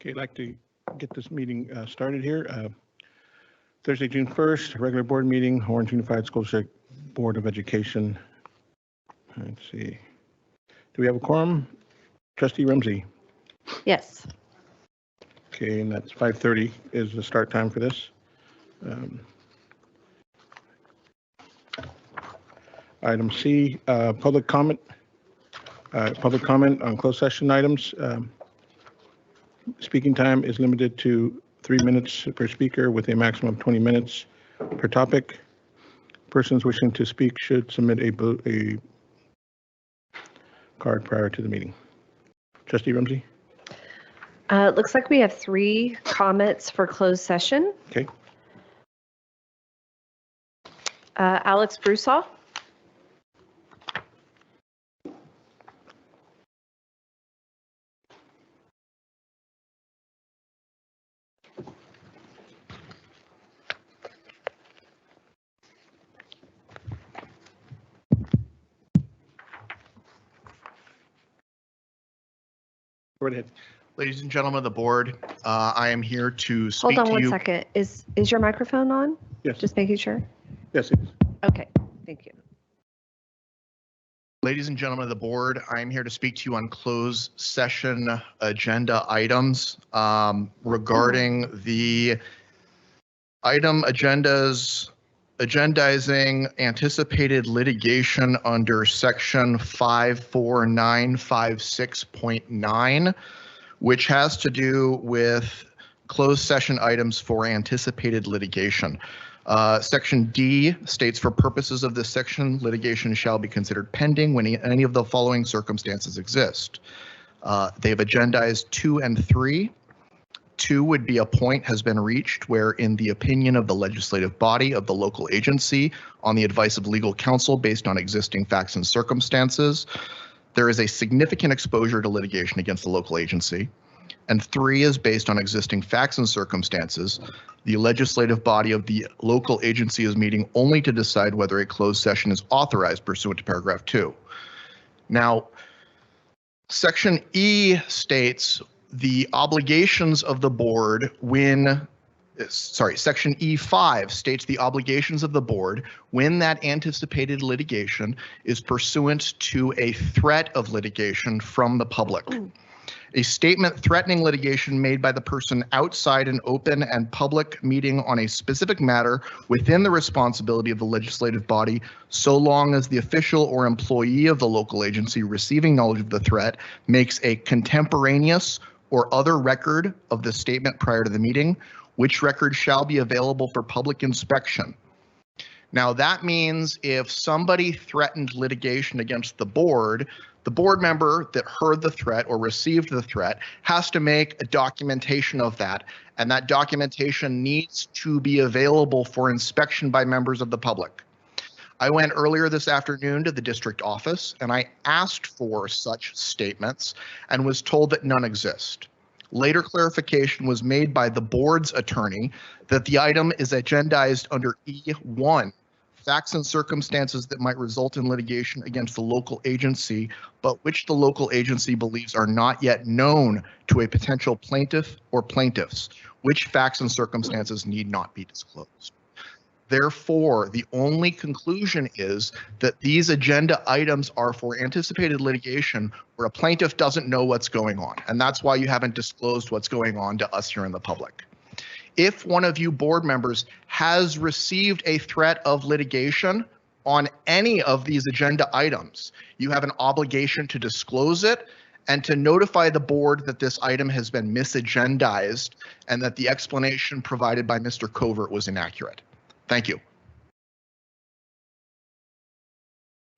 Okay, I'd like to get this meeting started here. Thursday, June 1st, regular board meeting, Orange Unified School District Board of Education. Let's see. Do we have a quorum? Trustee Rumsey. Yes. Okay, and that's 5:30 is the start time for this. Item C, public comment. Public comment on closed session items. Speaking time is limited to 3 minutes per speaker with a maximum of 20 minutes per topic. Persons wishing to speak should submit a card prior to the meeting. Trustee Rumsey? It looks like we have 3 comments for closed session. Okay. Alex Brusaw. Go right ahead. Ladies and gentlemen of the board, I am here to speak Hold on to one you. second. Is your microphone on? Yes. Just making sure. Yes, it is. Okay. Thank you. Ladies and gentlemen of the board, I am here to speak to you on closed session agenda items regarding the item agendizing anticipated litigation under section 54956.9, which has to do with closed session items for anticipated litigation. Section D states, for purposes of this section, litigation shall be considered pending when any of the following circumstances exist. They've agendized 2 and 3. 2 would be a point has been reached where, in the opinion of the legislative body of the local agency, on the advice of legal counsel based on existing facts and circumstances, there is a significant exposure to litigation against the local agency. And 3 is based on existing facts and circumstances. The legislative body of the local agency is meeting only to decide whether a closed session is authorized pursuant to paragraph 2. Now, section E states the obligations of the board section E5 states the obligations of the board when that anticipated litigation is pursuant to a threat of litigation from the public. A statement threatening litigation made by the person outside an open and public meeting on a specific matter within the responsibility of the legislative body, so long as the official or employee of the local agency receiving knowledge of the threat makes a contemporaneous or other record of the statement prior to the meeting, which record shall be available for public inspection. Now that means if somebody threatened litigation against the board member that heard the threat or received the threat has to make a documentation of that, and that documentation needs to be available for inspection by members of the public. I went earlier this afternoon to the district office and I asked for such statements and was told that none exist. Later clarification was made by the board's attorney that the item is agendized under E1, facts and circumstances that might result in litigation against the local agency, but which the local agency believes are not yet known to a potential plaintiff or plaintiffs, which facts and circumstances need not be disclosed. Therefore, the only conclusion is that these agenda items are for anticipated litigation where a plaintiff doesn't know what's going on, and that's why you haven't disclosed what's going on to us here in the public. If one of you board members has received a threat of litigation on any of these agenda items, you have an obligation to disclose it and to notify the board that this item has been misagendized and that the explanation provided by Mr. Covert was inaccurate. Thank you.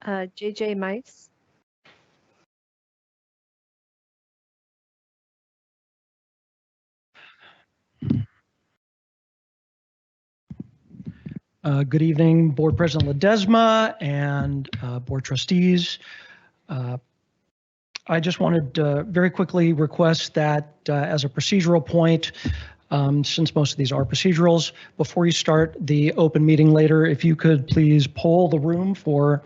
JJ Mice. Good evening, Board President Ledesma and Board Trustees. I just wanted to very quickly request that as a procedural point, since most of these are procedurals, before you start the open meeting later, if you could please poll the room for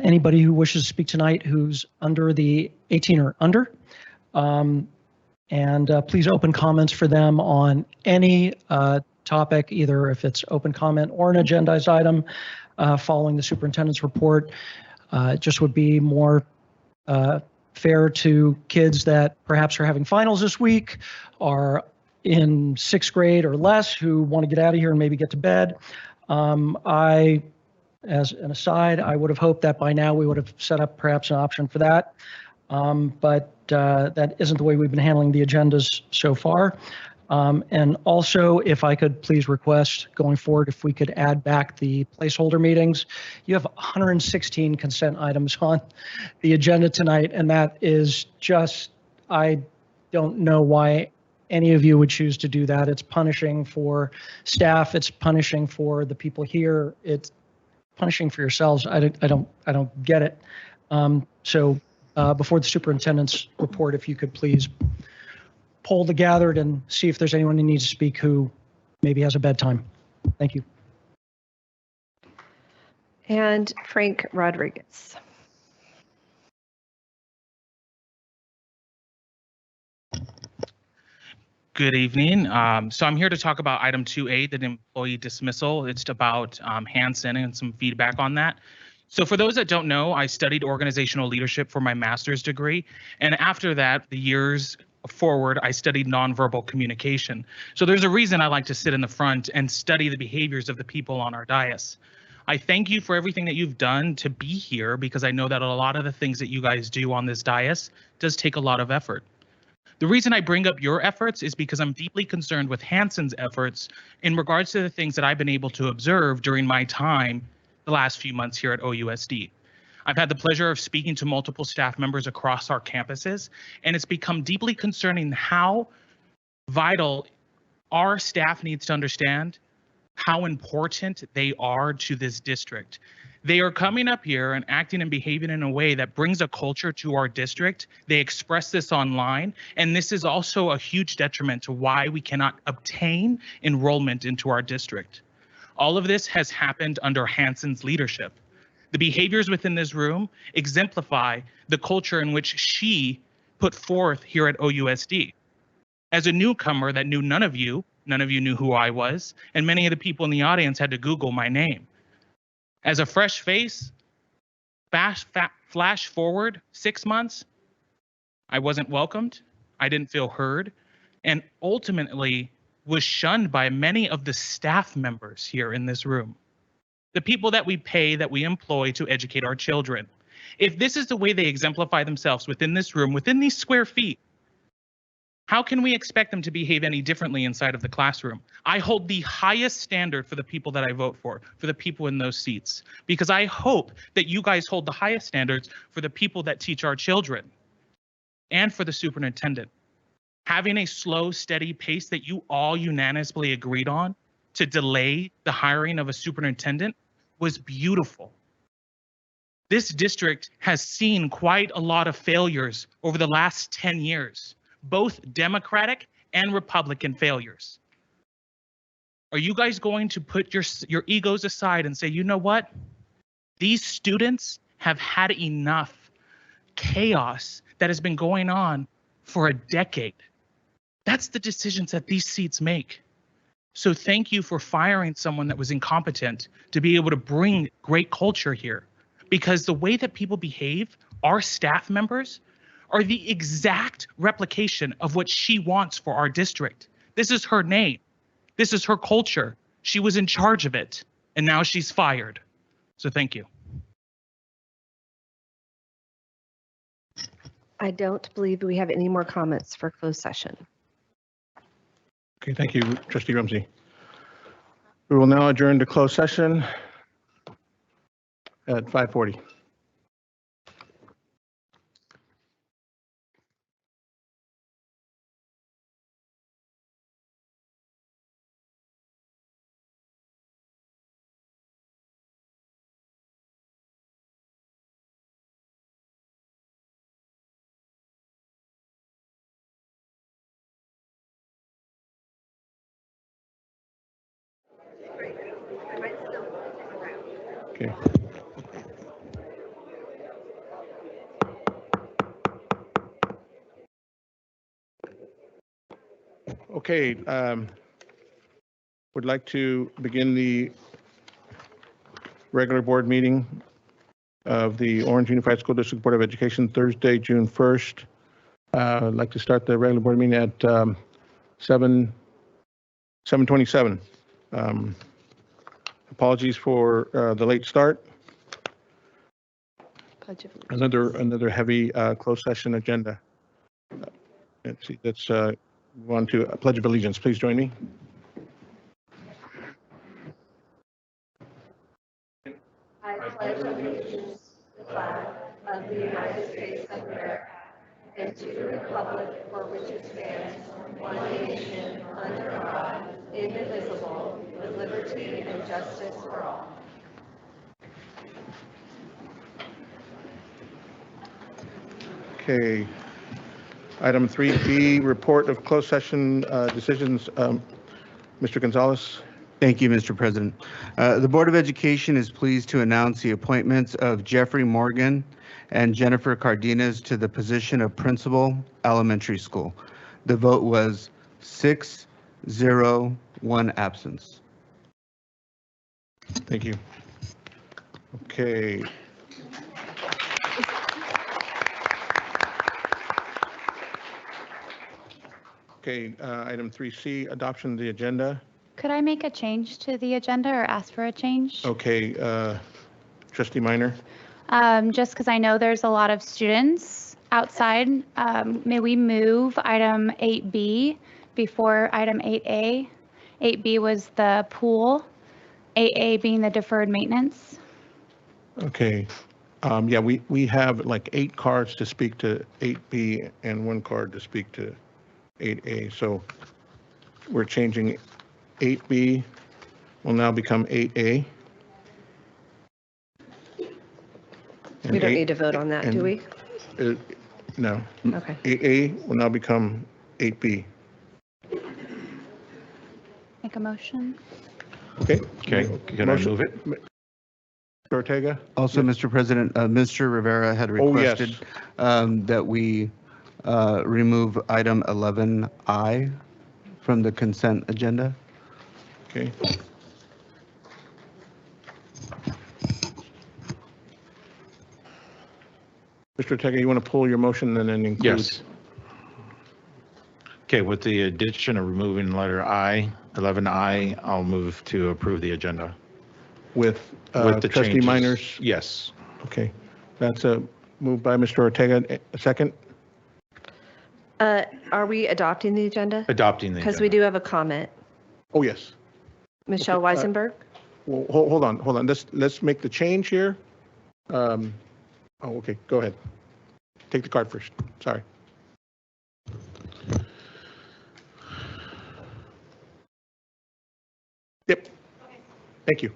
anybody who wishes to speak tonight who's under the 18 or under. And please open comments for them on any topic, either if it's open comment or an agendized item following the superintendent's report. It just would be more fair to kids that perhaps are having finals this week, are in 6th grade or less, who want to get out of here and maybe get to bed. As an aside, I would have hoped that by now we would have set up perhaps an option for that. But that isn't the way we've been handling the agendas so far. And also, if I could please request going forward, if we could add back the placeholder meetings. You have 116 consent items on the agenda tonight, and that is just, I don't know why any of you would choose to do that. It's punishing for staff. It's punishing for the people here. It's punishing for yourselves. I don't get it. So before the superintendent's report, if you could please poll the gathered and see if there's anyone who needs to speak who maybe has a bedtime. Thank you. And Frank Rodriguez. Good evening. So I'm here to talk about item 2A, the employee dismissal. It's about Hansen and some feedback on that. So for those that don't know, I studied organizational leadership for my master's degree. And after that, the years forward, I studied nonverbal communication. So there's a reason I like to sit in the front and study the behaviors of the people on our dais. I thank you for everything that you've done to be here, because I know that a lot of the things that you guys do on this dais does take a lot of effort. The reason I bring up your efforts is because I'm deeply concerned with Hansen's efforts in regards to the things that I've been able to observe during my time the last few months here at OUSD. I've had the pleasure of speaking to multiple staff members across our campuses, and it's become deeply concerning how vital our staff needs to understand how important they are to this district. They are coming up here and acting and behaving in a way that brings a culture to our district. They express this online, and this is also a huge detriment to why we cannot obtain enrollment into our district. All of this has happened under Hansen's leadership. The behaviors within this room exemplify the culture in which she put forth here at OUSD. As a newcomer that knew none of you knew who I was, and many of the people in the audience had to Google my name. As a fresh face, flash forward 6 months, I wasn't welcomed, I didn't feel heard, and ultimately was shunned by many of the staff members here in this room. The people that we pay, that we employ to educate our children. If this is the way they exemplify themselves within this room, within these square feet, how can we expect them to behave any differently inside of the classroom? I hold the highest standard for the people that I vote for the people in those seats, because I hope that you guys hold the highest standards for the people that teach our children and for the superintendent. Having a slow, steady pace that you all unanimously agreed on to delay the hiring of a superintendent was beautiful. This district has seen quite a lot of failures over the last 10 years. Both Democratic and Republican failures. Are you guys going to put your egos aside and say, you know what? These students have had enough chaos that has been going on for a decade. That's the decisions that these seats make. So thank you for firing someone that was incompetent to be able to bring great culture here. Because the way that people behave, our staff members, are the exact replication of what she wants for our district. This is her name. This is her culture. She was in charge of it, and now she's fired. So thank you. I don't believe we have any more comments for closed session. Okay, thank you, Trustee Rumsey. We will now adjourn to closed session at 5:40. Okay. Okay, would like to begin the regular board meeting of the Orange Unified School District Board of Education, Thursday, June 1st. I'd like to start the regular board meeting at 7:27. Apologies for the late start. Pledge of Allegiance. Another heavy closed session agenda. Let's see, let's move on to a Pledge of Allegiance. Please join me. I pledge allegiance to the flag of the United States of America and to the republic for which it stands, one nation, under God, indivisible, with liberty and justice for all. Okay. Item 3B, report of closed session decisions. Mr. Gonzalez. Thank you, Mr. President. The Board of Education is pleased to announce the appointments of Jeffrey Morgan and Jennifer Cardenas to the position of Principal, Elementary School. The vote was 6-0, 1 absence. Thank you. Okay. Okay, item 3C, adoption of the agenda. Could I make a change to the agenda or ask for a change? Okay, Trustee Minor. Just because I know there's a lot of students outside, may we move item 8B before item 8A? 8B was the pool, 8A being the deferred maintenance. Okay. Yeah, we have like 8 cards to speak to 8B and 1 card to speak to 8A. So we're changing 8B will now become 8A. We don't need to vote on that, do we? No. Okay. 8A will now become 8B. Make a motion. Okay. Okay, can I move it? Mr. Ortega? Also, Mr. President, Mr. Rivera had Oh, yes. requested that we remove item 11I from the consent agenda. Okay. Mr. Ortega, you want to pull your motion and then include? Yes. Okay, with the addition of removing letter I, 11I, I'll move to approve the agenda. With the trustee changes. Minors? Yes. Okay. That's a move by Mr. Ortega. A second? Are we adopting the agenda? Adopting the Because we agenda. do have a comment. Oh, yes. Michelle Okay, Weisenberg? Well, hold on. Let's make the change here. Oh, okay, go ahead. Take the card first. Sorry. Yep. Thank you.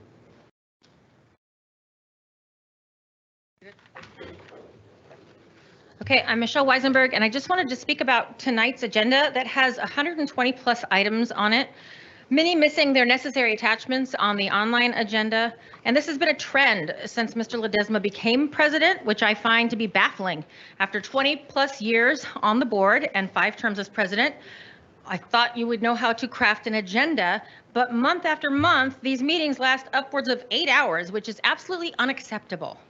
Okay, I'm Michelle Weisenberg, and I just wanted to speak about tonight's agenda that has 120 plus items on it, many missing their necessary attachments on the online agenda. And this has been a trend since Mr. Ledesma became president, which I find to be baffling. After 20 plus years on the board and 5 terms as president, I thought you would know how to craft an agenda, but month after month, these meetings last upwards of 8 hours, which is absolutely unacceptable.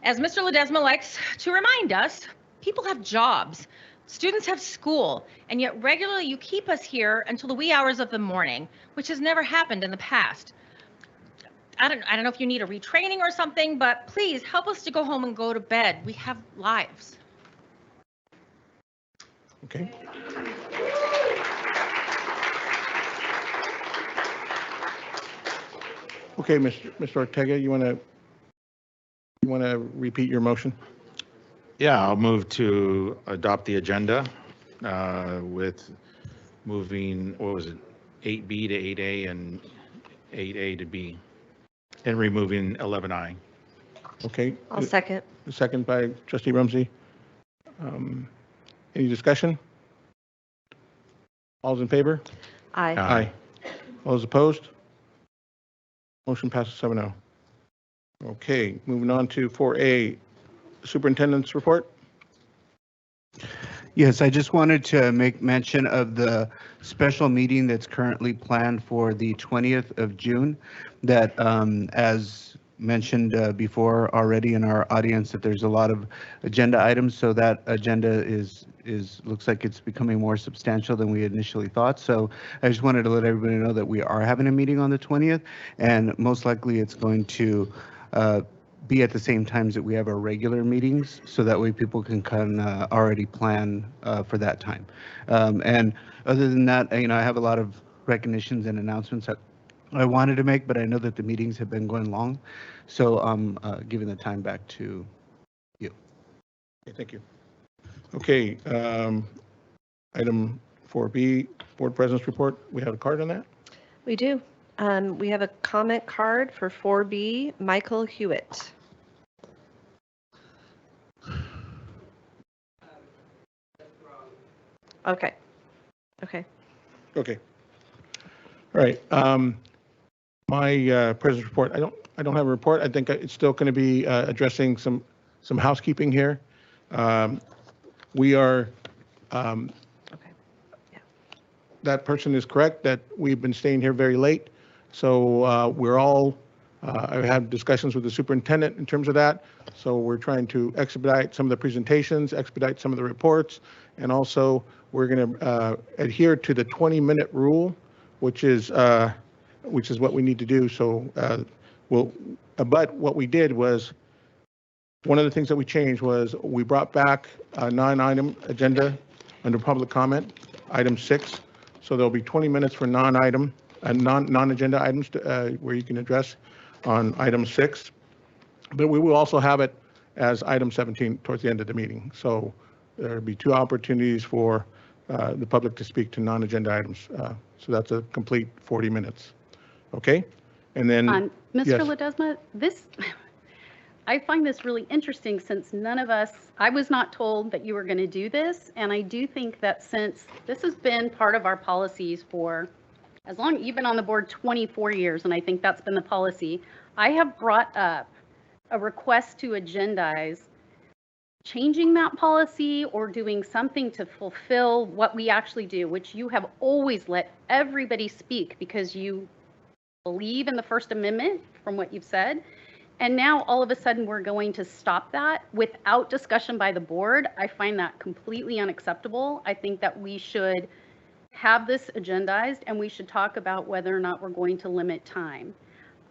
As Mr. Ledesma likes to remind us, people have jobs, students have school, and yet regularly you keep us here until the wee hours of the morning, which has never happened in the past. I don't know if you need a retraining or something, but please help us to go home and go to bed. We have lives. Okay. Okay, Mr. Ortega, you want to repeat your motion? Yeah, I'll move to adopt the agenda with moving, what was it, 8B to 8A and 8A to B, and removing 11I. Okay. I'll second. Second by trustee Rumsey. Any discussion? All's in favor? Aye. Aye. All those opposed? Motion passes 7-0. Okay, moving on to 4A, superintendent's report. Yes, I just wanted to make mention of the special meeting that's currently planned for the 20th of June, that as mentioned before already in our audience, that there's a lot of agenda items, so that agenda looks like it's becoming more substantial than we initially thought. So I just wanted to let everybody know that we are having a meeting on the 20th, and most likely it's going to be at the same times that we have our regular meetings, so that way people can kind of already plan for that time. And other than that, I have a lot of recognitions and announcements that I wanted to make, but I know that the meetings have been going long, so I'm giving the time back to you. Okay, thank you. Okay, item 4B, board presence report. We have a card on that? We do. We have a comment card for 4B, Michael Hewitt. Okay. Okay. Okay. All right. My presence report, I don't have a report. I think it's still going to be addressing some housekeeping here. We are, Okay. Yeah. that person is correct that we've been staying here very late. So we're all, I had discussions with the superintendent in terms of that. So we're trying to expedite some of the presentations, expedite some of the reports, and also we're going to adhere to the 20-minute rule, which is what we need to do. So but what we did was, one of the things that we changed was we brought back a 9-item agenda under public comment, item 6. So there'll be 20 minutes for non-agenda items where you can address on item 6. But we will also have it as item 17 towards the end of the meeting. So there'll be 2 opportunities for the public to speak to non-agenda items. So that's a complete 40 minutes. Okay? And then, Mr. yes. Ledesma, I find this really interesting, since I was not told that you were going to do this. And I do think that since this has been part of our policies for as long, you've been on the board 24 years, and I think that's been the policy. I have brought up a request to agendize changing that policy or doing something to fulfill what we actually do, which you have always let everybody speak because you believe in the First Amendment from what you've said. And now all of a sudden we're going to stop that without discussion by the board. I find that completely unacceptable. I think that we should have this agendized and we should talk about whether or not we're going to limit time.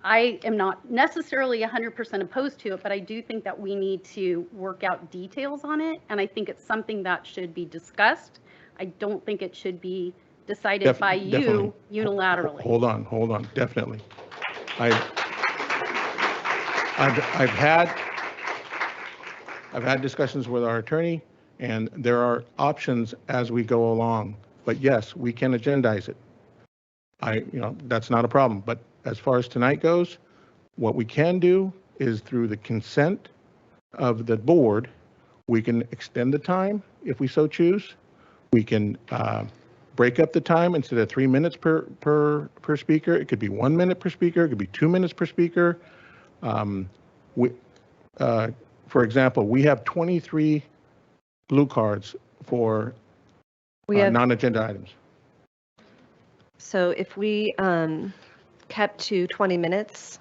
I am not necessarily 100% opposed to it, but I do think that we need to work out details on it. And I think it's something that should be discussed. I don't think it should be decided by you Definitely. unilaterally. Hold on, definitely. I've had discussions with our attorney, and there are options as we go along. But yes, we can agendize it. That's not a problem. But as far as tonight goes, what we can do is, through the consent of the board, we can extend the time if we so choose. We can break up the time instead of 3 minutes per speaker. It could be 1 minute per speaker. It could be 2 minutes per speaker. For example, we have 23 blue cards for non-agenda items. So if we kept to 20 minutes,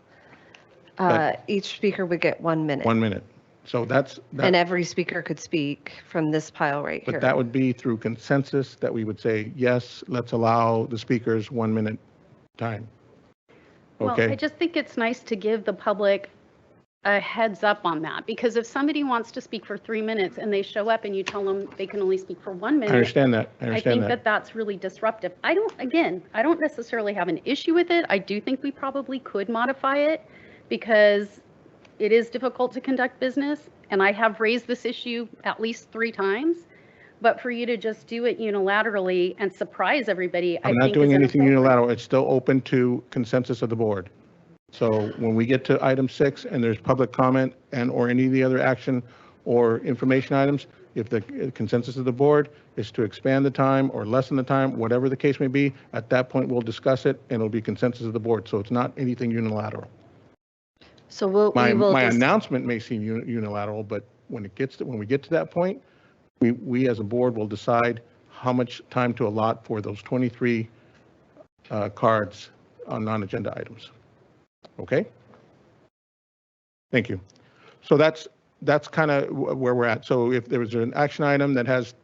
each speaker would get 1 minute. 1 minute. So and every speaker could speak from this pile right here. But that would be through consensus that we would say, yes, let's allow the speakers 1 minute time. Okay. Well, I just think it's nice to give the public a heads up on that, because if somebody wants to speak for 3 minutes and they show up and you tell them they can only speak for 1 minute. I understand that. I think that that's really disruptive. I don't necessarily have an issue with it. I do think we probably could modify it because it is difficult to conduct business. And I have raised this issue at least 3 times. But for you to just do it unilaterally and surprise everybody, I'm not doing anything unilateral. It's still open to consensus of the board. So when we get to item 6 and there's public comment and or any of the other action or information items, if the consensus of the board is to expand the time or lessen the time, whatever the case may be, at that point we'll discuss it and it'll be consensus of the board. So it's not anything unilateral. So my announcement may seem unilateral, but when we get to that point, we as a board will decide how much time to allot for those 23 cards on non-agenda items. Okay? Thank you. So that's kind of where we're at. So if there was an action item that has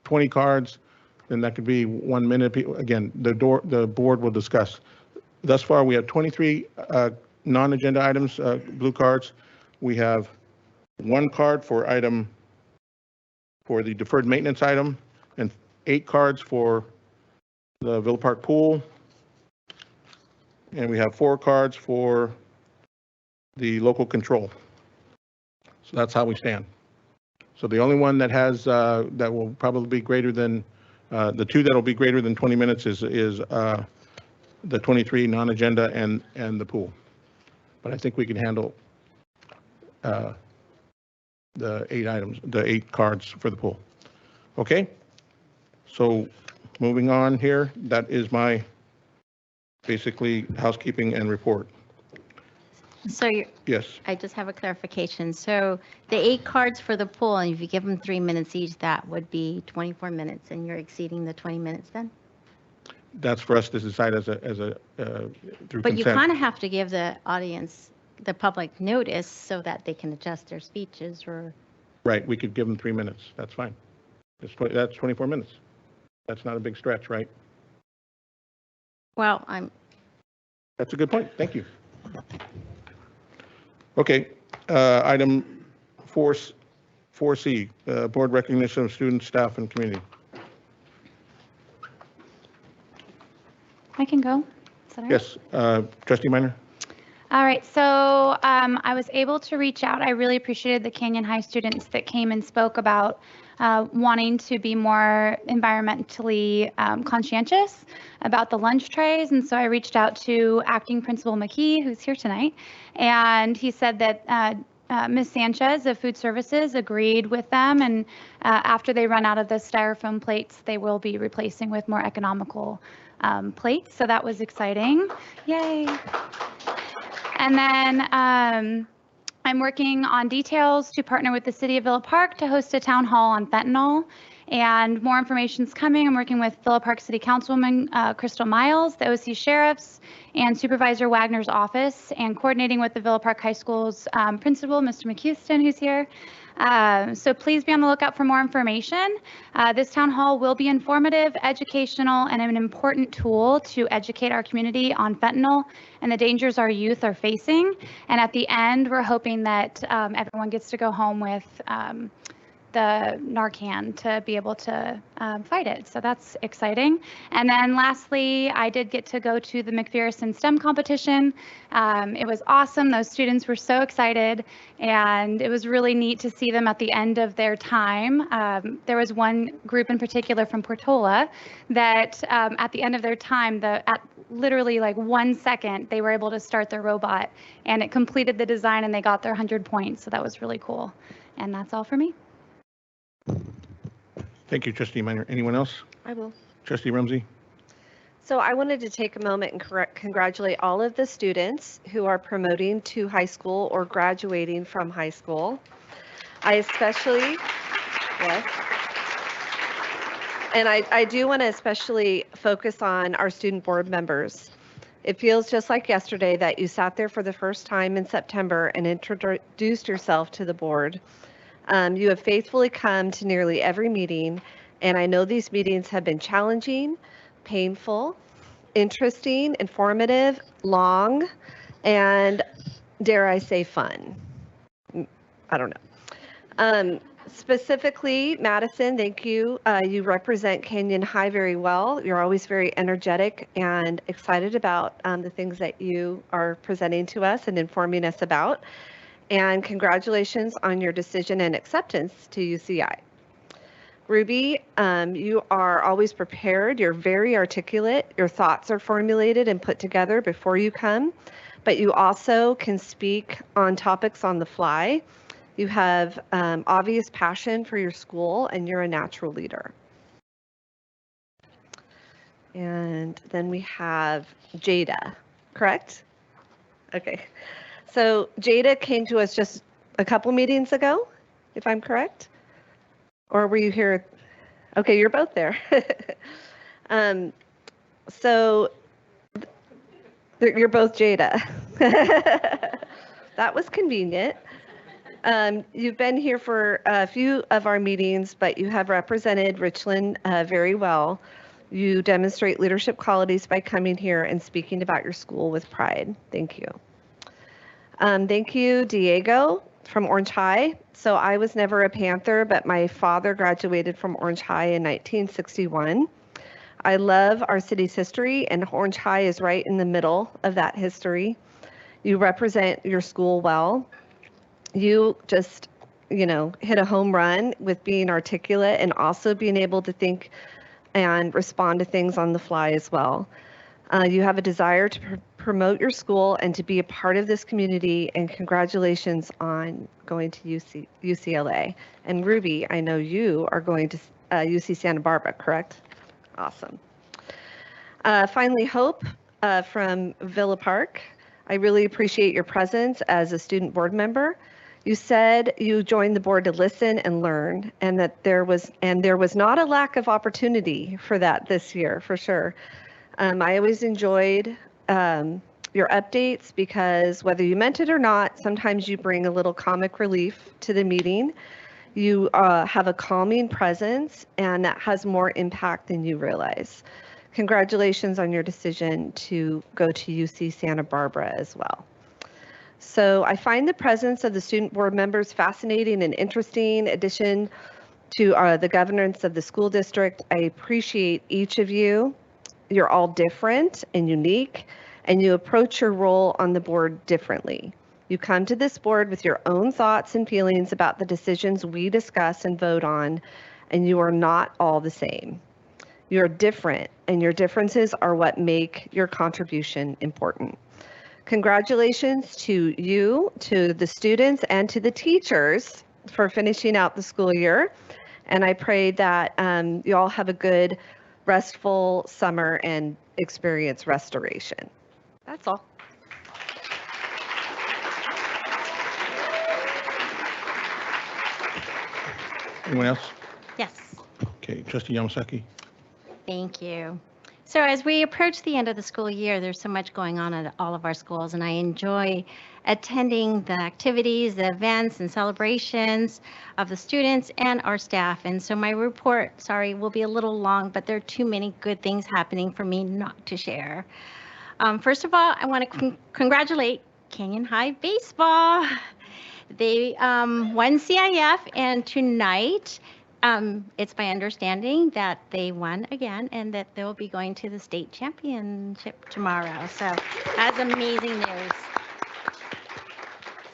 20 cards, then that could be 1 minute. Again, the board will discuss. Thus far, we have 23 non-agenda items, blue cards. We have 1 card for the deferred maintenance item, and 8 cards for the Villa Park pool. And we have 4 cards for the local control. So that's how we stand. So the only one that has, that will probably be greater than, the 2 that will be greater than 20 minutes is the 23 non-agenda and the pool. But I think we can handle the 8 cards for the pool. Okay? So moving on here, that is my basically housekeeping and report. So Yes. I just have a clarification. So the 8 cards for the pool, and if you give them 3 minutes each, that would be 24 minutes, and you're exceeding the 20 minutes then? That's for us to decide as a through But you consent. kind of have to give the audience, the public notice so that they can adjust their speeches or. Right, we could give them 3 minutes. That's fine. That's 24 minutes. That's not a big stretch, right? Well, That's a good point. Thank you. Okay, item 4C, board recognition of students, staff, and community. I can go. Is that all right? Yes, Trustee Minor? All right, so I was able to reach out. I really appreciated the Canyon High students that came and spoke about wanting to be more environmentally conscientious about the lunch trays. And so I reached out to Acting Principal McKee, who's here tonight, and he said that Ms. Sanchez of Food Services agreed with them, and after they run out of the styrofoam plates, they will be replacing with more economical plates. So that was exciting. Yay. And then I'm working on details to partner with the City of Villa Park to host a town hall on fentanyl. And more information is coming. I'm working with Villa Park City Councilwoman Crystal Miles, the OC Sheriffs, and Supervisor Wagner's office, and coordinating with the Villa Park High School's principal, Mr. McHuston, who's here. So please be on the lookout for more information. This town hall will be informative, educational, and an important tool to educate our community on fentanyl and the dangers our youth are facing. And at the end, we're hoping that everyone gets to go home with the Narcan to be able to fight it. So that's exciting. And then lastly, I did get to go to the McPherson STEM competition. It was awesome. Those students were so excited, and it was really neat to see them at the end of their time. There was one group in particular from Portola that at the end of their time, at literally like 1 second, they were able to start their robot, and it completed the design, and they got their 100 points. So that was really cool. And that's all for me. Thank you, Trustee Minor. Anyone else? I will. Trustee Rumsey? So I wanted to take a moment and congratulate all of the students who are promoting to high school or graduating from high school. I especially, yes. And I do want to especially focus on our student board members. It feels just like yesterday that you sat there for the first time in September and introduced yourself to the board. You have faithfully come to nearly every meeting, and I know these meetings have been challenging, painful, interesting, informative, long, and dare I say fun. I don't know. Specifically, Madison, thank you. You represent Canyon High very well. You're always very energetic and excited about the things that you are presenting to us and informing us about. And congratulations on your decision and acceptance to UCI. Ruby, you are always prepared. You're very articulate. Your thoughts are formulated and put together before you come, but you also can speak on topics on the fly. You have obvious passion for your school, and you're a natural leader. And then we have Jada, correct? Okay. So Jada came to us just a couple meetings ago, if I'm correct. Or were you here? Okay, you're both there. So you're both Jada. That was convenient. You've been here for a few of our meetings, but you have represented Richland very well. You demonstrate leadership qualities by coming here and speaking about your school with pride. Thank you. Thank you, Diego from Orange High. So I was never a Panther, but my father graduated from Orange High in 1961. I love our city's history, and Orange High is right in the middle of that history. You represent your school well. You just, hit a home run with being articulate and also being able to think and respond to things on the fly as well. You have a desire to promote your school and to be a part of this community, and congratulations on going to UCLA. And Ruby, I know you are going to UC Santa Barbara, correct? Awesome. Finally, Hope from Villa Park. I really appreciate your presence as a student board member. You said you joined the board to listen and learn, and that there was not a lack of opportunity for that this year, for sure. I always enjoyed your updates because whether you meant it or not, sometimes you bring a little comic relief to the meeting. You have a calming presence, and that has more impact than you realize. Congratulations on your decision to go to UC Santa Barbara as well. So I find the presence of the student board members fascinating and interesting addition to the governance of the school district. I appreciate each of you. You're all different and unique, and you approach your role on the board differently. You come to this board with your own thoughts and feelings about the decisions we discuss and vote on, and you are not all the same. You're different, and your differences are what make your contribution important. Congratulations to you, to the students, and to the teachers for finishing out the school year. And I pray that you all have a good, restful summer and experience restoration. That's all. Anyone else? Yes. Okay, Trustee Yamasaki. Thank you. So as we approach the end of the school year, there's so much going on at all of our schools, and I enjoy attending the activities, the events, and celebrations of the students and our staff. And so my report, will be a little long, but there are too many good things happening for me not to share. First of all, I want to congratulate Canyon High Baseball. They won CIF, and tonight, it's my understanding that they won again and that they'll be going to the state championship tomorrow. So that's amazing news.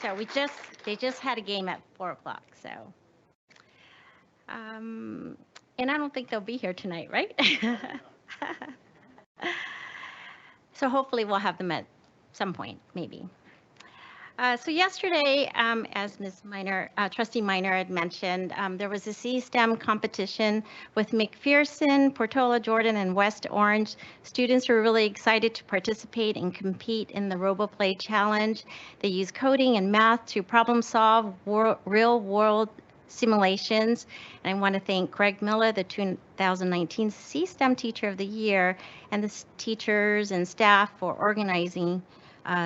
So they just had a game at 4 o'clock. So, and I don't think they'll be here tonight, right? So hopefully we'll have them at some point, maybe. So yesterday, as Ms. Minor, Trustee Minor had mentioned, there was a C-STEM competition with McPherson, Portola, Jordan, and West Orange. Students were really excited to participate and compete in the RoboPlay Challenge. They use coding and math to problem solve real-world simulations. And I want to thank Greg Miller, the 2019 C-STEM Teacher of the Year, and the teachers and staff for organizing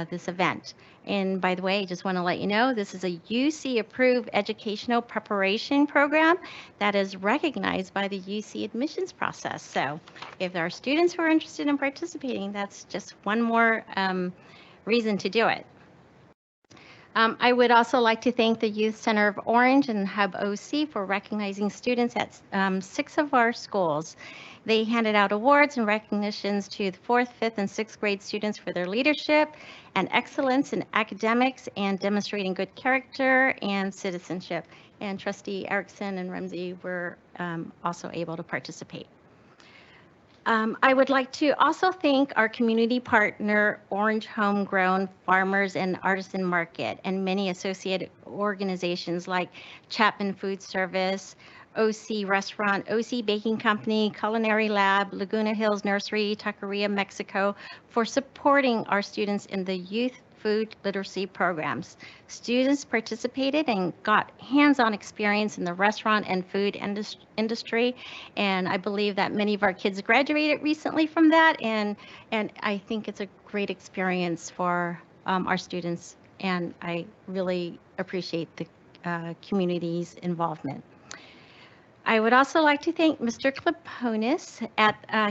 this event. And by the way, I just want to let you know, this is a UC-approved educational preparation program that is recognized by the UC admissions process. So if there are students who are interested in participating, that's just one more reason to do it. I would also like to thank the Youth Center of Orange and Hub OC for recognizing students at 6 of our schools. They handed out awards and recognitions to the 4th, 5th, and 6th grade students for their leadership and excellence in academics and demonstrating good character and citizenship. And Trustee Erickson and Ramsey were also able to participate. I would like to also thank our community partner, Orange Homegrown Farmers and Artisan Market, and many associated organizations like Chapman Food Service, OC Restaurant, OC Baking Company, Culinary Lab, Laguna Hills Nursery, Taqueria Mexico, for supporting our students in the Youth food literacy programs. Students participated and got hands-on experience in the restaurant and food industry, and I believe that many of our kids graduated recently from that, and I think it's a great experience for our students, and I really appreciate the community's involvement. I would also like to thank Mr. Kliponis.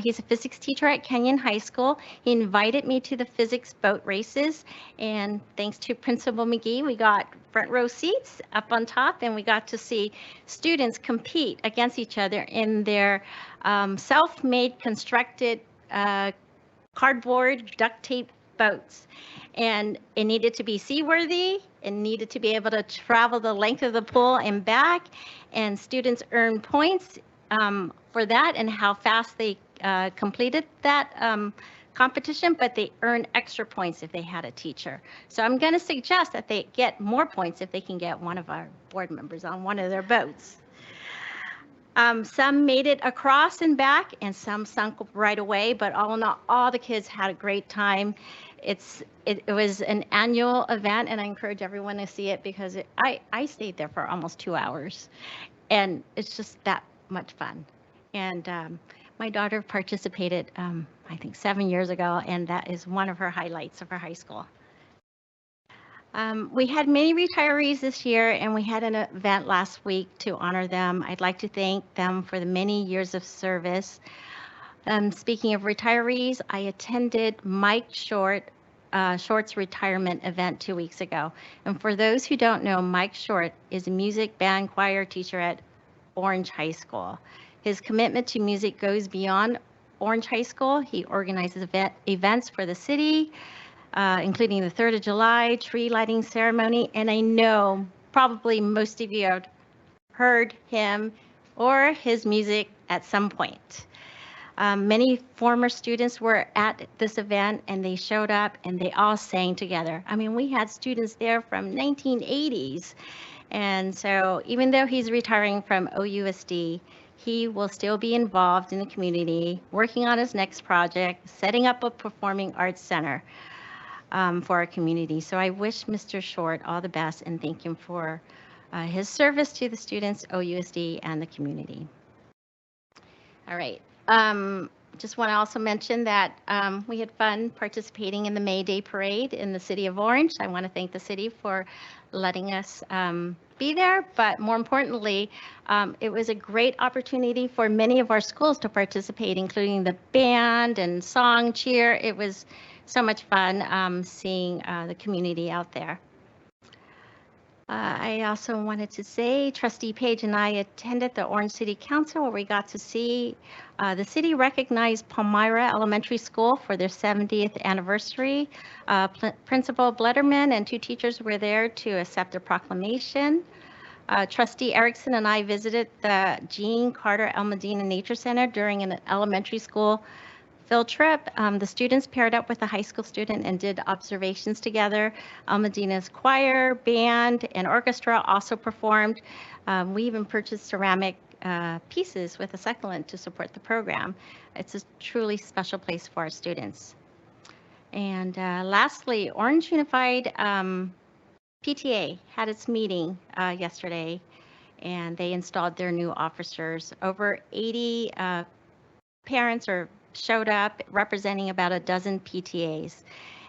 He's a physics teacher at Kenyon High School. He invited me to the physics boat races, and thanks to Principal McGee, we got front row seats up on top, and we got to see students compete against each other in their self-made constructed cardboard duct tape boats. And it needed to be seaworthy. It needed to be able to travel the length of the pool and back. And students earned points for that and how fast they completed that competition, but they earned extra points if they had a teacher. So I'm going to suggest that they get more points if they can get one of our board members on one of their boats. Some made it across and back, and some sunk right away, but all in all the kids had a great time. It was an annual event, and I encourage everyone to see it because I stayed there for almost 2 hours, and it's just that much fun. And my daughter participated, I think 7 years ago, and that is one of her highlights of her high school. We had many retirees this year, and we had an event last week to honor them. I'd like to thank them for the many years of service. Speaking of retirees, I attended Mike Short's retirement event 2 weeks ago. And for those who don't know, Mike Short is a music band choir teacher at Orange High School. His commitment to music goes beyond Orange High School. He organizes events for the city, including the 3rd of July tree lighting ceremony. And I know probably most of you have heard him or his music at some point. Many former students were at this event, and they showed up and they all sang together. I mean, we had students there from 1980s. And so even though he's retiring from OUSD, he will still be involved in the community, working on his next project, setting up a performing arts center for our community. So I wish Mr. Short all the best and thank him for his service to the students, OUSD, and the community. All right. Just want to also mention that we had fun participating in the May Day Parade in the city of Orange. I want to thank the city for letting us be there, but more importantly, it was a great opportunity for many of our schools to participate, including the band and song cheer. It was so much fun seeing the community out there. I also wanted to say Trustee Page and I attended the Orange City Council, where we got to see the city recognize Palmyra Elementary School for their 70th anniversary. Principal Bletterman and 2 teachers were there to accept a proclamation. Trustee Erickson and I visited the Jean Carter El Medina Nature Center during an elementary school field trip. The students paired up with a high school student and did observations together. El Medina's choir, band, and orchestra also performed. We even purchased ceramic pieces with a succulent to support the program. It's a truly special place for our students. And lastly, Orange Unified PTA had its meeting yesterday, and they installed their new officers. Over 80 parents showed up representing about a dozen PTAs,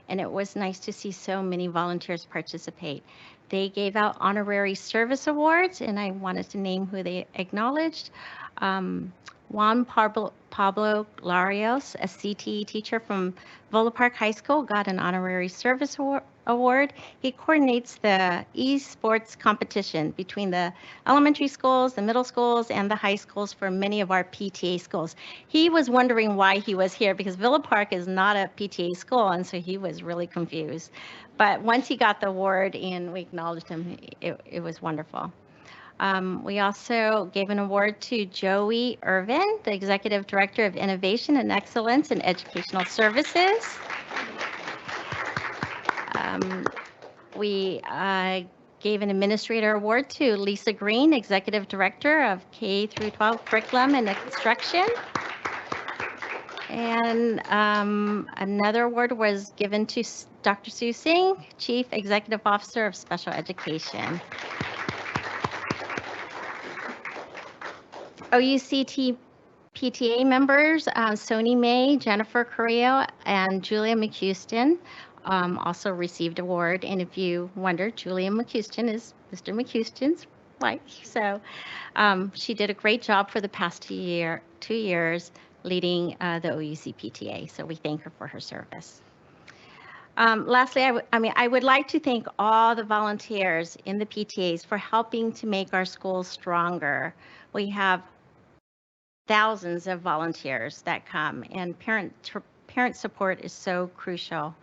and it was nice to see so many volunteers participate. They gave out honorary service awards, and I wanted to name who they acknowledged. Juan Pablo Larios, a CTE teacher from Villa Park High School, got an honorary service award. He coordinates the esports competition between the elementary schools, the middle schools, and the high schools for many of our PTA schools. He was wondering why he was here because Villa Park is not a PTA school, and so he was really confused. But once he got the award and we acknowledged him, it was wonderful. We also gave an award to Joey Irvin, the Executive Director of Innovation and Excellence in Educational Services. We gave an administrator award to Lisa Green, Executive Director of K-12 Curriculum and Instruction. And another award was given to Dr. Sue Singh, Chief Executive Officer of Special Education. OUCT PTA members, Sony May, Jennifer Carrillo, and Julia McHouston also received award. And if you wonder, Julia McHouston is Mr. McHouston's wife. So she did a great job for the past 2 years leading the OUC PTA. So we thank her for her service. Lastly, I would like to thank all the volunteers in the PTAs for helping to make our schools stronger. We have thousands of volunteers that come, and parent support is so crucial.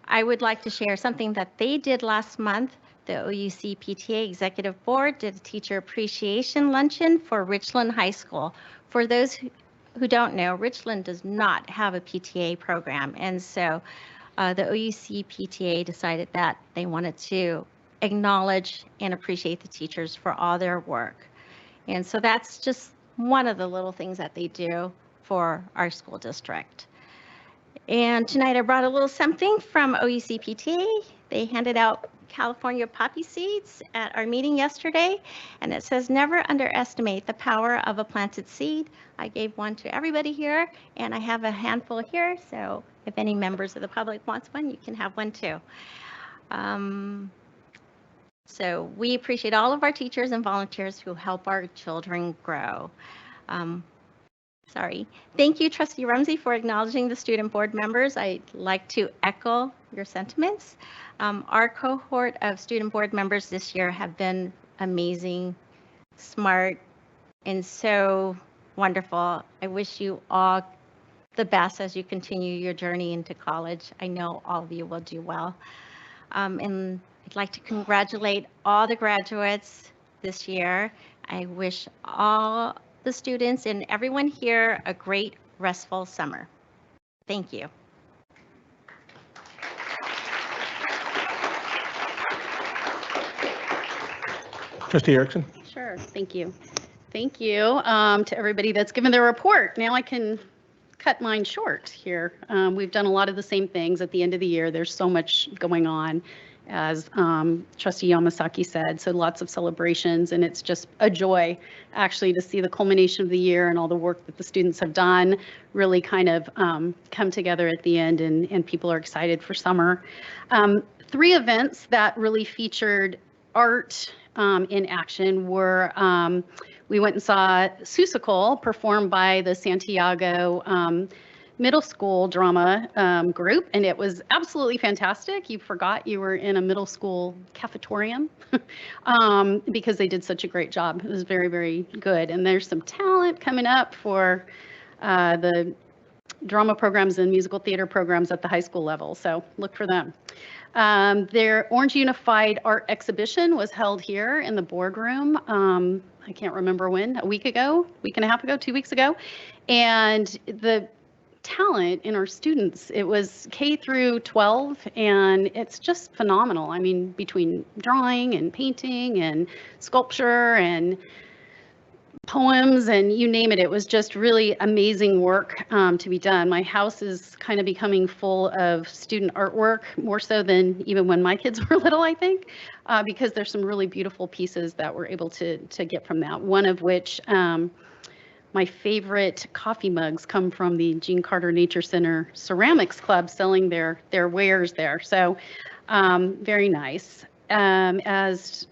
I would like to share something that they did last month. The OUC PTA Executive Board did a teacher appreciation luncheon for Richland High School. For those who don't know, Richland does not have a PTA program, and so the OUC PTA decided that they wanted to acknowledge and appreciate the teachers for all their work. And so that's just one of the little things that they do for our school district. And tonight I brought a little something from OUC PTA. They handed out California poppy seeds at our meeting yesterday, and it says, never underestimate the power of a planted seed. I gave one to everybody here, and I have a handful here, so if any members of the public wants one, you can have one too. So we appreciate all of our teachers and volunteers who help our children grow. Thank you, Trustee Rumsey, for acknowledging the student board members. I'd like to echo your sentiments. Our cohort of student board members this year have been amazing, smart, and so wonderful. I wish you all the best as you continue your journey into college. I know all of you will do well. And I'd like to congratulate all the graduates this year. I wish all the students and everyone here a great, restful summer. Thank you. Trustee Erickson? Sure, thank you. Thank you to everybody that's given their report. Now I can cut mine short here. We've done a lot of the same things at the end of the year. There's so much going on, as Trustee Yamasaki said, so lots of celebrations, and it's just a joy actually to see the culmination of the year and all the work that the students have done really kind of come together at the end, and people are excited for summer. 3 events that really featured art in action were we went and saw Seussical performed by the Santiago middle school drama group, and it was absolutely fantastic. You forgot you were in a middle school cafetorium because they did such a great job. It was very, very good. And there's some talent coming up for the drama programs and musical theater programs at the high school level, so look for them. Their Orange Unified Art Exhibition was held here in the boardroom. I can't remember when, a week ago, week and a half ago, 2 weeks ago. And the talent in our students, it was K through 12, and it's just phenomenal. I mean, between drawing and painting and sculpture and poems and you name it, it was just really amazing work to be done. My house is kind of becoming full of student artwork, more so than even when my kids were little, I think, because there's some really beautiful pieces that we're able to get from that. One of which, my favorite coffee mugs come from the Gene Carter Nature Center Ceramics Club selling their wares there. So very nice. As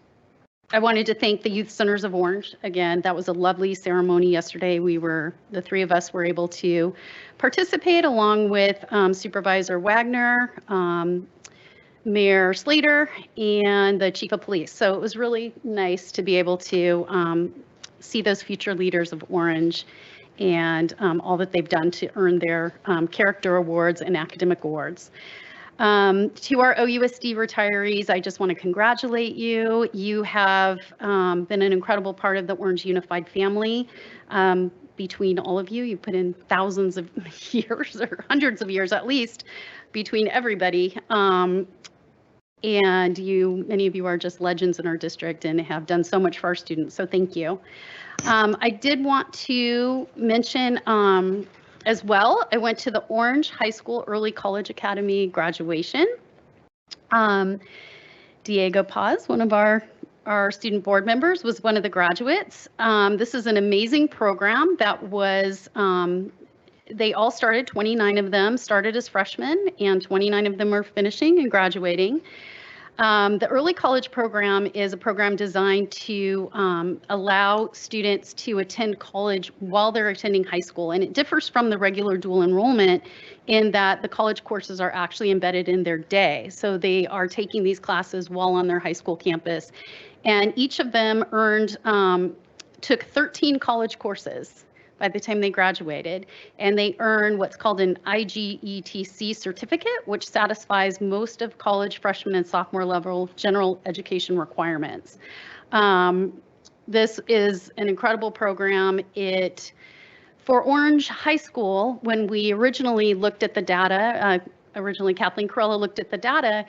I wanted to thank the Youth Centers of Orange. Again, that was a lovely ceremony yesterday. The 3 of us were able to participate along with Supervisor Wagner, Mayor Slater, and the Chief of Police. So it was really nice to be able to see those future leaders of Orange and all that they've done to earn their character awards and academic awards. To our OUSD retirees, I just want to congratulate you. You have been an incredible part of the Orange Unified family. Between all of you, you put in thousands of years or hundreds of years at least between everybody. And many of you are just legends in our district and have done so much for our students. So thank you. I did want to mention as well, I went to the Orange High School Early College Academy graduation Diego Paz, one of our student board members, was one of the graduates. This is an amazing program that was, they all started, 29 of them started as freshmen, and 29 of them are finishing and graduating. The early college program is a program designed to allow students to attend college while they're attending high school, and it differs from the regular dual enrollment in that the college courses are actually embedded in their day. So they are taking these classes while on their high school campus, and each of them took 13 college courses by the time they graduated, and they earn what's called an IGETC certificate, which satisfies most of college freshman and sophomore level general education requirements. This is an incredible program. For Orange High School, when we originally looked at the data, Kathleen Corella looked at the data,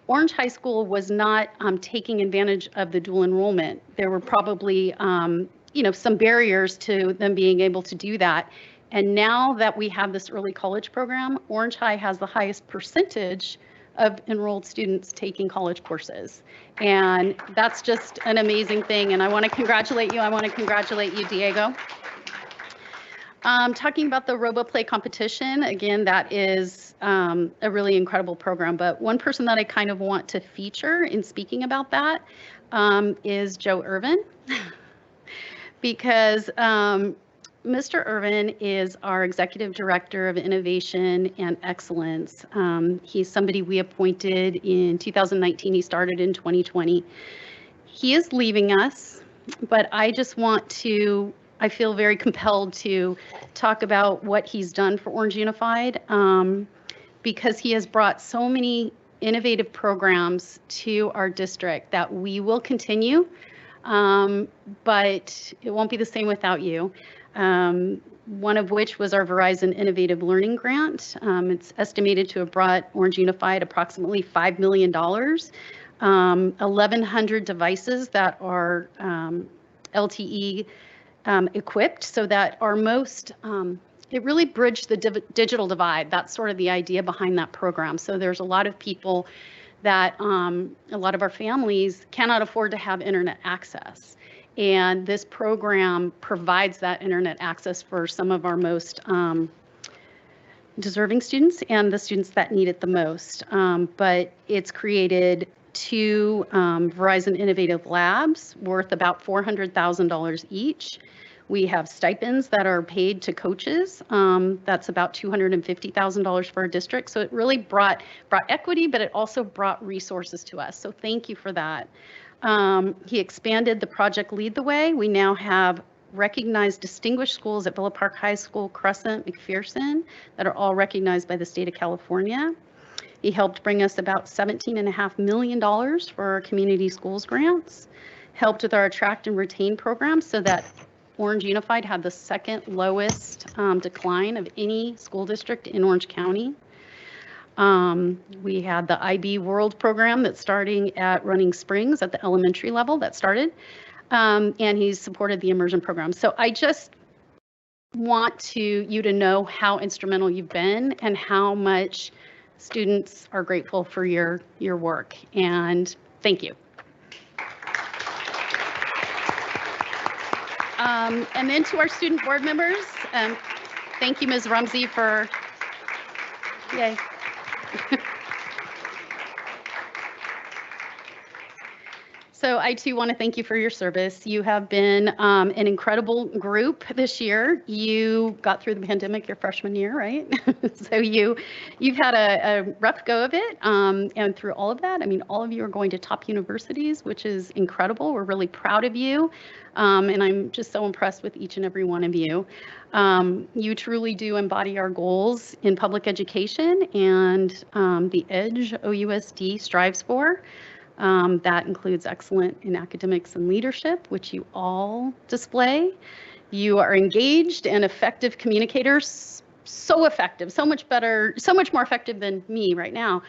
Orange High School was not taking advantage of the dual enrollment. There were probably some barriers to them being able to do that. And now that we have this early college program, Orange High has the highest percentage of enrolled students taking college courses. And that's just an amazing thing. And I want to congratulate you. I want to congratulate you, Diego. Talking about the RoboPlay competition, again, that is a really incredible program. But one person that I kind of want to feature in speaking about that is Joe Irvin. Because Mr. Irvin is our Executive Director of Innovation and Excellence. He's somebody we appointed in 2019. He started in 2020. He is leaving us, but I feel very compelled to talk about what he's done for Orange Unified, because he has brought so many innovative programs to our district that we will continue. But it won't be the same without you. One of which was our Verizon Innovative Learning Grant. It's estimated to have brought Orange Unified approximately $5 million, 1,100 devices that are LTE equipped, so that our it really bridged the digital divide. That's sort of the idea behind that program. So there's a lot of people that a lot of our families cannot afford to have internet access. And this program provides that internet access for some of our most deserving students and the students that need it the most. But it's created 2 Verizon Innovative Labs worth about $400,000 each. We have stipends that are paid to coaches. That's about $250,000 for our district. So it really brought equity, but it also brought resources to us. So thank you for that. He expanded the project Lead the Way. We now have recognized distinguished schools at Villa Park High School, Crescent, McPherson, that are all recognized by the state of California. He helped bring us about $17.5 million for our community schools grants, helped with our attract and retain program so that Orange Unified had the second lowest decline of any school district in Orange County. We had the IB World program that's starting at Running Springs at the elementary level that started, and he's supported the immersion program. So I just want you to know how instrumental you've been and how much students are grateful for your work, and thank you. And then to our student board members, thank you, Ms. Rumsey, for, yay. So I too want to thank you for your service. You have been an incredible group this year. You got through the pandemic your freshman year, right? So you've had a rough go of it, and through all of that, I mean, all of you are going to top universities, which is incredible. We're really proud of you, and I'm just so impressed with each and every one of you. You truly do embody our goals in public education and the EDGE OUSD strives for. That includes excellent in academics and leadership, which you all display. You are engaged and effective communicators, so effective, so much better, so much more effective than me right now.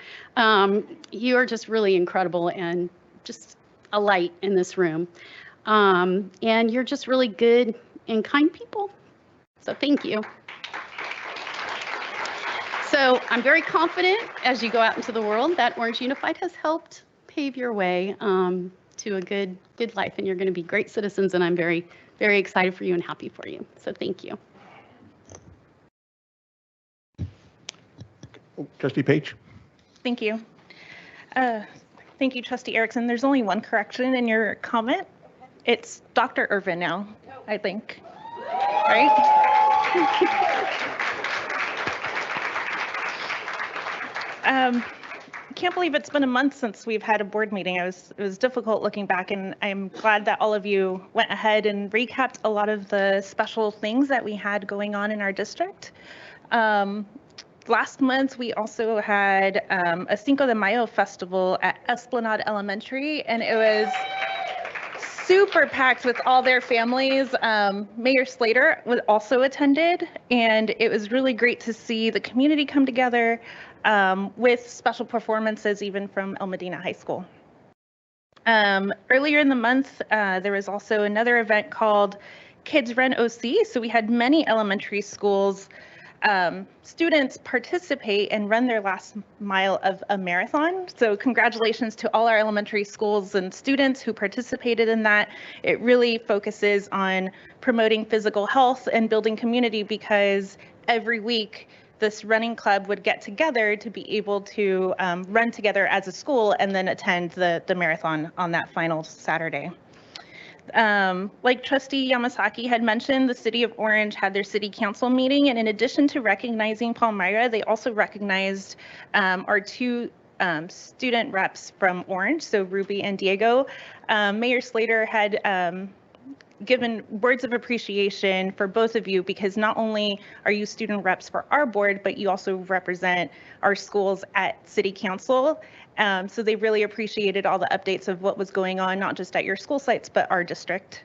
You are just really incredible and just a light in this room. And you're just really good and kind people. So thank you. So I'm very confident as you go out into the world that Orange Unified has helped pave your way to a good life, and you're going to be great citizens, and I'm very, very excited for you and happy for you. So thank you. Trustee Page? Thank you. Thank you, Trustee Erickson. There's only one correction in your comment. It's Dr. Irvin now, I think. Right? I can't believe it's been a month since we've had a board meeting. It was difficult looking back, and I'm glad that all of you went ahead and recapped a lot of the special things that we had going on in our district. Last month, we also had a Cinco de Mayo festival at Esplanade Elementary, and it was super packed with all their families. Mayor Slater was also attended, and it was really great to see the community come together with special performances even from El Medina High School. Earlier in the month, there was also another event called Kids Run OC. So we had many elementary schools students participate and run their last mile of a marathon. So congratulations to all our elementary schools and students who participated in that. It really focuses on promoting physical health and building community, because every week this running club would get together to be able to run together as a school and then attend the marathon on that final Saturday. Like Trustee Yamasaki had mentioned, the City of Orange had their City Council meeting, and in addition to recognizing Palmyra, they also recognized our two student reps from Orange, so Ruby and Diego. Mayor Slater had given words of appreciation for both of you, because not only are you student reps for our board, but you also represent our schools at City Council. So they really appreciated all the updates of what was going on, not just at your school sites, but our district.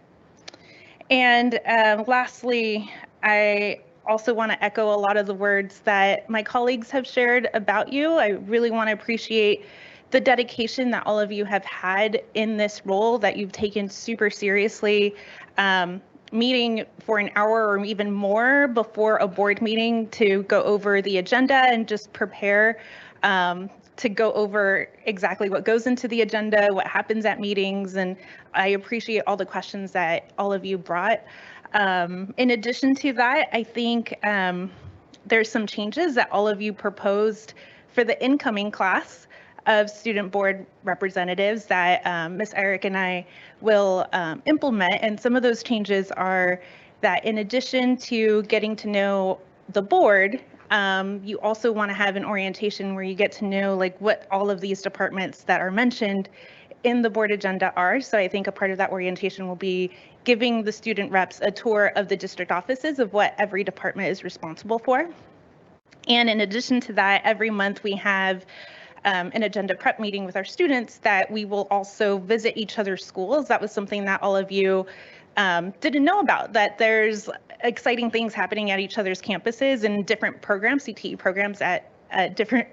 And lastly, I also want to echo a lot of the words that my colleagues have shared about you. I really want to appreciate the dedication that all of you have had in this role, that you've taken super seriously, meeting for an hour or even more before a board meeting to go over the agenda and just prepare to go over exactly what goes into the agenda, what happens at meetings, and I appreciate all the questions that all of you brought. In addition to that, I think there's some changes that all of you proposed for the incoming class of student board representatives that Ms. Eric and I will implement. And some of those changes are that in addition to getting to know the board, you also want to have an orientation where you get to know like what all of these departments that are mentioned in the board agenda are. So I think a part of that orientation will be giving the student reps a tour of the district offices of what every department is responsible for. And in addition to that, every month we have an agenda prep meeting with our students that we will also visit each other's schools. That was something that all of you didn't know about, that there's exciting things happening at each other's campuses and different programs, CTE programs at different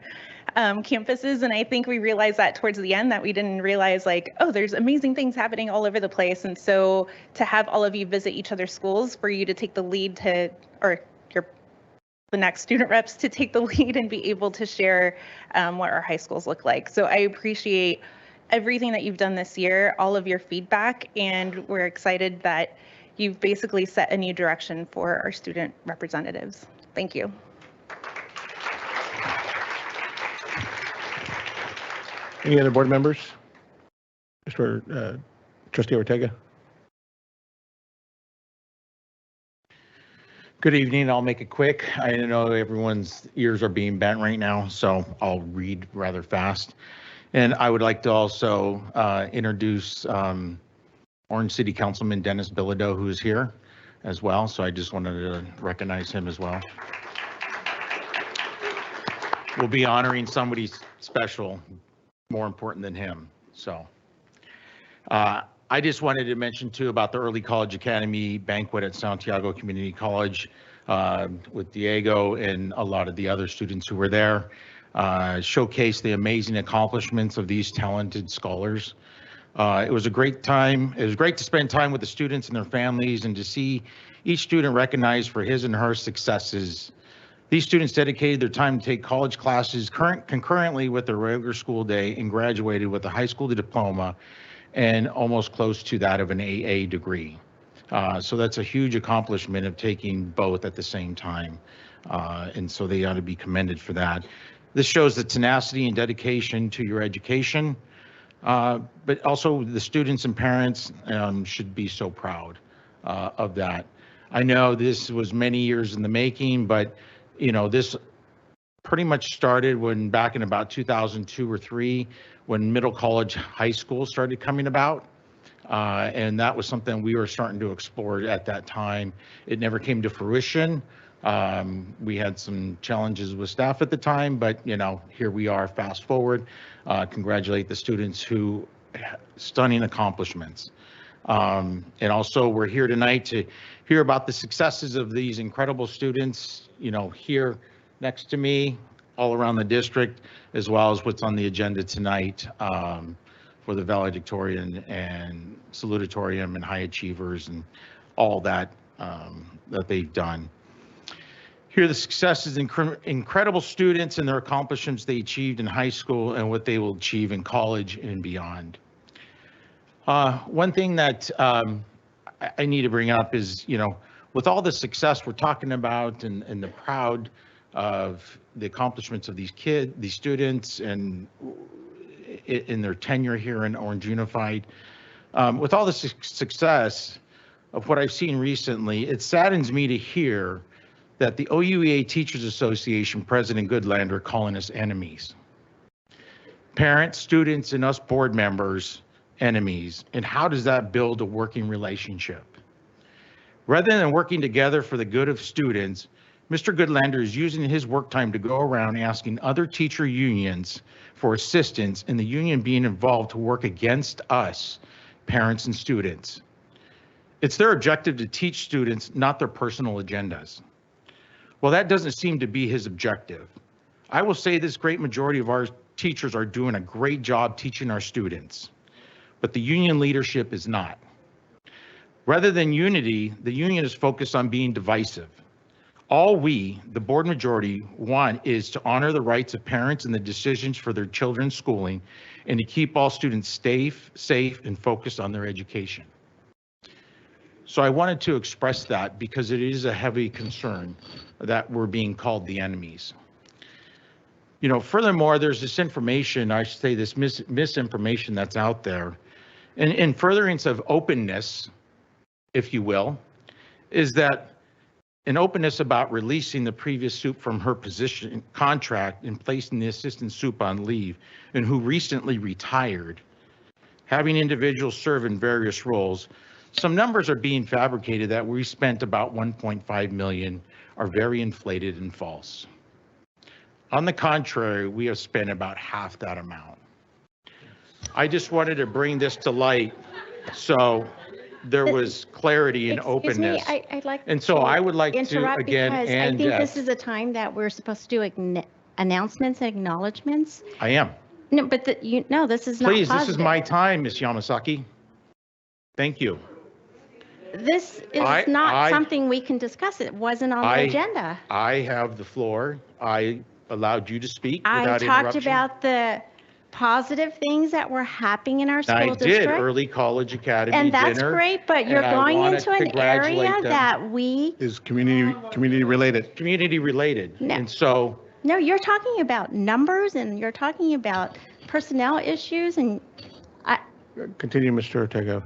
campuses. And I think we realized that towards the end, that we didn't realize like, oh, there's amazing things happening all over the place. And so to have all of you visit each other's schools, for you to take the lead to, or the next student reps to take the lead and be able to share what our high schools look like. So I appreciate everything that you've done this year, all of your feedback, and we're excited that you've basically set a new direction for our student representatives. Thank you. Any other board members? Mr. Trustee Ortega. Good evening. I'll make it quick. I know everyone's ears are being bent right now, so I'll read rather fast. And I would like to also introduce Orange City Councilman Dennis Bilodeau, who is here as well. So I just wanted to recognize him as well. We'll be honoring somebody special, more important than him. So I just wanted to mention too about the Early College Academy banquet at Santiago Community College with Diego and a lot of the other students who were there. Showcase the amazing accomplishments of these talented scholars. It was a great time. It was great to spend time with the students and their families and to see each student recognized for his and her successes These students dedicated their time to take college classes concurrently with their regular school day and graduated with a high school diploma and almost close to that of an AA degree. So that's a huge accomplishment of taking both at the same time. And so they ought to be commended for that. This shows the tenacity and dedication to your education, but also the students and parents should be so proud of that. I know this was many years in the making, but you know, this pretty much started when back in about 2002 or 3, when middle college, high school started coming about. And that was something we were starting to explore at that time. It never came to fruition. We had some challenges with staff at the time, but you know, here we are, fast forward. Congratulate the students who stunning accomplishments. And also we're here tonight to hear about the successes of these incredible students, you know, here next to me, all around the district, as well as what's on the agenda tonight for the valedictorian and salutatorium and high achievers and all that that they've done. Here are the successes, incredible students and their accomplishments they achieved in high school and what they will achieve in college and beyond. One thing that I need to bring up is, you know, with all the success we're talking about and the proud of the accomplishments of these students and in their tenure here in Orange Unified, with all the success of what I've seen recently, it saddens me to hear that the OUEA Teachers Association President Goodlander are calling us enemies. Parents, students, and us board members, enemies. And how does that build a working relationship? Rather than working together for the good of students, Mr. Goodlander is using his work time to go around asking other teacher unions for assistance, and the union being involved to work against us, parents and students. It's their objective to teach students, not their personal agendas. Well, that doesn't seem to be his objective. I will say this great majority of our teachers are doing a great job teaching our students, but the union leadership is not. Rather than unity, the union is focused on being divisive. All we, the board majority, want is to honor the rights of parents and the decisions for their children's schooling and to keep all students safe, and focused on their education. So I wanted to express that because it is a heavy concern that we're being called the enemies. You know, furthermore, there's this information, I should say this misinformation that's out there. And in furtherance of openness, if you will, is that an openness about releasing the previous soup from her position contract and placing the assistant soup on leave, and who recently retired, having individuals serve in various roles. Some numbers are being fabricated that we spent about 1.5 million are very inflated and false. On the contrary, we have spent about half that amount. I just wanted to bring this to light so there was clarity and openness. Excuse me, I'd like and so I would like to interrupt again, because and I think this is a time that we're supposed to do announcements and acknowledgements. I am. No, but no, this is not Please, positive. this is my time, Ms. Yamasaki. Thank you. This is not something we can discuss. It wasn't on the agenda. I have the floor. I allowed you to speak I without talked interruption. about the positive things that were happening in our school district. I did, early college academy and that's dinner, great, but you're going into an area them. that we Is community related. Community related. No. And so. No, you're talking about numbers and you're talking about personnel issues and Continue, Mr. Ortega.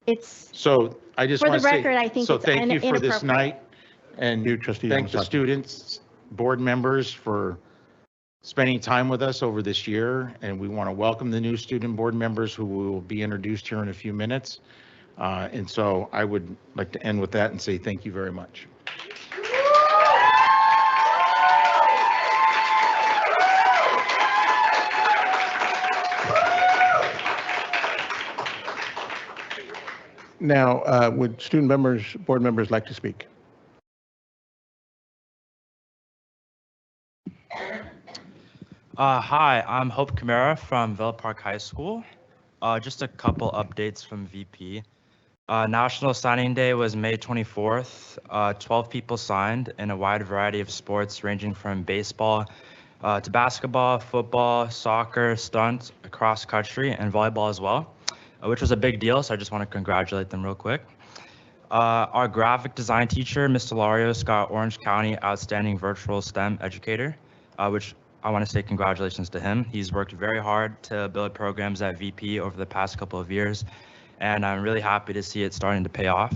it's. So I just for want the to say. record, I think so it's thank you for this inappropriate. night, and You, Trustee thank the Yamasaki. students, board members for spending time with us over this year, and we want to welcome the new student board members who will be introduced here in a few minutes. And so I would like to end with that and say thank you very much. Now, would board members like to speak? Hi, I'm Hope Camara from Villa Park High School. Just a couple updates from VP. National Signing Day was May 24th. 12 people signed in a wide variety of sports ranging from baseball to basketball, football, soccer, stunt, cross country, and volleyball as well, which was a big deal. So I just want to congratulate them real quick. Our graphic design teacher, Mr. Larios, got Orange County Outstanding Virtual STEM Educator, which I want to say congratulations to him. He's worked very hard to build programs at VP over the past couple of years, and I'm really happy to see it starting to pay off.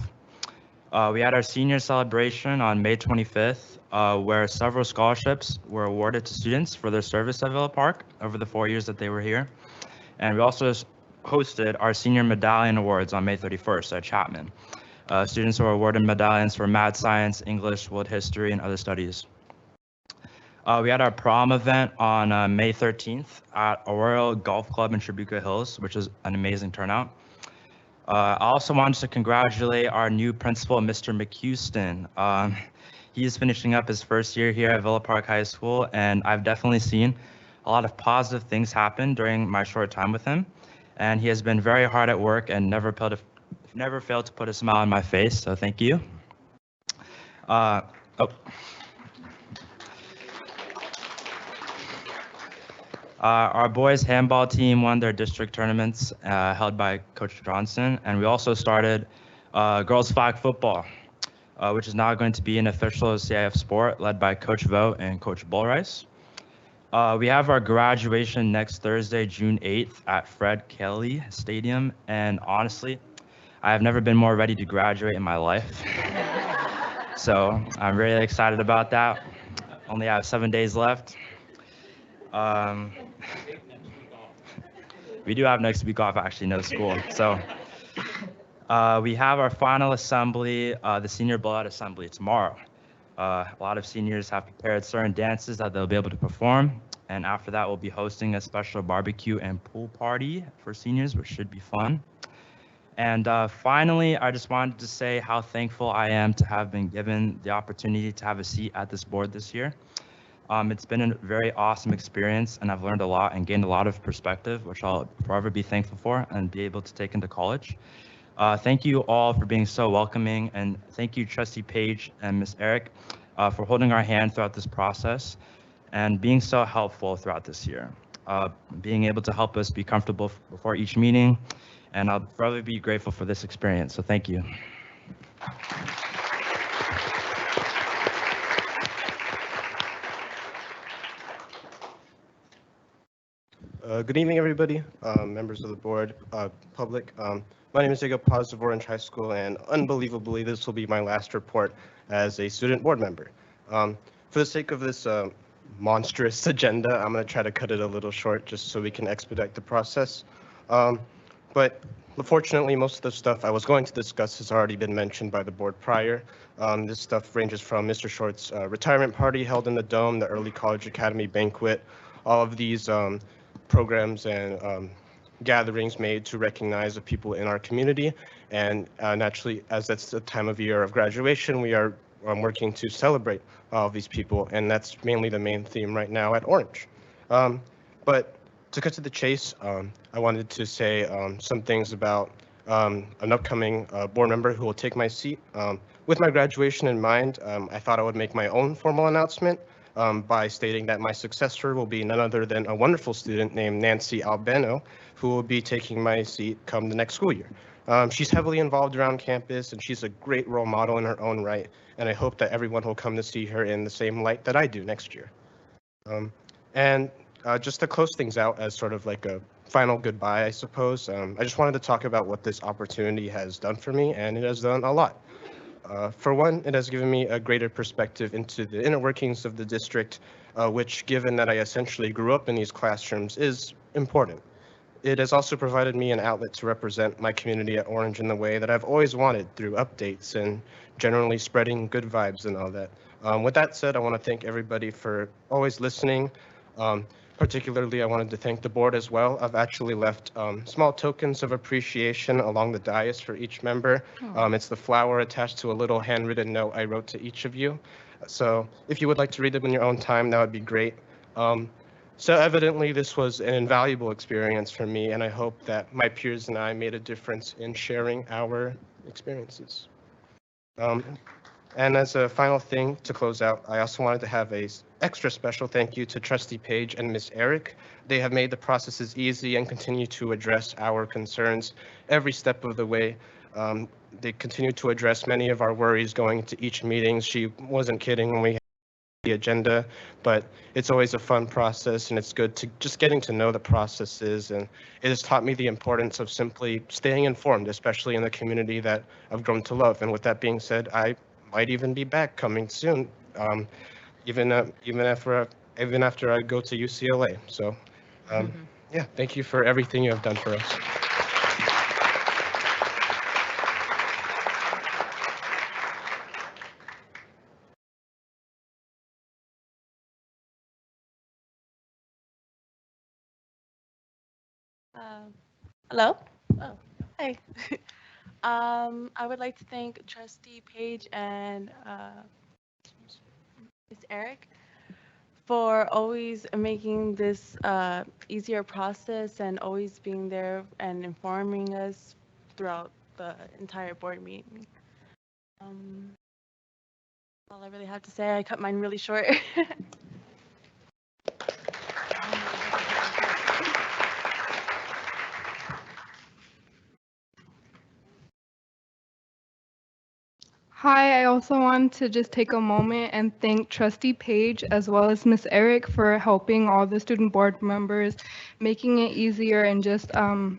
We had our senior celebration on May 25th, where several scholarships were awarded to students for their service at Villa Park over the 4 years that they were here. And we also hosted our senior medallion awards on May 31st at Chapman. Students were awarded medallions for math, science, English, world history, and other studies. We had our prom event on May 13th at Royal Golf Club in Tribuco Hills, which is an amazing turnout. I also wanted to congratulate our new principal, Mr. McHouston. He is finishing up his first year here at Villa Park High School, and I've definitely seen a lot of positive things happen during my short time with him. And he has been very hard at work and never failed to put a smile on my face, so thank you. Our boys handball team won their district tournaments held by Coach Johnson, and we also started girls flag football, which is now going to be an official CIF sport led by Coach Vogt and Coach Bullrice. We have our graduation next Thursday, June 8th at Fred Kelly Stadium, and honestly, I have never been more ready to graduate in my life. So I'm really excited about that. Only have 7 days left. We do have next week off, actually, no school. So we have our final assembly, the senior blowout assembly tomorrow. A lot of seniors have prepared certain dances that they'll be able to perform. And after that, we'll be hosting a special barbecue and pool party for seniors, which should be fun. And finally, I just wanted to say how thankful I am to have been given the opportunity to have a seat at this board this year. It's been a very awesome experience, and I've learned a lot and gained a lot of perspective, which I'll forever be thankful for and be able to take into college. Thank you all for being so welcoming, and thank you, Trustee Page and Ms. Eric, for holding our hand throughout this process and being so helpful throughout this year, being able to help us be comfortable before each meeting, and I'll forever be grateful for this experience, so thank you. Good evening, everybody, members of the board, public. My name is Jacob Paz of Orange High School, and unbelievably, this will be my last report as a student board member. For the sake of this monstrous agenda, I'm going to try to cut it a little short just so we can expedite the process. But fortunately, most of the stuff I was going to discuss has already been mentioned by the board prior. This stuff ranges from Mr. Short's retirement party held in the Dome, the Early College Academy banquet, all of these programs and gatherings made to recognize the people in our community. And naturally, as that's the time of year of graduation, we are working to celebrate all of these people. And that's mainly the main theme right now at Orange. But to cut to the chase, I wanted to say some things about an upcoming board member who will take my seat. With my graduation in mind, I thought I would make my own formal announcement by stating that my successor will be none other than a wonderful student named Nancy Albano, who will be taking my seat come the next school year. She's heavily involved around campus, and she's a great role model in her own right, and I hope that everyone will come to see her in the same light that I do next year. Just to close things out as sort of like a final goodbye, I suppose, I just wanted to talk about what this opportunity has done for me, and it has done a lot. For one, it has given me a greater perspective into the inner workings of the district, which, given that I essentially grew up in these classrooms, is important. It has also provided me an outlet to represent my community at Orange in the way that I've always wanted, through updates and generally spreading good vibes and all that. With that said, I want to thank everybody for always listening. Particularly, I wanted to thank the board as well. I've actually left small tokens of appreciation along the dais for each member. It's the flower attached to a little handwritten note I wrote to each of you. So if you would like to read them in your own time, that would be great. So evidently, this was an invaluable experience for me, and I hope that my peers and I made a difference in sharing our experiences. And as a final thing to close out, I also wanted to have a extra special thank you to Trustee Page and Ms. Eric. They have made the processes easy and continue to address our concerns every step of the way. They continue to address many of our worries going into each meeting. She wasn't kidding when we had the agenda, but it's always a fun process, and it's good to just getting to know the processes, and it has taught me the importance of simply staying informed, especially in the community that I've grown to love. And with that being said, I might even be back coming soon, even after I go to UCLA. So yeah, thank you for everything you have done for us. Hello? Oh, hi. I would like to thank Trustee Page and Ms. Eric for always making this easier process and always being there and informing us throughout the entire board meeting. All I really have to say, I cut mine really short. Hi, I also want to just take a moment and thank Trustee Page as well as Miss Eric for helping all the student board members, making it easier and just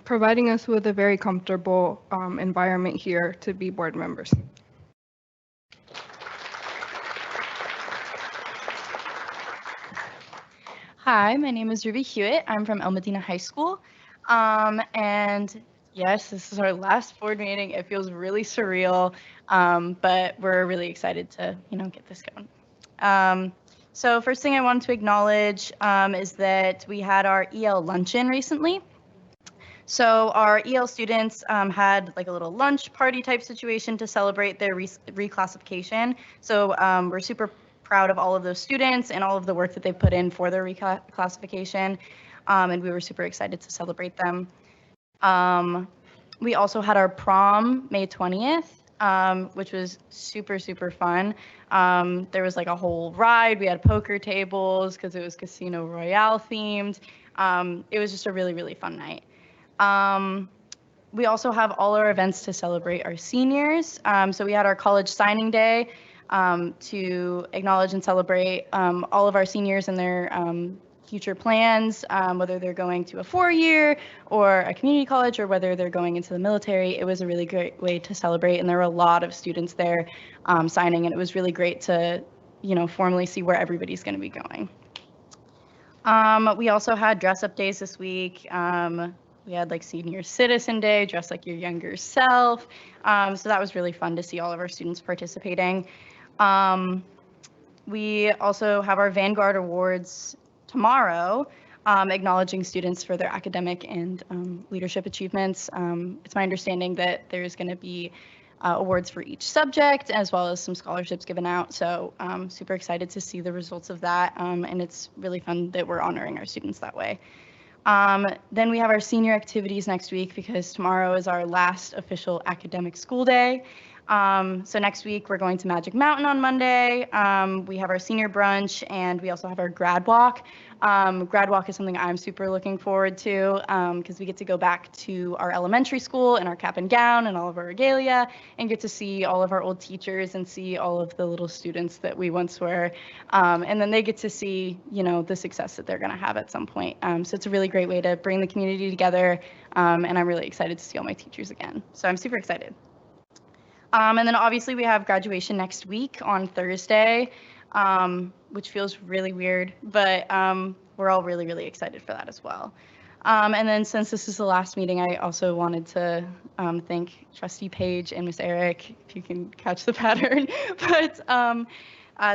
providing us with a very comfortable environment here to be board members. Hi, my name is Ruby Hewitt. I'm from El Medina High School. And yes, this is our last board meeting. It feels really surreal, but we're really excited to, get this going. So first thing I wanted to acknowledge is that we had our EL luncheon recently. So our EL students had like a little lunch party type situation to celebrate their reclassification. So we're super proud of all of those students and all of the work that they've put in for their reclassification. And we were super excited to celebrate them. We also had our prom May 20th, which was super, super fun. There was like a whole ride. We had poker tables because it was Casino Royale themed. It was just a really, really fun night. We also have all our events to celebrate our seniors. So we had our college signing day to acknowledge and celebrate all of our seniors and their future plans, whether they're going to a 4-year or a community college or whether they're going into the military. It was a really great way to celebrate, and there were a lot of students there signing, and it was really great to, formally see where everybody's going to be going. We also had dress-up days this week. We had like Senior Citizen Day, dress like your younger self. So that was really fun to see all of our students participating. We also have our Vanguard Awards tomorrow, acknowledging students for their academic and leadership achievements. It's my understanding that there's going to be awards for each subject as well as some scholarships given out. So super excited to see the results of that. And it's really fun that we're honoring our students that way. Then we have our senior activities next week because tomorrow is our last official academic school day. So next week we're going to Magic Mountain on Monday. We have our senior brunch and we also have our grad walk. Grad walk is something I'm super looking forward to because we get to go back to our elementary school in our cap and gown and all of our regalia and get to see all of our old teachers and see all of the little students that we once were. And then they get to see, the success that they're going to have at some point. So it's a really great way to bring the community together. And I'm really excited to see all my teachers again. So I'm super excited. And then obviously we have graduation next week on Thursday, which feels really weird, but we're all really, really excited for that as well. And then since this is the last meeting, I also wanted to thank Trustee Page and Miss Eric, if you can catch the pattern. But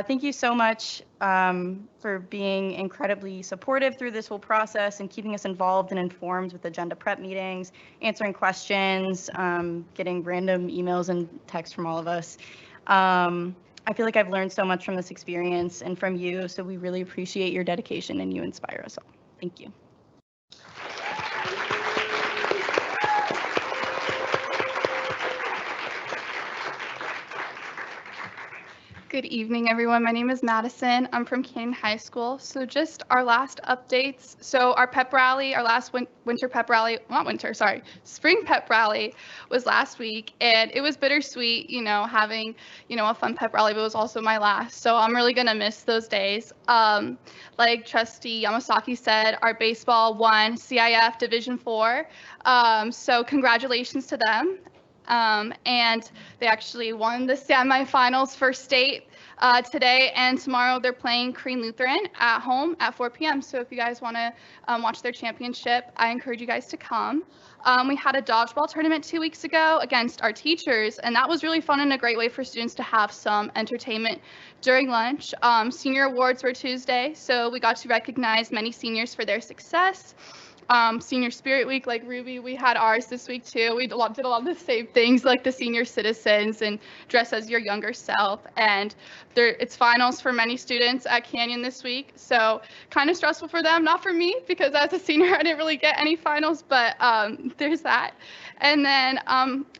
thank you so much for being incredibly supportive through this whole process and keeping us involved and informed with agenda prep meetings, answering questions, getting random emails and texts from all of us. I feel like I've learned so much from this experience and from you, so we really appreciate your dedication and you inspire us all. Thank you. Good evening, everyone. My name is Madison. I'm from Canyon High School. So just our last updates. So our pep rally, our last winter pep rally, not winter, sorry, spring pep rally was last week. And it was bittersweet, having, a fun pep rally, but it was also my last. So I'm really going to miss those days. Like Trustee Yamasaki said, our baseball won CIF Division 4. So congratulations to them. And they actually won the semifinals for state today, and tomorrow they're playing Crane Lutheran at home at 4 p.m. So if you guys want to watch their championship, I encourage you guys to come. We had a dodgeball tournament 2 weeks ago against our teachers, and that was really fun and a great way for students to have some entertainment during lunch. Senior awards were Tuesday, so we got to recognize many seniors for their success. Senior Spirit Week, like Ruby, we had ours this week too. We did a lot of the same things, like the senior citizens and dress as your younger self. And it's finals for many students at Canyon this week, so kind of stressful for them, not for me, because as a senior I didn't really get any finals, but there's that. And then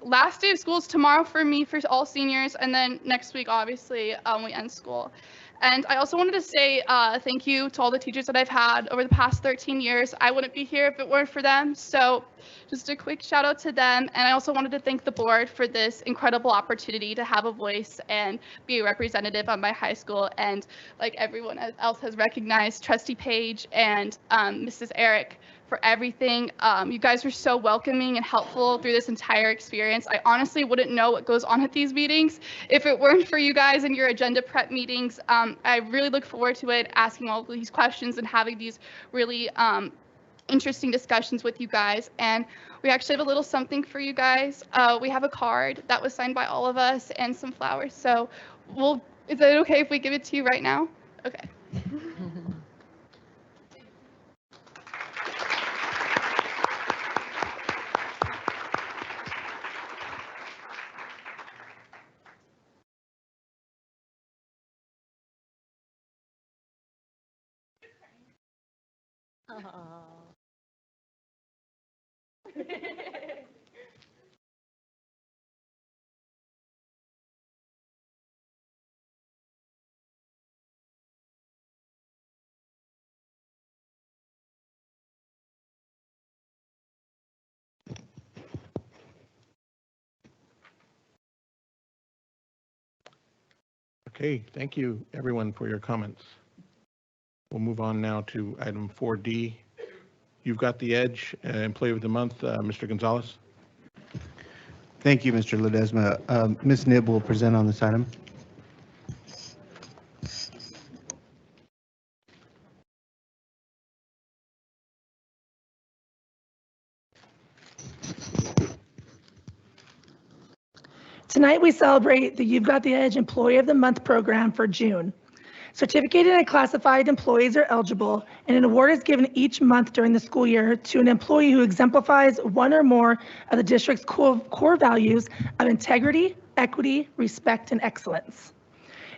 last day of school is tomorrow for me, for all seniors, and then next week obviously we end school. And I also wanted to say thank you to all the teachers that I've had over the past 13 years. I wouldn't be here if it weren't for them. So just a quick shout out to them. And I also wanted to thank the board for this incredible opportunity to have a voice and be a representative of my high school. And like everyone else has recognized, Trustee Page and Mrs. Eric for everything. You guys were so welcoming and helpful through this entire experience. I honestly wouldn't know what goes on at these meetings if it weren't for you guys and your agenda prep meetings. I really look forward to it, asking all of these questions and having these really interesting discussions with you guys. And we actually have a little something for you guys. We have a card that was signed by all of us and some flowers. So is it okay if we give it to you right now? Okay. Okay, thank you everyone for your comments. We'll move on now to item 4D. You've got the edge, Employee of the Month, Mr. Gonzalez. Thank you, Mr. Ledesma. Ms. Nibb will present on this item. Tonight we celebrate the You've Got the Edge Employee of the Month program for June. Certificated and classified employees are eligible, and an award is given each month during the school year to an employee who exemplifies one or more of the district's core values of integrity, equity, respect, and excellence.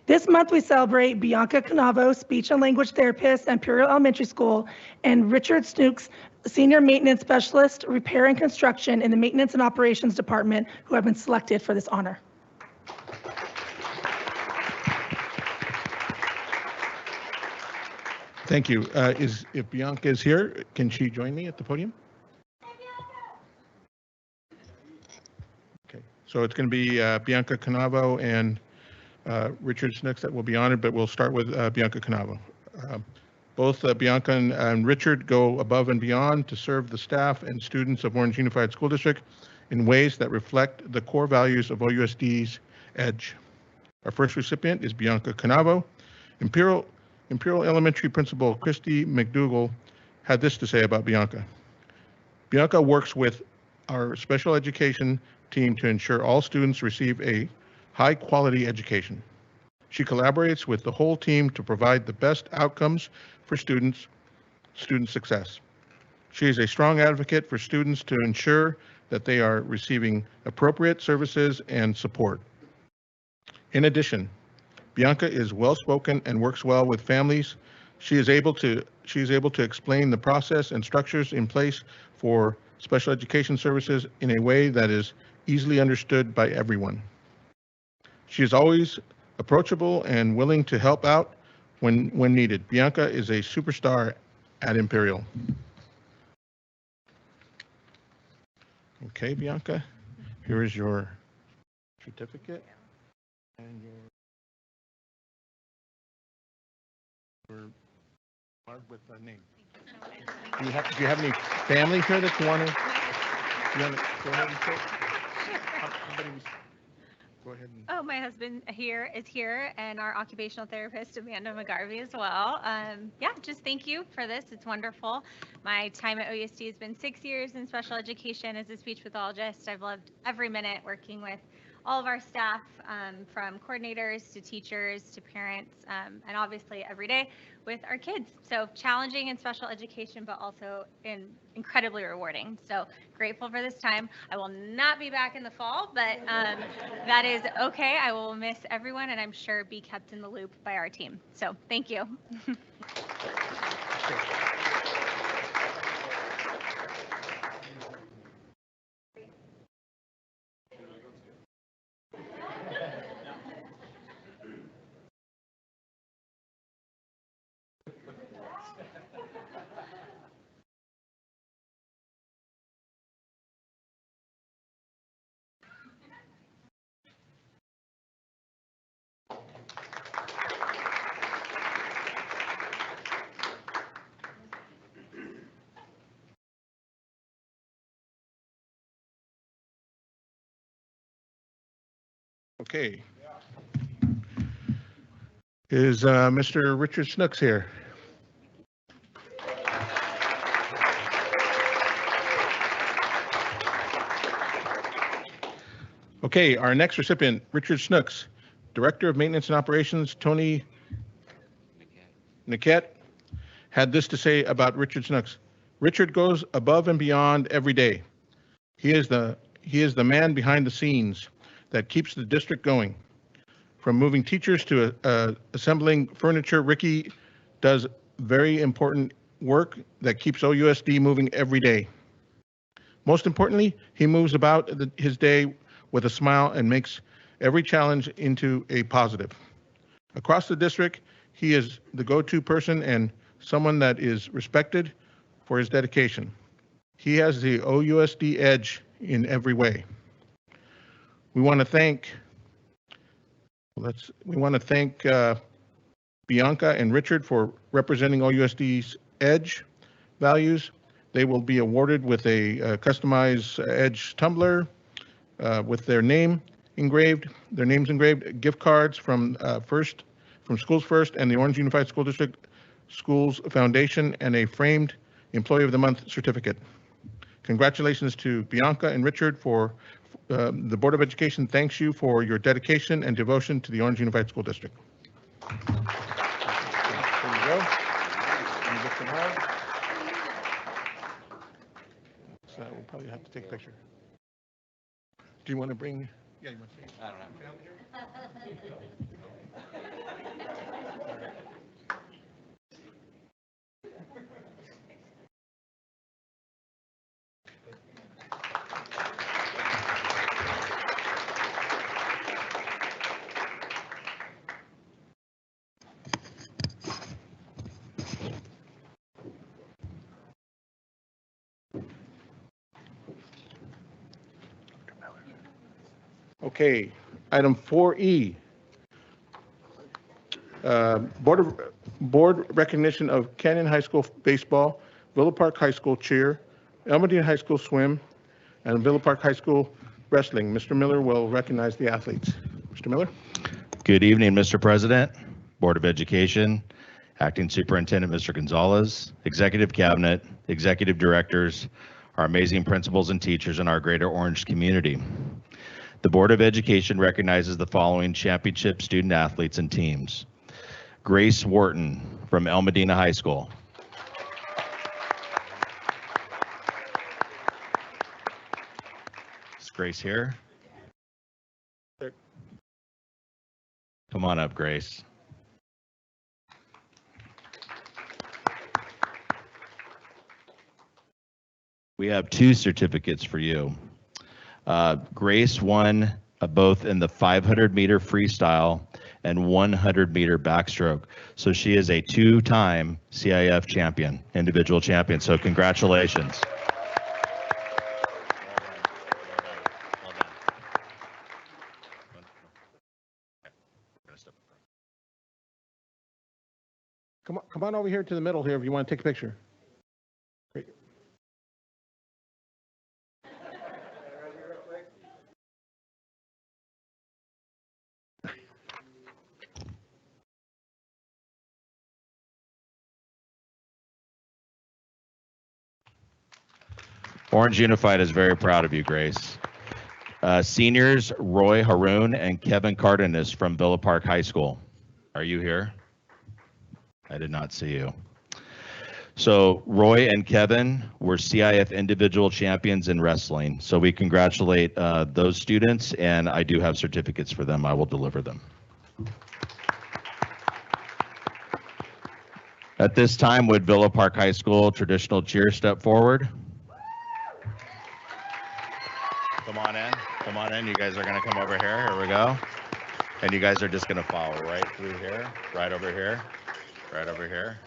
This month we celebrate Bianca Canavo, speech and language therapist at Imperial Elementary School, and Richard Snooks, senior maintenance specialist, repair and construction in the maintenance and operations department, who have been selected for this honor. Thank you. If Bianca is here, can she join me at the podium? Okay, so it's going to be Bianca Canavo and Richard Snooks that will be honored, but we'll start with Bianca Canavo. Both Bianca and Richard go above and beyond to serve the staff and students of Orange Unified School District in ways that reflect the core values of OUSD's EDGE. Our first recipient is Bianca Canavo. Imperial Elementary Principal Christy McDougall had this to say about Bianca. Bianca works with our special education team to ensure all students receive a high-quality education. She collaborates with the whole team to provide the best outcomes for student success. She is a strong advocate for students to ensure that they are receiving appropriate services and support. In addition, Bianca is well-spoken and works well with families. She is able to explain the process and structures in place for special education services in a way that is easily understood by everyone. She is always approachable, and willing to help out when needed. Bianca is a superstar at Imperial. Okay, Bianca, here is your certificate and your card with a name. Do you have any family here that you want to? Go ahead and say. Go ahead and. Oh, my husband is here, and our occupational therapist, Amanda McGarvey, as well. Yeah, just thank you for this. It's wonderful. My time at OUSD has been 6 years in special education as a speech pathologist. I've loved every minute working with all of our staff, from coordinators to teachers to parents, and obviously every day with our kids. So challenging in special education, but also incredibly rewarding. So grateful for this time. I will not be back in the fall, but that is okay. I will miss everyone, and I'm sure be kept in the loop by our team. So thank you. Okay. Is Mr. Richard Snooks here? Okay, our next recipient, Richard Snooks, Director of Maintenance and Operations, Tony Niquette, had this to say about Richard Snooks. Richard goes above and beyond every day. He is the man behind the scenes that keeps the district going. From moving teachers to assembling furniture, Ricky does very important work that keeps OUSD moving every day. Most importantly, he moves about his day with a smile and makes every challenge into a positive. Across the district, he is the go-to person and someone that is respected for his dedication. He has the OUSD edge in every way. We want to thank Bianca and Richard for representing OUSD's edge values. They will be awarded with a customized edge tumbler with their names engraved, gift cards from Schools First and the Orange Unified School District Schools Foundation, and a framed Employee of the Month certificate. Congratulations to Bianca and Richard. For the Board of Education thanks you for your dedication and devotion to the Orange Unified School District. There you go. Can you get some hugs? So we'll probably have to take a picture. Do you want to bring? Yeah, you want to? I don't know. Okay, item 4E, board recognition of Canyon High School baseball, Villa Park High School cheer, Elmendina High School swim, and Villa Park High School wrestling. Mr. Miller will recognize the athletes. Mr. Miller? Good evening, Mr. President, Board of Education, Acting Superintendent Mr. Gonzalez, Executive Cabinet, Executive Directors, our amazing principals and teachers in our greater Orange community. The Board of Education recognizes the following championship student athletes and teams. Grace Wharton from Elmendina High School. Is Grace here? Come on up, Grace. We have 2 certificates for you. Grace won both in the 500-meter freestyle and 100-meter backstroke. So she is a 2-time CIF champion, individual champion. So congratulations. Come on over here to the middle here if you want to take a picture. Great. Orange Unified is very proud of you, Grace. Seniors Roy Haroon and Kevin Cardenas from Villa Park High School. Are you here? I did not see you. So Roy and Kevin were CIF individual champions in wrestling. So we congratulate those students, and I do have certificates for them. I will deliver them. At this time, would Villa Park High School traditional cheer step forward? Come on in. Come on in. You guys are going to come over here. Here we go. And you guys are just going to follow right through here, right over here, right over here.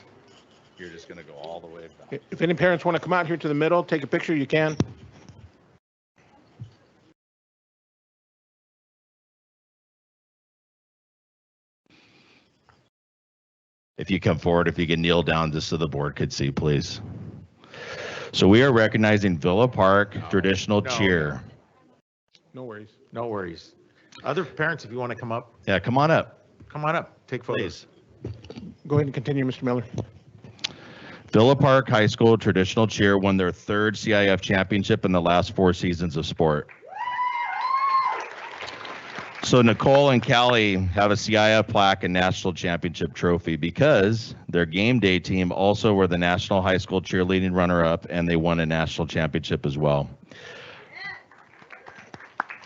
You're just going to go all the way back. If any parents want to come out here to the middle, take a picture, you can. If you come forward, if you can kneel down just so the board could see, please. So we are recognizing Villa Park traditional cheer. No worries. No worries. Other parents, if you want to come up. Yeah, come on up. Come on up. Take photos. Please. Go ahead and continue, Mr. Miller. Villa Park High School traditional cheer won their 3rd CIF championship in the last 4 seasons of sport. So Nicole and Callie have a CIF plaque and national championship trophy because their game day team also were the national high school cheerleading runner-up, and they won a national championship as well.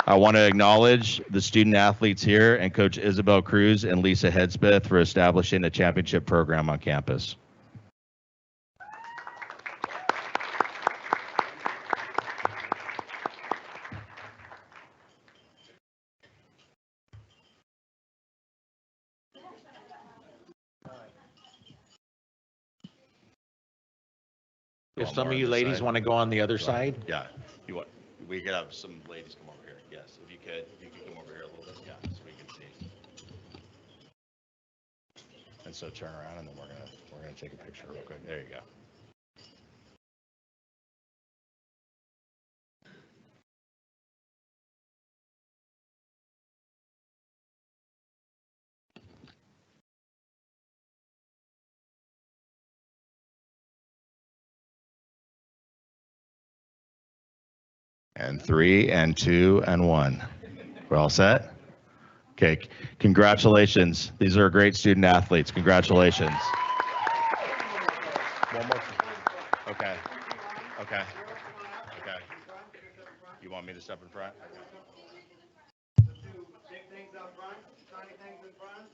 I want to acknowledge the student athletes here and Coach Isabel Cruz and Lisa Hedspeth for establishing a championship program on campus. If some of you ladies want to go on the other side. Yeah, we could have some ladies come over here. Yes, if you could come over here a little bit, yeah, so we can see. And so turn around, and then we're gonna take a picture real quick. There you go. And 3 and 2 and 1. We're all set? Okay, congratulations. These are great student athletes. Congratulations. One more. Okay. Okay. Okay. You want me to step in front? Big things up front, tiny things in front.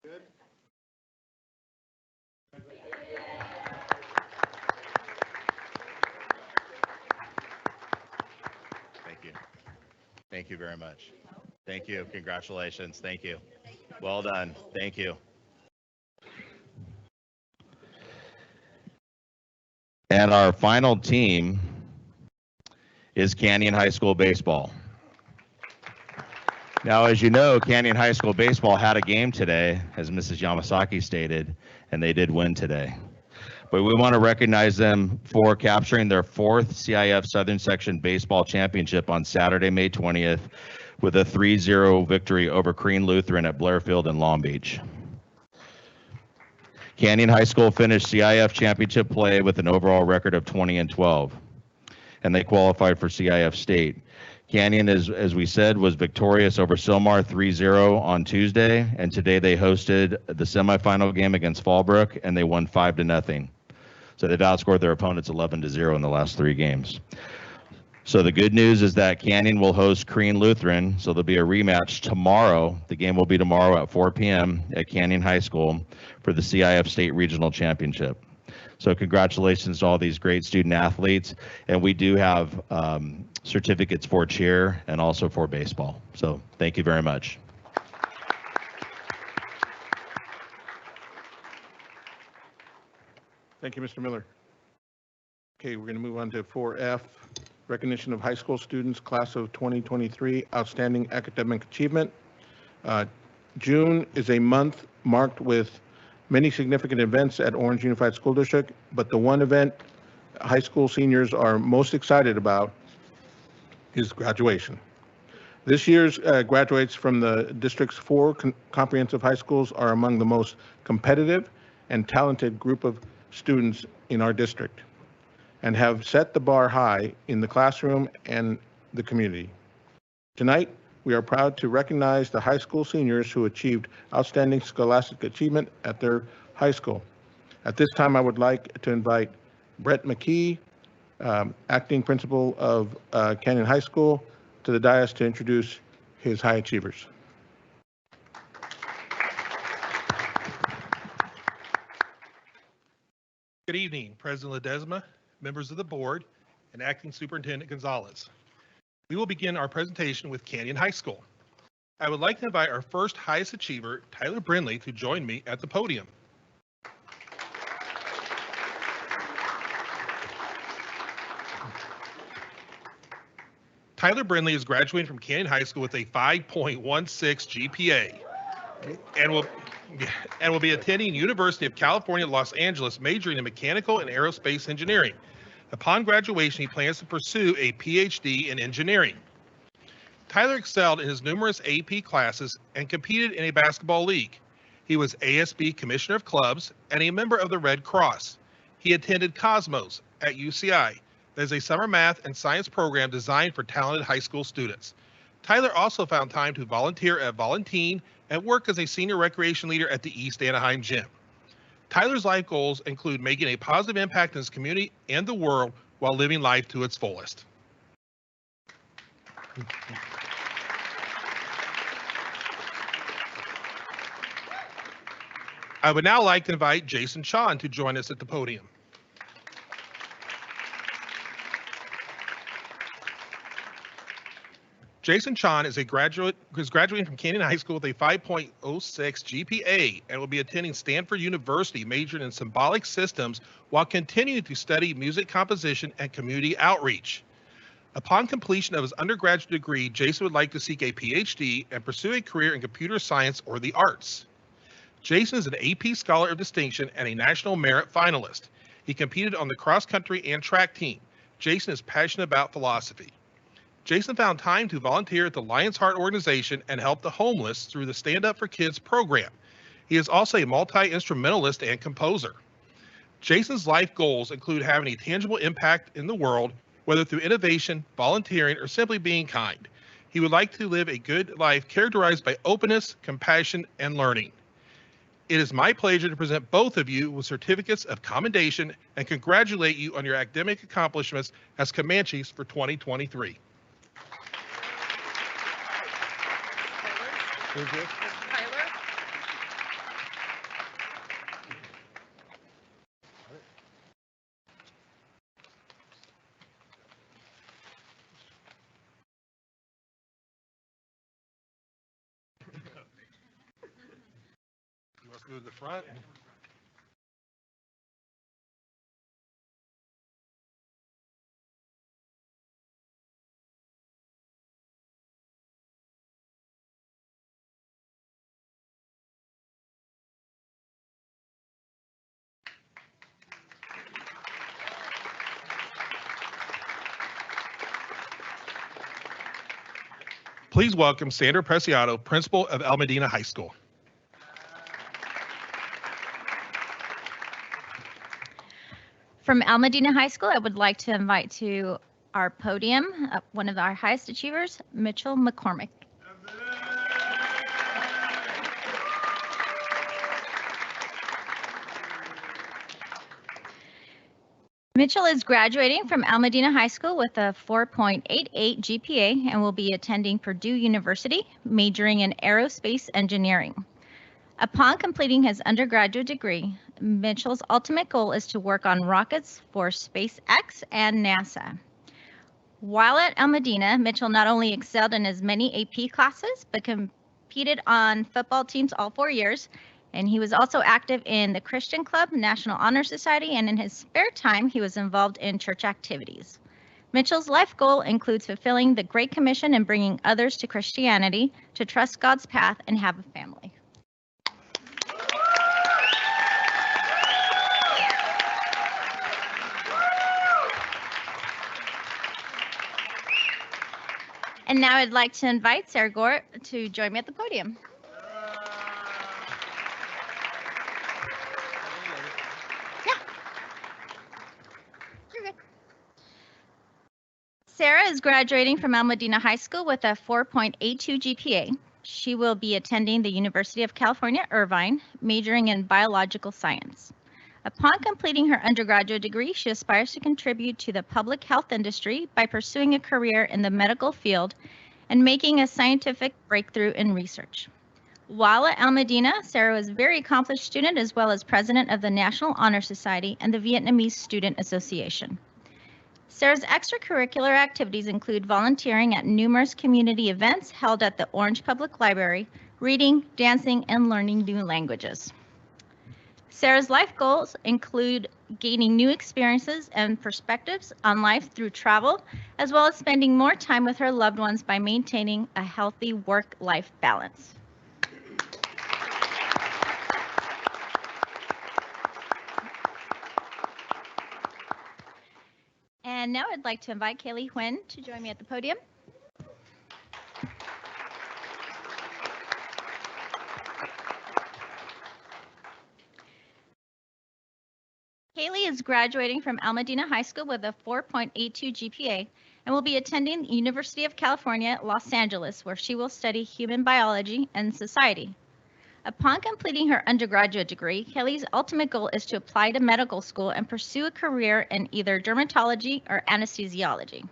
Good. Thank you. Thank you very much. Thank you. Congratulations. Thank you. Well done. Thank you. And our final team is Canyon High School Baseball. Now, as you know, Canyon High School Baseball had a game today, as Mrs. Yamasaki stated, and they did win today. But we want to recognize them for capturing their 4th CIF Southern Section Baseball Championship on Saturday, May 20th, with a 3-0 victory over Crean Lutheran at Blairfield in Long Beach. Canyon High School finished CIF championship play with an overall record of 20-12, and they qualified for CIF State. Canyon, as we said, was victorious over Silmar 3-0 on Tuesday, and today they hosted the semifinal game against Fallbrook, and they won 5-0. So they've outscored their opponents 11-0 in the last 3 games. So the good news is that Canyon will host Crean Lutheran. So there'll be a rematch tomorrow. The game will be tomorrow at 4 p.m. at Canyon High School for the CIF State Regional Championship. So congratulations to all these great student athletes. And we do have certificates for cheer and also for baseball. So thank you very much. Thank you, Mr. Miller. Okay, we're going to move on to 4F, recognition of high school students, class of 2023, outstanding academic achievement. June is a month marked with many significant events at Orange Unified School District, but the one event high school seniors are most excited about is graduation. This year's graduates from the district's 4 comprehensive high schools are among the most competitive and talented group of students in our district and have set the bar high in the classroom and the community. Tonight, we are proud to recognize the high school seniors who achieved outstanding scholastic achievement at their high school. At this time, I would like to invite Brett McKee, acting principal of Canyon High School, to the dais to introduce his high achievers. Good evening, President Ledesma, members of the board, and Acting Superintendent Gonzalez. We will begin our presentation with Canyon High School. I would like to invite our first highest achiever, Tyler Brindley, to join me at the podium. Tyler Brindley is graduating from Canyon High School with a 5.16 GPA and will be attending University of California, Los Angeles, majoring in mechanical and aerospace engineering. Upon graduation, he plans to pursue a PhD in engineering. Tyler excelled in his numerous AP classes and competed in a basketball league. He was ASB Commissioner of Clubs and a member of the Red Cross. He attended Cosmos at UCI. That is a summer math and science program designed for talented high school students. Tyler also found time to volunteer at Volunteen and work as a senior recreation leader at the East Anaheim Gym. Tyler's life goals include making a positive impact in his community and the world while living life to its fullest. I would now like to invite Jason Chan to join us at the podium. Jason Chan is graduating from Canyon High School with a 5.06 GPA and will be attending Stanford University, majoring in symbolic systems while continuing to study music composition and community outreach. Upon completion of his undergraduate degree, Jason would like to seek a PhD and pursue a career in computer science or the arts. Jason is an AP Scholar of Distinction and a National Merit finalist. He competed on the cross-country and track team. Jason is passionate about philosophy. Jason found time to volunteer at the Lion's Heart organization and help the homeless through the Stand Up for Kids program. He is also a multi-instrumentalist and composer. Jason's life goals include having a tangible impact in the world, whether through innovation, volunteering, or simply being kind. He would like to live a good life characterized by openness, compassion, and learning. It is my pleasure to present both of you with certificates of commendation and congratulate you on your academic accomplishments as Comanches for 2023. Let's go to the front. Please welcome Sandra Preciado, principal of El Medina High School. From El Medina High School, I would like to invite to our podium one of our highest achievers, Mitchell McCormick. Mitchell is graduating from Almadena High School with a 4.88 GPA and will be attending Purdue University, majoring in aerospace engineering. Upon completing his undergraduate degree, Mitchell's ultimate goal is to work on rockets for SpaceX and NASA. While at Almadena, Mitchell not only excelled in his many AP classes, but competed on football teams all 4 years, and he was also active in the Christian Club, National Honor Society, and in his spare time, he was involved in church activities. Mitchell's life goal includes fulfilling the Great Commission and bringing others to Christianity, to trust God's path, and have a family. And now I'd like to invite Sarah Gore to join me at the podium. Sarah is graduating from Almadena High School with a 4.82 GPA. She will be attending the University of California, Irvine, majoring in biological science. Upon completing her undergraduate degree, she aspires to contribute to the public health industry by pursuing a career in the medical field and making a scientific breakthrough in research. While at Almadena, Sarah was a very accomplished student as well as president of the National Honor Society and the Vietnamese Student Association. Sarah's extracurricular activities include volunteering at numerous community events held at the Orange Public Library, reading, dancing, and learning new languages. Sarah's life goals include gaining new experiences and perspectives on life through travel, as well as spending more time with her loved ones by maintaining a healthy work-life balance. And now I'd like to invite Kaylee Huynh to join me at the podium. Kaylee is graduating from Almadena High School with a 4.82 GPA and will be attending the University of California, Los Angeles, where she will study human biology and society. Upon completing her undergraduate degree, Kaylee's ultimate goal is to apply to medical school and pursue a career in either dermatology or anesthesiology.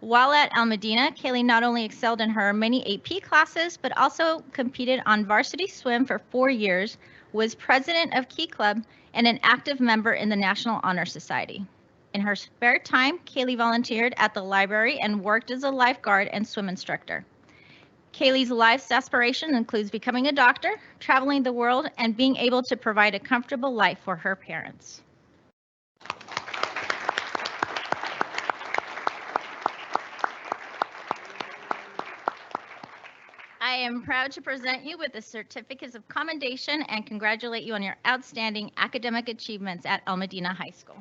While at Almadena, Kaylee not only excelled in her many AP classes, but also competed on varsity swim for 4 years, was president of Key Club, and an active member in the National Honor Society. In her spare time, Kaylee volunteered at the library and worked as a lifeguard and swim instructor. Kaylee's life's aspiration includes becoming a doctor, traveling the world, and being able to provide a comfortable life for her parents. I am proud to present you with the certificates of commendation and congratulate you on your outstanding academic achievements at Almadena High School.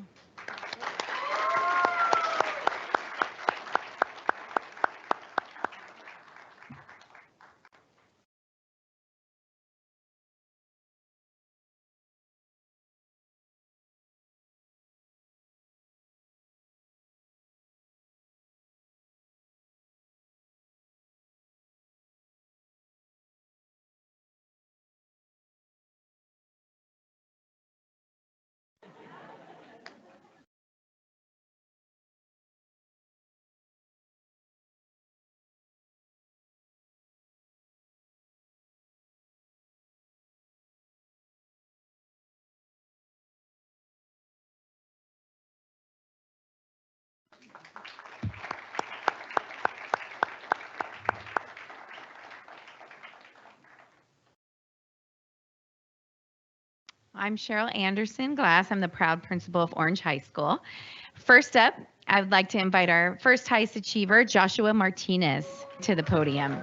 I'm Cheryl Anderson Glass. I'm the proud principal of Orange High School. First up, I would like to invite our first highest achiever, Joshua Martinez, to the podium.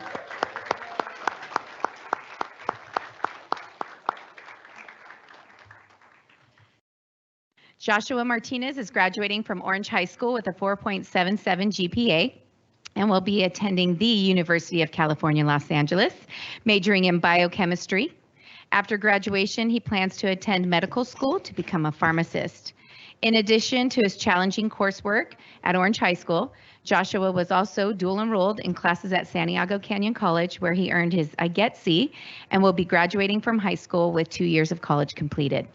Joshua Martinez is graduating from Orange High School with a 4.77 GPA and will be attending the University of California, Los Angeles, majoring in biochemistry. After graduation, he plans to attend medical school to become a pharmacist. In addition to his challenging coursework at Orange High School, Joshua was also dual enrolled in classes at Santiago Canyon College, where he earned his I Get C and will be graduating from high school with 2 years of college completed.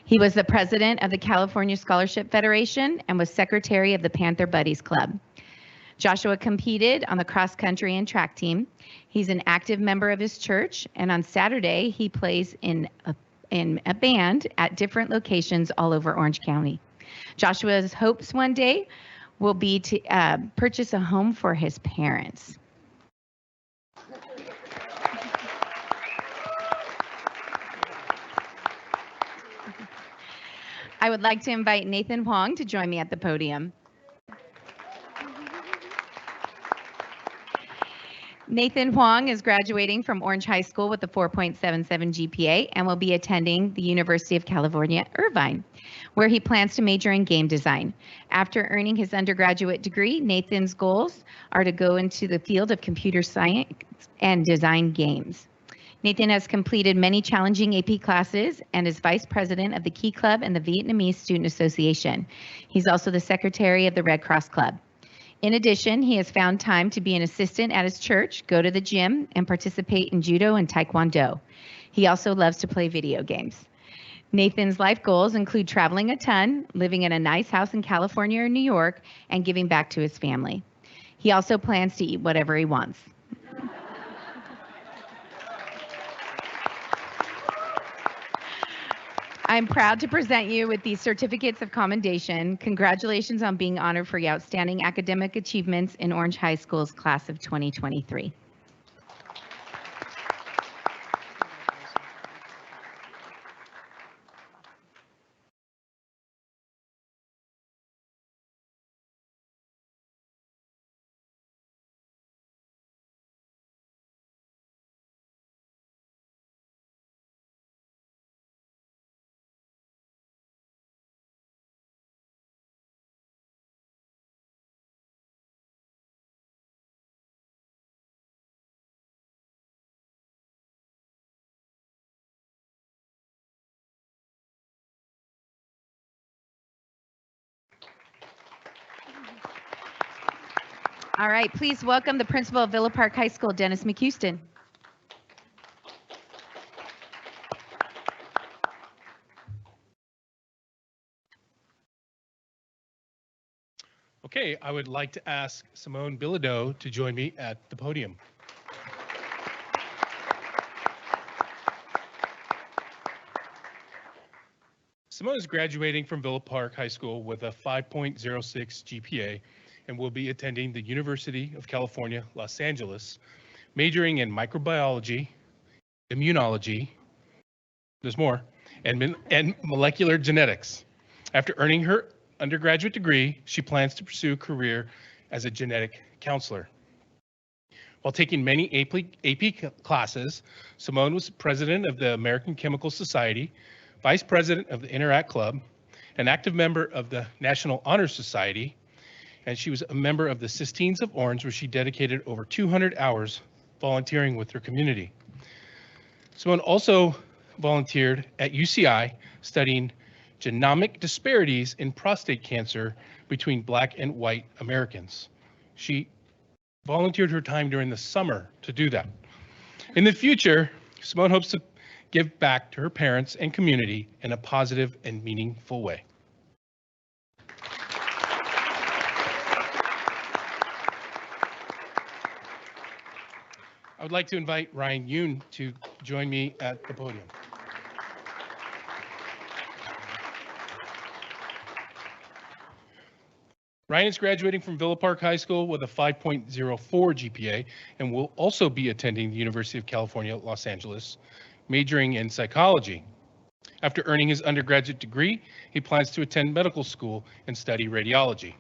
He was the president of the California Scholarship Federation and was secretary of the Panther Buddies Club. Joshua competed on the cross country and track team. He's an active member of his church, and on Saturday, he plays in a band at different locations all over Orange County. Joshua's hopes one day will be to purchase a home for his parents. I would like to invite Nathan Huang to join me at the podium. Nathan Huang is graduating from Orange High School with a 4.77 GPA and will be attending the University of California, Irvine, where he plans to major in game design. After earning his undergraduate degree, Nathan's goals are to go into the field of computer science and design games. Nathan has completed many challenging AP classes and is vice president of the Key Club and the Vietnamese Student Association. He's also the secretary of the Red Cross Club. In addition, he has found time to be an assistant at his church, go to the gym, and participate in judo and taekwondo. He also loves to play video games. Nathan's life goals include traveling a ton, living in a nice house in California or New York, and giving back to his family. He also plans to eat whatever he wants. I'm proud to present you with these certificates of commendation. Congratulations on being honored for your outstanding academic achievements in Orange High School's class of 2023. All right, please welcome the principal of Villa Park High School, Dennis McHouston. Okay, I would like to ask Simone Bilodeau to join me at the podium. Simone is graduating from Villa Park High School with a 5.06 GPA and will be attending the University of California, Los Angeles, majoring in microbiology, immunology, there's more, and molecular genetics. After earning her undergraduate degree, she plans to pursue a career as a genetic counselor. While taking many AP classes, Simone was president of the American Chemical Society, vice president of the Interact Club, an active member of the National Honor Society, and she was a member of the Sistines of Orange, where she dedicated over 200 hours volunteering with her community. Simone also volunteered at UCI studying genomic disparities in prostate cancer between Black and white Americans. She volunteered her time during the summer to do that. In the future, Simone hopes to give back to her parents and community in a positive and meaningful way. I would like to invite Ryan Yoon to join me at the podium. Ryan is graduating from Villa Park High School with a 5.04 GPA and will also be attending the University of California, Los Angeles, majoring in psychology. After earning his undergraduate degree, he plans to attend medical school and study radiology.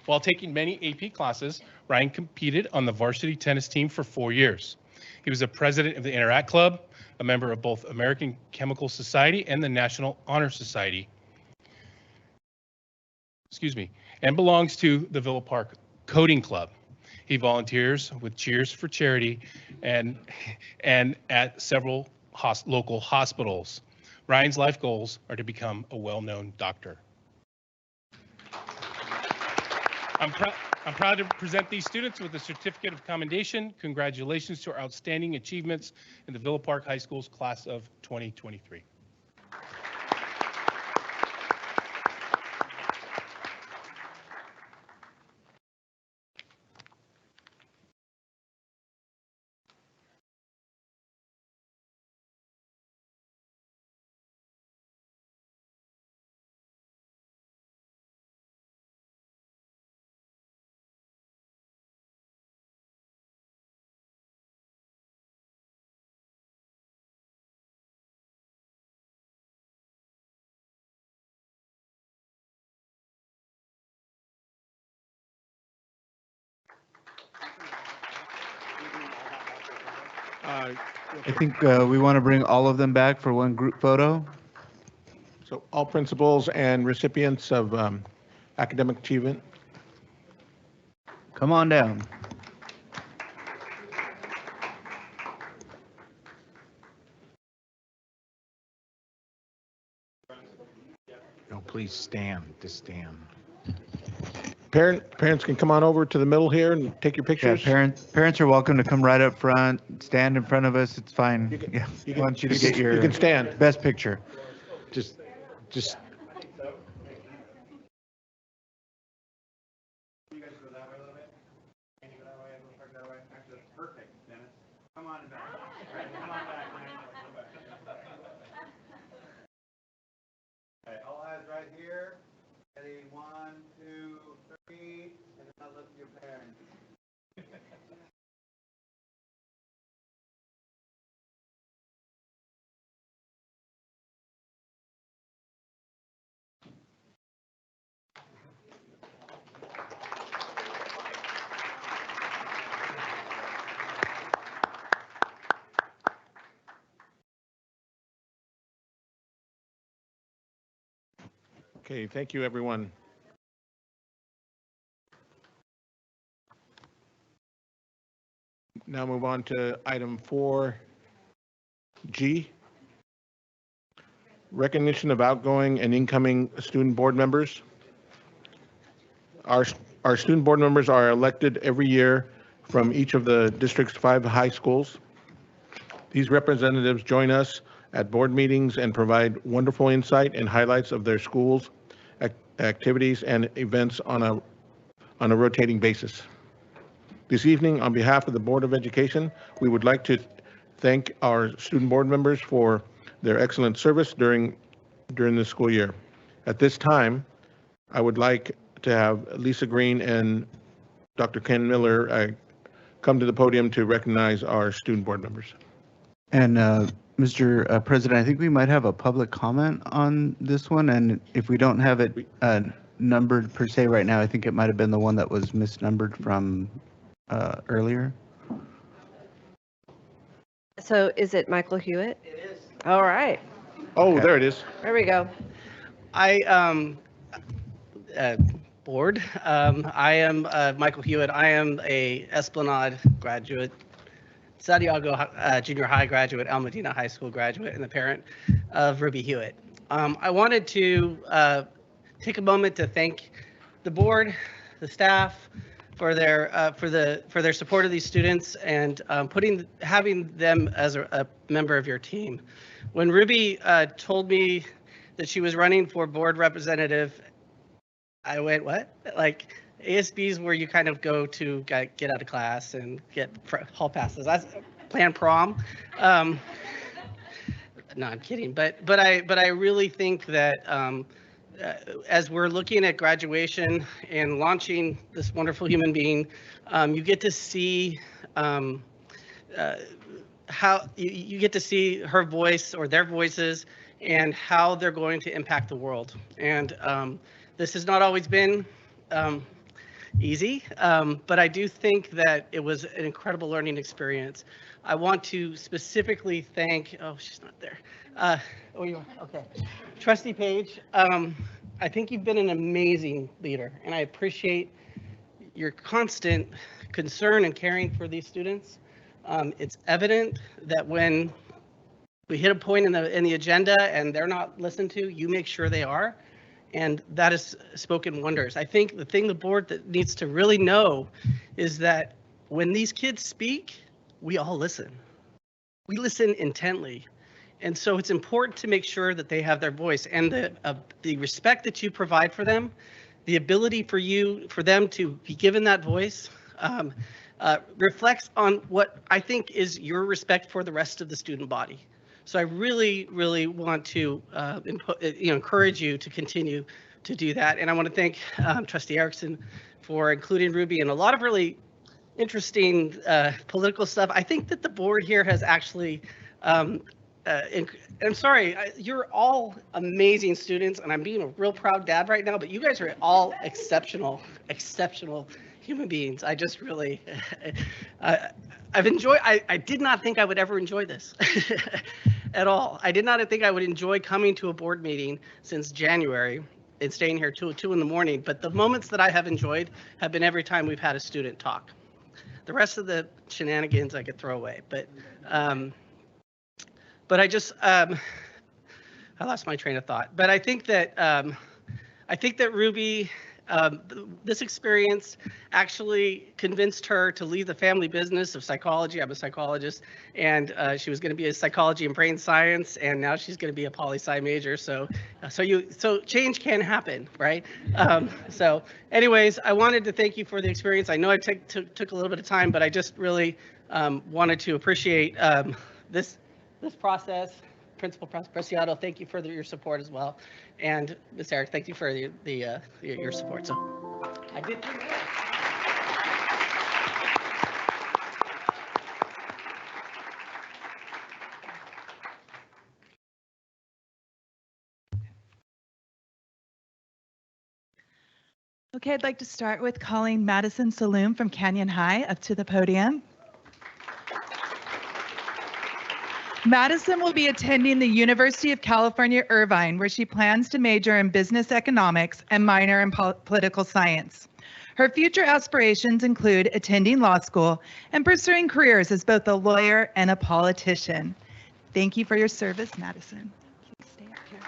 While taking many AP classes, Ryan competed on the varsity tennis team for 4 years. He was a president of the Interact Club, a member of both American Chemical Society and the National Honor Society, and belongs to the Villa Park Coding Club. He volunteers with Cheers for Charity and at several local hospitals. Ryan's life goals are to become a well-known doctor. I'm proud to present these students with a certificate of commendation. Congratulations to our outstanding achievements in the Villa Park High School's class of 2023. I think we want to bring all of them back for one group photo. So all principals and recipients of academic achievement. Come on down. No, please stand, just stand. Parents can come on over to the middle here and take your Yeah, pictures. parents are welcome to come right up front, stand in front of us. It's fine. Yeah, I want you to get your You can stand. best picture. Just All eyes right here. Ready, 1, 2, 3, and now look at your parents. Okay, thank you, everyone. Now move on to item 4G. Recognition of outgoing and incoming student board members. Our student board members are elected every year from each of the district's 5 high schools. These representatives join us at board meetings and provide wonderful insight and highlights of their schools, activities, and events on a rotating basis. This evening, on behalf of the Board of Education, we would like to thank our student board members for their excellent service during the school year. At this time, I would like to have Lisa Green and Dr. Ken Miller come to the podium to recognize our student board members. And Mr. President, I think we might have a public comment on this one, and if we don't have it numbered per se right now, I think it might have been the one that was misnumbered from earlier. So is it Michael Hewitt? It is. All right. Oh, okay. There it is. There we go. Board. I am Michael Hewitt. I am a Esplanade graduate, Santiago Junior High graduate, El Medina High School graduate, and the parent of Ruby Hewitt. I wanted to take a moment to thank the board, the staff, for their support of these students and having them as a member of your team. When Ruby told me that she was running for board representative, I went, what? Like, ASB is where you kind of go to get out of class and get hall passes. That's plan prom. No, I'm kidding. But I really think that as we're looking at graduation and launching this wonderful human being, you get to see how you get to see her voice or their voices and how they're going to impact the world. And this has not always been easy, but I do think that it was an incredible learning experience. I want to specifically thank, oh, she's not there. Oh, you are, okay. Trustee Page, I think you've been an amazing leader, and I appreciate your constant concern and caring for these students. It's evident that when we hit a point in the agenda and they're not listened to, you make sure they are. And that has spoken wonders. I think the thing the board that needs to really know is that when these kids speak, we all listen. We listen intently. And so it's important to make sure that they have their voice and the respect that you provide for them, the ability for them to be given that voice reflects on what I think is your respect for the rest of the student body. So I really, really want to encourage you to continue to do that. And I want to thank Trustee Erickson for including Ruby in a lot of really interesting political stuff. I think that the board here has actually, I'm sorry, you're all amazing students, and I'm being a real proud dad right now, but you guys are all exceptional human beings. I just really, I did not think I would ever enjoy this at all. I did not think I would enjoy coming to a board meeting since January and staying here till 2 in the morning. But the moments that I have enjoyed have been every time we've had a student talk. The rest of the shenanigans I could throw away. But I just, I lost my train of thought. But I think that Ruby, this experience actually convinced her to leave the family business of psychology. I'm a psychologist, and she was going to be a psychology and brain science, and now she's going to be a poli-sci major. So change can happen, right? So anyways, I wanted to thank you for the experience. I know I took a little bit of time, but I just really wanted to appreciate this process. Principal Preciado, thank you for your support as well. And Ms. Eric, thank you for your support. So I did. Okay, I'd like to start with calling Madison Saloom from Canyon High up to the podium. Madison will be attending the University of California, Irvine, where she plans to major in business economics and minor in political science. Her future aspirations include attending law school and pursuing careers as both a lawyer and a politician. Thank you for your service, Madison. Please stay up here.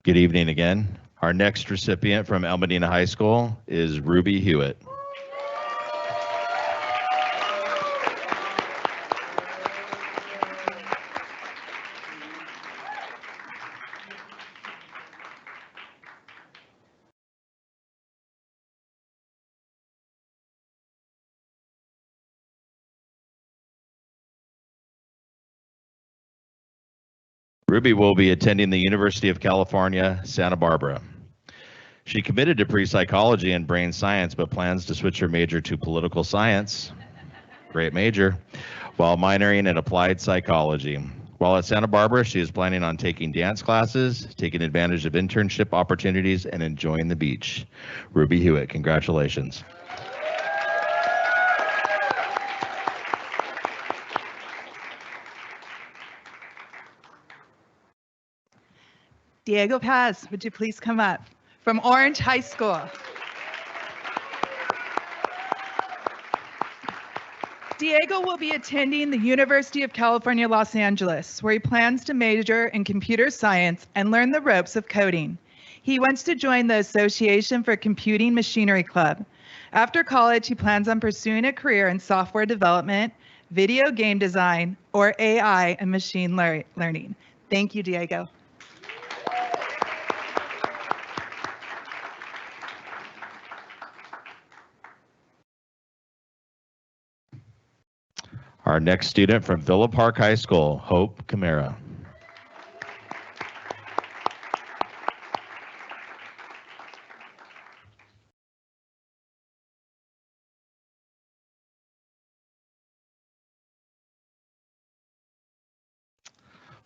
Good evening again. Our next recipient from El Medina High School is Ruby Hewitt. Ruby will be attending the University of California, Santa Barbara. She committed to pre-psychology and brain science, but plans to switch her major to political science, great major, while minoring in applied psychology. While at Santa Barbara, she is planning on taking dance classes, taking advantage of internship opportunities, and enjoying the beach. Ruby Hewitt, congratulations. Diego Paz, would you please come up? From Orange High School. Diego will be attending the University of California, Los Angeles, where he plans to major in computer science and learn the ropes of coding. He wants to join the Association for Computing Machinery Club. After college, he plans on pursuing a career in software development, video game design, or AI and machine learning. Thank you, Diego. Our next student from Villa Park High School, Hope Camara.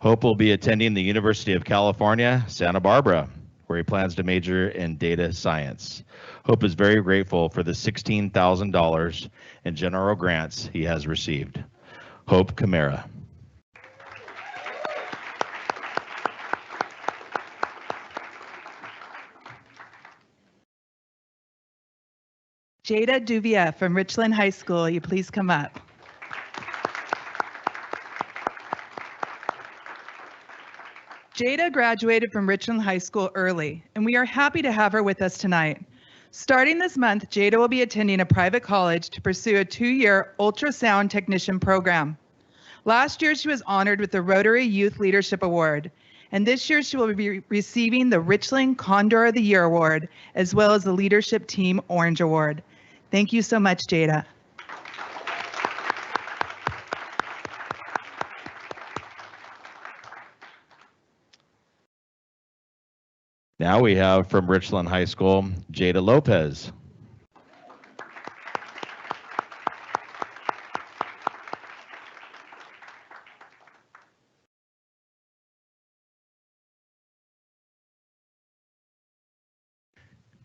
Hope will be attending the University of California, Santa Barbara, where he plans to major in data science. Hope is very grateful for the $16,000 in general grants he has received. Hope Camara. Jada Duvia from Richland High School, you please come up. Jada graduated from Richland High School early, and we are happy to have her with us tonight. Starting this month, Jada will be attending a private college to pursue a 2-year ultrasound technician program. Last year, she was honored with the Rotary Youth Leadership Award, and this year she will be receiving the Richland Condor of the Year Award, as well as the Leadership Team Orange Award. Thank you so much, Jada. Now we have from Richland High School, Jada Lopez.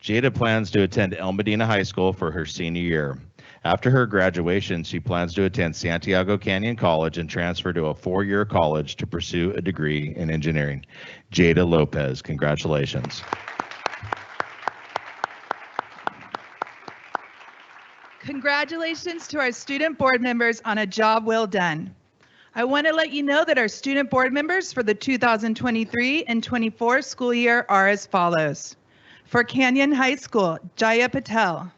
Jada plans to attend El Medina High School for her senior year. After her graduation, she plans to attend Santiago Canyon College and transfer to a 4-year college to pursue a degree in engineering. Jada Lopez, congratulations. Congratulations to our student board members on a job well done. I want to let you know that our student board members for the 2023 and 24 school year are as follows. For Canyon High School, Jaya Patel.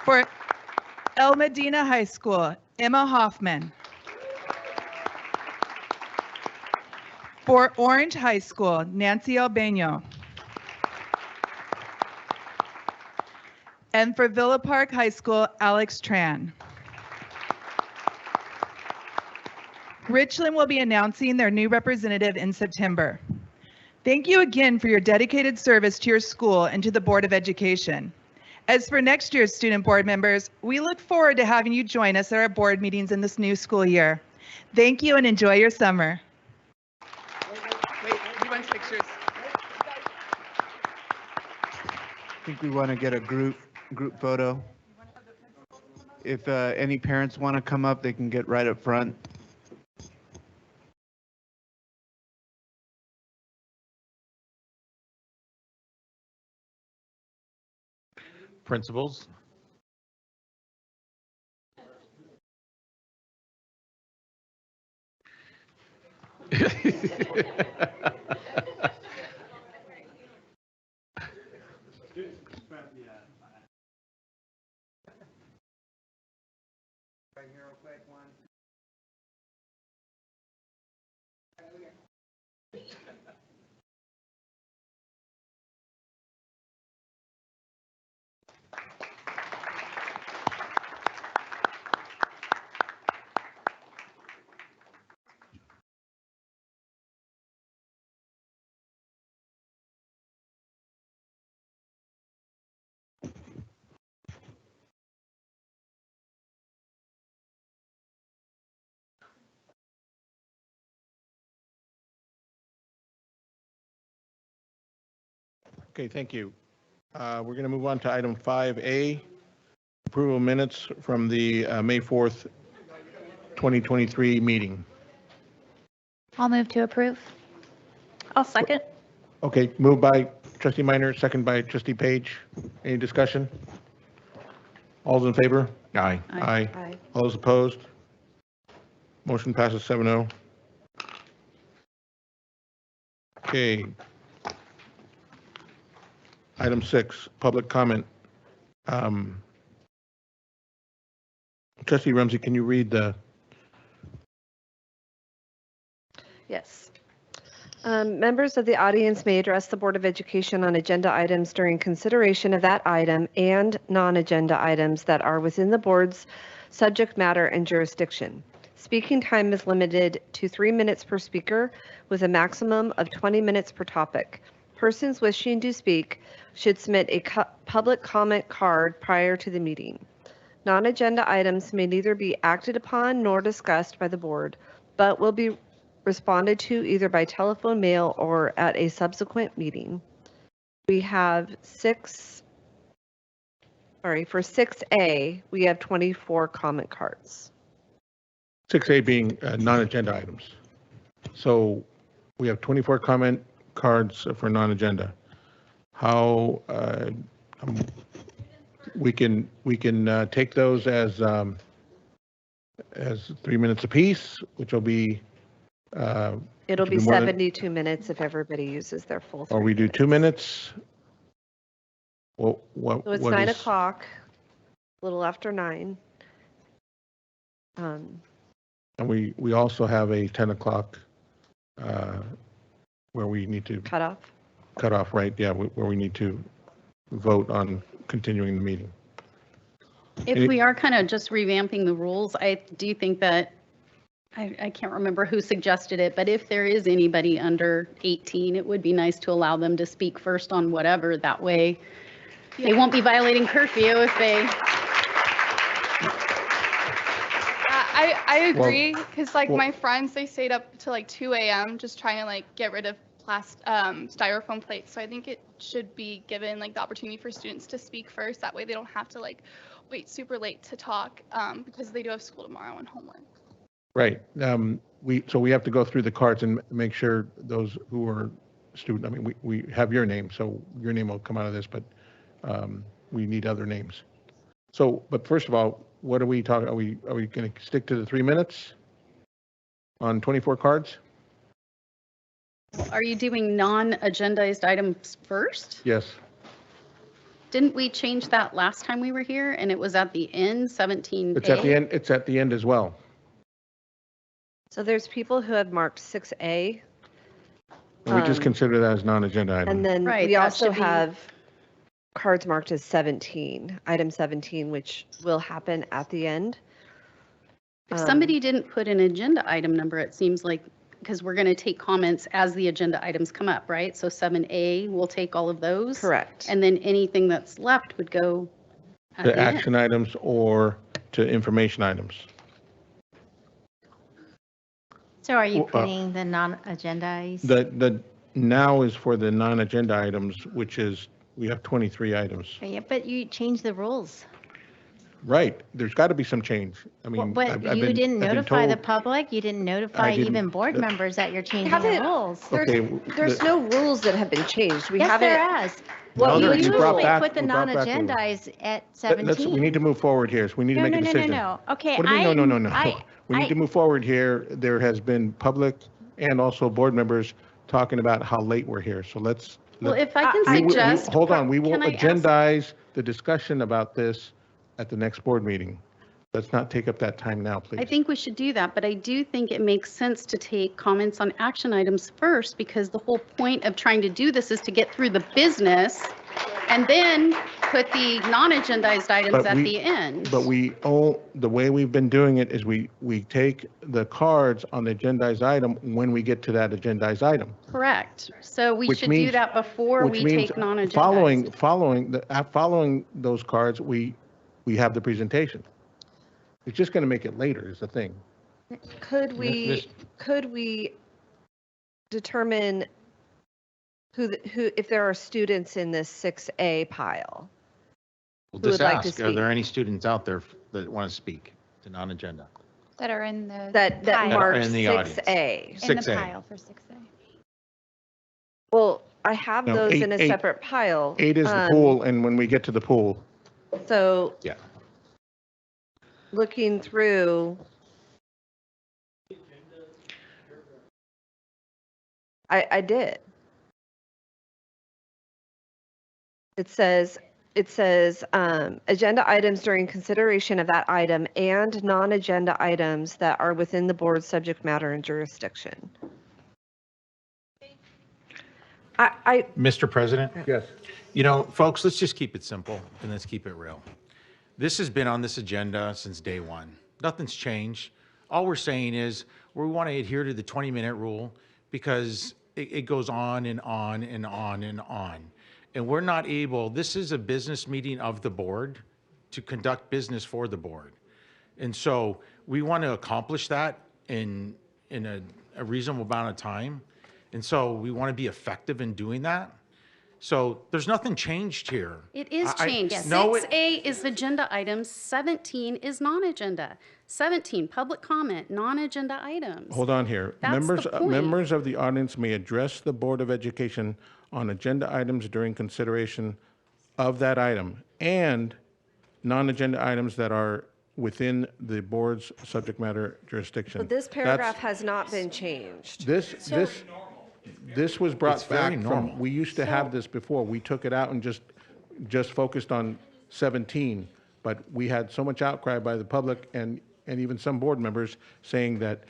For El Medina High School, Emma Hoffman. For Orange High School, Nancy Albano. And for Villa Park High School, Alex Tran. Richland will be announcing their new representative in September. Thank you again for your dedicated service to your school and to the Board of Education. As for next year's student board members, we look forward to having you join us at our board meetings in this new school year. Thank you and enjoy your summer. Wait, he wants pictures. I think we want to get a group photo. If any parents want to come up, they can get right up front. Principals? Okay, thank you. We're going to move on to item 5A, approval of minutes from the May 4th, 2023 meeting. I'll move to approve. I'll second. Okay, moved by trustee Minor, second by trustee Page. Any discussion? All's in favor? Aye. Aye. Aye. All those opposed? Motion passes 7-0. Okay. Item 6, public comment. Trustee Rumsey, can you read the? Yes. Members of the audience may address the Board of Education on agenda items during consideration of that item and non-agenda items that are within the board's subject matter and jurisdiction. Speaking time is limited to 3 minutes per speaker with a maximum of 20 minutes per topic. Persons wishing to speak should submit a public comment card prior to the meeting. Non-agenda items may neither be acted upon nor discussed by the board, but will be responded to either by telephone, mail, or at a subsequent meeting. We have for 6A, we have 24 comment cards. 6A being non-agenda items. So we have 24 comment cards for non-agenda. How we can take those as 3 minutes apiece, which will be It'll be more than- 72 minutes if everybody uses their full. or 3 we do minutes. 2 minutes. Well, So it's what 9 is- o'clock, a little after 9. And we also have a 10 o'clock where we need to Cut off. right? Yeah, where we need to vote on continuing the meeting. If we are kind of just revamping the rules, I do think that, I can't remember who suggested it, but if there is anybody under 18, it would be nice to allow them to speak first on whatever. That way they won't be violating curfew if they. I agree, because like well- my friends, they stayed up to like 2 a.m. just trying to like get rid of styrofoam plates. So I think it should be given like the opportunity for students to speak first. That way they don't have to like wait super late to talk because they do have school tomorrow and homework. Right. So we have to go through the cards and make sure those who are student, I mean, we have your name, so your name will come out of this, but we need other names. So, but first of all, what are we talking? Are we going to stick to the 3 minutes on 24 cards? Are you doing non-agendized items first? Yes. Didn't we change that last time we were here and it was at the end, 17A? It's at the end. It's at the end as well. So there's people who have marked 6A. And we just consider that as non-agenda item. And then Right, we that also should be- have cards marked as 17, item 17, which will happen at the end. If somebody didn't put an agenda item number, it seems like, because we're going to take comments as the agenda items come up, right? So 7A, we'll take all of those. Correct. And then anything that's left would go at To the end. action items or to information items. So are you Well, putting the non-agendized? The now is for the non-agenda items, which is, we have 23 items. Yeah, but you changed the rules. Right. There's got to be some change. I mean, But I've you been- didn't I've been notify the told- public, you didn't notify didn't- even board the- members that you're changing haven't- the rules. Okay. There's the- no rules that have been changed. We Yes, haven't. there is. What No, You there- you brought usually back- put the you brought back the rules. non-agendized at we 17. need to move forward here. So we need to No, make no, a no, decision. no. Okay, What do you mean? No, no, no, no. I- We need to move forward here. There has been public and also board members talking about how late we're here. So let's. Well, let's- if I can we will- suggest. Hold on, we will can I ask- agendize the discussion about this at the next board meeting. Let's not take up that time now, please. I think we should do that, but I do think it makes sense to take comments on action items first because the whole point of trying to do this is to get through the business and then put the non-agendized items But at we- the end. But the way we've been doing it is we take the cards on the agendized item when we get to that agendized item. Correct. So we Which should do means- that before Which we means take non-agendized. following those cards, we have the presentation. It's just going to make it later is the thing. Could we determine who if there are students in this 6A pile? We'll Who just would like to ask, are speak? there any students out there that want to speak to non-agenda? That are in the That pile. marked in the audience. 6A. In the 6A. pile for 6A. Well, I have No, those in a eight- separate pile. 8 is the pool, and when we get to the pool, So Yeah. looking through. I did. It says, agenda items during consideration of that item and non-agenda items that are within the board's subject matter and jurisdiction. Mr. President? yes. You know, folks, let's just keep it simple and let's keep it real. This has been on this agenda since day one. Nothing's changed. All we're saying is we want to adhere to the 20-minute rule because it goes on and on and on and on. And we're not able, this is a business meeting of the board to conduct business for the board. And so we want to accomplish that in a reasonable amount of time. And so we want to be effective in doing that. So there's nothing changed here. It is I- changed. No, 6A is agenda items, 17 is non-agenda. 17, public comment, non-agenda items. Hold on here. That's the point. Members of the audience may address the Board of Education on agenda items during consideration of that item and non-agenda items that are within the board's subject matter jurisdiction. So this That's- paragraph has not been changed. This was brought It's very back normal. from, we used to have this before. We took it out and just focused on 17. But we had so much outcry by the public and even some board members saying that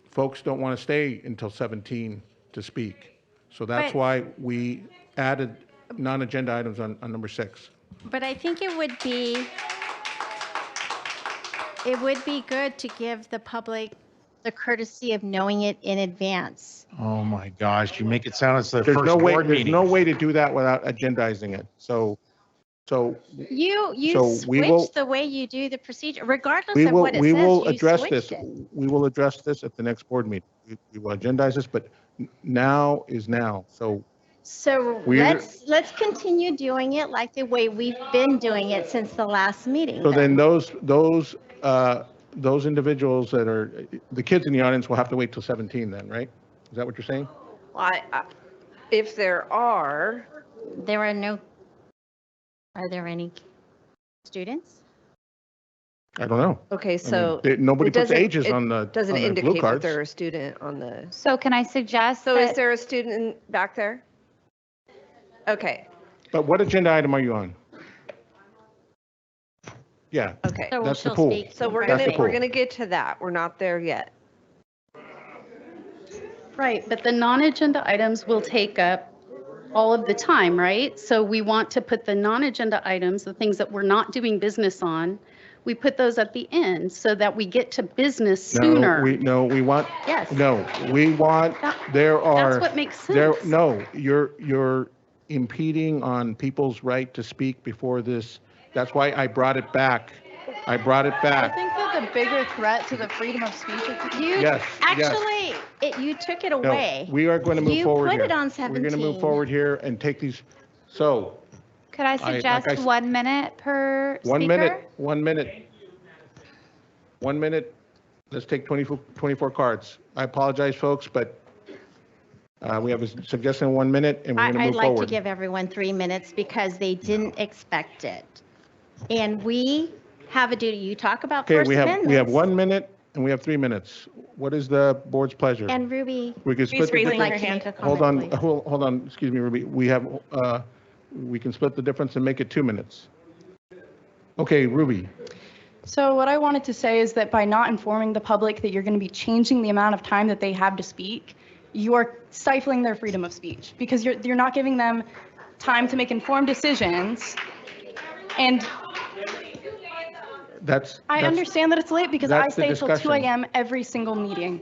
folks don't want to stay until 17 to speak. So that's But- why we added non-agenda items on number 6. But I think it would be good to give the public the courtesy of knowing it in advance. Oh my gosh, you make it sound as the There's first no way, board there's meeting. no way to do that without agendizing it. So So You So we will- switched the way you do the procedure, regardless we of will, what it we says, will you address this. switched it. We will address this at the next board meeting. We will agendize this, but now is now. So So We're- let's continue doing it like the way we've been doing it since the last meeting. So then though. those individuals that are, the kids in the audience will have to wait till 17 then, right? Is that what you're saying? Well, if there are, There are no, are there any students? I don't know. okay, so. Nobody it puts doesn't- ages it on the Doesn't on the blue indicate that cards. they're a student on the, So can I suggest so is that there a student back there? Okay, But what agenda item are you on? Yeah, okay. So that's the she'll pool. speak So we're That's the gonna, we're pool. gonna get to that. We're not there yet. Right, but the non-agenda items will take up all of the time, right? So we want to put the non-agenda items, the things that we're not doing business on, we put those at the end so that we get to business sooner. No, we want, Yes. no, we want, there are. That's what makes There, sense. no, you're impeding on people's right to speak before this. That's why I brought it back. I brought it I back. think that the bigger threat to the freedom of speech is You, Yes, yes. actually, you took it No, away. we are going to move You forward put here. it on We're going to 17. move forward here and take these, so, could I like I suggest s- 1 minute per speaker? 1 minute, 1 minute. 1 minute, let's take 24 cards. I apologize, folks, but we have a suggestion of 1 minute and we're going to I'd move like to forward. give everyone 3 minutes because they didn't expect it. And we have a duty. You talk about Okay, First we have Amendment. 1 minute and we have 3 minutes. What is the board's pleasure? And Ruby, We can split the would difference. like to make a Hold on, comment, please. hold on, excuse me, Ruby. We can split the difference and make it 2 minutes. Okay, Ruby. So what I wanted to say is that by not informing the public that you're going to be changing the amount of time that they have to speak, you are stifling their freedom of speech because you're not giving them time to make informed decisions. And I understand that it's late because I that's the stay till 2 discussion. a.m. every single meeting.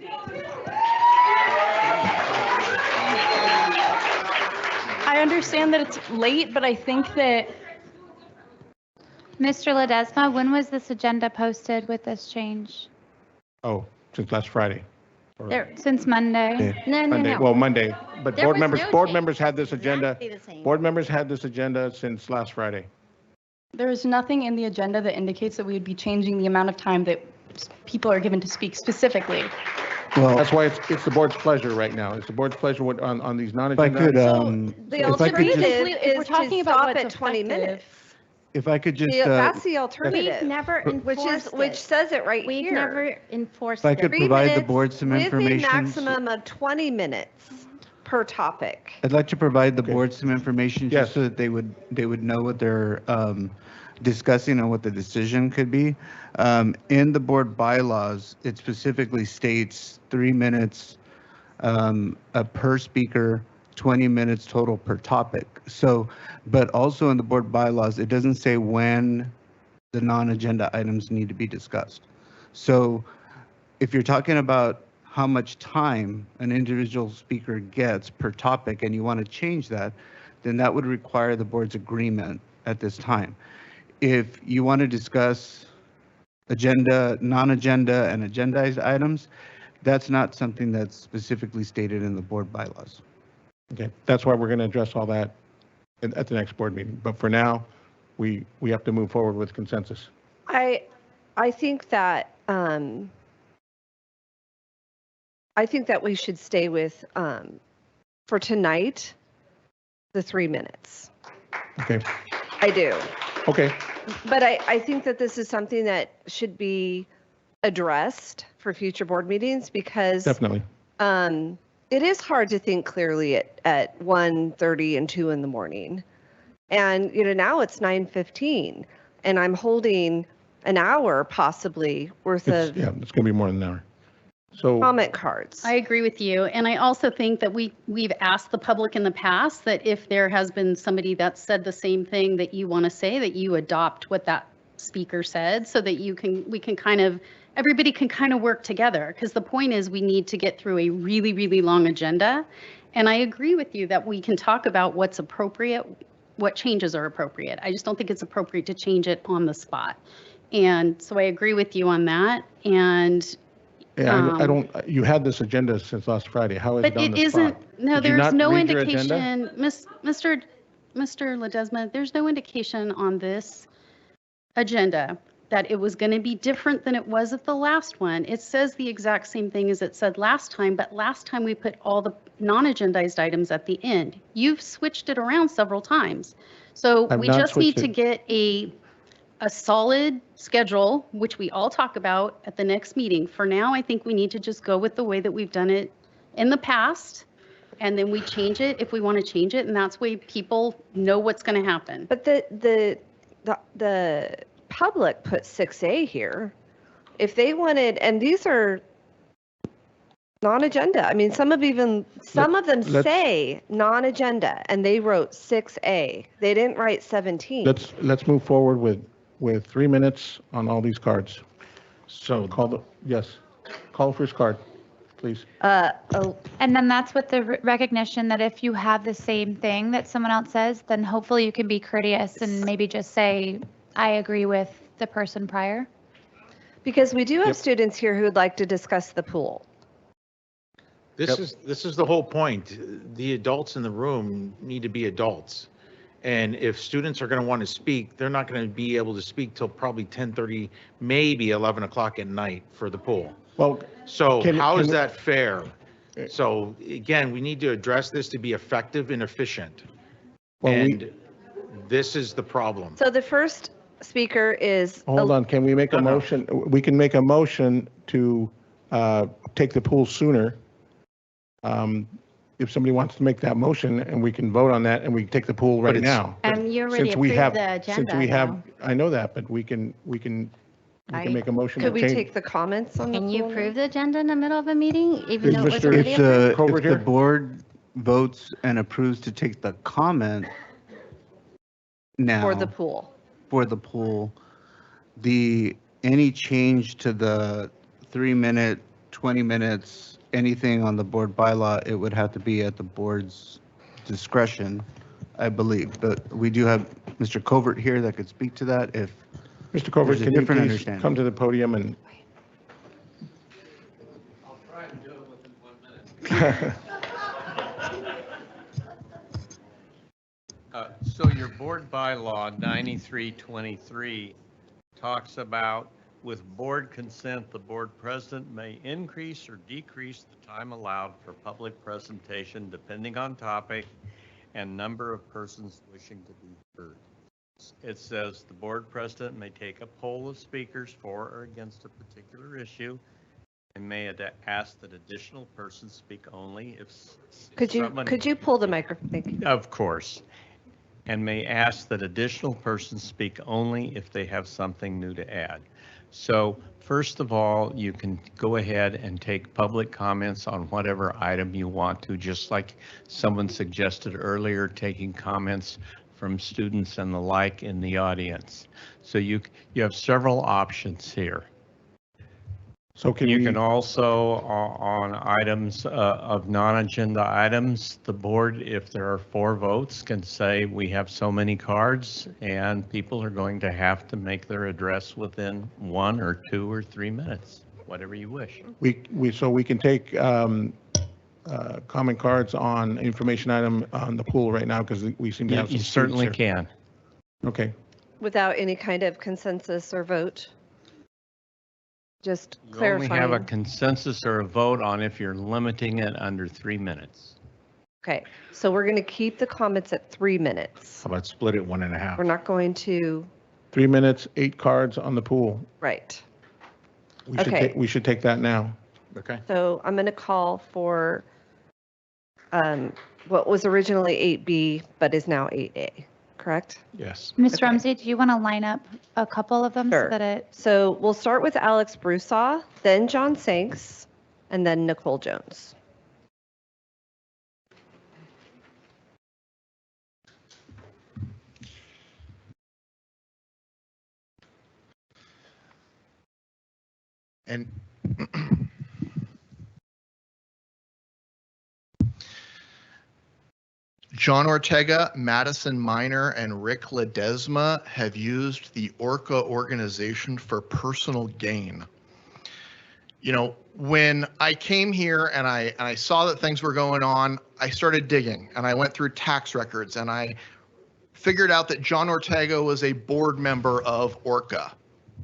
I understand that it's late, but I think that Mr. Ledesma, when was this agenda posted with this change? Oh, since last Friday. Since Monday? Monday, well, Monday, but There board was members, no board change. members had this agenda. Exactly the same. Board members had this agenda since last Friday. there is nothing in the agenda that indicates that we would be changing the amount of time that people are given to speak specifically. Well, That's why it's the board's pleasure right now. It's the board's pleasure on these if I non-agenda. could, items. The if I could just, alternative If is we're to talking about stop what's at 20 effective- minutes. if I could just, That's the We've alternative, never enforced which it. says it right We've here. never enforced if I it. could 3 provide the minutes board some with a information. maximum of 20 minutes per topic. I'd like to provide the Okay. board some information Yes. just so that they would know what they're discussing and what the decision could be. In the board bylaws, it specifically states 3 minutes per speaker, 20 minutes total per topic. So, but also in the board bylaws, it doesn't say when the non-agenda items need to be discussed. So if you're talking about how much time an individual speaker gets per topic and you want to change that, then that would require the board's agreement at this time. If you want to discuss agenda, non-agenda, and agendized items, that's not something that's specifically stated in the board bylaws. Okay, that's why we're going to address all that at the next board meeting. But for now, we have to move forward with consensus. I think that we should stay with for tonight the 3 minutes. Okay, I do. okay, But I think that this is something that should be addressed for future board meetings because definitely. it is hard to think clearly at 1:30 and 2 in the morning. And, now it's 9:15 and I'm holding an hour possibly worth of Yeah, it's going to be more than an hour. So, comment cards. I agree with you. And I also think that we've asked the public in the past that if there has been somebody that said the same thing that you want to say, that you adopt what that speaker said so that everybody can kind of work together. Because the point is we need to get through a really, really long agenda. And I agree with you that we can talk about what's appropriate what changes are appropriate. I just don't think it's appropriate to change it on the spot. And so I agree with you on that. And Yeah, I don't, you had this agenda since last Friday. How is it but on it the spot? isn't, no, Did you there's not no read your agenda? indication, Mr. Ledesma, there's no indication on this agenda that it was going to be different than it was at the last one. It says the exact same thing as it said last time, but last time we put all the non-agendized items at the end. You've switched it around several times. So I've we not just need switched to it. get a solid schedule, which we all talk about at the next meeting. For now, I think we need to just go with the way that we've done it in the past, and then we change it if we want to change it, and that's way people know what's going to happen. But the public put 6A here. If they wanted, and these are non-agenda. I mean, some of them let's- say non-agenda, and they wrote 6A. They didn't write 17. Let's move forward with 3 minutes on all these cards. So Call the first card, please. And then that's with the recognition that if you have the same thing that someone else says, then hopefully you can be courteous and maybe just say, I agree with the person prior. Because we do have students here who would like to discuss the pool. this is the whole point. The adults in the room need to be adults. And if students are going to want to speak, they're not going to be able to speak till probably 10:30, maybe 11 o'clock at night for the pool. Well, so how is we- that fair? So again, we need to address this to be effective and efficient. Well, And this is the problem. So the first speaker is. Hold on, can we make a motion? We can make a motion to take the pool sooner. If somebody wants to make that motion, and we can vote on that, and we take the pool right now. You already Since we approved have, the since agenda, we have, though. I know that, but we can make a motion. Could to we change- take the comments on the Can you pool? approve the agenda in the middle of a meeting, even Is though it was Mr. already If approved? the board votes and approves to take the comment now. For the pool. For the pool, any change to the 3 minute, 20 minutes, anything on the board bylaw, it would have to be at the board's discretion, I believe. But we do have Mr. Covert here that could speak to that if Mr. Covert, there's a can you different please understanding. come to the podium and? I'll try and do it within 1 minute. So your board bylaw 9323 talks about, with board consent, the board president may increase or decrease the time allowed for public presentation depending on topic and number of persons wishing to be heard. It says the board president may take a poll of speakers for or against a particular issue and may ask that additional persons speak only if Could someone- you pull the microphone? Thank you. Of course. And may ask that additional persons speak only if they have something new to add. So first of all, you can go ahead and take public comments on whatever item you want to, just like someone suggested earlier, taking comments from students and the like in the audience. So you have several options here. So can you can also, on items of non-agenda items, the board, if there are 4 votes, can say we have so many cards and people are going to have to make their address within 1 or 2 or 3 minutes, whatever you wish. So we can take comment cards on information item on the pool right now, because we seem to have some. You certainly students here. can. Okay. Without any kind of consensus or vote? Just You only have a clarifying. consensus or a vote on if you're limiting it under 3 minutes. Okay, so we're going to keep the comments at 3 minutes. How about split it 1.5? We're not going to, 3 minutes, 8 cards on the pool. right. We should take that now. Okay. So I'm going to call for what was originally 8B, but is now 8A, correct? Yes. Ms. Rumsey, do you want to line up a couple of them Sure. so that it? So we'll start with Alex Broussard, then John Sanks, and then Nicole Jones. And John Ortega, Madison Miner, and Rick Ledesma have used the Orca organization for personal gain. You know, when I came here and I saw that things were going on, I started digging and I went through tax records and I figured out that John Ortega was a board member of Orca.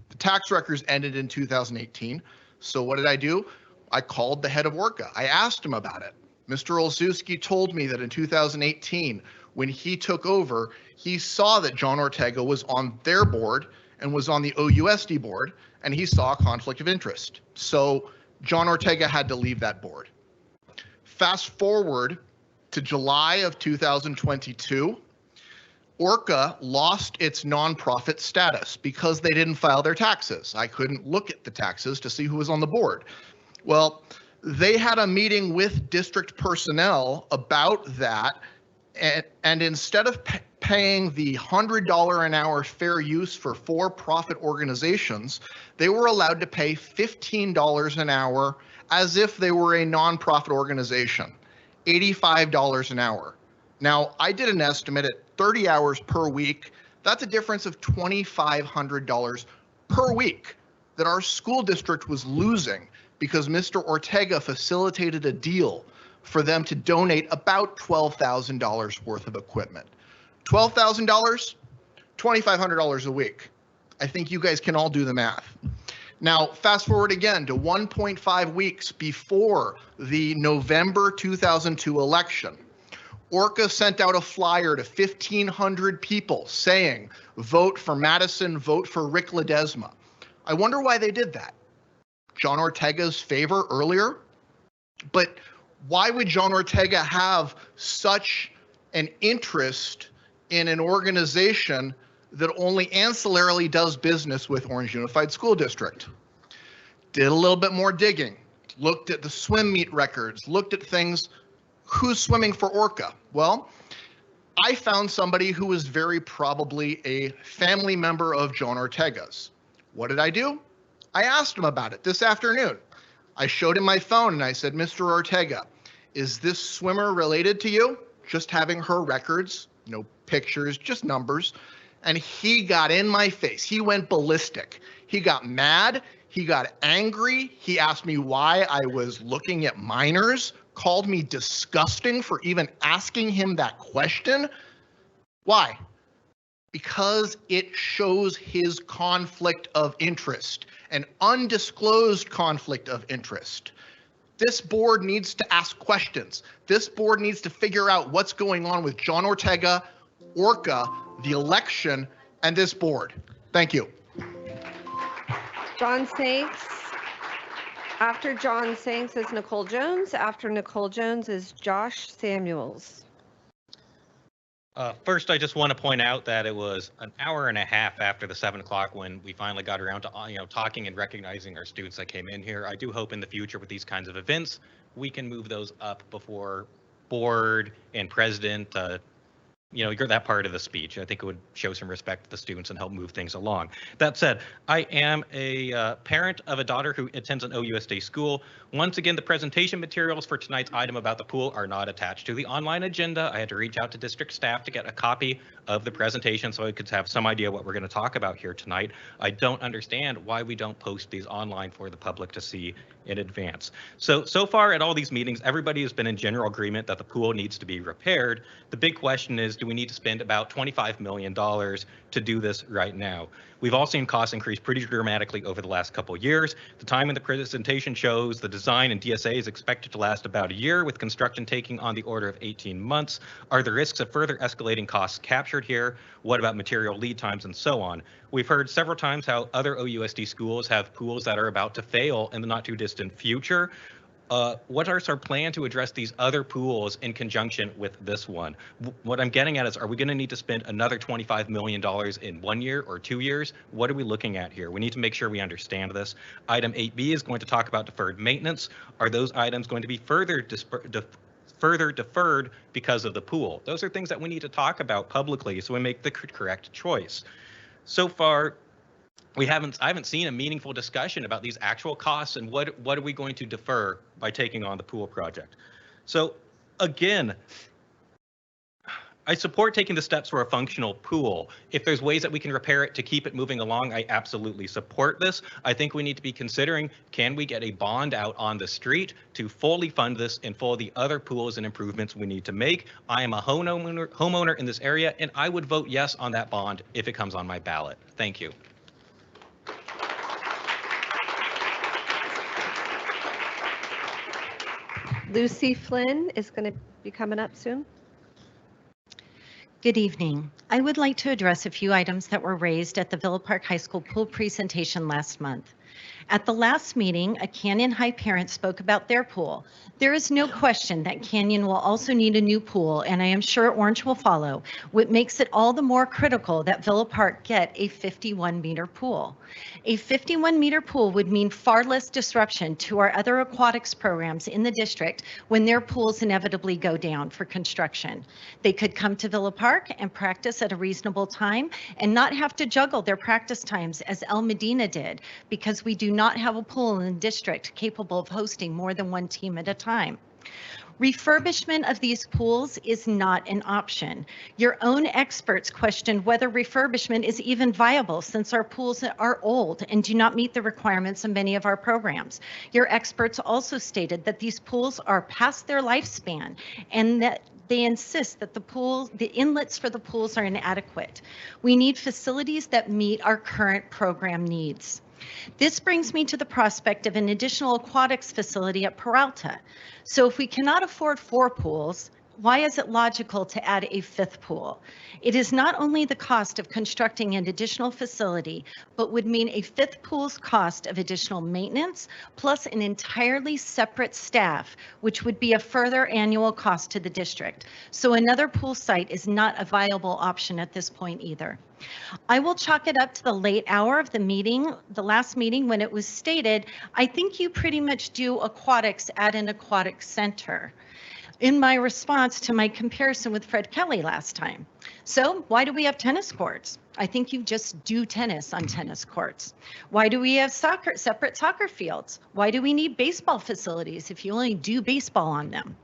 The tax records ended in 2018. So what did I do? I called the head of Orca. I asked him about it. Mr. Olszewski told me that in 2018, when he took over, he saw that John Ortega was on their board and was on the OUSD board, and he saw a conflict of interest. So John Ortega had to leave that board. Fast forward to July of 2022, Orca lost its nonprofit status because they didn't file their taxes. I couldn't look at the taxes to see who was on the board. Well, they had a meeting with district personnel about that, and instead of paying the $100 an hour fair use for for-profit organizations, they were allowed to pay $15 an hour as if they were a nonprofit organization, $85 an hour. Now, I did an estimate at 30 hours per week. That's a difference of $2,500 per week that our school district was losing because Mr. Ortega facilitated a deal for them to donate about $12,000 worth of equipment. $12,000, $2,500 a week. I think you guys can all do the math. Now, fast forward again to 1.5 weeks before the November 2002 election. Orca sent out a flyer to 1,500 people saying, vote for Madison, vote for Rick Ledesma. I wonder why they did that. John Ortega's favor earlier? But why would John Ortega have such an interest in an organization that only ancillarily does business with Orange Unified School District? Did a little bit more digging, looked at the swim meet records, looked at things. Who's swimming for Orca? Well, I found somebody who was very probably a family member of John Ortega's. What did I do? I asked him about it this afternoon. I showed him my phone and I said, Mr. Ortega, is this swimmer related to you? Just having her records, no pictures, just numbers. And he got in my face. He went ballistic. He got mad. He got angry. He asked me why I was looking at minors, called me disgusting for even asking him that question. Why? Because it shows his conflict of interest, an undisclosed conflict of interest. This board needs to ask questions. This board needs to figure out what's going on with John Ortega, Orca, the election, and this board. Thank you. John Sanks. After John Sanks is Nicole Jones. After Nicole Jones is Josh Samuels. First, I just want to point out that it was an hour and a half after the 7 o'clock when we finally got around to talking and recognizing our students that came in here. I do hope in the future with these kinds of events, we can move those up before board and president, you're that part of the speech. I think it would show some respect to the students and help move things along. That said, I am a parent of a daughter who attends an OUSD school. Once again, the presentation materials for tonight's item about the pool are not attached to the online agenda. I had to reach out to district staff to get a copy of the presentation so I could have some idea what we're going to talk about here tonight. I don't understand why we don't post these online for the public to see in advance. So far at all these meetings, everybody has been in general agreement that the pool needs to be repaired. The big question is, do we need to spend about $25 million to do this right now? We've all seen costs increase pretty dramatically over the last couple of years. The time in the presentation shows the design and DSA is expected to last about a year, with construction taking on the order of 18 months. Are the risks of further escalating costs captured here? What about material lead times and so on? We've heard several times how other OUSD schools have pools that are about to fail in the not too distant future. What is our plan to address these other pools in conjunction with this one? What I'm getting at is, are we going to need to spend another $25 million in 1 year or 2 years? What are we looking at here? We need to make sure we understand this. Item 8B is going to talk about deferred maintenance. Are those items going to be further deferred because of the pool? Those are things that we need to talk about publicly so we make the correct choice. So far, I haven't seen a meaningful discussion about these actual costs and what are we going to defer by taking on the pool project. So again, I support taking the steps for a functional pool. If there's ways that we can repair it to keep it moving along, I absolutely support this. I think we need to be considering, can we get a bond out on the street to fully fund this and for the other pools and improvements we need to make? I am a homeowner in this area, and I would vote yes on that bond if it comes on my ballot. Thank you. Lucy Flynn is going to be coming up soon. Good evening. I would like to address a few items that were raised at the Villa Park High School pool presentation last month. At the last meeting, a Canyon High parent spoke about their pool. There is no question that Canyon will also need a new pool, and I am sure Orange will follow, what makes it all the more critical that Villa Park get a 51-meter pool. A 51-meter pool would mean far less disruption to our other aquatics programs in the district when their pools inevitably go down for construction. They could come to Villa Park and practice at a reasonable time and not have to juggle their practice times as El Medina did, because we do not have a pool in the district capable of hosting more than one team at a time. Refurbishment of these pools is not an option. Your own experts questioned whether refurbishment is even viable since our pools are old and do not meet the requirements of many of our programs. Your experts also stated that these pools are past their lifespan and that they insist that the inlets for the pools are inadequate. We need facilities that meet our current program needs. This brings me to the prospect of an additional aquatics facility at Peralta. So if we cannot afford 4 pools, why is it logical to add a 5th pool? It is not only the cost of constructing an additional facility, but would mean a 5th pool's cost of additional maintenance, plus an entirely separate staff, which would be a further annual cost to the district. So another pool site is not a viable option at this point either. I will chalk it up to the late hour of the meeting, the last meeting, when it was stated, I think you pretty much do aquatics at an aquatic center, in my response to my comparison with Fred Kelly last time. So why do we have tennis courts? I think you just do tennis on tennis courts. Why do we have separate soccer fields? Why do we need baseball facilities if you only do baseball on them?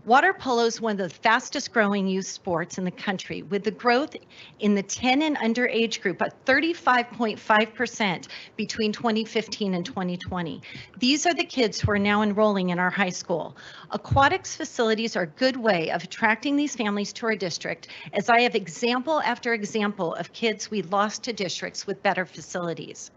Water polo is one of the fastest growing youth sports in the country, with the growth in the 10 and under age group at 35.5% between 2015 and 2020. These are the kids who are now enrolling in our high school. Aquatics facilities are a good way of attracting these families to our district, as I have example after example of kids we lost to districts with better facilities.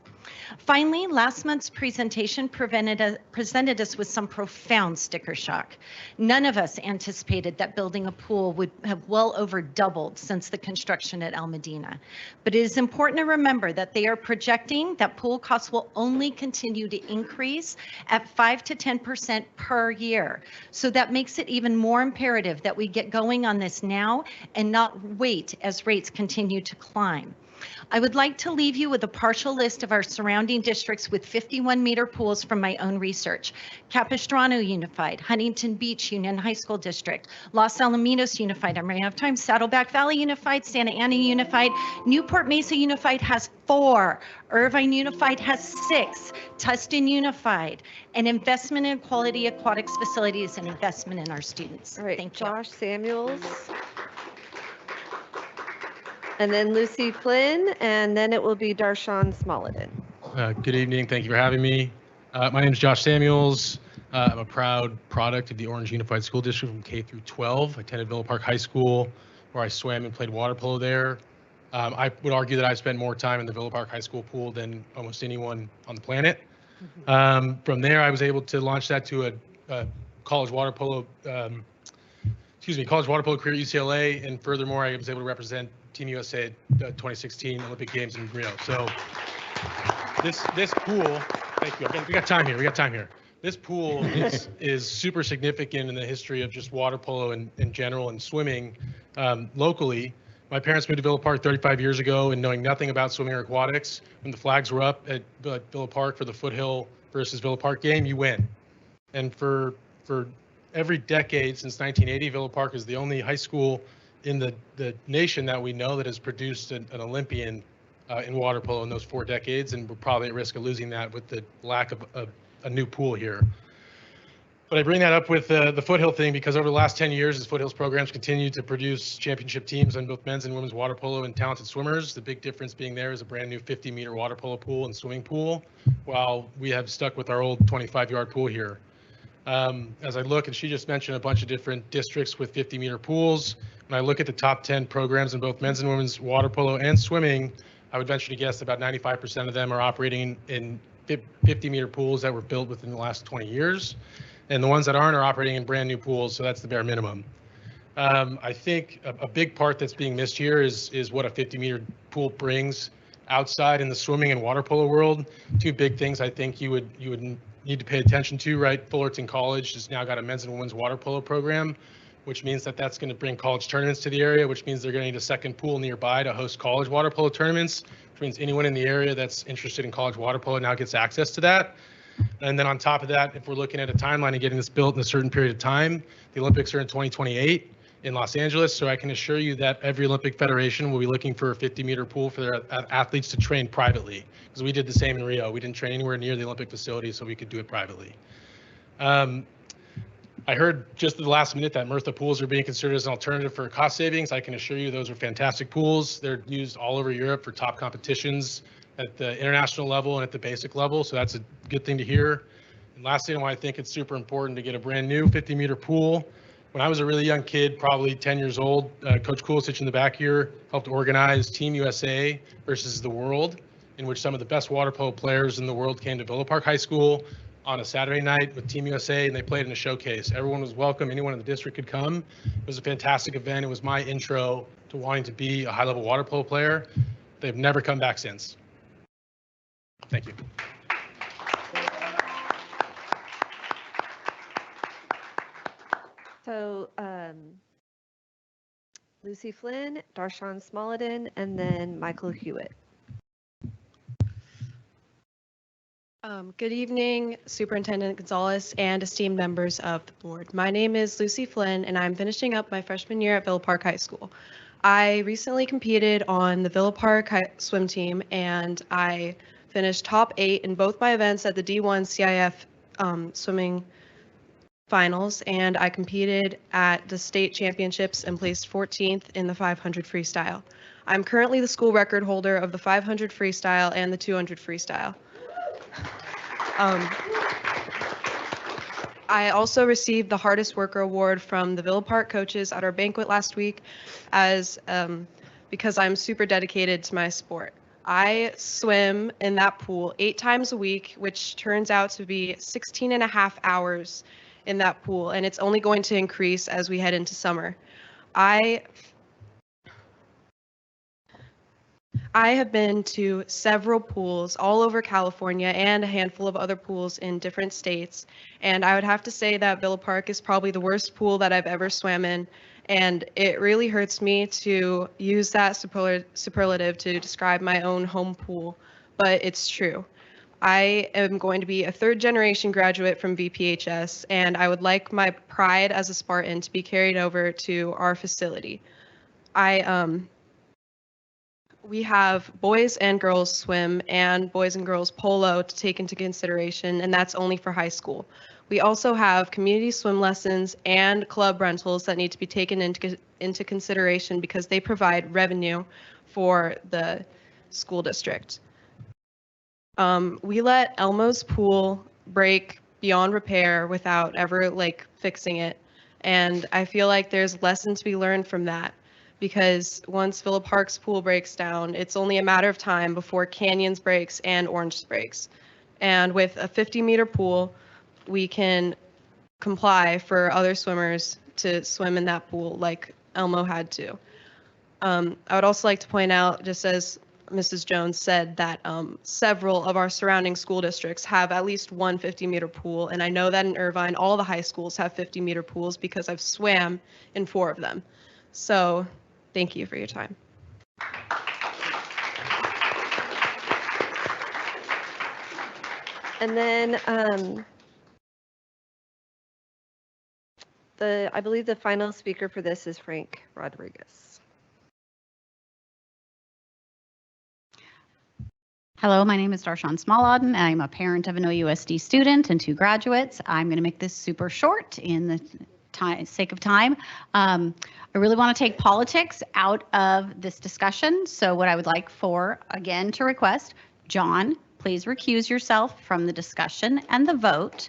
Finally, last month's presentation presented us with some profound sticker shock. None of us anticipated that building a pool would have well over doubled since the construction at El Medina. But it is important to remember that they are projecting that pool costs will only continue to increase at 5 to 10% per year. So that makes it even more imperative that we get going on this now and not wait as rates continue to climb. I would like to leave you with a partial list of our surrounding districts with 51-meter pools from my own research. Capistrano Unified, Huntington Beach Union High School District, Los Alamitos Unified, I'm running out of time, Saddleback Valley Unified, Santa Ana Unified, Newport Mesa Unified has 4, Irvine Unified has 6, Tustin Unified. An investment in quality aquatics facilities and investment in our students. All right, thank you. Josh Samuels. And then Lucy Flynn, and then it will be Darshawn Smolledon. Good evening. Thank you for having me. My name is Josh Samuels. I'm a proud product of the Orange Unified School District from K through 12. I attended Villa Park High School, where I swam and played water polo there. I would argue that I've spent more time in the Villa Park High School pool than almost anyone on the planet. From there, I was able to launch that to a college water polo career at UCLA, and furthermore, I was able to represent Team USA at 2016 Olympic Games in Rio. So this pool, thank you. We got time here. This pool is super significant in the history of just water polo in general and swimming locally. My parents moved to Villa Park 35 years ago, and knowing nothing about swimming or aquatics, when the flags were up at Villa Park for the Foothill versus Villa Park game, you win. And for every decade since 1980, Villa Park is the only high school in the nation that we know that has produced an Olympian in water polo in those 4 decades, and we're probably at risk of losing that with the lack of a new pool here. But I bring that up with the Foothill thing because over the last 10 years, as Foothill's programs continue to produce championship teams on both men's and women's water polo and talented swimmers. The big difference being there is a brand new 50-meter water polo pool and swimming pool, while we have stuck with our old 25-yard pool here. As I look, and she just mentioned a bunch of different districts with 50-meter pools. When I look at the top 10 programs in both men's and women's water polo and swimming, I would venture to guess about 95% of them are operating in 50-meter pools that were built within the last 20 years. And the ones that aren't are operating in brand new pools, so that's the bare minimum. I think a big part that's being missed here is what a 50-meter pool brings outside in the swimming and water polo world. Two big things I think you would need to pay attention to, right? Fullerton College has now got a men's and women's water polo program, which means that that's going to bring college tournaments to the area, which means they're going to need a second pool nearby to host college water polo tournaments, which means anyone in the area that's interested in college water polo now gets access to that. And then on top of that, if we're looking at a timeline of getting this built in a certain period of time, the Olympics are in 2028 in Los Angeles. So I can assure you that every Olympic federation will be looking for a 50-meter pool for their athletes to train privately, because we did the same in Rio. We didn't train anywhere near the Olympic facility, so we could do it privately. I heard just at the last minute that Murtha pools are being considered as an alternative for cost savings. I can assure you those are fantastic pools. They're used all over Europe for top competitions at the international level and at the basic level, so that's a good thing to hear. And lastly, why I think it's super important to get a brand new 50-meter pool. When I was a really young kid, probably 10 years old, Coach Coolidge in the back here helped organize Team USA versus the world, in which some of the best water polo players in the world came to Villa Park High School on a Saturday night with Team USA, and they played in a showcase. Everyone was welcome. Anyone in the district could come. It was a fantastic event. It was my intro to wanting to be a high-level water polo player. They've never come back since. Thank you. So Lucy Flynn, Darshawn Smolledon, and then Michael Hewitt. Good evening, Superintendent Gonzalez and esteemed members of the board. My name is Lucy Flynn, and I'm finishing up my freshman year at Villa Park High School. I recently competed on the Villa Park swim team, and I finished top 8 in both my events at the D1 CIF swimming finals, and I competed at the state championships and placed 14th in the 500 freestyle. I'm currently the school record holder of the 500 freestyle and the 200 freestyle. I also received the Hardest Worker Award from the Villa Park coaches at our banquet last week because I'm super dedicated to my sport. I swim in that pool 8 times a week, which turns out to be 16 and a half hours in that pool, and it's only going to increase as we head into summer. I have been to several pools all over California and a handful of other pools in different states, and I would have to say that Villa Park is probably the worst pool that I've ever swam in, and it really hurts me to use that superlative to describe my own home pool, but it's true. I am going to be a 3rd-generation graduate from VPHS, and I would like my pride as a Spartan to be carried over to our facility. We have boys and girls swim and boys and girls polo to take into consideration, and that's only for high school. We also have community swim lessons and club rentals that need to be taken into consideration because they provide revenue for the school district. We let Elmo's pool break beyond repair without ever fixing it, and I feel like there's lessons to be learned from that, because once Villa Park's pool breaks down, it's only a matter of time before Canyons breaks and Orange breaks. And with a 50-meter pool, we can comply for other swimmers to swim in that pool like Elmo had to. I would also like to point out, just as Mrs. Jones said, that several of our surrounding school districts have at least one 50-meter pool, and I know that in Irvine, all the high schools have 50-meter pools because I've swam in 4 of them. So thank you for your time. And then I believe the final speaker for this is Frank Rodriguez. Hello, my name is Darshan Smallodden. I'm a parent of an OUSD student and 2 graduates. I'm going to make this super short in the sake of time. I really want to take politics out of this discussion. So what I would like for, again, to request, John, please recuse yourself from the discussion and the vote.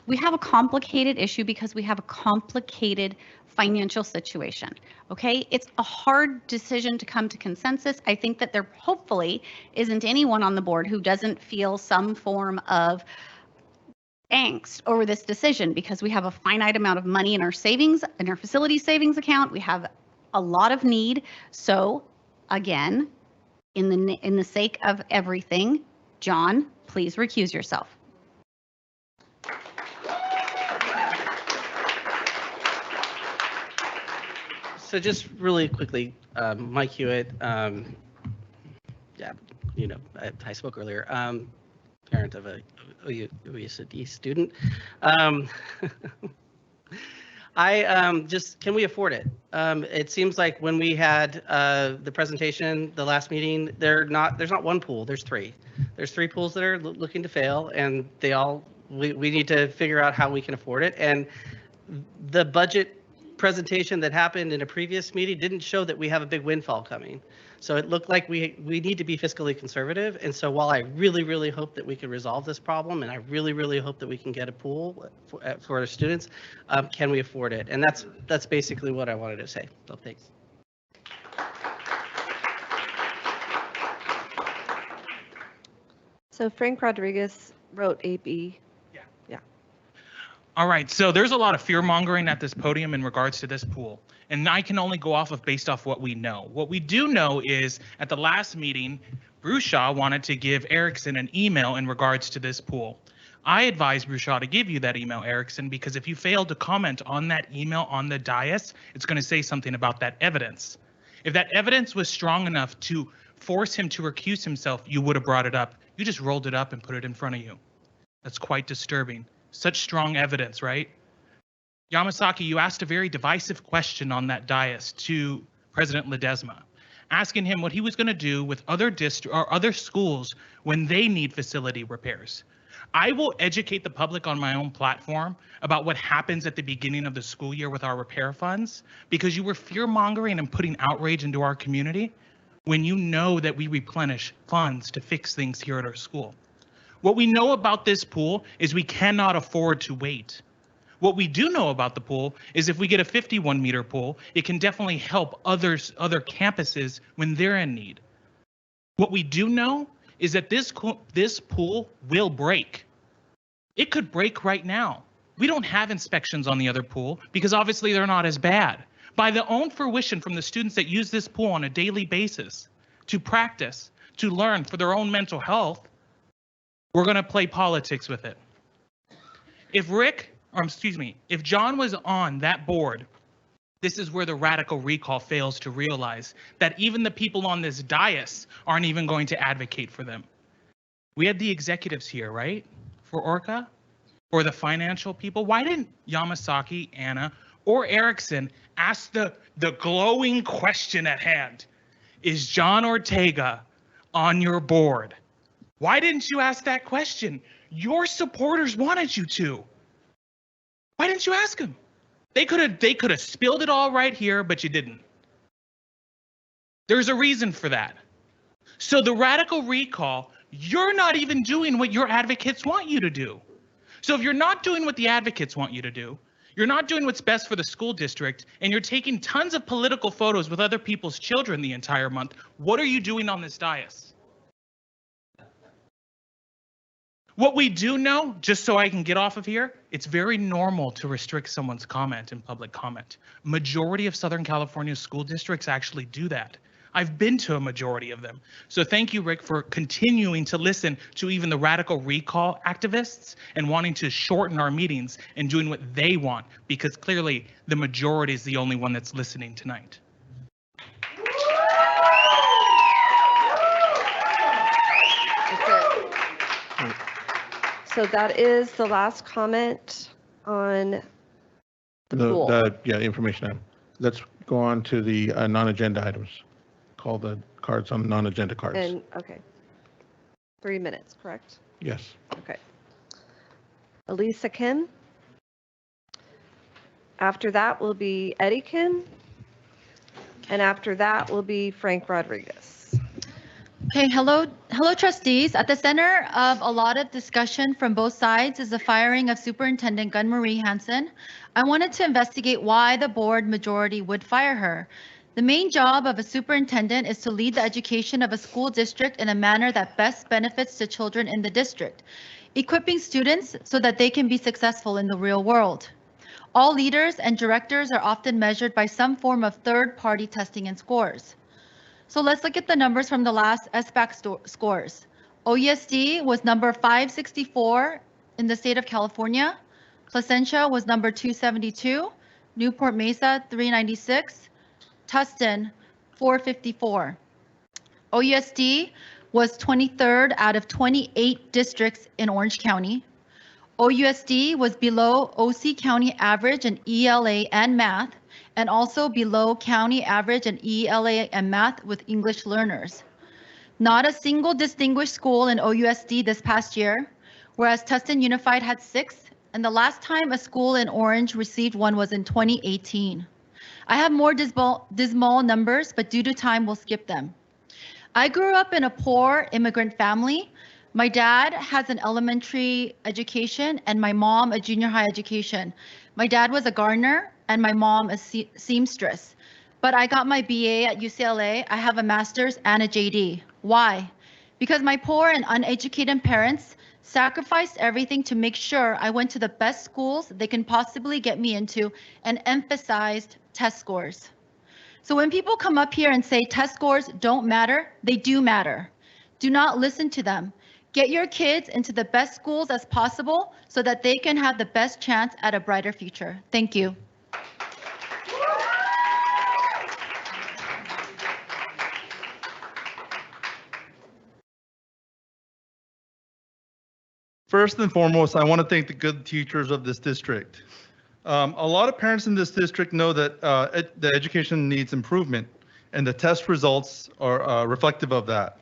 We have a complicated issue because we have a complicated financial situation. Okay, it's a hard decision to come to consensus. I think that there hopefully isn't anyone on the board who doesn't feel some form of angst over this decision because we have a finite amount of money in our savings, in our facility savings account. We have a lot of need. So again, in the sake of everything, John, please recuse yourself. So just really quickly, Mike Hewitt, yeah, you know, I spoke earlier, parent of a OUSD student. Can we afford it? It seems like when we had the presentation, the last meeting, there's not one pool, there's 3. There's 3 pools that are looking to fail, and we need to figure out how we can afford it. And the budget presentation that happened in a previous meeting didn't show that we have a big windfall coming. So it looked like we need to be fiscally conservative. And so while I really, really hope that we can resolve this problem, and I really, really hope that we can get a pool for our students, can we afford it? And that's basically what I wanted to say. So thanks. So Frank Rodriguez wrote 8B. All right, so there's a lot of fear mongering at this podium in regards to this pool, and I can only go based off what we know. What we do know is at the last meeting, Bruce Shaw wanted to give Erickson an email in regards to this pool. I advised Bruce Shaw to give you that email, Erickson, because if you fail to comment on that email on the dais, it's going to say something about that evidence. If that evidence was strong enough to force him to recuse himself, you would have brought it up. You just rolled it up and put it in front of you. That's quite disturbing. Such strong evidence, right? Yamasaki, you asked a very divisive question on that dais to President Ledesma, asking him what he was going to do with other schools when they need facility repairs. I will educate the public on my own platform about what happens at the beginning of the school year with our repair funds, because you were fear-mongering and putting outrage into our community when you know that we replenish funds to fix things here at our school. What we know about this pool is we cannot afford to wait. What we do know about the pool is if we get a 51-meter pool, it can definitely help other campuses when they're in need. What we do know is that this pool will break. It could break right now. We don't have inspections on the other pool because obviously they're not as bad. By the own fruition from the students that use this pool on a daily basis to practice, to learn for their own mental health, we're going to play politics with it. If if John was on that board, this is where the radical recall fails to realize that even the people on this dais aren't even going to advocate for them. We had the executives here, right? For Orca, or the financial people. Why didn't Yamasaki, Anna, or Erickson ask the glowing question at hand? Is John Ortega on your board? Why didn't you ask that question? Your supporters wanted you to. Why didn't you ask him? They could have spilled it all right here, but you didn't. There's a reason for that. So the radical recall, you're not even doing what your advocates want you to do. So if you're not doing what the advocates want you to do, you're not doing what's best for the school district, and you're taking tons of political photos with other people's children the entire month, what are you doing on this dais? What we do know, just so I can get off of here, it's very normal to restrict someone's comment in public comment. Majority of Southern California school districts actually do that. I've been to a majority of them. So thank you, Rick, for continuing to listen to even the radical recall activists and wanting to shorten our meetings and doing what they want, because clearly the majority is the only one that's listening tonight. So that is the last comment on the pool. Yeah, information item. Let's go on to the non-agenda items. Call the cards on non-agenda cards. And, okay. 3 minutes, correct? Yes. Okay. Elisa Kim. After that will be Eddie Kim. And after that will be Frank Rodriguez. Okay, hello trustees. At the center of a lot of discussion from both sides is the firing of Superintendent Gun Marie Hansen. I wanted to investigate why the board majority would fire her. The main job of a superintendent is to lead the education of a school district in a manner that best benefits the children in the district, equipping students so that they can be successful in the real world. All leaders and directors are often measured by some form of third-party testing and scores. So let's look at the numbers from the last SBAC scores. OUSD was number 564 in the state of California. Placentia was number 272. Newport Mesa, 396. Tustin, 454. OUSD was 23rd out of 28 districts in Orange County. OUSD was below OC County average in ELA and math, and also below county average in ELA and math with English learners. Not a single distinguished school in OUSD this past year, whereas Tustin Unified had 6, and the last time a school in Orange received one was in 2018. I have more dismal numbers, but due to time, we'll skip them. I grew up in a poor immigrant family. My dad has an elementary education and my mom a junior high education. My dad was a gardener and my mom a seamstress. But I got my BA at UCLA. I have a master's and a JD. Why? Because my poor and uneducated parents sacrificed everything to make sure I went to the best schools they can possibly get me into and emphasized test scores. So when people come up here and say test scores don't matter, they do matter. Do not listen to them. Get your kids into the best schools as possible so that they can have the best chance at a brighter future. Thank you. First and foremost, I want to thank the good teachers of this district. A lot of parents in this district know that the education needs improvement, and the test results are reflective of that.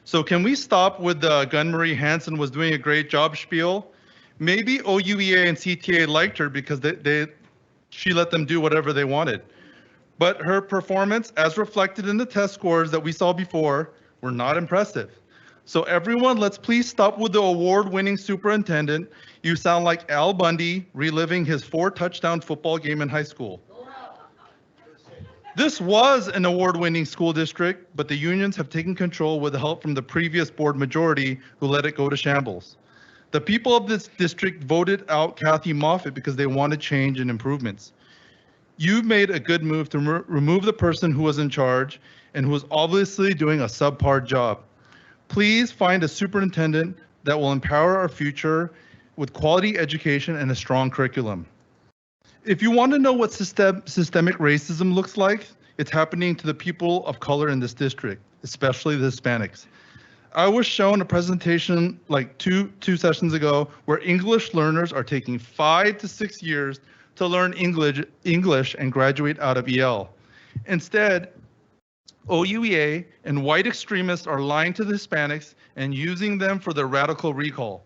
So can we stop with the Gun Marie Hansen was doing a great job spiel? Maybe OUEA and CTA liked her because she let them do whatever they wanted. But her performance, as reflected in the test scores that we saw before, were not impressive. So everyone, let's please stop with the award-winning superintendent. You sound like Al Bundy reliving his 4-touchdown football game in high school. This was an award-winning school district, but the unions have taken control with the help from the previous board majority who let it go to shambles. The people of this district voted out Kathy Moffitt because they wanted change and improvements. You made a good move to remove the person who was in charge and who was obviously doing a subpar job. Please find a superintendent that will empower our future with quality education and a strong curriculum. If you want to know what systemic racism looks like, it's happening to the people of color in this district, especially the Hispanics. I was shown a presentation like two sessions ago where English learners are taking 5 to 6 years to learn English and graduate out of EL. Instead, OUEA and white extremists are lying to the Hispanics and using them for their radical recall.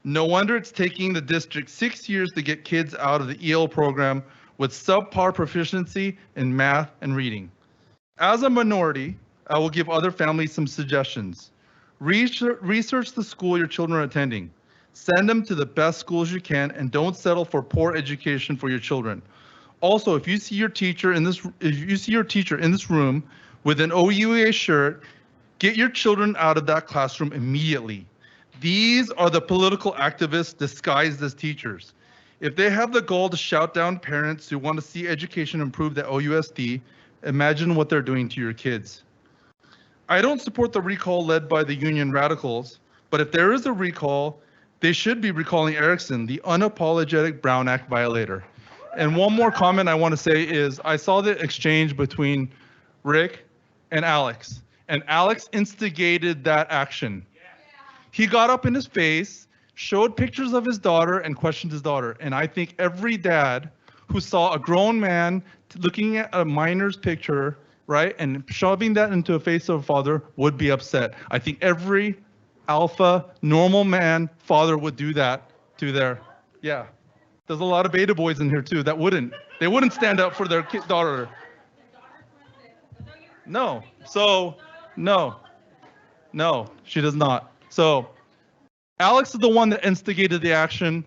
No wonder it's taking the district 6 years to get kids out of the EL program with subpar proficiency in math and reading. As a minority, I will give other families some suggestions. Research the school your children are attending. Send them to the best schools you can and don't settle for poor education for your children. Also, if you see your teacher in this room with an OUEA shirt, get your children out of that classroom immediately. These are the political activists disguised as teachers. If they have the gall to shout down parents who want to see education improved at OUSD, imagine what they're doing to your kids. I don't support the recall led by the union radicals, but if there is a recall, they should be recalling Erickson, the unapologetic Brown Act violator. And one more comment I want to say is I saw the exchange between Rick and Alex instigated that action. He got up in his face, showed pictures of his daughter, and questioned his daughter. And I think every dad who saw a grown man looking at a minor's picture right? And shoving that into the face of a father would be upset. I think every alpha, normal man, father would do that to their, yeah. There's a lot of beta boys in here too that wouldn't. They wouldn't stand up for their daughter. No. So, no, she does not. So, Alex is the one that instigated the action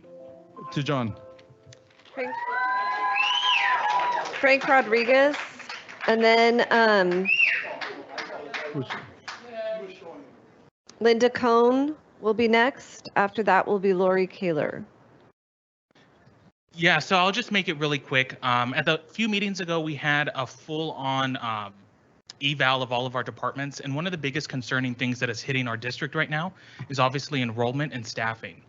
to John. Frank Rodriguez, and then Linda Cohn will be next. After that will be Lori Kaler. Yeah, so I'll just make it really quick. At the few meetings ago, we had a full-on eval of all of our departments, and one of the biggest concerning things that is hitting our district right now is obviously enrollment and staffing.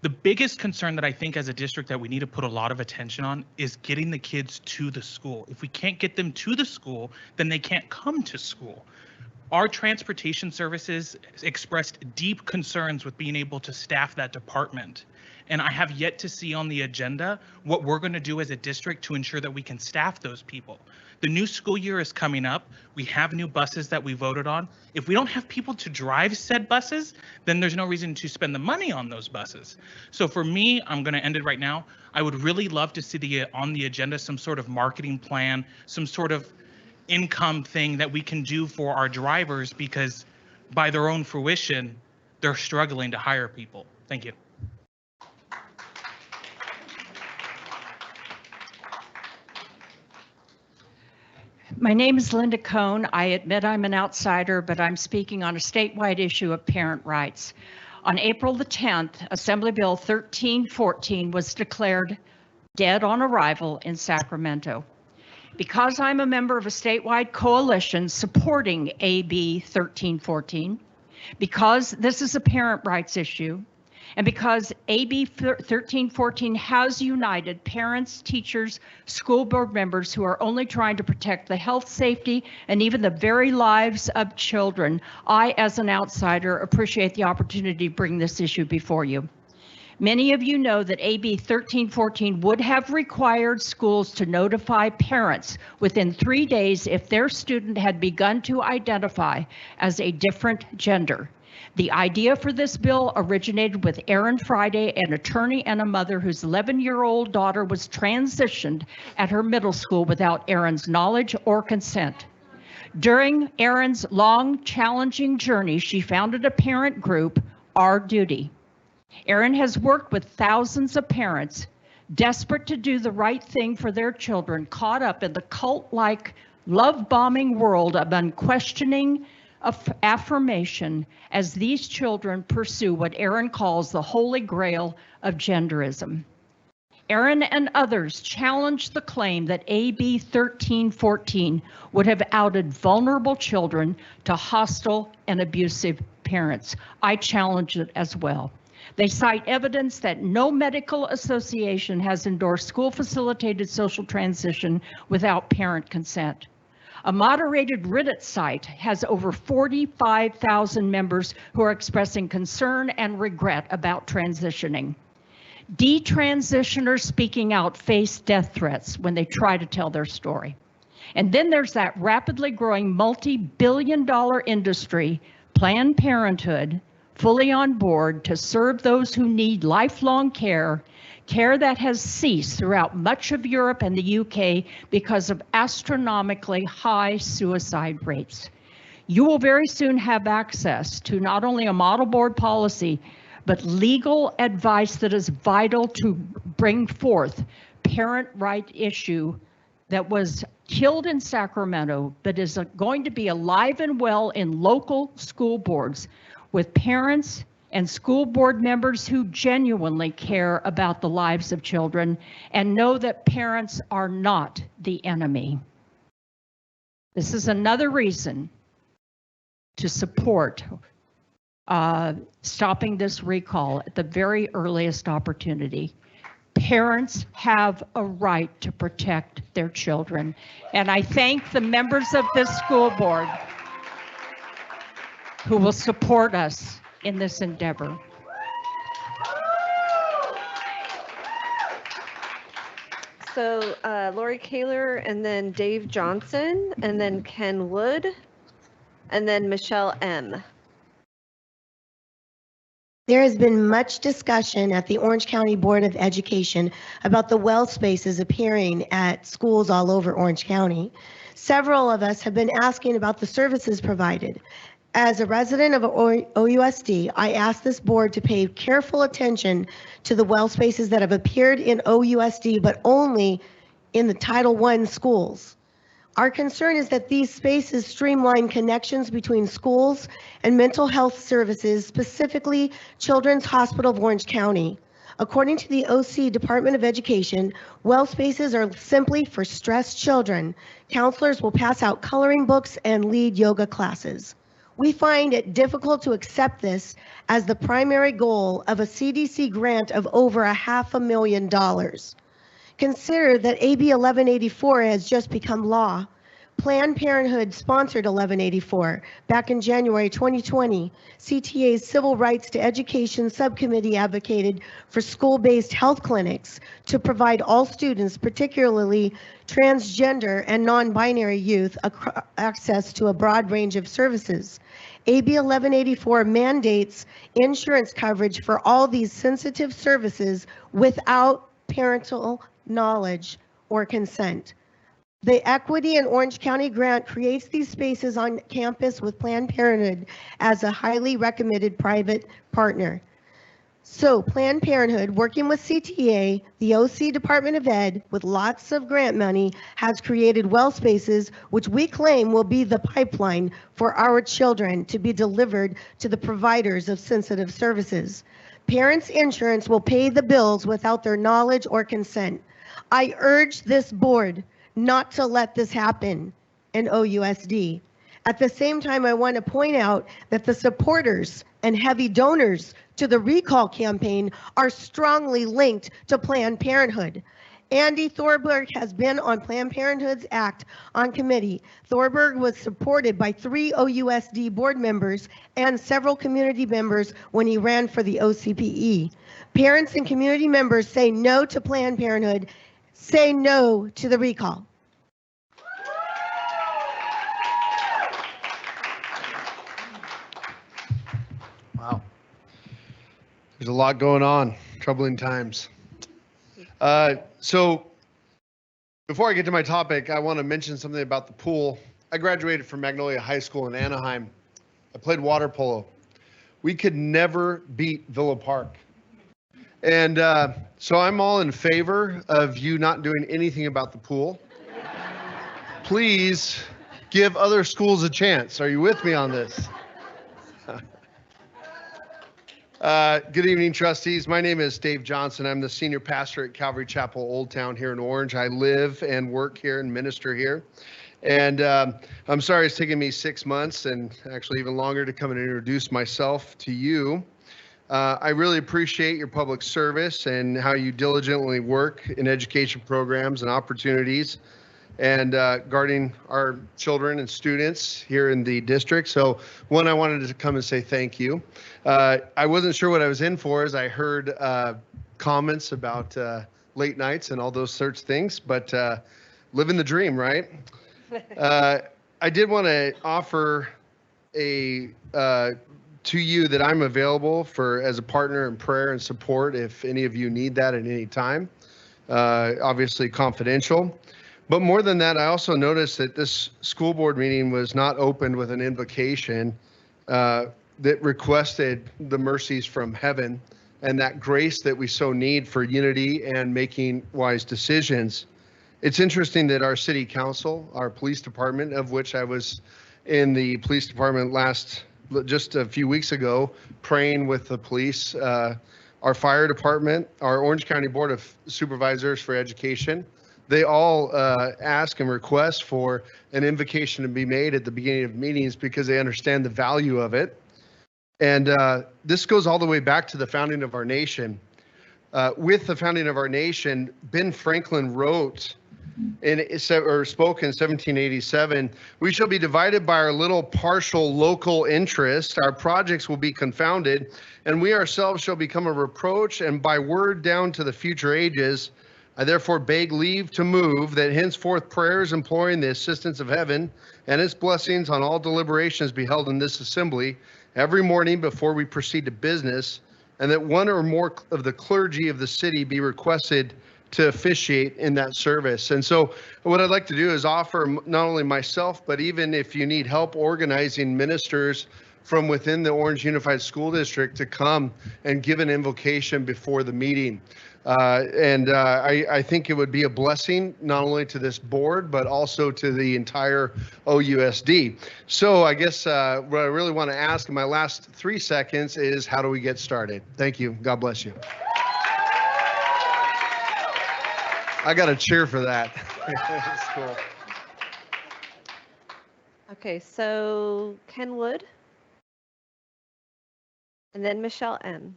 The biggest concern that I think as a district that we need to put a lot of attention on is getting the kids to the school. If we can't get them to the school, then they can't come to school. Our transportation services expressed deep concerns with being able to staff that department. And I have yet to see on the agenda what we're going to do as a district to ensure that we can staff those people. The new school year is coming up. We have new buses that we voted on. If we don't have people to drive said buses, then there's no reason to spend the money on those buses. So for me, I'm going to end it right now. I would really love to see on the agenda some sort of marketing plan, some sort of income thing that we can do for our drivers, because by their own fruition, they're struggling to hire people. Thank you. My name is Linda Cohn. I admit I'm an outsider, but I'm speaking on a statewide issue of parent rights. On April the 10th, Assembly Bill 1314 was declared dead on arrival in Sacramento. Because I'm a member of a statewide coalition supporting AB 1314, because this is a parent rights issue, and because AB 1314 has united parents, teachers, school board members who are only trying to protect the health, safety, and even the very lives of children, I, as an outsider, appreciate the opportunity to bring this issue before you. Many of you know that AB 1314 would have required schools to notify parents within 3 days if their student had begun to identify as a different gender. The idea for this bill originated with Erin Friday, an attorney and a mother whose 11-year-old daughter was transitioned at her middle school without Erin's knowledge or consent. During Erin's long, challenging journey, she founded a parent group, Our Duty. Erin has worked with thousands of parents desperate to do the right thing for their children, caught up in the cult-like, love-bombing world of unquestioning affirmation as these children pursue what Erin calls the holy grail of genderism. Erin and others challenged the claim that AB 1314 would have outed vulnerable children to hostile and abusive parents. I challenge it as well. They cite evidence that no medical association has endorsed school-facilitated social transition without parent consent. A moderated Reddit site has over 45,000 members who are expressing concern and regret about transitioning. Detransitioners speaking out face death threats when they try to tell their story. And then there's that rapidly growing multi-billion-dollar industry, Planned Parenthood, fully on board to serve those who need lifelong care, care that has ceased throughout much of Europe and the UK because of astronomically high suicide rates. You will very soon have access to not only a model board policy, but legal advice that is vital to bring forth parent right issue that was killed in Sacramento, but is going to be alive and well in local school boards with parents and school board members who genuinely care about the lives of children and know that parents are not the enemy. This is another reason to support stopping this recall at the very earliest opportunity. Parents have a right to protect their children, and I thank the members of this school board who will support us in this endeavor. So Lori Kaler, and then Dave Johnson, and then Ken Wood, and then Michelle M. There has been much discussion at the Orange County Board of Education about the well spaces appearing at schools all over Orange County. Several of us have been asking about the services provided. As a resident of OUSD, I ask this board to pay careful attention to the well spaces that have appeared in OUSD, but only in the Title I schools. Our concern is that these spaces streamline connections between schools and mental health services, specifically Children's Hospital of Orange County. According to the OC Department of Education, well spaces are simply for stressed children. Counselors will pass out coloring books and lead yoga classes. We find it difficult to accept this as the primary goal of a CDC grant of over $500,000. Consider that AB 1184 has just become law. Planned Parenthood sponsored 1184 back in January 2020. CTA's Civil Rights to Education Subcommittee advocated for school-based health clinics to provide all students, particularly transgender and non-binary youth, access to a broad range of services. AB 1184 mandates insurance coverage for all these sensitive services without parental knowledge or consent. The Equity in Orange County grant creates these spaces on campus with Planned Parenthood as a highly recommended private partner. So Planned Parenthood, working with CTA, the OC Department of Ed, with lots of grant money, has created well spaces, which we claim will be the pipeline for our children to be delivered to the providers of sensitive services. Parents' insurance will pay the bills without their knowledge or consent. I urge this board not to let this happen in OUSD. At the same time, I want to point out that the supporters and heavy donors to the recall campaign are strongly linked to Planned Parenthood. Andy Thorberg has been on Planned Parenthood's Act on committee. Thorberg was supported by 3 OUSD board members and several community members when he ran for the OCPE. Parents and community members say no to Planned Parenthood, say no to the recall. Wow. There's a lot going on, troubling times. So before I get to my topic, I want to mention something about the pool. I graduated from Magnolia High School in Anaheim. I played water polo. We could never beat Villa Park. And so I'm all in favor of you not doing anything about the pool. Please give other schools a chance. Are you with me on this? Good evening, trustees. My name is Dave Johnson. I'm the senior pastor at Calvary Chapel Old Town here in Orange. I live and work here and minister here. And I'm sorry it's taken me 6 months and actually even longer to come and introduce myself to you. I really appreciate your public service and how you diligently work in education programs and opportunities and guarding our children and students here in the district. So one, I wanted to come and say thank you. I wasn't sure what I was in for as I heard comments about late nights and all those sorts of things, but living the dream, right? I did want to offer to you that I'm available as a partner in prayer and support if any of you need that at any time. Obviously confidential. But more than that, I also noticed that this school board meeting was not opened with an invocation that requested the mercies from heaven and that grace that we so need for unity and making wise decisions. It's interesting that our city council, our police department, of which I was in the police department just a few weeks ago, praying with the police, our fire department, our Orange County Board of Supervisors for Education, they all ask and request for an invocation to be made at the beginning of meetings because they understand the value of it. And this goes all the way back to the founding of our nation. With the founding of our nation, Ben Franklin wrote spoke in 1787, "We shall be divided by our little partial local interest. Our projects will be confounded, and we ourselves shall become a reproach, and by word down to the future ages, I therefore beg leave to move that henceforth prayers imploring the assistance of heaven and its blessings on all deliberations be held in this assembly every morning before we proceed to business, and that one or more of the clergy of the city be requested to officiate in that service. And so what I'd like to do is offer not only myself, but even if you need help organizing ministers from within the Orange Unified School District to come and give an invocation before the meeting. I think it would be a blessing not only to this board, but also to the entire OUSD. So I guess what I really want to ask in my last 3 seconds is, how do we get started? Thank you. God bless you. I got a cheer for that. That's cool. Okay, so Ken Wood. And then Michelle M.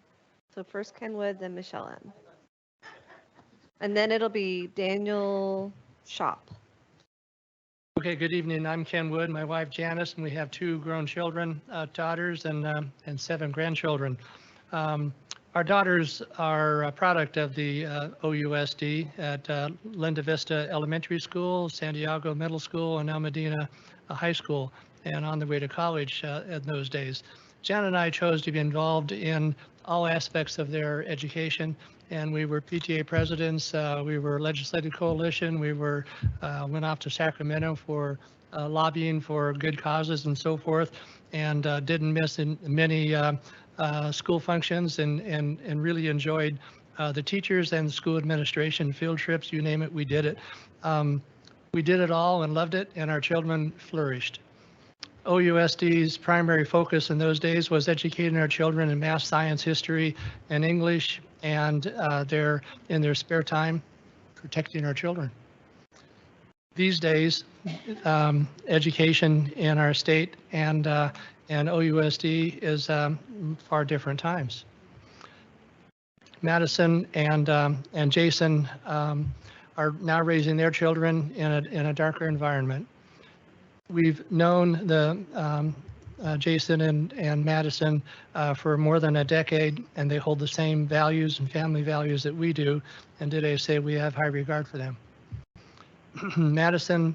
So first Ken Wood, then Michelle M. And then it'll be Daniel Shop. Okay, good evening. I'm Ken Wood, my wife Janice, and we have 2 grown children, daughters, and 7 grandchildren. Our daughters are a product of the OUSD at Linda Vista Elementary School, Santiago Middle School, and El Medina High School, and on the way to college in those days. Jan and I chose to be involved in all aspects of their education, and we were PTA presidents, we were legislative coalition, we were went off to Sacramento for lobbying for good causes and so forth, and didn't miss in many school functions, and really enjoyed the teachers and school administration, field trips, you name it, we did it. We did it all and loved it, and our children flourished. OUSD's primary focus in those days was educating our children in math, science, history, and English, and in their spare time, protecting our children. These days, education in our state and OUSD is far different times. Madison and Jason are now raising their children in a darker environment. We've known Jason and Madison for more than a decade, and they hold the same values and family values that we do, and today say we have high regard for them. Madison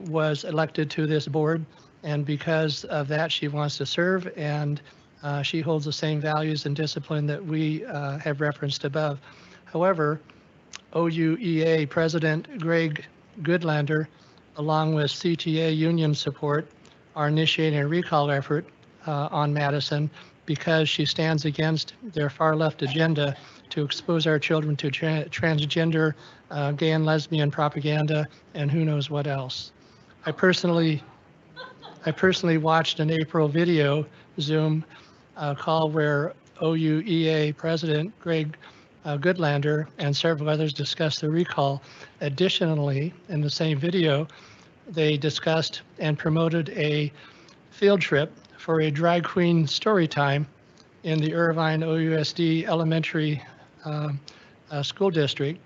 was elected to this board, and because of that, she wants to serve, and she holds the same values and discipline that we have referenced above. However, OUEA President Greg Goodlander, along with CTA union support, are initiating a recall effort on Madison because she stands against their far left agenda to expose our children to transgender, gay and lesbian propaganda, and who knows what else. I personally watched an April video Zoom call where OUEA President Greg Goodlander and several others discussed the recall. Additionally, in the same video, they discussed and promoted a field trip for a drag queen story time in the Irvine OUSD Elementary School District.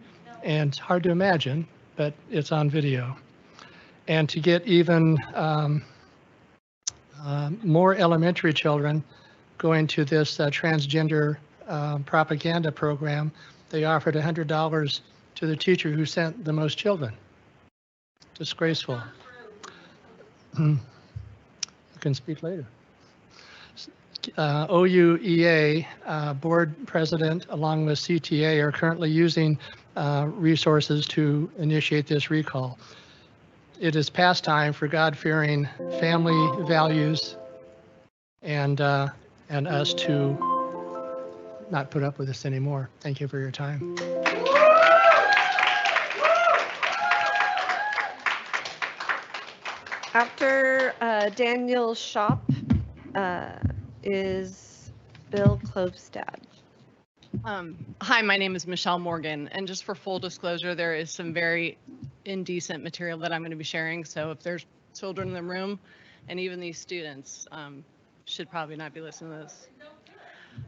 And it's hard to imagine, but it's on video. And to get even more elementary children going to this transgender propaganda program, they offered $100 to the teacher who sent the most children. Disgraceful. You can speak later. OUEA board president along with CTA are currently using resources to initiate this recall. It is past time for God-fearing family values and us to not put up with this anymore. Thank you for your time. After Daniel Shop is Bill Klobstad. Hi, my name is Michelle Morgan, and just for full disclosure, there is some very indecent material that I'm going to be sharing, so if there's children in the room, and even these students should probably not be listening to this.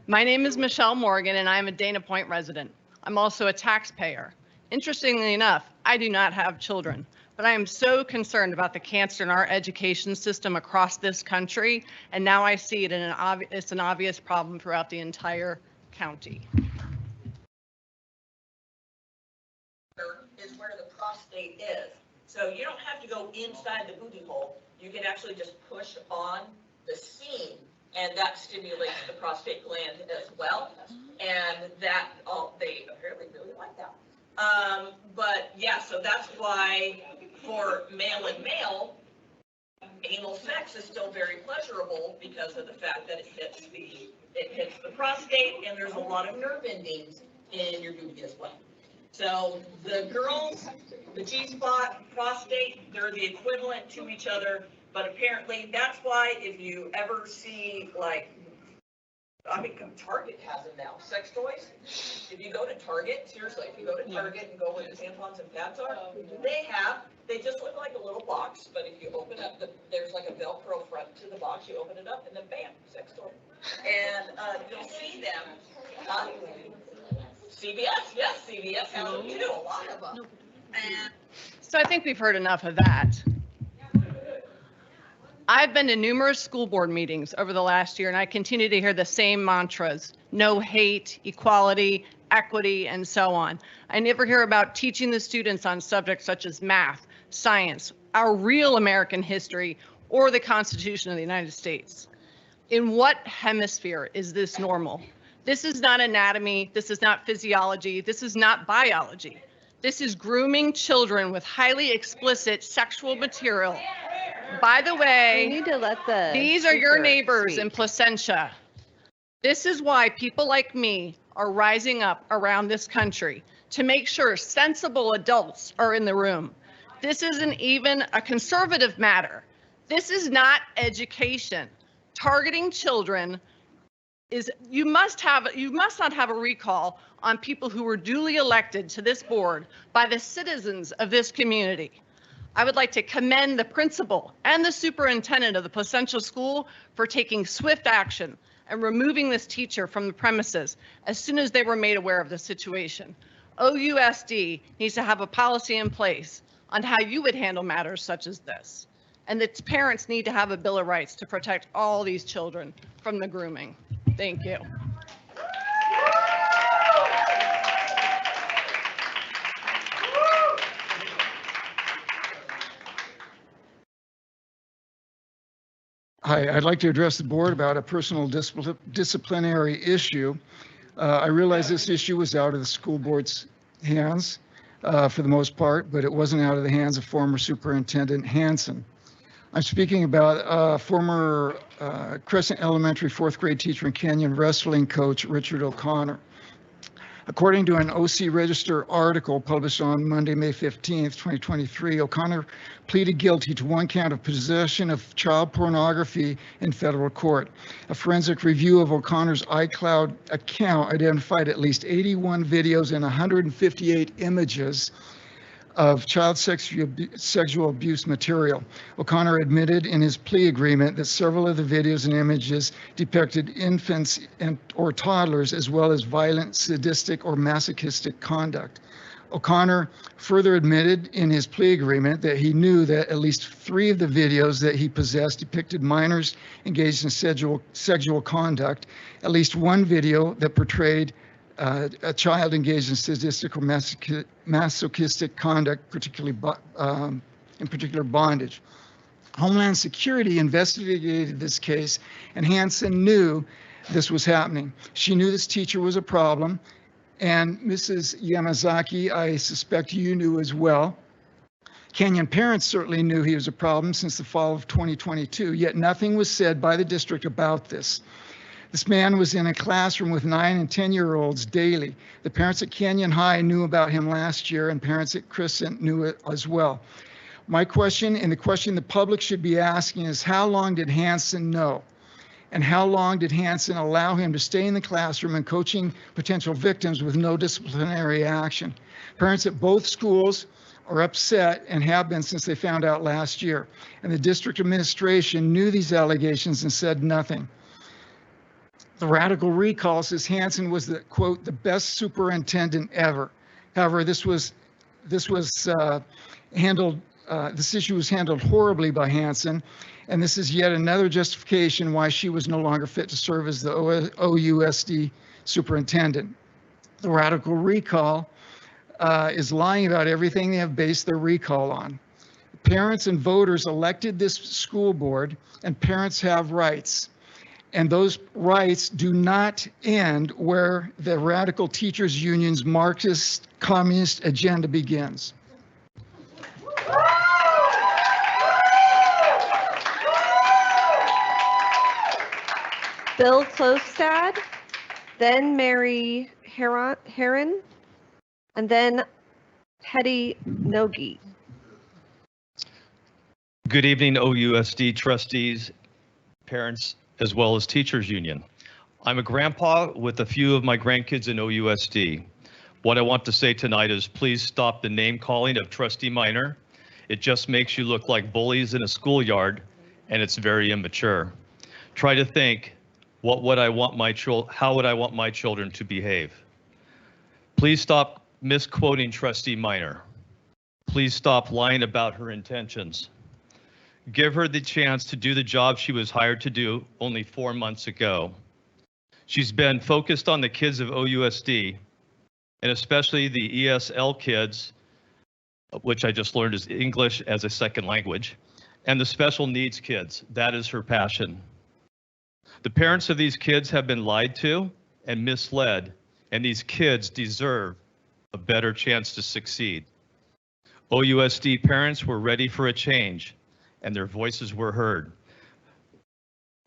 My name is Michelle Morgan, and I'm a Dana Point resident. I'm also a taxpayer. Interestingly enough, I do not have children, but I am so concerned about the cancer in our education system across this country, and now I see it in it's an obvious problem throughout the entire county. prostate is. So you don't have to go inside the booty hole. You can actually just push on the seam, and that stimulates the prostate gland as well. And that, they apparently really like that. But yeah, so that's why for male and male, anal sex is still very pleasurable because of the fact that it hits the prostate, and there's a lot of nerve endings in your booty as well. So the girls, the G-spot, prostate, they're the equivalent to each other, but apparently that's why if you ever see, like, I mean, Target has them now, sex toys. If you go to Target, seriously, if you go to Target and go where the tampons and pads are, they just look like a little box, but if you open up, there's like a Velcro front to the box, you open it up, and then bam, sex toy. And you'll see them. CVS, yes, CVS has them too, a lot of them. And So I think we've heard enough of that. I've been to numerous school board meetings over the last year, and I continue to hear the same mantras: no hate, equality, equity, and so on. I never hear about teaching the students on subjects such as math, science, our real American history, or the Constitution of the United States. In what hemisphere is this normal? This is not anatomy, this is not physiology, this is not biology. This is grooming children with highly explicit sexual material. By the way, We need to let the these are your speaker neighbors speak. in Placentia. This is why people like me are rising up around this country to make sure sensible adults are in the room. This isn't even a conservative matter. This is not education. Targeting children is, you must not have a recall on people who were duly elected to this board by the citizens of this community. I would like to commend the principal and the superintendent of the Placentia School for taking swift action and removing this teacher from the premises as soon as they were made aware of the situation. OUSD needs to have a policy in place on how you would handle matters such as this. And the parents need to have a Bill of Rights to protect all these children from the grooming. Thank you. Hi, I'd like to address the board about a personal disciplinary issue. I realize this issue was out of the school board's hands for the most part, but it wasn't out of the hands of former Superintendent Hansen. I'm speaking about former Crescent Elementary fourth grade teacher and Canyon wrestling coach Richard O'Connor. According to an OC Register article published on Monday, May 15th, 2023, O'Connor pleaded guilty to one count of possession of child pornography in federal court. A forensic review of O'Connor's iCloud account identified at least 81 videos and 158 images of child sexual abuse material. O'Connor admitted in his plea agreement that several of the videos and images depicted infants or toddlers, as well as violent, sadistic, or masochistic conduct. O'Connor further admitted in his plea agreement that he knew that at least 3 of the videos that he possessed depicted minors engaged in sexual conduct, at least 1 video that portrayed a child engaged in sadistic or masochistic conduct, in particular bondage. Homeland Security investigated this case, and Hansen knew this was happening. She knew this teacher was a problem, and Mrs. Yamazaki, I suspect you knew as well. Canyon parents certainly knew he was a problem since the fall of 2022, yet nothing was said by the district about this. This man was in a classroom with 9 and 10-year-olds daily. The parents at Canyon High knew about him last year, and parents at Crescent knew it as well. My question, and the question the public should be asking, is how long did Hansen know? And how long did Hansen allow him to stay in the classroom and coaching potential victims with no disciplinary action? Parents at both schools are upset and have been since they found out last year. And the district administration knew these allegations and said nothing. The radical recall says Hansen was the, quote, the best superintendent ever. However, this issue was handled horribly by Hansen, and this is yet another justification why she was no longer fit to serve as the OUSD superintendent. The radical recall is lying about everything they have based their recall on. Parents and voters elected this school board, and parents have rights. And those rights do not end where the radical teachers union's Marxist communist agenda begins. Bill Klostad, then Mary Herron, and then Hetty Nogi. Good evening, OUSD trustees, parents, as well as teachers union. I'm a grandpa with a few of my grandkids in OUSD. What I want to say tonight is please stop the name calling of Trustee Minor. It just makes you look like bullies in a schoolyard, and it's very immature. Try to think, how would I want my children to behave? Please stop misquoting Trustee Minor. Please stop lying about her intentions. Give her the chance to do the job she was hired to do only 4 months ago. She's been focused on the kids of OUSD, and especially the ESL kids, which I just learned is English as a second language, and the special needs kids. That is her passion. The parents of these kids have been lied to and misled, and these kids deserve a better chance to succeed. OUSD parents were ready for a change, and their voices were heard.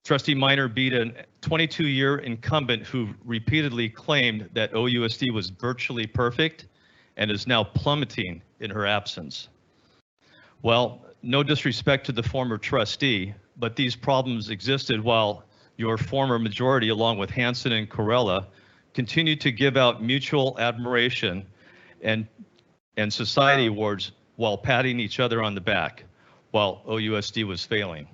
Trustee Minor beat a 22-year incumbent who repeatedly claimed that OUSD was virtually perfect and is now plummeting in her absence. Well, no disrespect to the former trustee, but these problems existed while your former majority, along with Hansen and Corella, continued to give out mutual admiration and society awards while patting each other on the back, while OUSD was failing.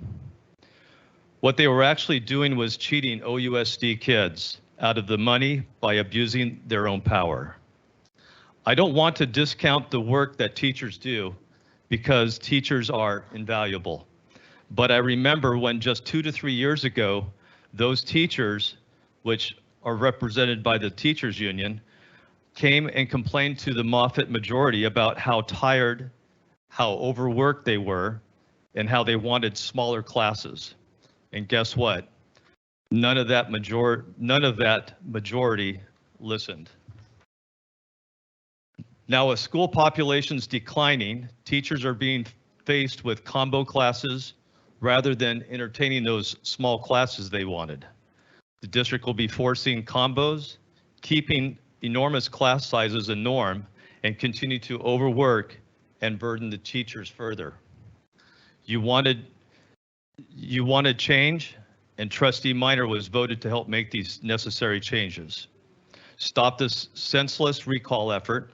What they were actually doing was cheating OUSD kids out of the money by abusing their own power. I don't want to discount the work that teachers do because teachers are invaluable. But I remember when just 2 to 3 years ago, those teachers, which are represented by the teachers union, came and complained to the Moffitt majority about how tired, how overworked they were, and how they wanted smaller classes. And guess what? None of that majority listened. Now, as school population's declining, teachers are being faced with combo classes rather than entertaining those small classes they wanted. The district will be forcing combos, keeping enormous class sizes a norm, and continue to overwork and burden the teachers further. You wanted change, and Trustee Minor was voted to help make these necessary changes. Stop this senseless recall effort.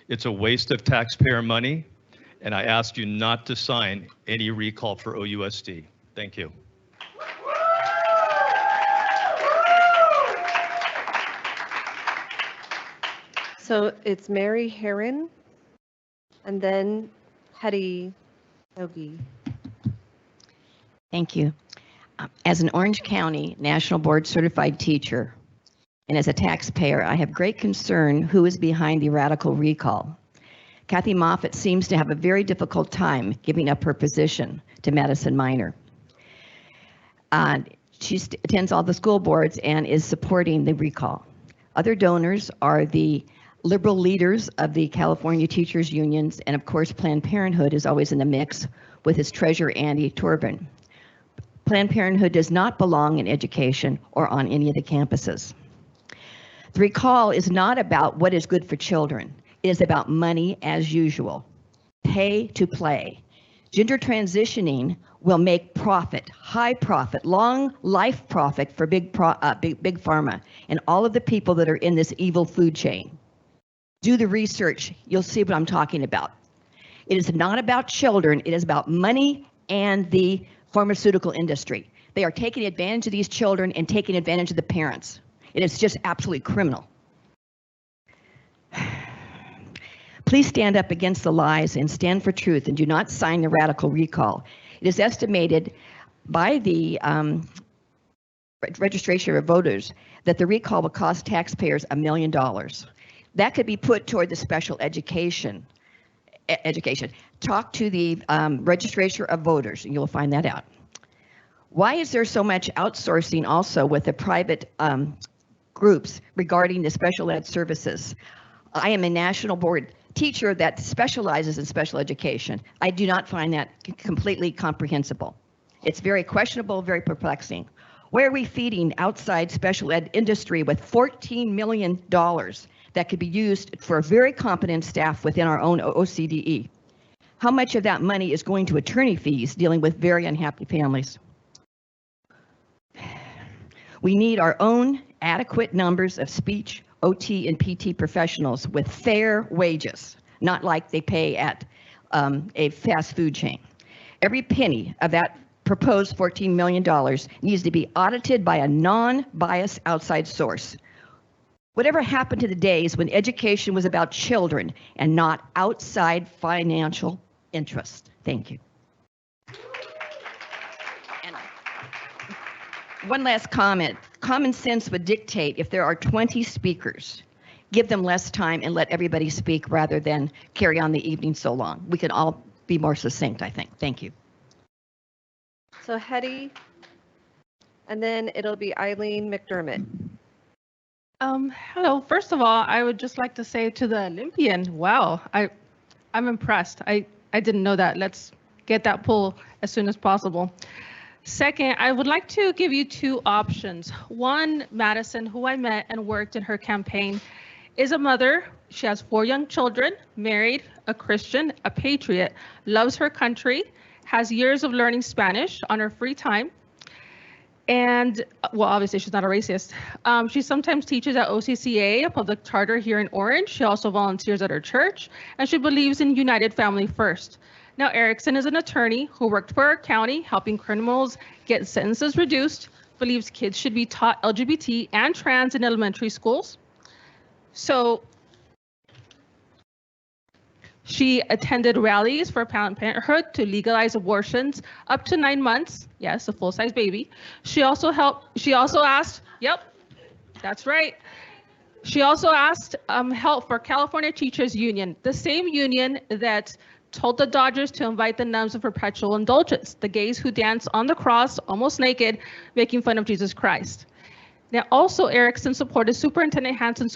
It's a waste of taxpayer money, and I ask you not to sign any recall for OUSD. Thank you. So it's Mary Herron, and then Hetty Nogi. Thank you. As an Orange County National Board Certified teacher, and as a taxpayer, I have great concern who is behind the radical recall. Kathy Moffitt seems to have a very difficult time giving up her position to Madison Minor. She attends all the school boards and is supporting the recall. Other donors are the liberal leaders of the California Teachers Unions, and of course Planned Parenthood is always in the mix with its treasurer Andy Torben. Planned Parenthood does not belong in education or on any of the campuses. The recall is not about what is good for children. It is about money as usual. Pay to play. Gender transitioning will make profit, high profit, long life profit for big pharma and all of the people that are in this evil food chain. Do the research. You'll see what I'm talking about. It is not about children. It is about money and the pharmaceutical industry. They are taking advantage of these children and taking advantage of the parents. It is just absolutely criminal. Please stand up against the lies and stand for truth and do not sign the radical recall. It is estimated by the registration of voters that the recall will cost taxpayers $1 million. That could be put toward the special education. Talk to the registration of voters, and you'll find that out. Why is there so much outsourcing also with the private groups regarding the special ed services? I am a national board teacher that specializes in special education. I do not find that completely comprehensible. It's very questionable, very perplexing. Why are we feeding outside special ed industry with $14 million that could be used for very competent staff within our own OCDE? How much of that money is going to attorney fees dealing with very unhappy families? We need our own adequate numbers of speech, OT, and PT professionals with fair wages, not like they pay at a fast food chain. Every penny of that proposed $14 million needs to be audited by a non-biased outside source. Whatever happened to the days when education was about children and not outside financial interest? Thank you. And one last comment. Common sense would dictate if there are 20 speakers, give them less time and let everybody speak rather than carry on the evening so long. We can all be more succinct, I think. Thank you. So Hetty, and then it'll be Eileen McDermott. Hello. First of all, I would just like to say to the Olympian, wow, I'm impressed. I didn't know that. Let's get that poll as soon as possible. Second, I would like to give you two options. One, Madison, who I met and worked in her campaign, is a mother. She has 4 young children, married, a Christian, a patriot, loves her country, has years of learning Spanish on her free time. And, well, obviously she's not a racist. She sometimes teaches at OCCA, a public charter here in Orange. She also volunteers at her church, and she believes in United Family First. Now, Erickson is an attorney who worked for our county, helping criminals get sentences reduced, believes kids should be taught LGBT and trans in elementary schools. So she attended rallies for Planned Parenthood to legalize abortions up to 9 months. Yes, a full-size baby. She also asked, yep, that's right. She also asked help for California Teachers Union, the same union that told the Dodgers to invite the nuns of perpetual indulgence, the gays who dance on the cross almost naked, making fun of Jesus Christ. Now, also, Erickson supported Superintendent Hansen,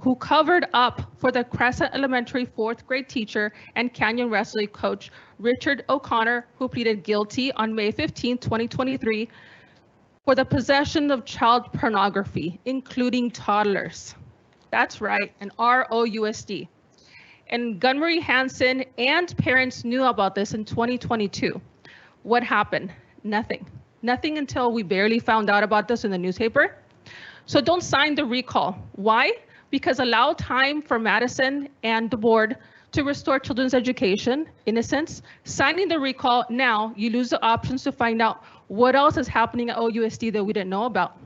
who covered up for the Crescent Elementary 4th grade teacher and Canyon wrestling coach, Richard O'Connor, who pleaded guilty on May 15, 2023, for the possession of child pornography, including toddlers. That's right, an ROUSD. And Gunmarie Hansen and parents knew about this in 2022. What happened? Nothing. Nothing until we barely found out about this in the newspaper. So don't sign the recall. Why? Because allow time for Madison and the board to restore children's education, innocence. Signing the recall now, you lose the options to find out what else is happening at OUSD that we didn't know about.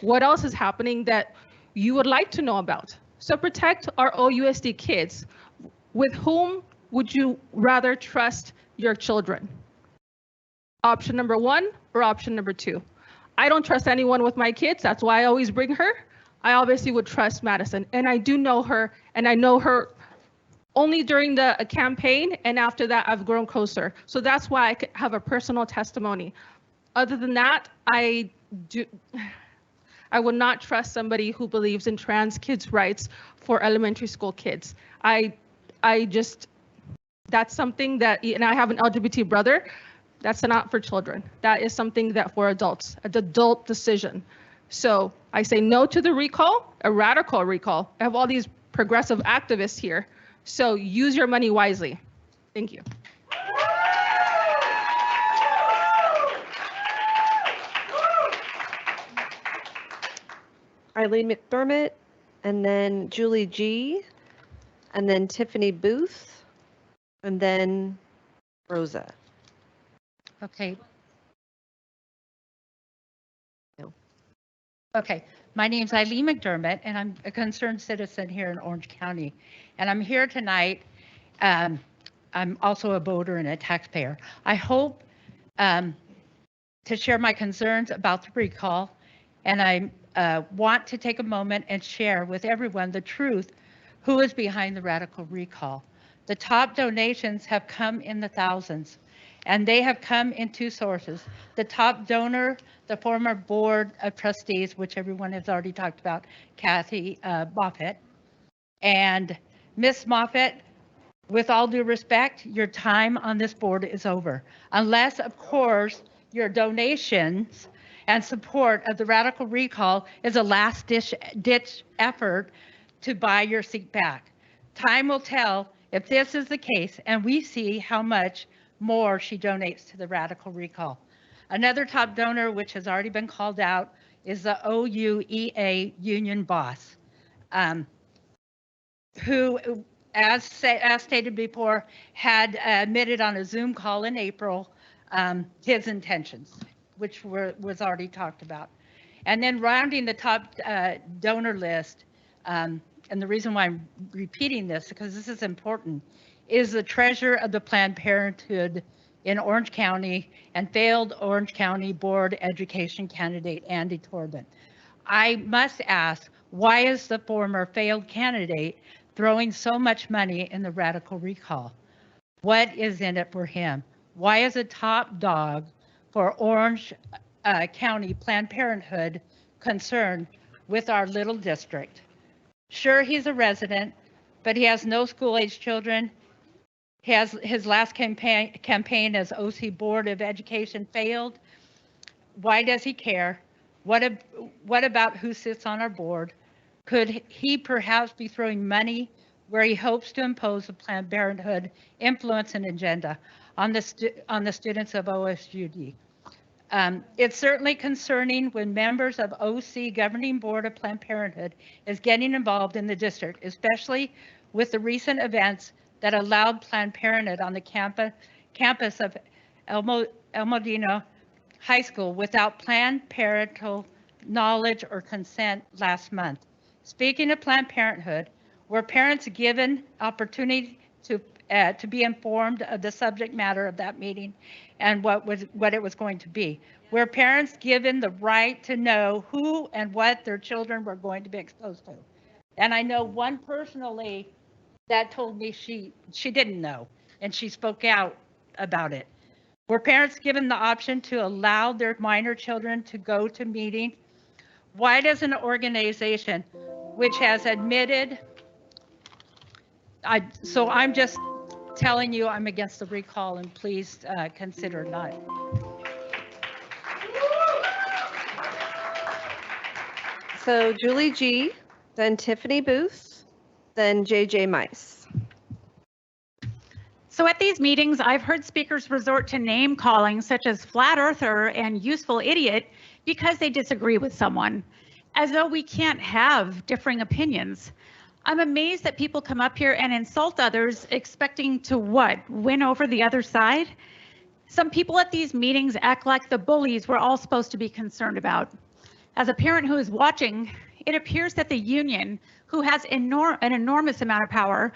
What else is happening that you would like to know about? So protect our OUSD kids. With whom would you rather trust your children? Option number 1 or option number 2? I don't trust anyone with my kids. That's why I always bring her. I obviously would trust Madison, and I do know her, and I know her only during the campaign, and after that I've grown closer. So that's why I could have a personal testimony. Other than that, I would not trust somebody who believes in trans kids' rights for elementary school kids. I just, that's something that, and I have an LGBT brother, that's not for children. That is something that for adults, an adult decision. So I say no to the recall, a radical recall. I have all these progressive activists here. So use your money wisely. Thank you. Eileen McDermott, and then Julie G, and then Tiffany Booth, and then Rosa. Okay. Okay, my name's Eileen McDermott, and I'm a concerned citizen here in Orange County. And I'm here tonight. I'm also a voter and a taxpayer. I hope to share my concerns about the recall, and I want to take a moment and share with everyone the truth who is behind the radical recall. The top donations have come in the thousands, and they have come in two sources. The top donor, the former board of trustees, which everyone has already talked about, Kathy Moffett. And Ms. Moffett, with all due respect, your time on this board is over. Unless, of course, your donations and support of the radical recall is a last ditch effort to buy your seat back. Time will tell if this is the case, and we see how much more she donates to the radical recall. Another top donor, which has already been called out, is the OUEA union boss, who, as stated before, had admitted on a Zoom call in April his intentions, which was already talked about. And then rounding the top donor list, and the reason why I'm repeating this, because this is important, is the treasurer of the Planned Parenthood in Orange County and failed Orange County Board Education candidate, Andy Torben. I must ask, why is the former failed candidate throwing so much money in the radical recall? What is in it for him? Why is a top dog for Orange County Planned Parenthood concerned with our little district? Sure, he's a resident, but he has no school-age children. He has his last campaign as OC Board of Education failed. Why does he care? What about who sits on our board? Could he perhaps be throwing money where he hopes to impose a Planned Parenthood influence and agenda on the students of OSUD? It's certainly concerning when members of OC Governing Board of Planned Parenthood is getting involved in the district, especially with the recent events that allowed Planned Parenthood on the campus of El Modena High School without Planned Parental knowledge or consent last month. Speaking of Planned Parenthood, were parents given opportunity to be informed of the subject matter of that meeting and what it was going to be? Were parents given the right to know who and what their children were going to be exposed to? And I know one personally that told me she didn't know, and she spoke out about it. Were parents given the option to allow their minor children to go to meetings? Why does an organization which has admitted, so I'm just telling you I'm against the recall, and please consider not. So Julie G., then Tiffany Booth, then JJ Mice. So at these meetings, I've heard speakers resort to name calling such as flat earther and useful idiot because they disagree with someone, as though we can't have differing opinions. I'm amazed that people come up here and insult others expecting to what? Win over the other side? Some people at these meetings act like the bullies we're all supposed to be concerned about. As a parent who is watching, it appears that the union, who has an enormous amount of power,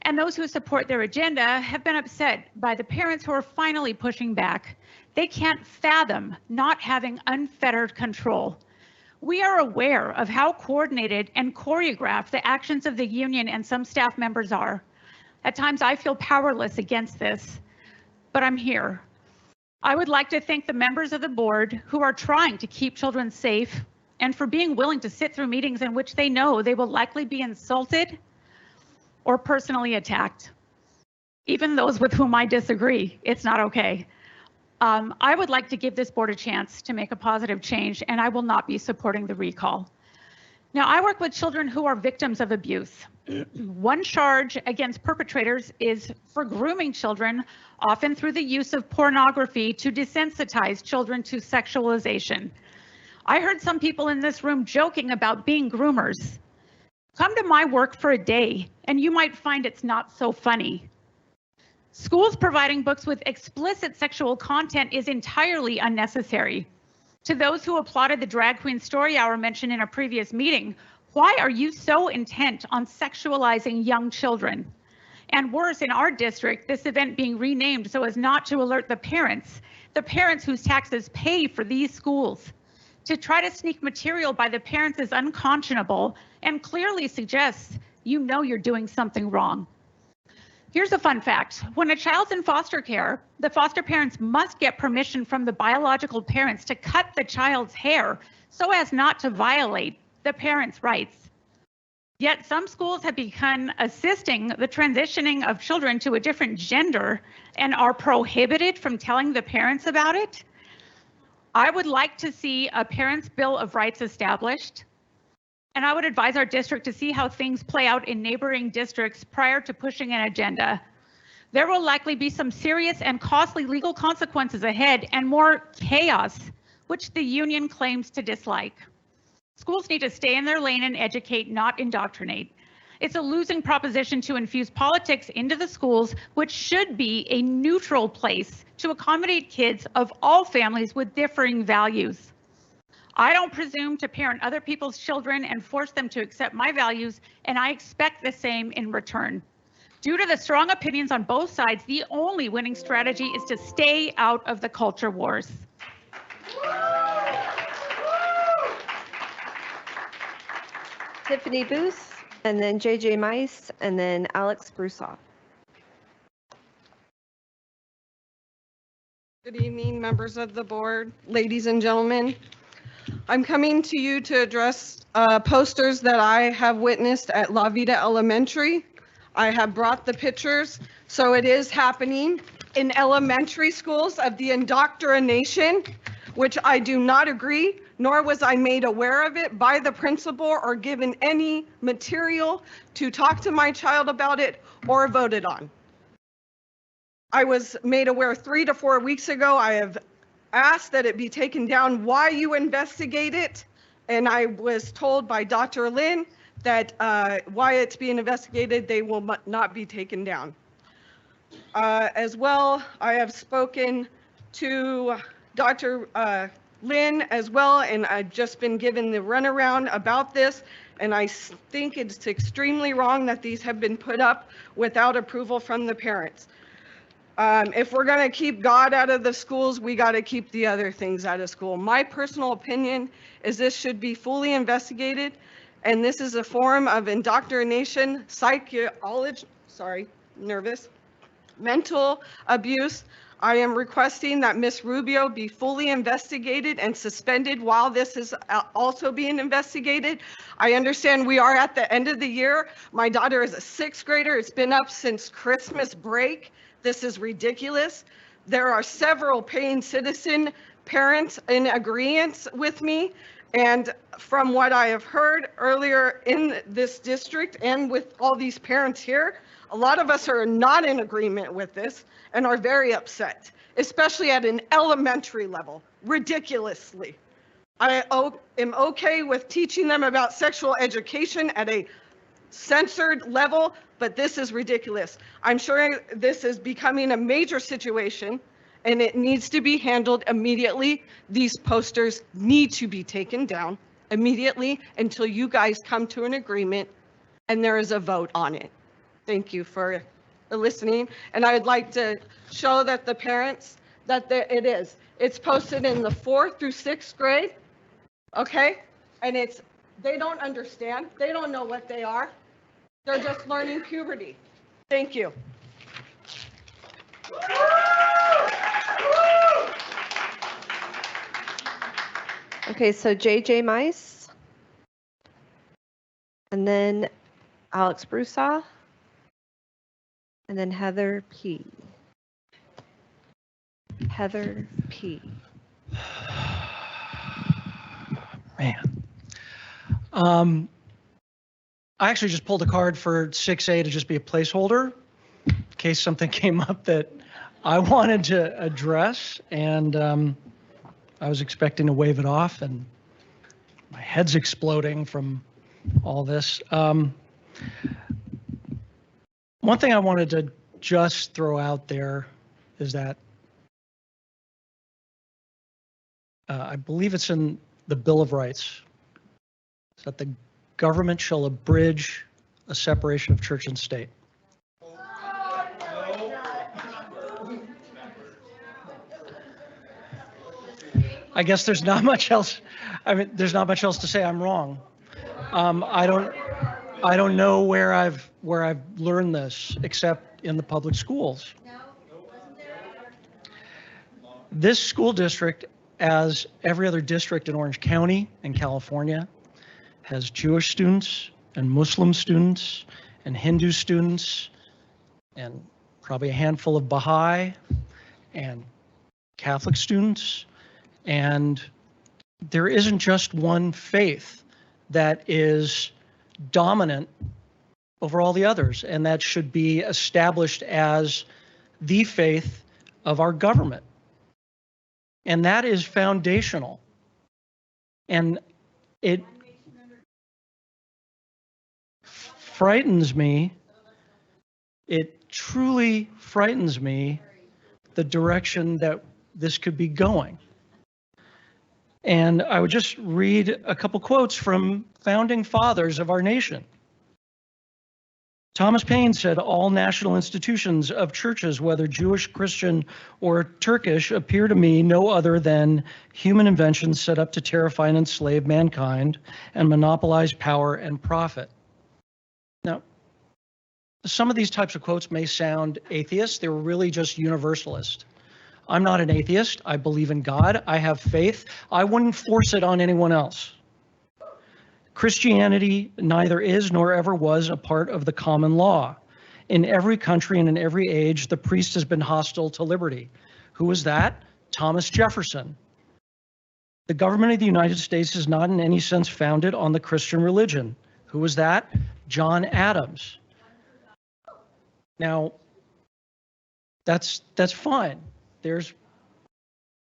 and those who support their agenda have been upset by the parents who are finally pushing back. They can't fathom not having unfettered control. We are aware of how coordinated and choreographed the actions of the union and some staff members are. At times I feel powerless against this, but I'm here. I would like to thank the members of the board who are trying to keep children safe and for being willing to sit through meetings in which they know they will likely be insulted or personally attacked. Even those with whom I disagree, it's not okay. I would like to give this board a chance to make a positive change, and I will not be supporting the recall. Now, I work with children who are victims of abuse. One charge against perpetrators is for grooming children, often through the use of pornography to desensitize children to sexualization. I heard some people in this room joking about being groomers. Come to my work for a day, and you might find it's not so funny. Schools providing books with explicit sexual content is entirely unnecessary. To those who applauded the Drag Queen Story Hour mentioned in a previous meeting, why are you so intent on sexualizing young children? And worse, in our district, this event being renamed so as not to alert the parents whose taxes pay for these schools. To try to sneak material by the parents is unconscionable and clearly suggests you know you're doing something wrong. Here's a fun fact. When a child's in foster care, the foster parents must get permission from the biological parents to cut the child's hair so as not to violate the parents' rights. Yet some schools have begun assisting the transitioning of children to a different gender and are prohibited from telling the parents about it. I would like to see a Parents' Bill of Rights established, and I would advise our district to see how things play out in neighboring districts prior to pushing an agenda. There will likely be some serious and costly legal consequences ahead and more chaos, which the union claims to dislike. Schools need to stay in their lane and educate, not indoctrinate. It's a losing proposition to infuse politics into the schools, which should be a neutral place to accommodate kids of all families with differing values. I don't presume to parent other people's children and force them to accept my values, and I expect the same in return. Due to the strong opinions on both sides, the only winning strategy is to stay out of the culture wars. Tiffany Booth, and then JJ Mice, and then Alex Brusoff. Good evening, members of the board, ladies and gentlemen. I'm coming to you to address posters that I have witnessed at La Vida Elementary. I have brought the pictures, so it is happening in elementary schools of the indoctrination, which I do not agree, nor was I made aware of it by the principal or given any material to talk to my child about it or voted on. I was made aware 3 to 4 weeks ago. I have asked that it be taken down, why you investigate it, and I was told by Dr. Lynn that why it's being investigated, they will not be taken down. As well, I have spoken to Dr. Lynn as well, and I've just been given the runaround about this, and I think it's extremely wrong that these have been put up without approval from the parents. If we're going to keep God out of the schools, we got to keep the other things out of school. My personal opinion is this should be fully investigated, and this is a form of indoctrination, mental abuse. I am requesting that Ms. Rubio be fully investigated and suspended while this is also being investigated. I understand we are at the end of the year. My daughter is a 6th grader. It's been up since Christmas break. This is ridiculous. There are several paying citizen parents in agreement with me. And from what I have heard earlier in this district and with all these parents here, a lot of us are not in agreement with this and are very upset, especially at an elementary level, ridiculously. I am okay with teaching them about sexual education at a censored level, but this is ridiculous. I'm sure this is becoming a major situation and it needs to be handled immediately. These posters need to be taken down immediately until you guys come to an agreement and there is a vote on it. Thank you for listening. And I would like to show that the parents, that it's posted in the 4th through 6th grade, okay? And they don't understand. They don't know what they are. They're just learning puberty. Thank you. Okay, so JJ Mice, and then Alex Brusaw, and then Heather P. Heather P. Man. I actually just pulled a card for 6A to just be a placeholder in case something came up that I wanted to address, and I was expecting to wave it off, and my head's exploding from all this. One thing I wanted to just throw out there is that I believe it's in the Bill of Rights, is that the government shall abridge a separation of church and state. I guess there's not much else. I mean, there's not much else to say. I'm wrong. I don't. I don't know where I've learned this except in the public schools. This school district, as every other district in Orange County and California, has Jewish students and Muslim students and Hindu students and probably a handful of Baha'i and Catholic students. And there isn't just one faith that is dominant over all the others, and that should be established as the faith of our government. And that is foundational. And it frightens me, it truly frightens me, the direction that this could be going. And I would just read a couple quotes from founding fathers of our nation. Thomas Paine said, "All national institutions of churches, whether Jewish, Christian, or Turkish, appear to me no other than human inventions set up to terrify and enslave mankind and monopolize power and profit." Now, some of these types of quotes may sound atheist. They're really just universalist. I'm not an atheist. I believe in God. I have faith. I wouldn't force it on anyone else. Christianity neither is nor ever was a part of the common law. In every country and in every age, the priest has been hostile to liberty. Who was that? Thomas Jefferson. The government of the United States is not in any sense founded on the Christian religion. Who was that? John Adams. Now, that's fine. There's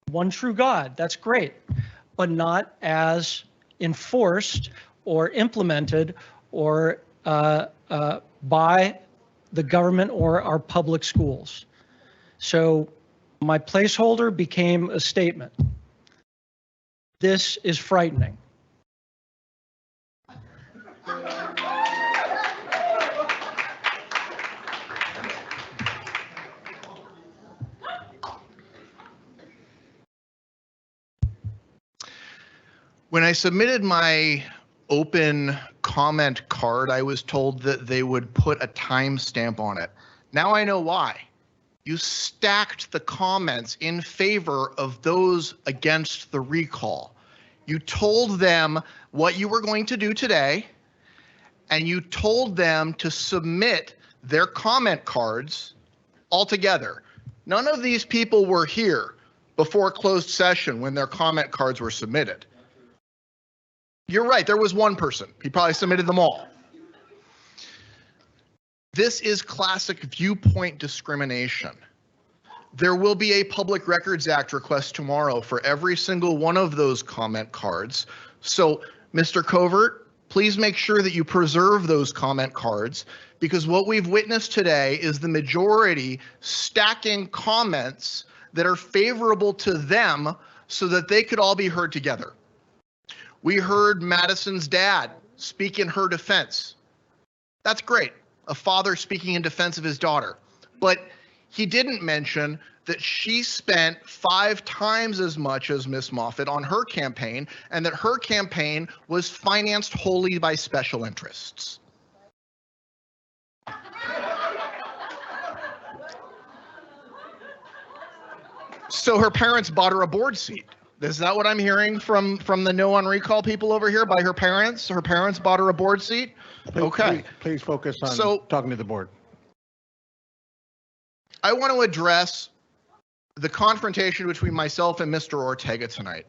one true God. That's great, but not as enforced or implemented or by the government or our public schools. So my placeholder became a statement. This is frightening. When I submitted my open comment card, I was told that they would put a timestamp on it. Now I know why. You stacked the comments in favor of those against the recall. You told them what you were going to do today, and you told them to submit their comment cards all together. None of these people were here before closed session when their comment cards were submitted. You're right, there was one person. He probably submitted them all. This is classic viewpoint discrimination. There will be a Public Records Act request tomorrow for every single one of those comment cards. So, Mr. Covert, please make sure that you preserve those comment cards, because what we've witnessed today is the majority stacking comments that are favorable to them so that they could all be heard together. We heard Madison's dad speak in her defense. That's great, a father speaking in defense of his daughter. But he didn't mention that she spent 5 times as much as Miss Moffitt on her campaign, and that her campaign was financed wholly by special interests. So her parents bought her a board seat. Is that what I'm hearing from the no on recall people over here? By her parents? Her parents bought her a board seat? Okay. Please focus on talking to the board. I want to address the confrontation between myself and Mr. Ortega tonight.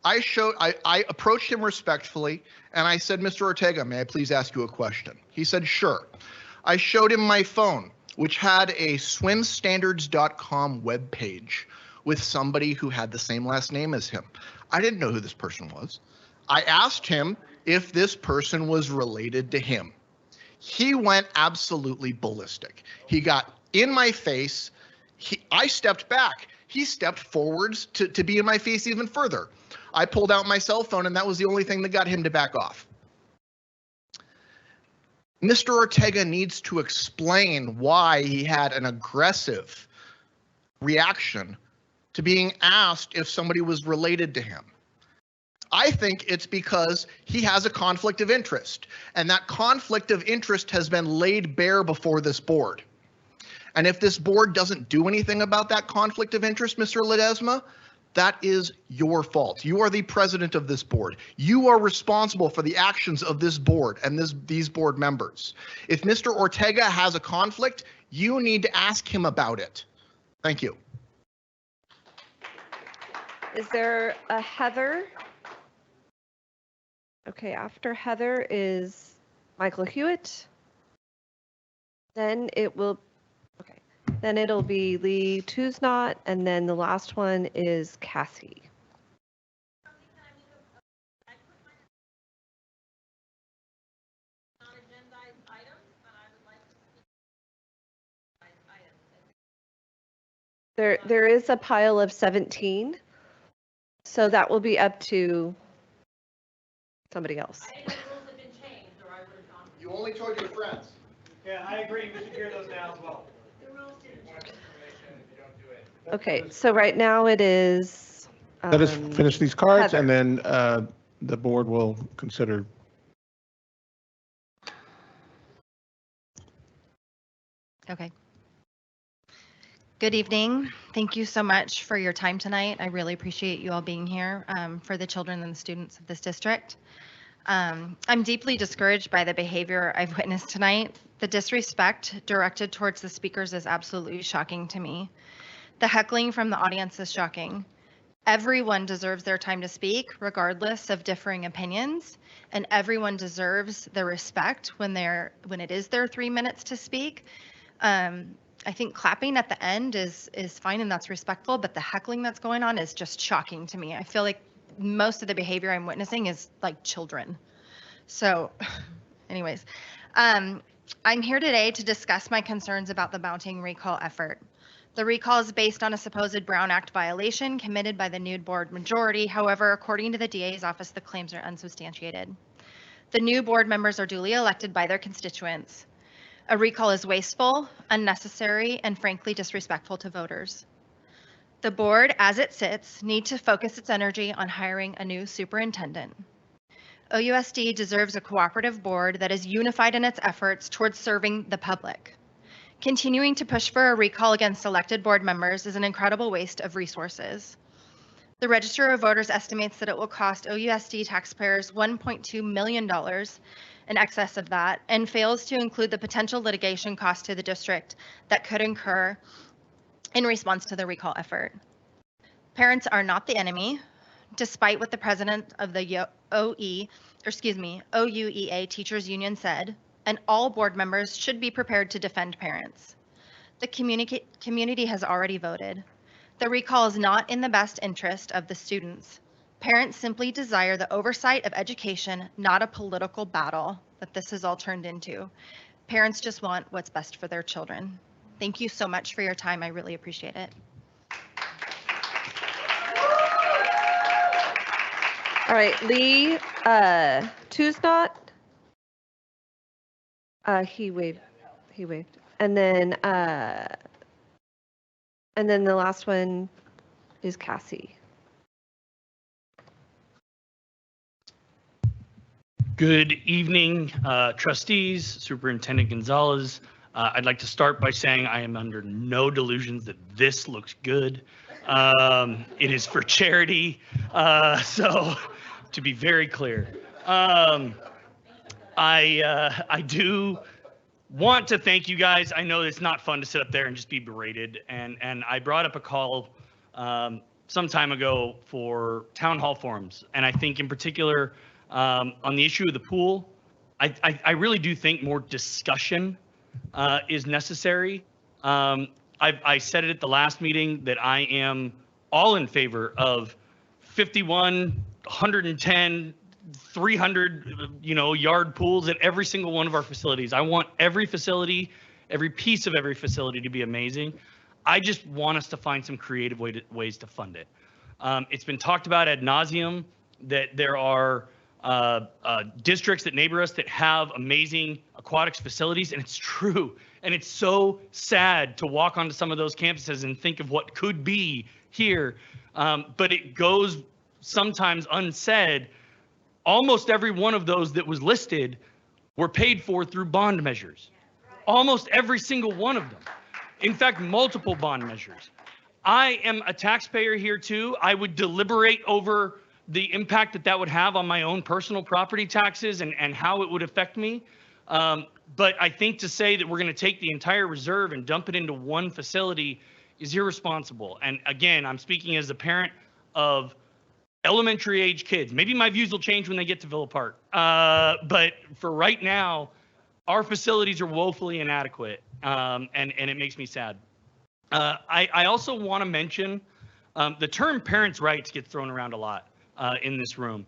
I approached him respectfully and I said, "Mr. Ortega, may I please ask you a question?" He said, "Sure." I showed him my phone, which had a swimstandards.com webpage with somebody who had the same last name as him. I didn't know who this person was. I asked him if this person was related to him. He went absolutely ballistic. He got in my face. I stepped back. He stepped forwards to be in my face even further. I pulled out my cell phone, and that was the only thing that got him to back off. Mr. Ortega needs to explain why he had an aggressive reaction to being asked if somebody was related to him. I think it's because he has a conflict of interest, and that conflict of interest has been laid bare before this board. And if this board doesn't do anything about that conflict of interest, Mr. Ledesma, that is your fault. You are the president of this board. You are responsible for the actions of this board and these board members. If Mr. Ortega has a conflict, you need to ask him about it. Thank you. Is there a Heather? Okay, after Heather is Michael Hewitt. Then it'll be Lee Toosnot, and then the last one is Cassie. There is a pile of 17, so that will be up to somebody else. You only told your friends. Yeah, I agree. We should hear those now as well. Okay, so right now it is. Let us finish these cards, Heather. and then the board will consider. Okay. Good evening. Thank you so much for your time tonight. I really appreciate you all being here for the children and the students of this district. I'm deeply discouraged by the behavior I've witnessed tonight. The disrespect directed towards the speakers is absolutely shocking to me. The heckling from the audience is shocking. Everyone deserves their time to speak, regardless of differing opinions, and everyone deserves the respect when it is their 3 minutes to speak. I think clapping at the end is fine and that's respectful, but the heckling that's going on is just shocking to me. I feel like most of the behavior I'm witnessing is like children. So anyways, I'm here today to discuss my concerns about the mounting recall effort. The recall is based on a supposed Brown Act violation committed by the new board majority. However, according to the DA's office, the claims are unsubstantiated. The new board members are duly elected by their constituents. A recall is wasteful, unnecessary, and frankly disrespectful to voters. The board, as it sits, needs to focus its energy on hiring a new superintendent. OUSD deserves a cooperative board that is unified in its efforts towards serving the public. Continuing to push for a recall against elected board members is an incredible waste of resources. The Register of Voters estimates that it will cost OUSD taxpayers $1.2 million in excess of that, and fails to include the potential litigation costs to the district that could incur in response to the recall effort. Parents are not the enemy, despite what the president of the OUEA Teachers Union said, and all board members should be prepared to defend parents. The community has already voted. The recall is not in the best interest of the students. Parents simply desire the oversight of education, not a political battle that this has all turned into. Parents just want what's best for their children. Thank you so much for your time. I really appreciate it. All right, Lee Toosnot. He waved. And then the last one is Cassie. Good evening, trustees, Superintendent Gonzalez. I'd like to start by saying I am under no delusions that this looks good. It is for charity, so to be very clear. I do want to thank you guys. I know it's not fun to sit up there and just be berated, and I brought up a call some time ago for town hall forums, and I think in particular on the issue of the pool, I really do think more discussion is necessary. I said it at the last meeting that I am all in favor of 51, 110, 300, yard pools at every single one of our facilities. I want every facility, every piece of every facility to be amazing. I just want us to find some creative ways to fund it. It's been talked about ad nauseum that there are districts that neighbor us that have amazing aquatics facilities, and it's true. And it's so sad to walk onto some of those campuses and think of what could be here. But it goes sometimes unsaid, almost every one of those that was listed were paid for through bond measures. Almost every single one of them. In fact, multiple bond measures. I am a taxpayer here too. I would deliberate over the impact that that would have on my own personal property taxes and how it would affect me. But I think to say that we're going to take the entire reserve and dump it into one facility is irresponsible. And again, I'm speaking as a parent of elementary age kids. Maybe my views will change when they get to Villa Park. But for right now, our facilities are woefully inadequate, and it makes me sad. I also want to mention the term parents' rights gets thrown around a lot in this room.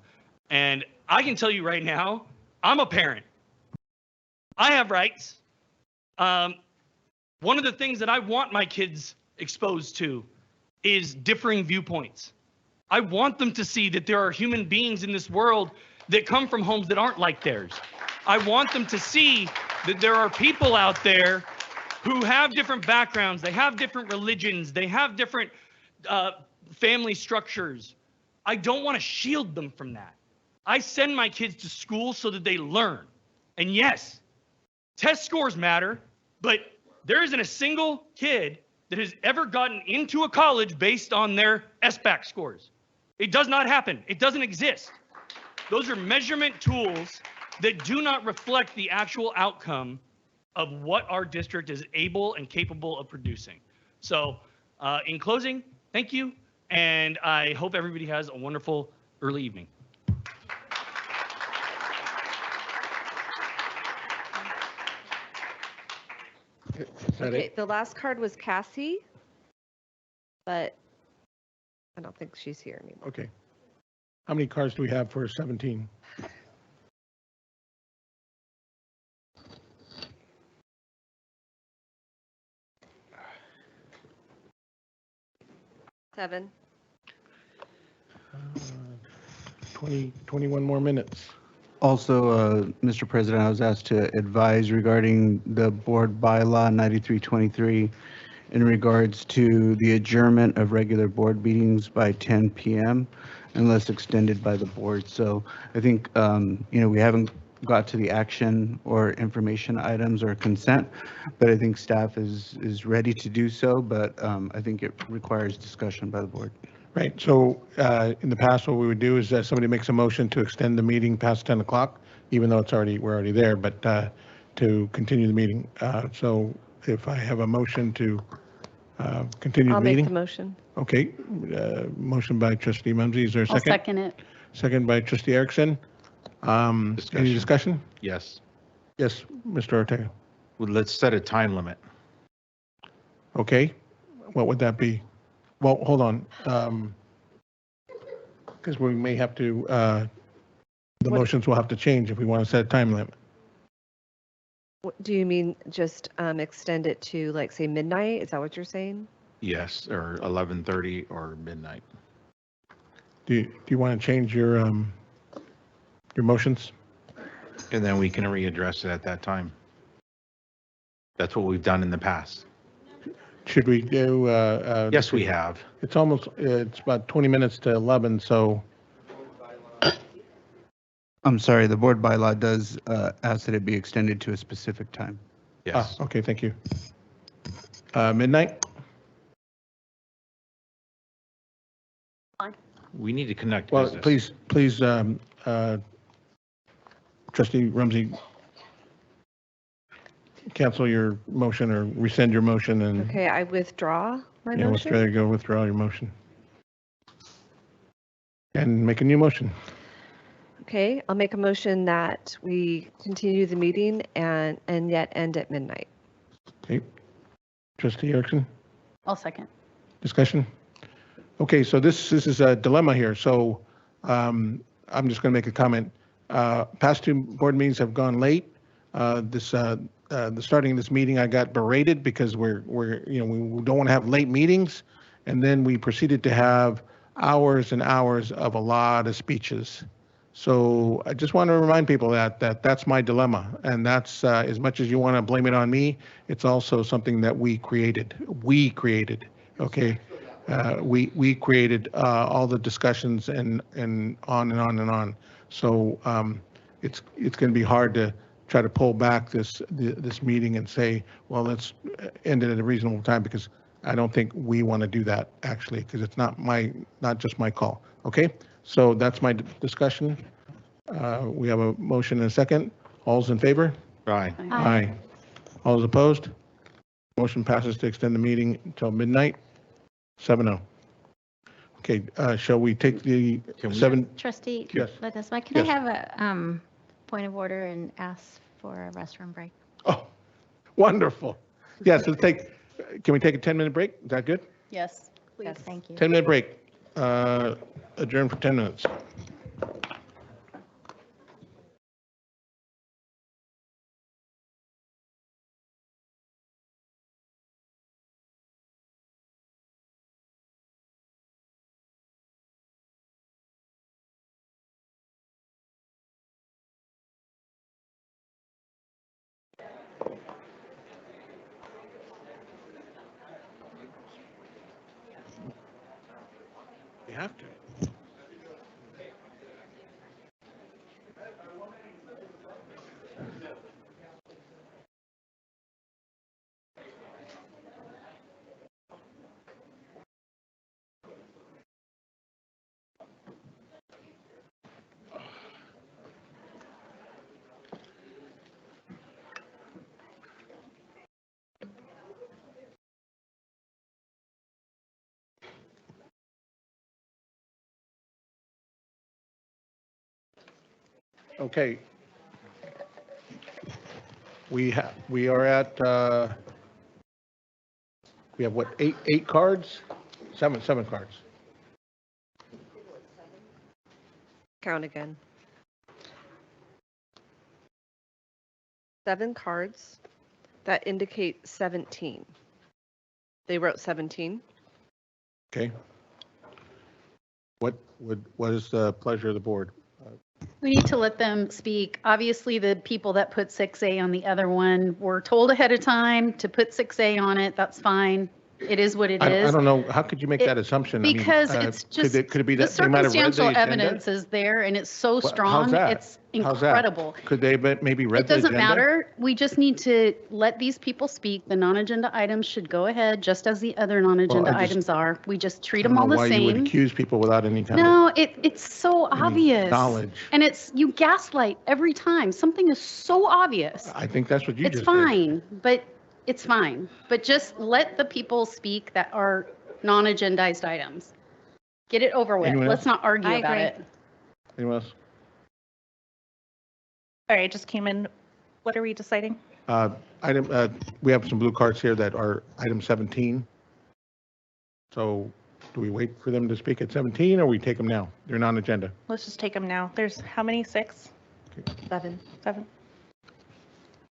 And I can tell you right now, I'm a parent. I have rights. One of the things that I want my kids exposed to is differing viewpoints. I want them to see that there are human beings in this world that come from homes that aren't like theirs. I want them to see that there are people out there who have different backgrounds, they have different religions, they have different family structures. I don't want to shield them from that. I send my kids to school so that they learn. And yes, test scores matter, but there isn't a single kid that has ever gotten into a college based on their SBAC scores. It does not happen. It doesn't exist. Those are measurement tools that do not reflect the actual outcome of what our district is able and capable of producing. So in closing, thank you. And I hope everybody has a wonderful early evening. Okay, the last card was Cassie, but I don't think she's here anymore. Okay. How many cards do we have for 17? Seven. 21 more minutes. Also, Mr. President, I was asked to advise regarding the board bylaw 9323 in regards to the adjournment of regular board meetings by 10 p.m. unless extended by the board. So I think, we haven't got to the action or information items or consent, but I think staff is ready to do so, but I think it requires discussion by the board. Right. So in the past, what we would do is somebody makes a motion to extend the meeting past 10 o'clock, even though we're already there, but to continue the meeting. So if I have a motion to continue the meeting. I'll make the motion. Okay. Motion by Trustee Mumsey. Is there a second? I'll second it. Second by Trustee Erickson. Any discussion? Yes. Yes, Mr. Ortega. Well, let's set a time limit. Okay. What would that be? Well, hold on. Because we may have to, the motions will have to change if we want to set a time limit. What, do you mean just extend it to, like, say, midnight? Is that what you're saying? Yes, or 11:30 or midnight. Do you want to change your motions? And then we can readdress it at that time. That's what we've done in the past. Should we do? Yes, we have. It's about 20 minutes to 11, so. I'm sorry, the board bylaw does ask that it be extended to a specific time. Yes. Okay, thank you. Midnight? We need to conduct Well, business. please, Trustee Rumsey, cancel your motion or rescind your motion and. Okay, I withdraw my Yeah, motion. withdraw your motion. And make a new motion. Okay, I'll make a motion that we continue the meeting and yet end at midnight. Okay. Trustee Erickson, I'll second. discussion? Okay, so this is a dilemma here. So I'm just going to make a comment. Past two board meetings have gone late. The starting of this meeting, I got berated because we don't want to have late meetings. And then we proceeded to have hours and hours of a lot of speeches. So I just want to remind people that's my dilemma. And that's as much as you want to blame it on me, it's also something that we created. Okay. We created all the discussions and on and on and on. So it's going to be hard to try to pull back this meeting and say, well, let's end it at a reasonable time, because I don't think we want to do that, actually, because it's not just my call. Okay, so that's my discussion. We have a motion and a second. All's in favor? Aye. Aye. All those opposed? Motion passes to extend the meeting until midnight. 7-0. Okay, shall we take the seven? Trustee Yes. Ledesma, can Yes. I have a point of order and ask for a restroom break? Oh, wonderful. Yes, can we take a 10-minute break? Is that good? Yes, please. Yes, thank you. 10-minute break. Adjourn for 10 minutes. You have to. Okay. We are at, we have what, eight cards? Seven cards. Count again. 7 cards that indicate 17. They wrote 17. Okay. What is the pleasure of the board? We need to let them speak. Obviously, the people that put 6A on the other one were told ahead of time to put 6A on it. That's fine. It is what it is. I don't know. How could you make that assumption? Because it's just, could it be the that they might have read the circumstantial agenda? evidence is there and it's so How's strong. that? It's How's that? incredible. Could they maybe read It the agenda? doesn't matter. We just need to let these people speak. The non-agenda items should go ahead, just as the other non-agenda Well, I just- items are. We just treat I don't them all know the why you would same. accuse people without any kind of No, it's so obvious. knowledge. And you gaslight every time. Something is so obvious. I think that's what you It's just fine, but it's fine. But just let the people speak that are non-agendized items. Get it over with. Anyone Let's else? not argue I about agree. it. did. Anyone else? Sorry, I just came in. What are we deciding? We have some blue cards here that are item 17. So do we wait for them to speak at 17 or we take them now? They're non-agenda. Let's just take them now. There's how many? 6? 7. 7.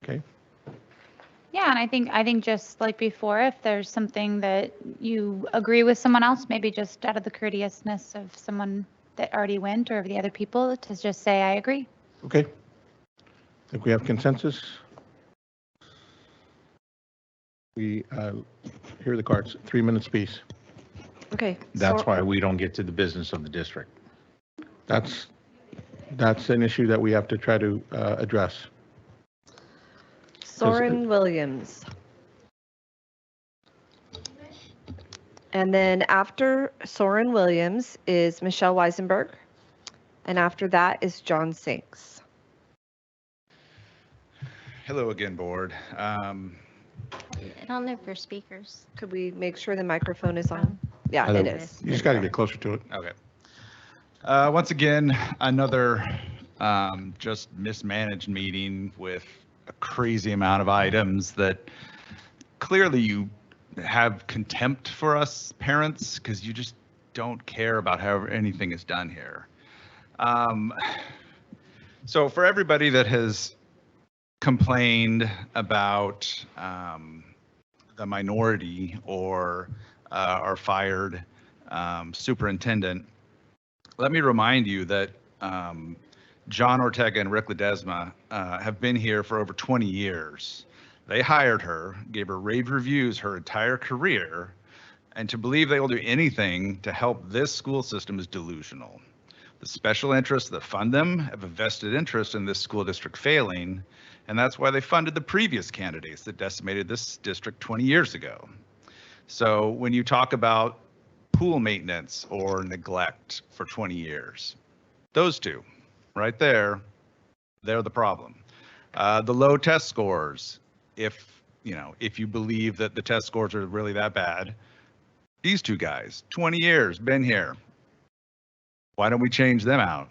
Okay. Yeah, and I think just like before, if there's something that you agree with someone else, maybe just out of the courteousness of someone that already went or of the other people, to just say, I agree. Okay. Think we have consensus? We, here are the cards, 3 minutes piece. Okay. That's so- why we don't get to the business of the district. That's an issue that we have to try to address. Soren Williams. And then after Soren Williams is Michelle Weisenberg. And after that is John Sinks. Hello again, board. I don't know if you're speakers. Could we make sure the microphone is on? Yeah, it is. You just got to get closer to it. Okay. Once again, another just mismanaged meeting with a crazy amount of items that clearly you have contempt for us parents because you just don't care about how anything is done here. So for everybody that has complained about the minority or our fired superintendent, let me remind you that John Ortega and Rick Ledesma have been here for over 20 years. They hired her, gave her rave reviews her entire career And to believe they will do anything to help this school system is delusional. The special interests that fund them have a vested interest in this school district failing, and that's why they funded the previous candidates that decimated this district 20 years ago. So when you talk about pool maintenance or neglect for 20 years, those two right there, they're the problem. The low test scores, if you believe that the test scores are really that bad, these two guys, 20 years, been here. Why don't we change them out?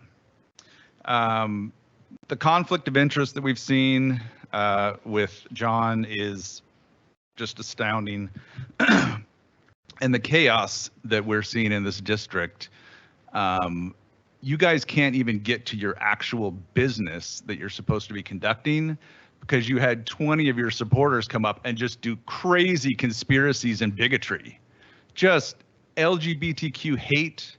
The conflict of interest that we've seen with John is just astounding. And the chaos that we're seeing in this district, you guys can't even get to your actual business that you're supposed to be conducting because you had 20 of your supporters come up and just do crazy conspiracies and bigotry. Just LGBTQ hate,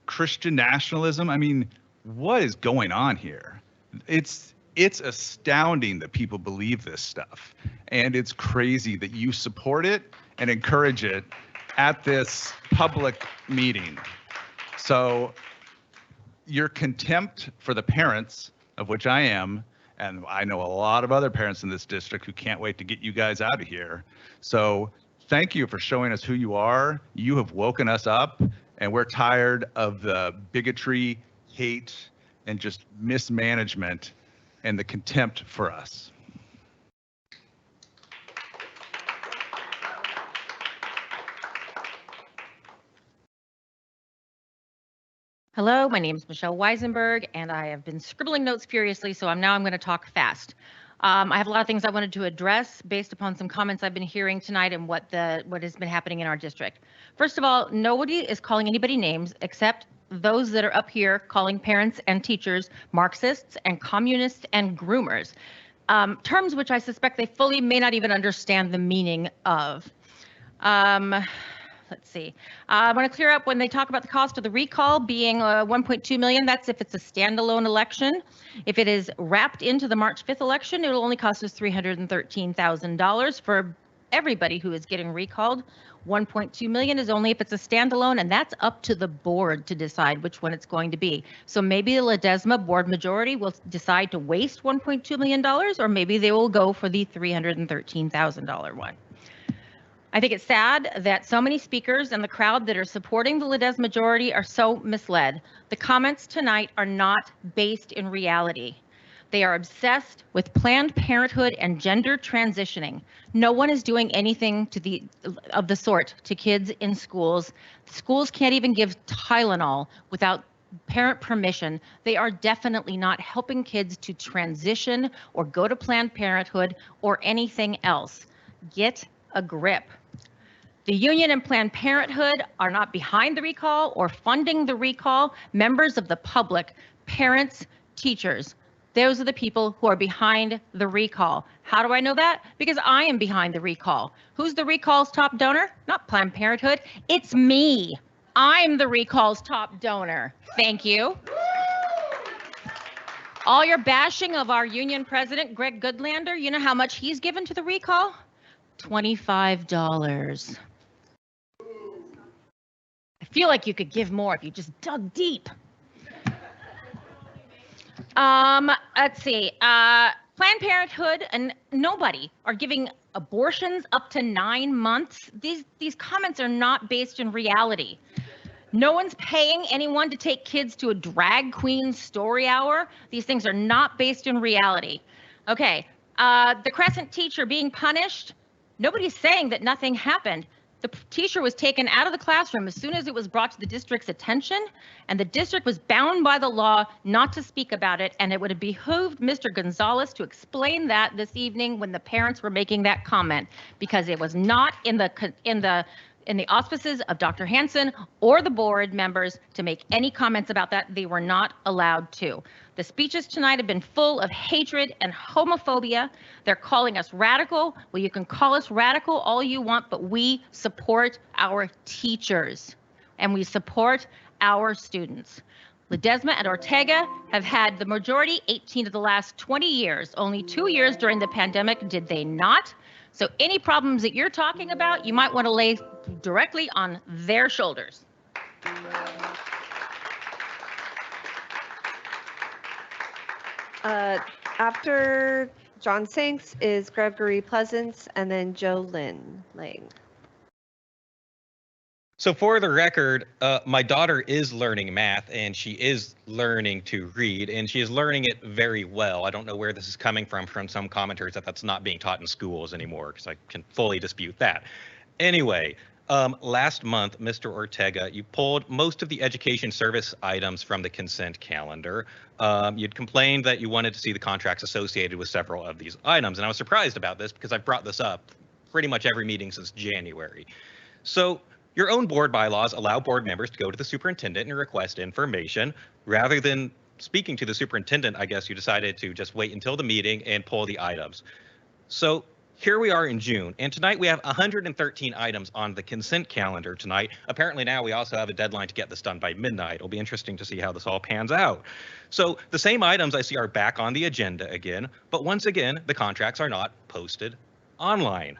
Christian nationalism. I mean, what is going on here? It's astounding that people believe this stuff. And it's crazy that you support it and encourage it at this public meeting. So your contempt for the parents, of which I am, and I know a lot of other parents in this district who can't wait to get you guys out of here. So thank you for showing us who you are. You have woken us up, and we're tired of the bigotry, hate, and just mismanagement and the contempt for us. Hello, my name is Michelle Weisenberg, and I have been scribbling notes furiously, so I'm going to talk fast. I have a lot of things I wanted to address based upon some comments I've been hearing tonight and what has been happening in our district. First of all, nobody is calling anybody names except those that are up here calling parents and teachers Marxists and communists and groomers, terms which I suspect they fully may not even understand the meaning of. Let's see. I want to clear up when they talk about the cost of the recall being 1.2 million. That's if it's a standalone election. If it is wrapped into the March 5th election, it will only cost us $313,000 for everybody who is getting recalled. 1.2 million is only if it's a standalone, and that's up to the board to decide which one it's going to be. So maybe the Ledesma board majority will decide to waste $1.2 million, or maybe they will go for the $313,000 one. I think it's sad that so many speakers and the crowd that are supporting the Ledesma majority are so misled. The comments tonight are not based in reality. They are obsessed with Planned Parenthood and gender transitioning. No one is doing anything of the sort to kids in schools. Schools can't even give Tylenol without parent permission. They are definitely not helping kids to transition or go to Planned Parenthood or anything else. Get a grip. The union and Planned Parenthood are not behind the recall or funding the recall. Members of the public, parents, teachers, those are the people who are behind the recall. How do I know that? Because I am behind the recall. Who's the recall's top donor? Not Planned Parenthood. It's me. I'm the recall's top donor. Thank you. All your bashing of our union president, Greg Goodlander, you know how much he's given to the recall? $25. I feel like you could give more if you just dug deep. Let's see. Planned Parenthood and nobody are giving abortions up to 9 months. These comments are not based in reality. No one's paying anyone to take kids to a drag queen story hour. These things are not based in reality. Okay, the Crescent teacher being punished. Nobody's saying that nothing happened. The teacher was taken out of the classroom as soon as it was brought to the district's attention, and the district was bound by the law not to speak about it, and it would have behooved Mr. Gonzalez to explain that this evening when the parents were making that comment, because it was not in the auspices of Dr. Hansen or the board members to make any comments about that. They were not allowed to. The speeches tonight have been full of hatred and homophobia. They're calling us radical. Well, you can call us radical all you want, but we support our teachers and we support our students. Ledesma and Ortega have had the majority 18 of the last 20 years. Only 2 years during the pandemic did they not. So any problems that you're talking about, you might want to lay directly on their shoulders. After John Sanks is Gregory Pleasance and then Joe Lynn Lang. So for the record, my daughter is learning math and she is learning to read and she is learning it very well. I don't know where this is coming from some commenters that that's not being taught in schools anymore, because I can fully dispute that. Anyway, last month, Mr. Ortega, you pulled most of the education service items from the consent calendar. You'd complained that you wanted to see the contracts associated with several of these items, and I was surprised about this because I've brought this up pretty much every meeting since January. So your own board bylaws allow board members to go to the superintendent and request information. Rather than speaking to the superintendent, I guess you decided to just wait until the meeting and pull the items. So here we are in June, and tonight we have 113 items on the consent calendar tonight. Apparently now we also have a deadline to get this done by midnight. It'll be interesting to see how this all pans out. So the same items I see are back on the agenda again, but once again, the contracts are not posted online.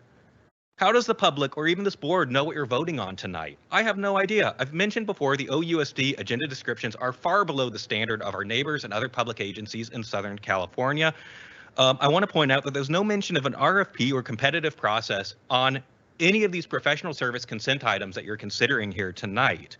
How does the public or even this board know what you're voting on tonight? I have no idea. I've mentioned before the OUSD agenda descriptions are far below the standard of our neighbors and other public agencies in Southern California. I want to point out that there's no mention of an RFP or competitive process on any of these professional service consent items that you're considering here tonight.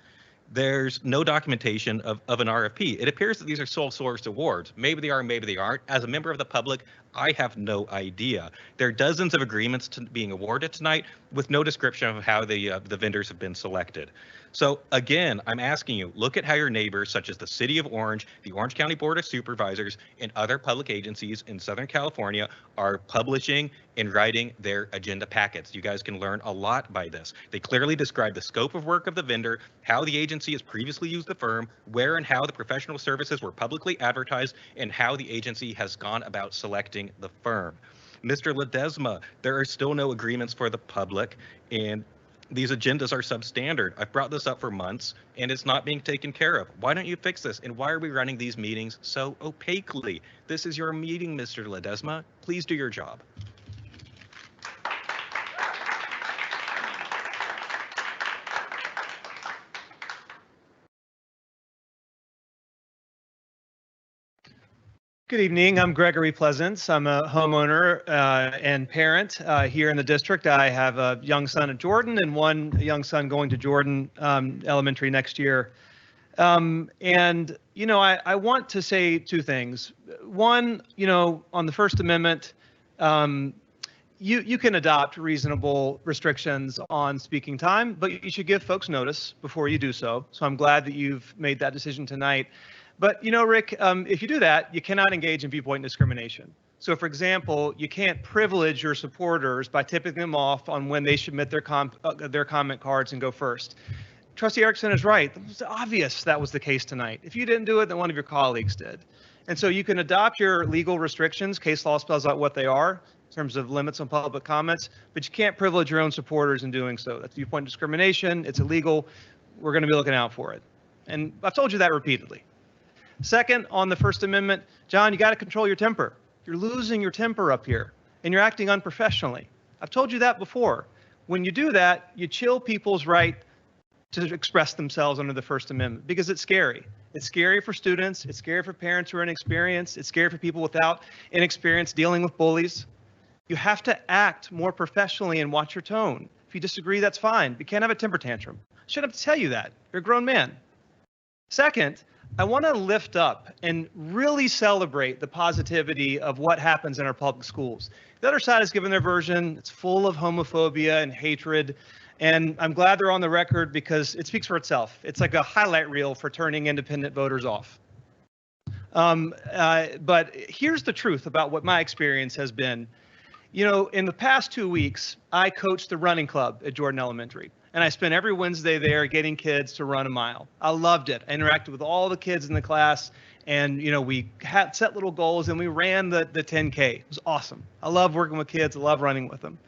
There's no documentation of an RFP. It appears that these are sole source awards. Maybe they are, maybe they aren't. As a member of the public, I have no idea. There are dozens of agreements being awarded tonight with no description of how the vendors have been selected. So again, I'm asking you, look at how your neighbors, such as the City of Orange, the Orange County Board of Supervisors, and other public agencies in Southern California are publishing and writing their agenda packets. You guys can learn a lot by this. They clearly describe the scope of work of the vendor, how the agency has previously used the firm, where and how the professional services were publicly advertised, and how the agency has gone about selecting the firm. Mr. Ledesma, there are still no agreements for the public, and these agendas are substandard. I've brought this up for months and it's not being taken care of. Why don't you fix this? And why are we running these meetings so opaquely? This is your meeting, Mr. Ledesma. Please do your job. Good evening. I'm Gregory Pleasance. I'm a homeowner and parent here in the district. I have a young son at Jordan and one young son going to Jordan Elementary next year. And, you know, I want to say two things. One, you know, on the First Amendment, you can adopt reasonable restrictions on speaking time, but you should give folks notice before you do so. So I'm glad that you've made that decision tonight. But, you know, Rick, if you do that, you cannot engage in viewpoint discrimination. So, for example, you can't privilege your supporters by tipping them off on when they submit their comment cards and go first. Trustee Erickson is right. It was obvious that was the case tonight. If you didn't do it, then one of your colleagues did. And so you can adopt your legal restrictions. Case law spells out what they are in terms of limits on public comments, but you can't privilege your own supporters in doing so. That's viewpoint discrimination. It's illegal. We're going to be looking out for it. And I've told you that repeatedly. Second, on the First Amendment, John, you got to control your temper. You're losing your temper up here, and you're acting unprofessionally. I've told you that before. When you do that, you chill people's right to express themselves under the First Amendment because it's scary. It's scary for students. It's scary for parents who are inexperienced. It's scary for people without inexperience dealing with bullies. You have to act more professionally and watch your tone. If you disagree, that's fine. You can't have a temper tantrum. I shouldn't have to tell you that. You're a grown man. Second, I want to lift up and really celebrate the positivity of what happens in our public schools. The other side has given their version. It's full of homophobia and hatred. And I'm glad they're on the record because it speaks for itself. It's like a highlight reel for turning independent voters off. But here's the truth about what my experience has been. You know, in the past 2 weeks, I coached the running club at Jordan Elementary. And I spent every Wednesday there getting kids to run a mile. I loved it. I interacted with all the kids in the class, and you know, we had set little goals, and we ran the 10K. It was awesome. I love working with kids. I love running with them.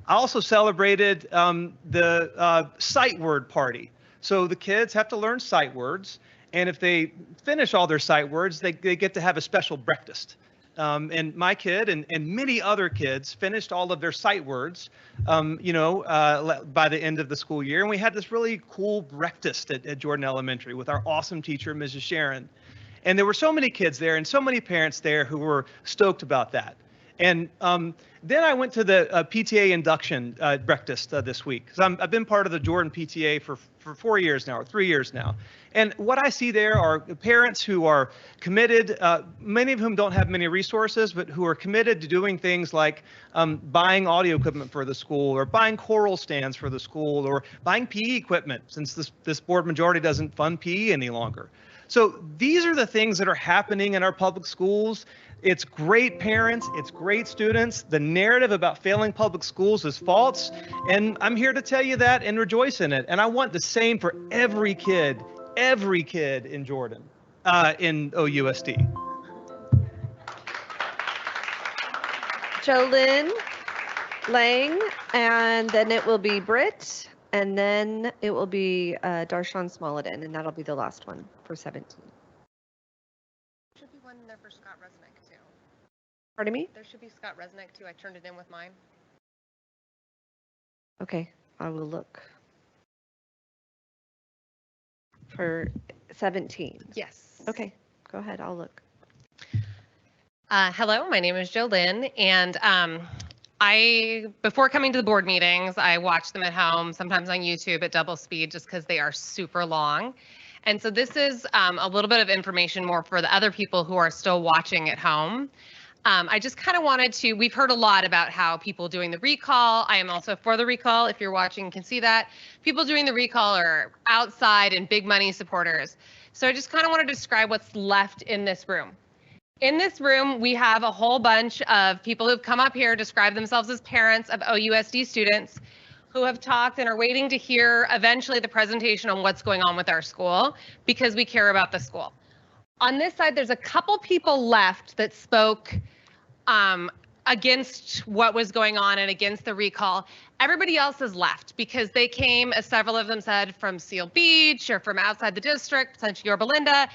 I also celebrated the sight word party. So the kids have to learn sight words, and if they finish all their sight words, they get to have a special breakfast. and my kid and many other kids finished all of their sight words, by the end of the school year. And we had this really cool breakfast at Jordan Elementary with our awesome teacher, Mrs. Sharon. And there were so many kids there and so many parents there who were stoked about that. And then I went to the PTA induction breakfast this week, because I've been part of the Jordan PTA for 4 years now, or 3 years now. And what I see there are parents who are committed, many of whom don't have many resources, but who are committed to doing things like buying audio equipment for the school, or buying choral stands for the school, or buying PE equipment, since this board majority doesn't fund PE any longer. So these are the things that are happening in our public schools. It's great parents, it's great students. The narrative about failing public schools is false, and I'm here to tell you that and rejoice in it. And I want the same for every kid in Jordan, in OUSD. Jolynn Lang, and then it will be Britt, and then it will be Darshan Smolodin, and that'll be the last one for 17. Should be one in there for Scott Resnick too. Pardon me? There should be Scott Resnick too. I turned it in with mine. Okay, I will look. For 17? Yes. Okay, go ahead, I'll look. Hello, my name is Jolynn, and before coming to the board meetings, I watch them at home, sometimes on YouTube at double speed, just because they are super long. And so this is a little bit of information more for the other people who are still watching at home. I just kind of wanted to, we've heard a lot about how people doing the recall, I am also for the recall, if you're watching you can see that. People doing the recall are outside and big money supporters. So I just kind of want to describe what's left in this room. In this room, we have a whole bunch of people who've come up here, describe themselves as parents of OUSD students, who have talked and are waiting to hear eventually the presentation on what's going on with our school, because we care about the school. On this side, there's a couple people left that spoke against what was going on and against the recall. Everybody else has left because they came, as several of them said, from Seal Beach or from outside the district, potentially Yorba Linda,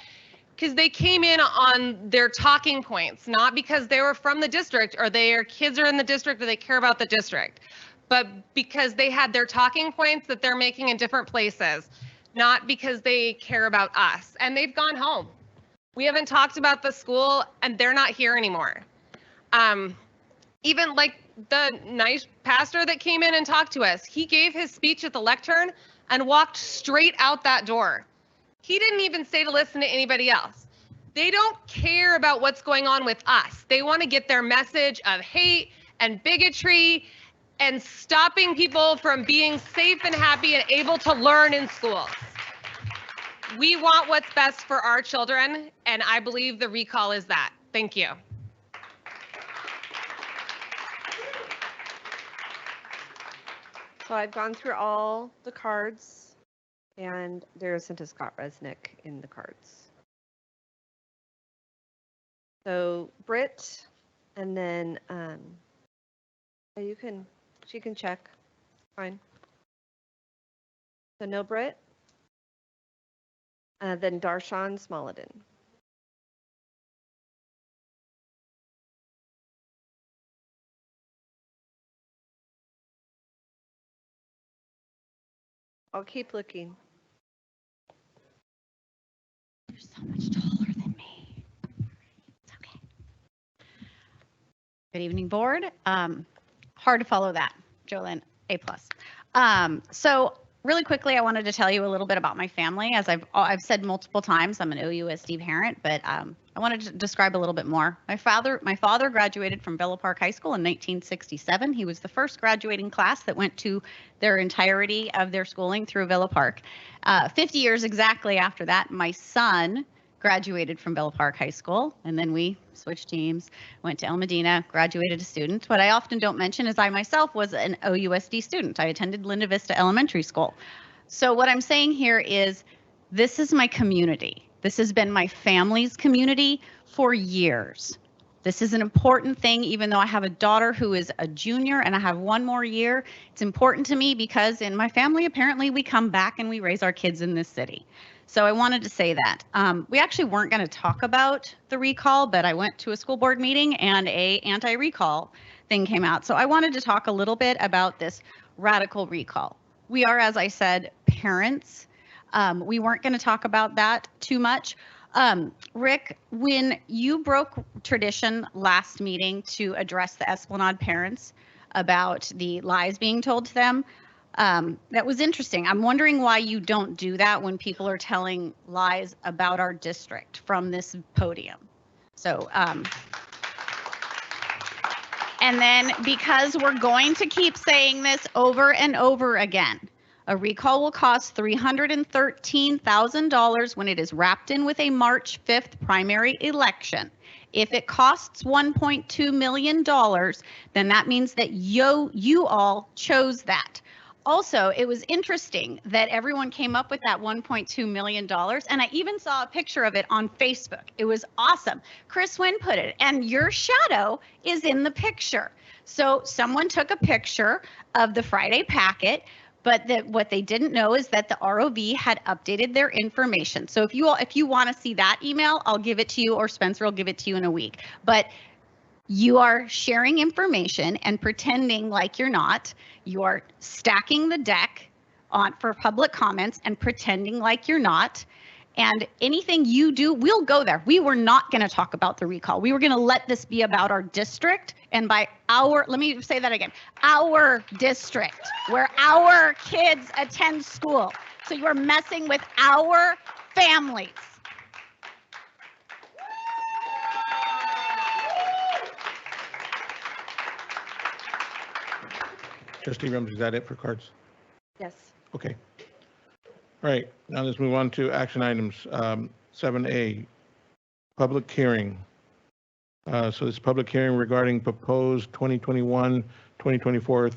because they came in on their talking points, not because they were from the district or their kids are in the district or they care about the district, but because they had their talking points that they're making in different places, not because they care about us. And they've gone home. We haven't talked about the school and they're not here anymore. Even like the nice pastor that came in and talked to us, he gave his speech at the lectern and walked straight out that door. He didn't even stay to listen to anybody else. They don't care about what's going on with us. They want to get their message of hate and bigotry and stopping people from being safe and happy and able to learn in schools. We want what's best for our children, and I believe the recall is that. Thank you. So I've gone through all the cards, and there isn't a Scott Resnick in the cards. So Britt, and then she can check. Fine. So no Britt. Then Darshan Smolodin. I'll keep looking. You're so much taller than me. It's okay. Good evening, board. Hard to follow that, Jolynn, A+. So really quickly, I wanted to tell you a little bit about my family. As I've said multiple times, I'm an OUSD parent, but I wanted to describe a little bit more. My father graduated from Villa Park High School in 1967. He was the first graduating class that went to their entirety of their schooling through Villa Park. 50 years exactly after that, my son graduated from Villa Park High School, and then we switched teams, went to El Medina, graduated a student. What I often don't mention is I myself was an OUSD student. I attended Linda Vista Elementary School. So what I'm saying here is this is my community. This has been my family's community for years. This is an important thing, even though I have a daughter who is a junior and I have one more year. It's important to me because in my family, apparently we come back and we raise our kids in this city. So I wanted to say that. We actually weren't going to talk about the recall, but I went to a school board meeting and a anti-recall thing came out. So I wanted to talk a little bit about this radical recall. We are, as I said, parents. We weren't going to talk about that too much. Rick, when you broke tradition last meeting to address the Esplanade parents about the lies being told to them, that was interesting. I'm wondering why you don't do that when people are telling lies about our district from this podium. So, and then because we're going to keep saying this over and over again, a recall will cost $313,000 when it is wrapped in with a March 5th primary election. If it costs $1.2 million, then that means that you all chose that. Also, it was interesting that everyone came up with that $1.2 million, and I even saw a picture of it on Facebook. It was awesome. Chris Wynn put it, and your shadow is in the picture. So someone took a picture of the Friday packet, but what they didn't know is that the ROV had updated their information. So if you want to see that email, I'll give it to you, or Spencer will give it to you in a week. But you are sharing information and pretending like you're not. You are stacking the deck for public comments and pretending like you're not. And anything you do, we'll go there. We were not going to talk about the recall. We were going to let this be about our district. And by let me say that again, our district, where our kids attend school. So you are messing with our families. Trustee Rums, is that it for cards? Yes. Okay. All right, now let's move on to action items. 7A, public hearing. So this public hearing regarding proposed 2021-2024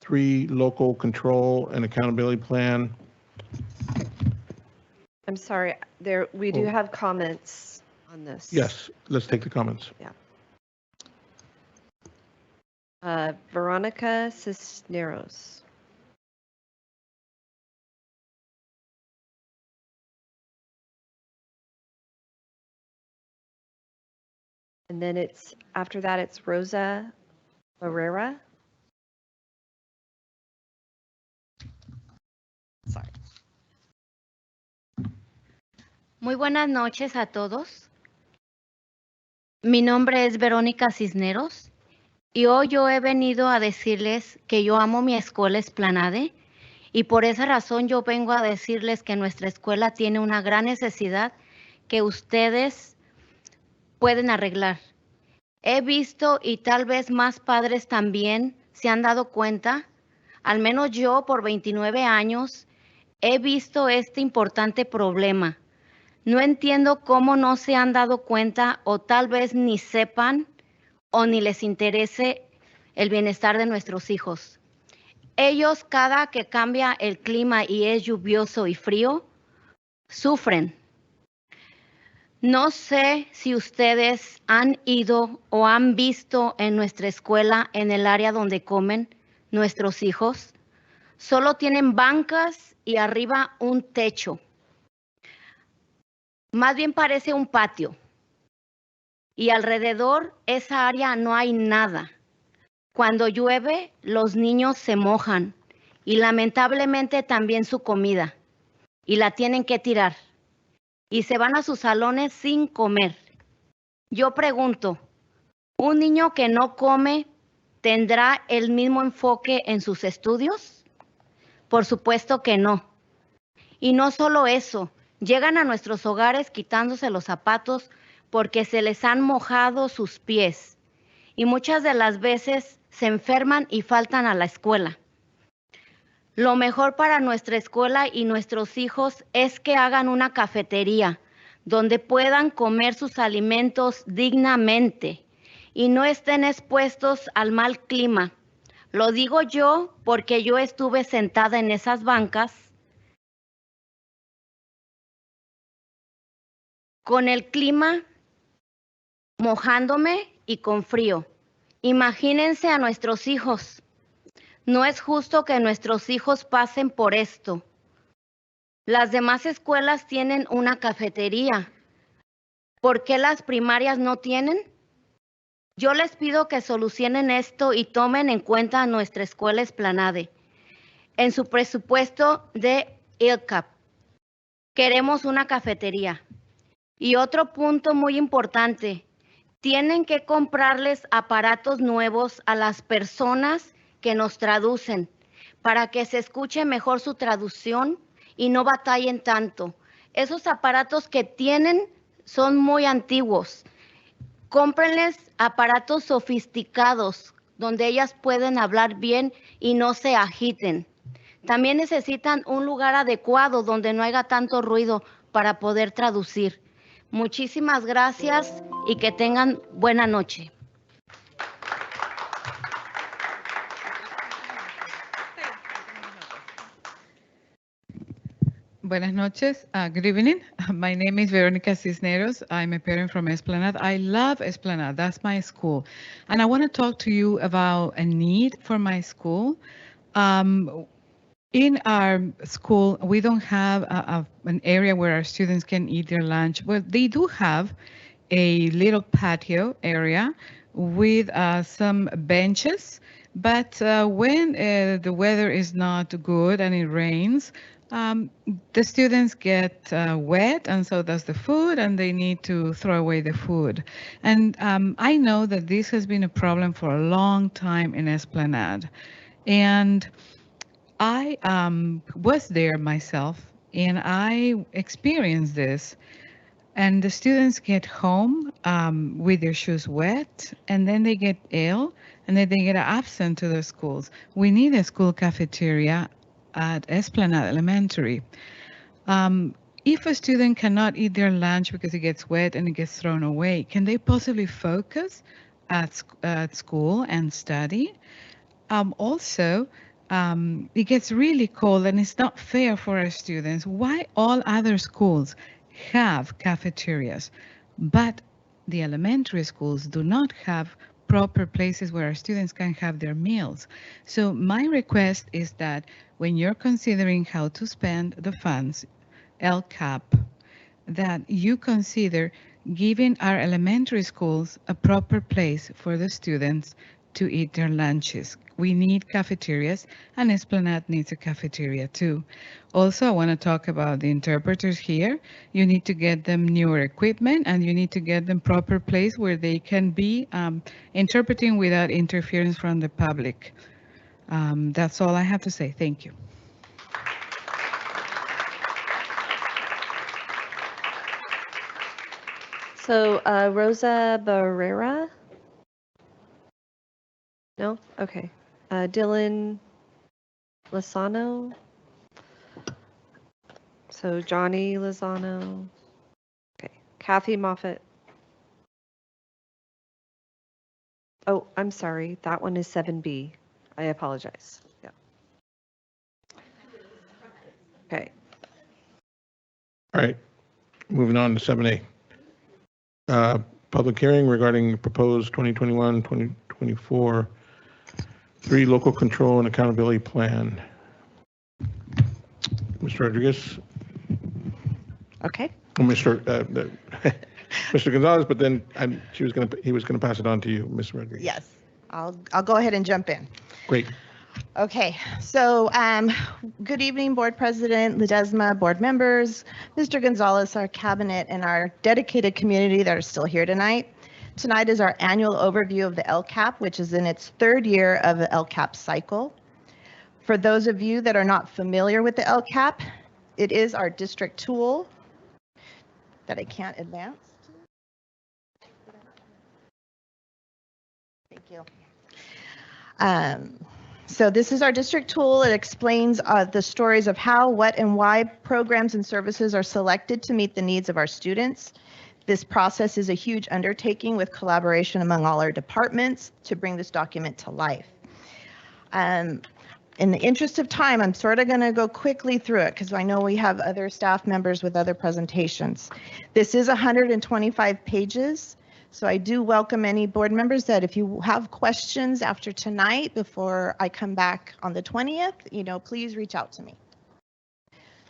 3 local control and accountability plan. I'm sorry, we do have comments on this. Yes, let's take the comments. Yeah. Veronica Cisneros. And then after that, it's Rosa Barrera. Sorry. Muy buenas noches a todos. Mi nombre es Verónica Cisneros y hoy yo he venido a decirles que yo amo mi escuela Esplanade y por esa razón yo vengo a decirles que nuestra escuela tiene una gran necesidad que ustedes pueden arreglar. He visto y tal vez más padres también se han dado cuenta, al menos yo por 29 años, he visto este importante problema. No entiendo cómo no se han dado cuenta o tal vez ni sepan o ni les interese el bienestar de nuestros hijos. Ellos cada que cambia el clima y es lluvioso y frío, sufren. No sé si ustedes han ido o han visto en nuestra escuela, en el área donde comen nuestros hijos. Solo tienen bancas y arriba un techo. Más bien parece un patio. Y alrededor esa área no hay nada. Cuando llueve, los niños se mojan y lamentablemente también su comida. Y la tienen que tirar. Y se van a sus salones sin comer. Yo pregunto, ¿un niño que no come tendrá el mismo enfoque en sus estudios? Por supuesto que no. Y no solo eso, llegan a nuestros hogares quitándose los zapatos porque se les han mojado sus pies. Y muchas de las veces se enferman y faltan a la escuela. Lo mejor para nuestra escuela y nuestros hijos es que hagan una cafetería donde puedan comer sus alimentos dignamente y no estén expuestos al mal clima. Lo digo yo porque yo estuve sentada en esas bancas con el clima mojándome y con frío. Imagínense a nuestros hijos. No es justo que nuestros hijos pasen por esto. Las demás escuelas tienen una cafetería. ¿Por qué las primarias no tienen? Yo les pido que solucionen esto y tomen en cuenta a nuestra escuela Esplanade en su presupuesto de LCAP. Queremos una cafetería. Y otro punto muy importante, tienen que comprarles aparatos nuevos a las personas que nos traducen para que se escuche mejor su traducción y no batallen tanto. Esos aparatos que tienen son muy antiguos. Cómprenles aparatos sofisticados donde ellas pueden hablar bien y no se agiten. También necesitan un lugar adecuado donde no haya tanto ruido para poder traducir. Muchísimas gracias y que tengan buena noche. Buenas noches. Good evening. My name is Veronica Cisneros. I'm a parent from Esplanade. I love Esplanade. That's my school. And I want to talk to you about a need for my school. In our school, we don't have an area where our students can eat their lunch, but they do have a little patio area with some benches. But when the weather is not good and it rains, the students get wet, and so does the food, and they need to throw away the food. And I know that this has been a problem for a long time in Esplanade. And I was there myself, and I experienced this. And the students get home with their shoes wet, and then they get ill, and then they get absent to their schools. We need a school cafeteria at Esplanade Elementary. If a student cannot eat their lunch because it gets wet and it gets thrown away, can they possibly focus at school and study? Also, it gets really cold and it's not fair for our students. Why all other schools have cafeterias, but the elementary schools do not have proper places where our students can have their meals? So my request is that when you're considering how to spend the funds, LCAP, that you consider giving our elementary schools a proper place for the students to eat their lunches. We need cafeterias, and Esplanade needs a cafeteria too. Also, I want to talk about the interpreters here. You need to get them newer equipment, and you need to get them proper place where they can be interpreting without interference from the public. That's all I have to say. Thank you. So Rosa Barrera? No? Okay. Dylan Lozano? So Johnny Lozano. Okay. Kathy Moffett. Oh, I'm sorry. That one is 7B. I apologize. Yeah. Okay. All right, moving on to 7A. Public hearing regarding proposed 2021-2024 local control and accountability plan. Mr. Rodriguez? Okay. Oh, Mr. Mr. Gonzalez, but then he was going to pass it on to you, Ms. Rodriguez. Yes, I'll go ahead and jump in. Great. Okay, so good evening, Board President Ledesma, board members, Mr. Gonzalez, our cabinet, and our dedicated community that are still here tonight. Tonight is our annual overview of the LCAP, which is in its third year of the LCAP cycle. For those of you that are not familiar with the LCAP, it is our district tool that I can't advance. Thank you. So this is our district tool. It explains the stories of how, what, and why programs and services are selected to meet the needs of our students. This process is a huge undertaking with collaboration among all our departments to bring this document to life. In the interest of time, I'm sort of going to go quickly through it because I know we have other staff members with other presentations. This is 125 pages. So I do welcome any board members that if you have questions after tonight, before I come back on the 20th, please reach out to me.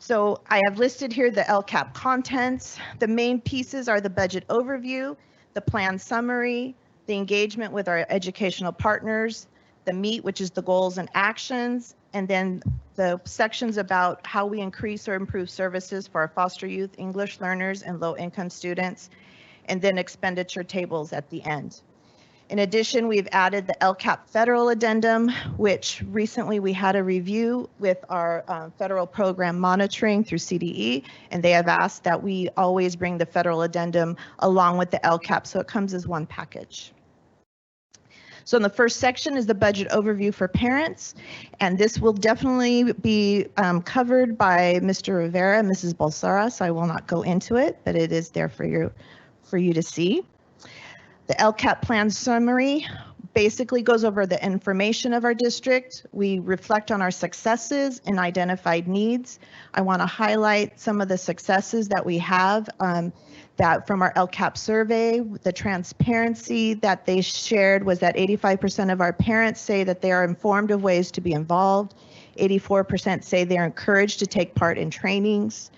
So I have listed here the LCAP contents. The main pieces are the budget overview, the plan summary, the engagement with our educational partners, the MEET, which is the goals and actions, and then the sections about how we increase or improve services for our foster youth, English learners, and low-income students, and then expenditure tables at the end. In addition, we've added the LCAP federal addendum, which recently we had a review with our federal program monitoring through CDE, and they have asked that we always bring the federal addendum along with the LCAP, so it comes as one package. So in the first section is the budget overview for parents, and this will definitely be covered by Mr. Rivera and Mrs. Balsara, so I will not go into it, but it is there for you to see. The LCAP plan summary basically goes over the information of our district. We reflect on our successes and identified needs. I want to highlight some of the successes that we have that from our LCAP survey. The transparency that they shared was that 85% of our parents say that they are informed of ways to be involved. 84% say they are encouraged to take part in trainings.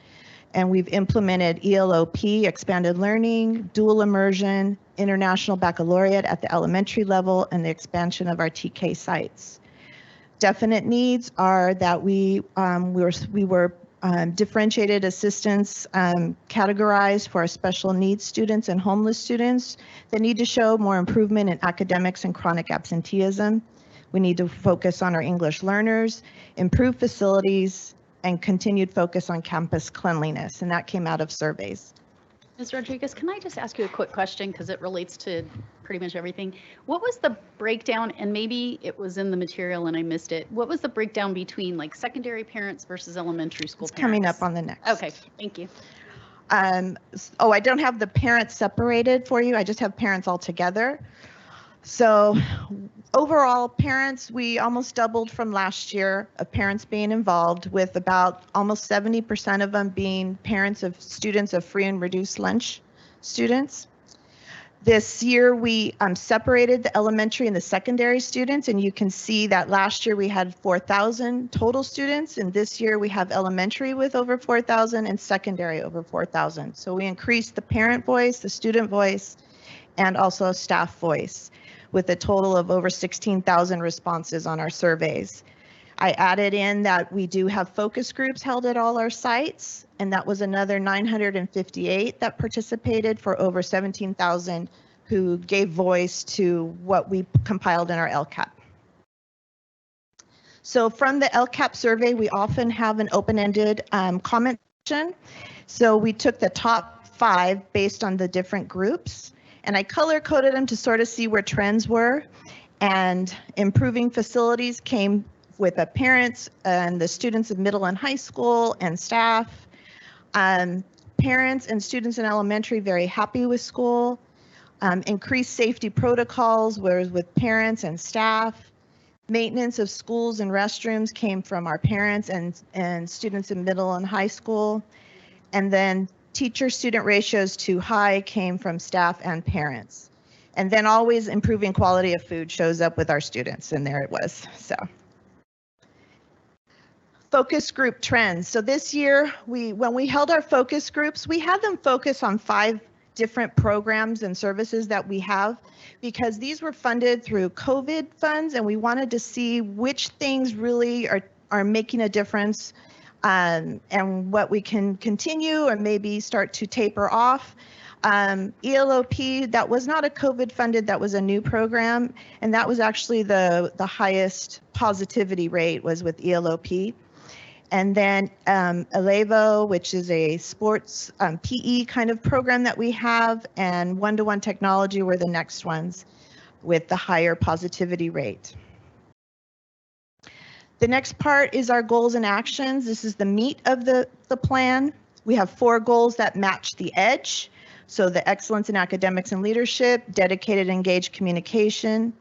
And we've implemented ELOP, expanded learning, dual immersion, international baccalaureate at the elementary level, and the expansion of our TK sites. Definite needs are that we were differentiated assistance categorized for our special needs students and homeless students that need to show more improvement in academics and chronic absenteeism. We need to focus on our English learners, improve facilities, and continued focus on campus cleanliness, and that came out of surveys. Ms. Rodriguez, can I just ask you a quick question because it relates to pretty much everything? What was the breakdown, and maybe it was in the material and I missed it, what was the breakdown between like secondary parents versus elementary school parents? Coming up on the next. Okay, thank you. Oh, I don't have the parents separated for you. I just have parents all together. So overall, parents, we almost doubled from last year of parents being involved, with about almost 70% of them being parents of students of free and reduced lunch students. This year, we separated the elementary and the secondary students, and you can see that last year we had 4,000 total students, and this year we have elementary with over 4,000 and secondary over 4,000. So we increased the parent voice, the student voice, and also staff voice, with a total of over 16,000 responses on our surveys. I added in that we do have focus groups held at all our sites, and that was another 958 that participated for over 17,000 who gave voice to what we compiled in our LCAP. So from the LCAP survey, we often have an open-ended comment section. So we took the top 5 based on the different groups, and I color-coded them to sort of see where trends were. And improving facilities came with the parents and the students of middle and high school and staff. Parents and students in elementary very happy with school. Increased safety protocols were with parents and staff. Maintenance of schools and restrooms came from our parents and students in middle and high school. And then teacher-student ratios too high came from staff and parents. And then always improving quality of food shows up with our students, and there it was. So focus group trends. So this year, when we held our focus groups, we had them focus on 5 different programs and services that we have, because these were funded through COVID funds, and we wanted to see which things really are making a difference, and what we can continue or maybe start to taper off. ELOP, that was not a COVID funded, that was a new program, and that was actually the highest positivity rate was with ELOP. And then Elevo, which is a sports PE kind of program that we have, and one-to-one technology were the next ones with the higher positivity rate. The next part is our goals and actions. This is the meat of the plan. We have 4 goals that match the EDGE. So the excellence in academics and leadership, dedicated engaged communication,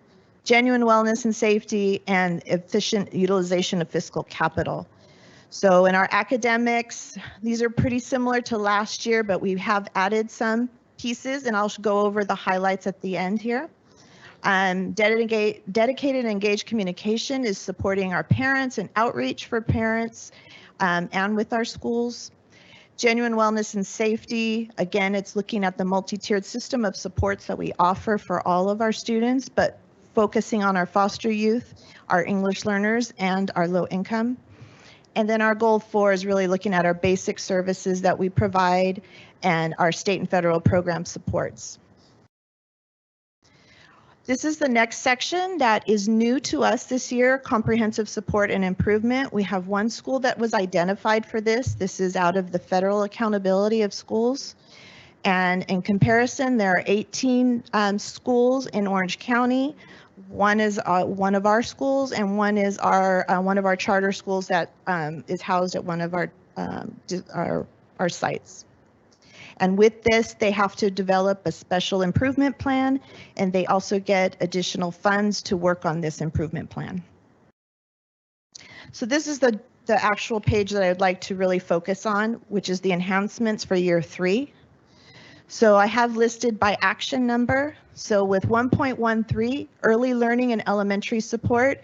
genuine wellness and safety, and efficient utilization of fiscal capital. So in our academics, these are pretty similar to last year, but we have added some pieces, and I'll go over the highlights at the end here. Dedicated and engaged communication is supporting our parents and outreach for parents and with our schools. Genuine wellness and safety, again, it's looking at the multi-tiered system of supports that we offer for all of our students, but focusing on our foster youth, our English learners, and our low income. And then our goal 4 is really looking at our basic services that we provide and our state and federal program supports. This is the next section that is new to us this year, comprehensive support and improvement. We have one school that was identified for this. This is out of the federal accountability of schools. And in comparison, there are 18 schools in Orange County. One is one of our schools, and one is one of our charter schools that is housed at one of our sites. And with this, they have to develop a special improvement plan, and they also get additional funds to work on this improvement plan. So this is the actual page that I'd like to really focus on, which is the enhancements for year 3. So I have listed by action number. So with 1.13, early learning and elementary support,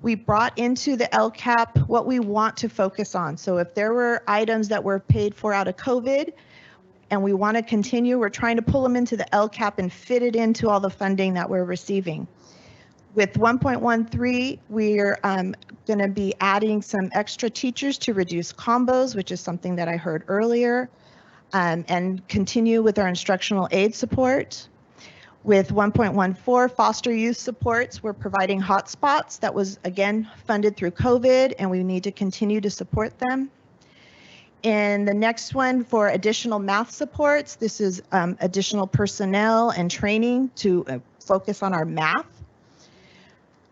we brought into the LCAP what we want to focus on. So if there were items that were paid for out of COVID, and we want to continue, we're trying to pull them into the LCAP and fit it into all the funding that we're receiving. With 1.13, we're going to be adding some extra teachers to reduce combos, which is something that I heard earlier, and continue with our instructional aid support. With 1.14, foster youth supports, we're providing hotspots. That was, again, funded through COVID, and we need to continue to support them. In the next one, for additional math supports, this is additional personnel and training to focus on our math.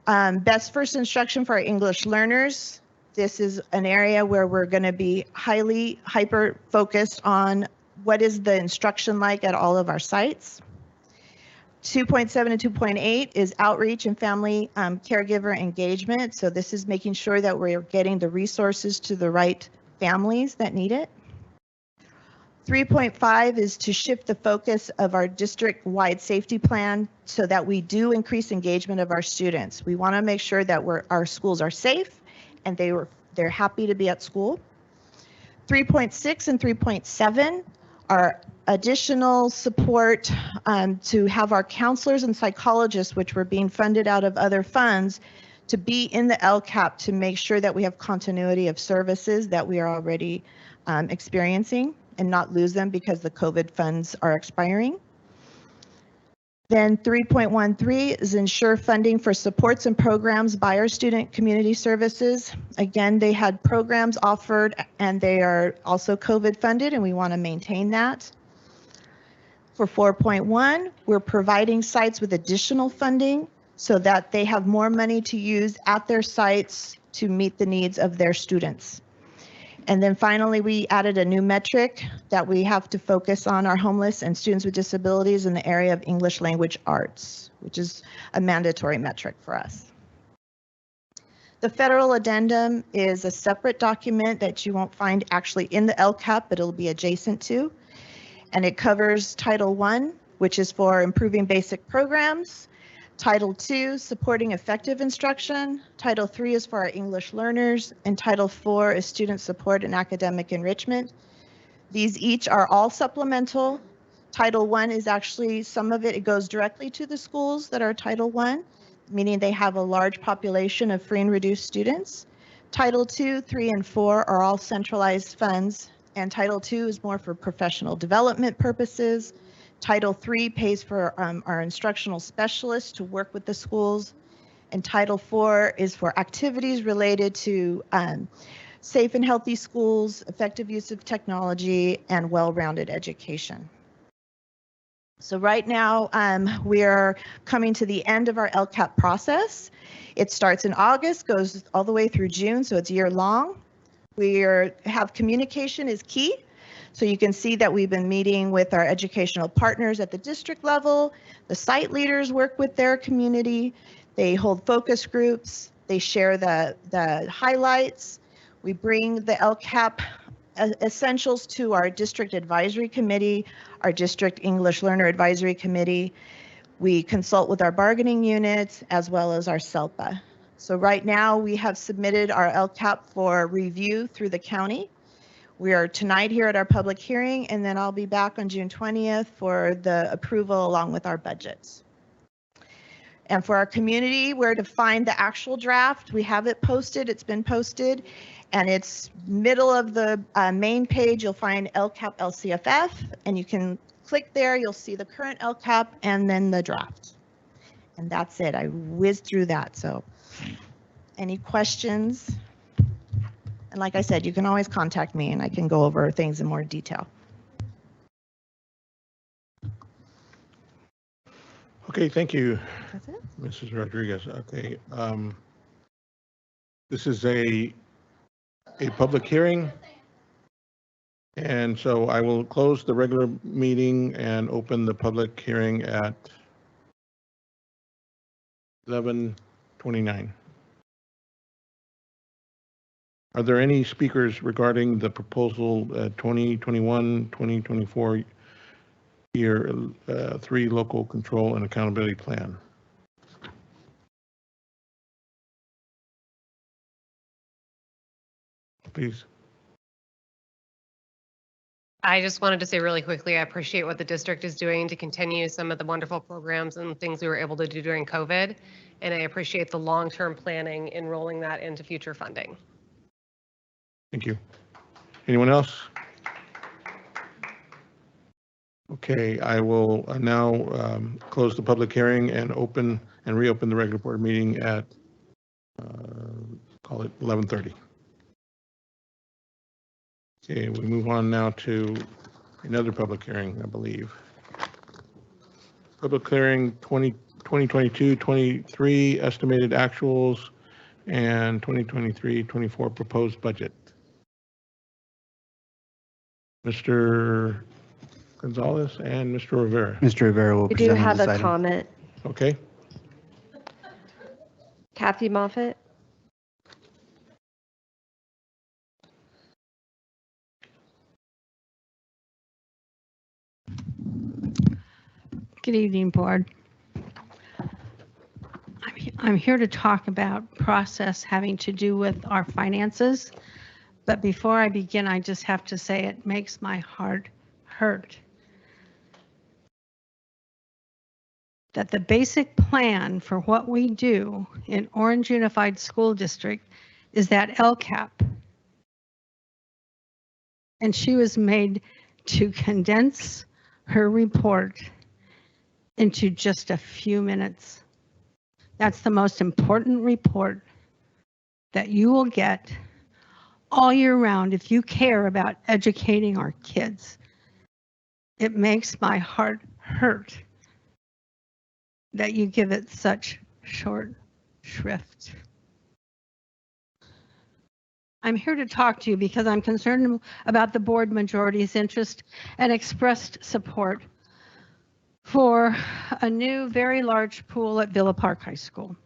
Best first instruction for our English learners. This is an area where we're going to be hyper focused on what is the instruction like at all of our sites. 2.7 and 2.8 is outreach and family caregiver engagement. So this is making sure that we're getting the resources to the right families that need it. 3.5 is to shift the focus of our district-wide safety plan so that we do increase engagement of our students. We want to make sure that our schools are safe and they're happy to be at school. 3.6 and 3.7 are additional support to have our counselors and psychologists, which were being funded out of other funds, to be in the LCAP to make sure that we have continuity of services that we are already experiencing and not lose them because the COVID funds are expiring. Then 3.13 is ensure funding for supports and programs by our student community services. Again, they had programs offered and they are also COVID funded, and we want to maintain that. For 4.1, we're providing sites with additional funding so that they have more money to use at their sites to meet the needs of their students. And then finally, we added a new metric that we have to focus on our homeless and students with disabilities in the area of English language arts, which is a mandatory metric for us. The federal addendum is a separate document that you won't find actually in the LCAP, but it'll be adjacent to. And it covers Title I, which is for improving basic programs. Title II, supporting effective instruction. Title III is for our English learners, and Title IV is student support and academic enrichment. These each are all supplemental. Title I is actually, some of it goes directly to the schools that are Title I, meaning they have a large population of free and reduced students. Title II, III, and IV are all centralized funds, and Title II is more for professional development purposes. Title III pays for our instructional specialists to work with the schools, and Title IV is for activities related to safe and healthy schools, effective use of technology, and well-rounded education. So right now, we are coming to the end of our LCAP process. It starts in August, goes all the way through June, so it's year-long. We have communication is key. So you can see that we've been meeting with our educational partners at the district level. The site leaders work with their community. They hold focus groups. They share the highlights. We bring the LCAP essentials to our district advisory committee, our district English learner advisory committee. We consult with our bargaining units as well as our SELPA. So right now we have submitted our LCAP for review through the county. We are tonight here at our public hearing, and then I'll be back on June 20th for the approval along with our budgets. And for our community, where to find the actual draft, we have it posted. It's been posted, and it's middle of the main page. You'll find LCAP LCFF, and you can click there. You'll see the current LCAP and then the draft. And that's it. I whizzed through that. So any questions? And like I said, you can always contact me and I can go over things in more detail. Okay, thank you, That's it. Mrs. Rodriguez. Okay, this is a public hearing. And so I will close the regular meeting and open the public hearing at 11:29. Are there any speakers regarding the proposal 2021-2024 year 3 local control and accountability plan? Please. I just wanted to say really quickly, I appreciate what the district is doing to continue some of the wonderful programs and things we were able to do during COVID. And I appreciate the long-term planning in rolling that into future funding. Thank you. Anyone else? Okay, I will now close the public hearing and open and reopen the regular board meeting at call it 11:30. Okay, we move on now to another public hearing, I believe. Public hearing 2022-23 estimated actuals and 2023-24 proposed budget. Mr. Gonzalez and Mr. Rivera. Mr. Rivera will We present do on have this a item. comment. Okay. Kathy Moffett. Good evening, Board. I'm here to talk about process having to do with our finances. But before I begin, I just have to say it makes my heart hurt that the basic plan for what we do in Orange Unified School District is that LCAP. And she was made to condense her report into just a few minutes. That's the most important report that you will get all year round if you care about educating our kids. It makes my heart hurt that you give it such short shrift. I'm here to talk to you because I'm concerned about the board majority's interest and expressed support for a new, very large pool at Villa Park High School.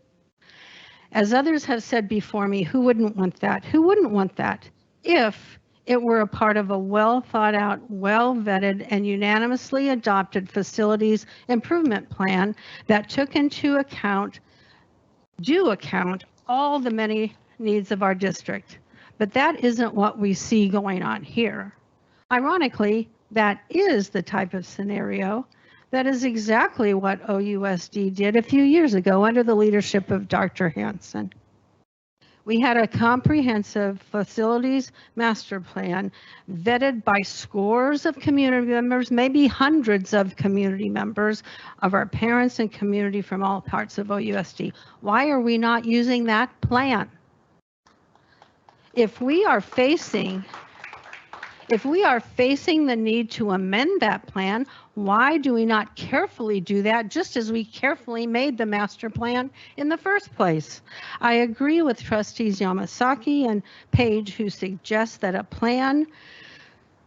As others have said before me, who wouldn't want that? Who wouldn't want that if it were a part of a well thought out, well vetted, and unanimously adopted facilities improvement plan that took into account, all the many needs of our district. But that isn't what we see going on here. Ironically, that is the type of scenario that is exactly what OUSD did a few years ago under the leadership of Dr. Hansen. We had a comprehensive facilities master plan vetted by scores of community members, maybe hundreds of community members of our parents and community from all parts of OUSD. Why are we not using that plan? If we are facing the need to amend that plan, why do we not carefully do that just as we carefully made the master plan in the first place? I agree with trustees Yamasaki and Page who suggest that a plan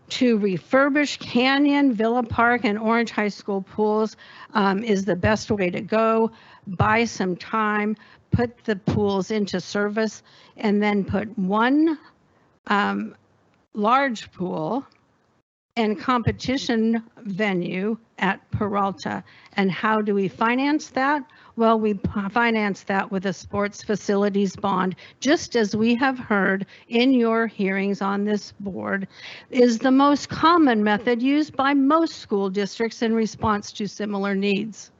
to refurbish Canyon, Villa Park, and Orange High School pools is the best way to go. Buy some time, put the pools into service, and then put one large pool and competition venue at Peralta. And how do we finance that? Well, we finance that with a sports facilities bond, just as we have heard in your hearings on this board, is the most common method used by most school districts in response to similar needs.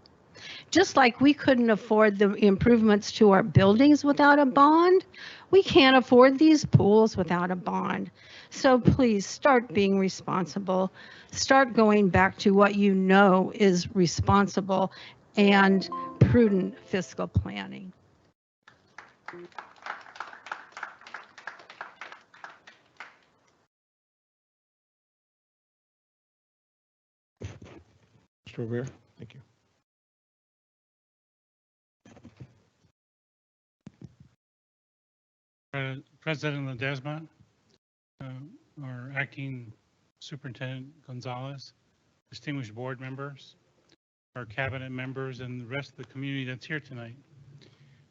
Just like we couldn't afford the improvements to our buildings without a bond, we can't afford these pools without a bond. So please start being responsible. Start going back to what you know is responsible and prudent fiscal planning. Mr. Rivera, thank you. President Ledesma, our acting Superintendent Gonzalez, distinguished board members, our cabinet members, and the rest of the community that's here tonight.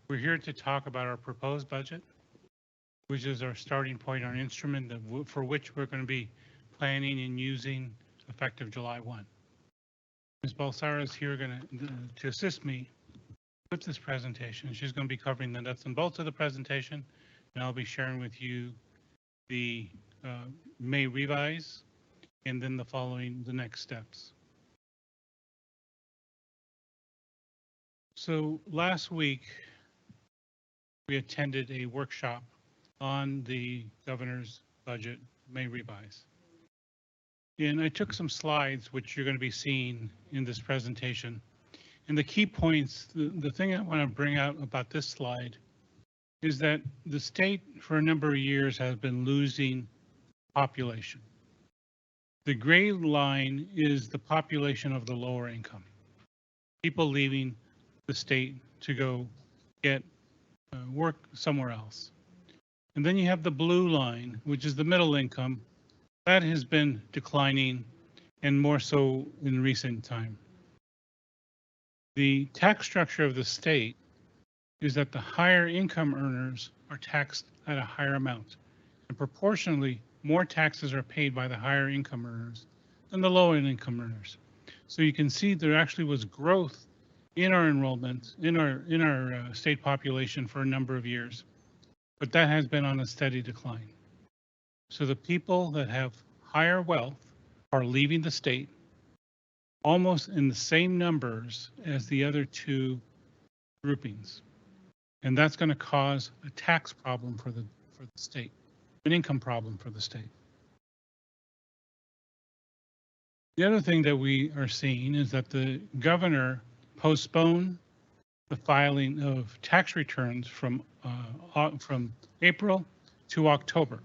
We're here to talk about our proposed budget, which is our starting point, our instrument for which we're going to be planning and using effective July 1. Ms. Balsara is here to assist me with this presentation. She's going to be covering the nuts and bolts of the presentation, and I'll be sharing with you the May revise and then the next steps. So last week, we attended a workshop on the governor's budget May revise. And I took some slides, which you're going to be seeing in this presentation. And the key points, the thing I want to bring out about this slide is that the state for a number of years has been losing population. The gray line is the population of the lower income. People leaving the state to go get work somewhere else. And then you have the blue line, which is the middle income. That has been declining, and more so in recent time. The tax structure of the state is that the higher income earners are taxed at a higher amount, and proportionally more taxes are paid by the higher income earners than the lower income earners. So you can see there actually was growth in our enrollment, in our state population for a number of years, but that has been on a steady decline. So the people that have higher wealth are leaving the state almost in the same numbers as the other two groupings. And that's going to cause a tax problem for the state, an income problem for the state. The other thing that we are seeing is that the governor postponed the filing of tax returns from April to October.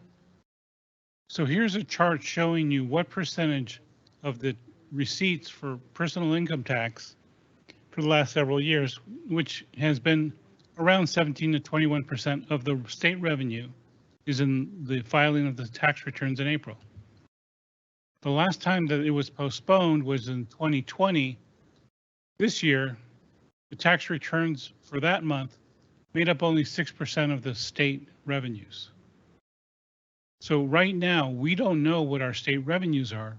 So here's a chart showing you what percentage of the receipts for personal income tax for the last several years, which has been around 17 to 21% of the state revenue, is in the filing of the tax returns in April. The last time that it was postponed was in 2020. This year, the tax returns for that month made up only 6% of the state revenues. So right now, we don't know what our state revenues are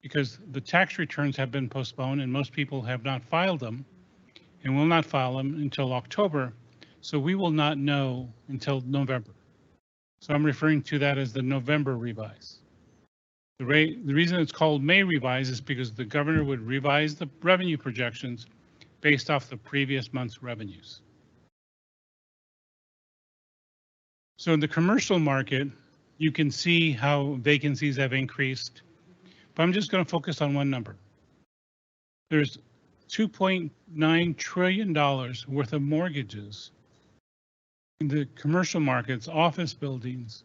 because the tax returns have been postponed and most people have not filed them and will not file them until October. So we will not know until November. So I'm referring to that as the November revise. The reason it's called May revise is because the governor would revise the revenue projections based off the previous month's revenues. So in the commercial market, you can see how vacancies have increased, but I'm just going to focus on one number. There's $2.9 trillion worth of mortgages in the commercial markets, office buildings,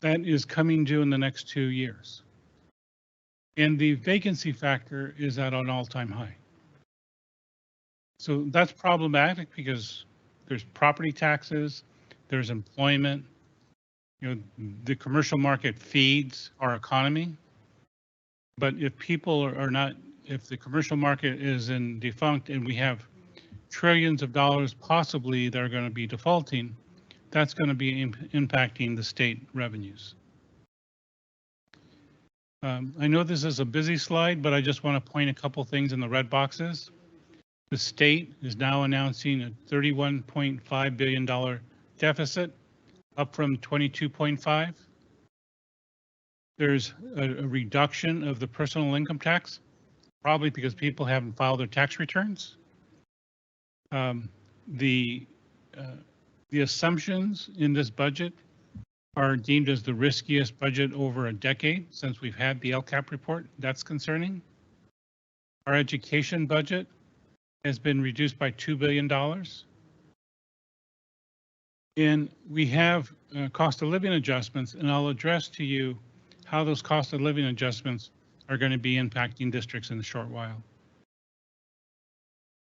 that is coming due in the next 2 years. And the vacancy factor is at an all-time high. So that's problematic because there's property taxes, there's employment. You know, the commercial market feeds our economy. But if people are not, if the commercial market is in defunct and we have trillions of dollars possibly that are going to be defaulting, that's going to be impacting the state revenues. I know this is a busy slide, but I just want to point a couple things in the red boxes. The state is now announcing a $31.5 billion deficit, up from 22.5. There's a reduction of the personal income tax, probably because people haven't filed their tax returns. The assumptions in this budget are deemed as the riskiest budget over a decade since we've had the LCAP report. That's concerning. Our education budget has been reduced by $2 billion. And we have cost of living adjustments, and I'll address to you how those cost of living adjustments are going to be impacting districts in a short while.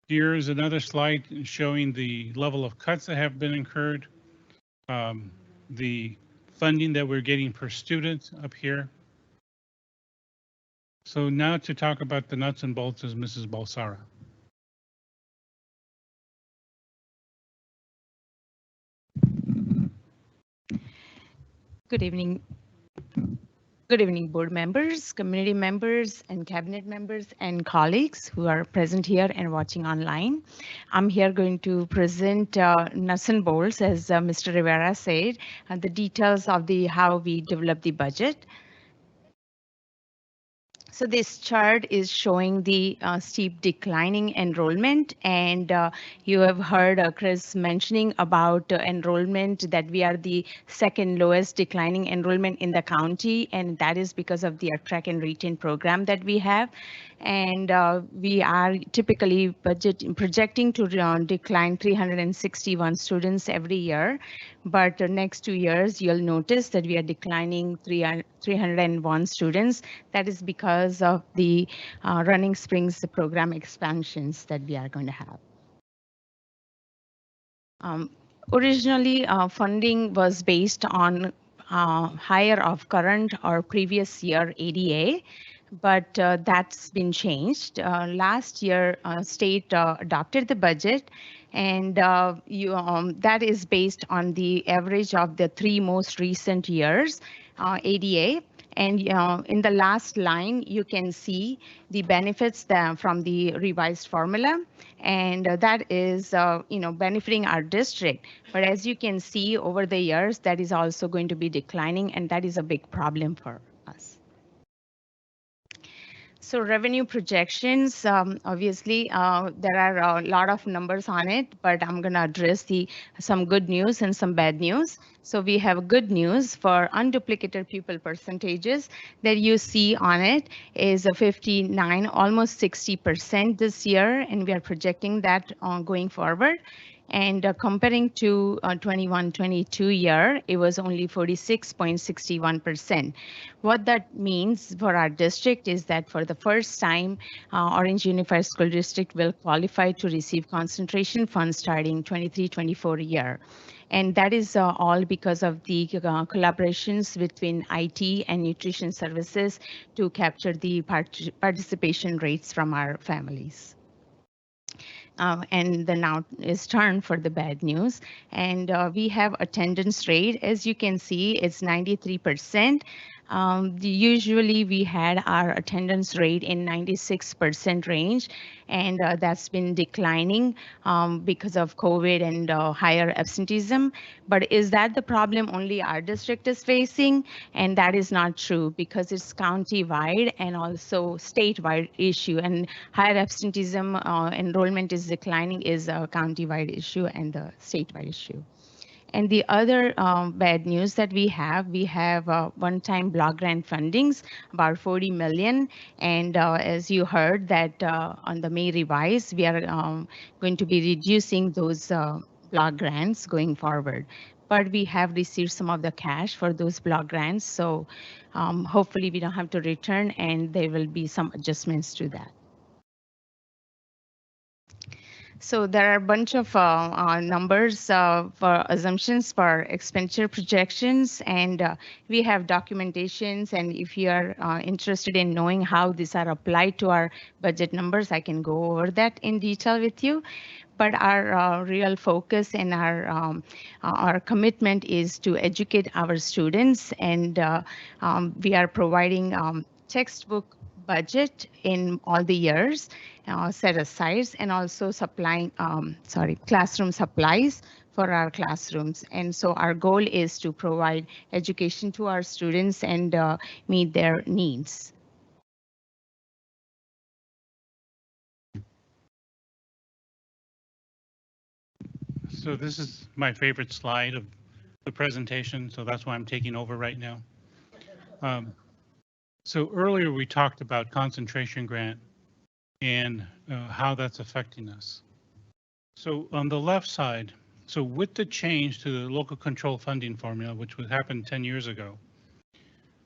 Here is another slide showing the level of cuts that have been incurred, the funding that we're getting per student up here. So now to talk about the nuts and bolts is Mrs. Balsara. Good evening. Good evening, board members, community members, and cabinet members and colleagues who are present here and watching online. I'm here going to present nuts and bolts, as Mr. Rivera said, the details of how we develop the budget. So this chart is showing the steep declining enrollment, and you have heard Chris mentioning about enrollment, that we are the second lowest declining enrollment in the county, and that is because of the attract and retain program that we have. And we are typically projecting to decline 361 students every year. But the next 2 years, you'll notice that we are declining 301 students. That is because of the Running Springs program expansions that we are going to have. Originally, funding was based on higher of current or previous year ADA, but that's been changed. Last year, state adopted the budget, and that is based on the average of the 3 most recent years ADA. And in the last line, you can see the benefits from the revised formula, and that is benefiting our district. But as you can see over the years, that is also going to be declining, and that is a big problem for us. So revenue projections, obviously, there are a lot of numbers on it, but I'm going to address some good news and some bad news. So we have good news for unduplicated pupil percentages that you see on it is a 59, almost 60% this year, and we are projecting that going forward. And comparing to 21-22 year, it was only 46.61%. What that means for our district is that for the first time, Orange Unified School District will qualify to receive concentration funds starting 23-24 year. And that is all because of the collaborations between IT and nutrition services to capture the participation rates from our families. And then now is turn for the bad news. And we have attendance rate. As you can see, it's 93%. Usually we had our attendance rate in 96% range, and that's been declining because of COVID and higher absenteeism. But is that the problem only our district is facing? And that is not true, because it's county-wide and also statewide issue. And higher absenteeism enrollment is declining is a county-wide issue and a statewide issue. And the other bad news that we have one-time block grant fundings, about 40 million. And as you heard that on the May revise, we are going to be reducing those block grants going forward. But we have received some of the cash for those block grants. So hopefully we don't have to return, and there will be some adjustments to that. So there are a bunch of numbers for assumptions for expenditure projections, and we have documentations. And if you are interested in knowing how these are applied to our budget numbers, I can go over that in detail with you. But our real focus and our commitment is to educate our students, and we are providing textbook budget in all the years set aside, and also classroom supplies for our classrooms. And so our goal is to provide education to our students and meet their needs. So this is my favorite slide of the presentation, so that's why I'm taking over right now. So earlier we talked about concentration grant and how that's affecting us. So on the left side, so with the change to the local control funding formula, which would happen 10 years ago,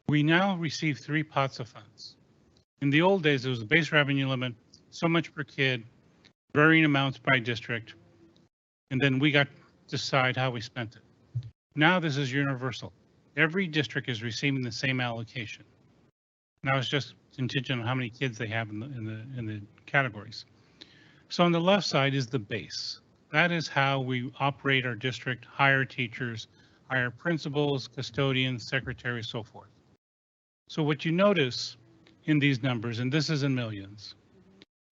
we now receive 3 pots of funds. In the old days, there was a base revenue limit, so much per kid, varying amounts by district, and then we got to decide how we spent it. Now this is universal. Every district is receiving the same allocation. Now it's just contingent on how many kids they have in the categories. So on the left side is the base. That is how we operate our district, hire teachers, hire principals, custodians, secretaries, so forth. So what you notice in these numbers, and this is in millions,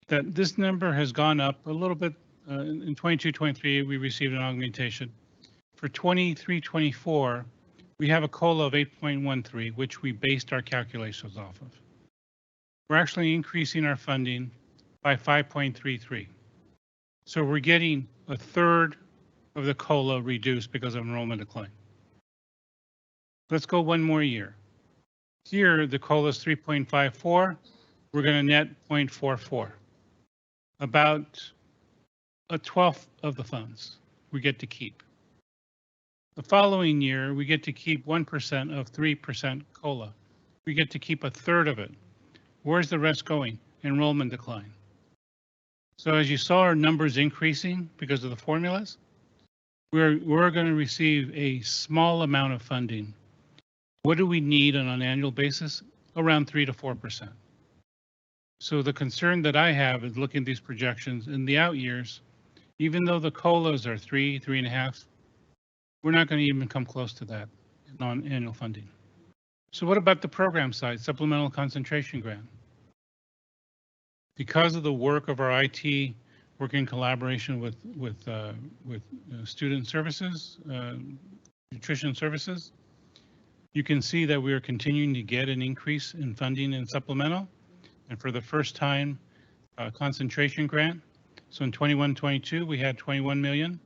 that this number has gone up a little bit. In 22-23, we received an augmentation. For 23-24, we have a COLA of 8.13, which we based our calculations off of. We're actually increasing our funding by 5.33. So we're getting a third of the COLA reduced because of enrollment decline. Let's go one more year. Here, the COLA is 3.54. We're going to net 0.44. About a 12th of the funds we get to keep. The following year, we get to keep 1% of 3% COLA. We get to keep a third of it. Where's the rest going? Enrollment decline. So as you saw our numbers increasing because of the formulas, we're going to receive a small amount of funding. What do we need on an annual basis? Around 3 to 4%. So the concern that I have is looking at these projections in the out years, even though the COLAs are 3.5, we're not going to even come close to that non-annual funding. So what about the program side, supplemental concentration grant? Because of the work of our IT, working in collaboration with student services, nutrition services, you can see that we are continuing to get an increase in funding in supplemental. And for the first time, concentration grant. So in 21-22, we had 21 million.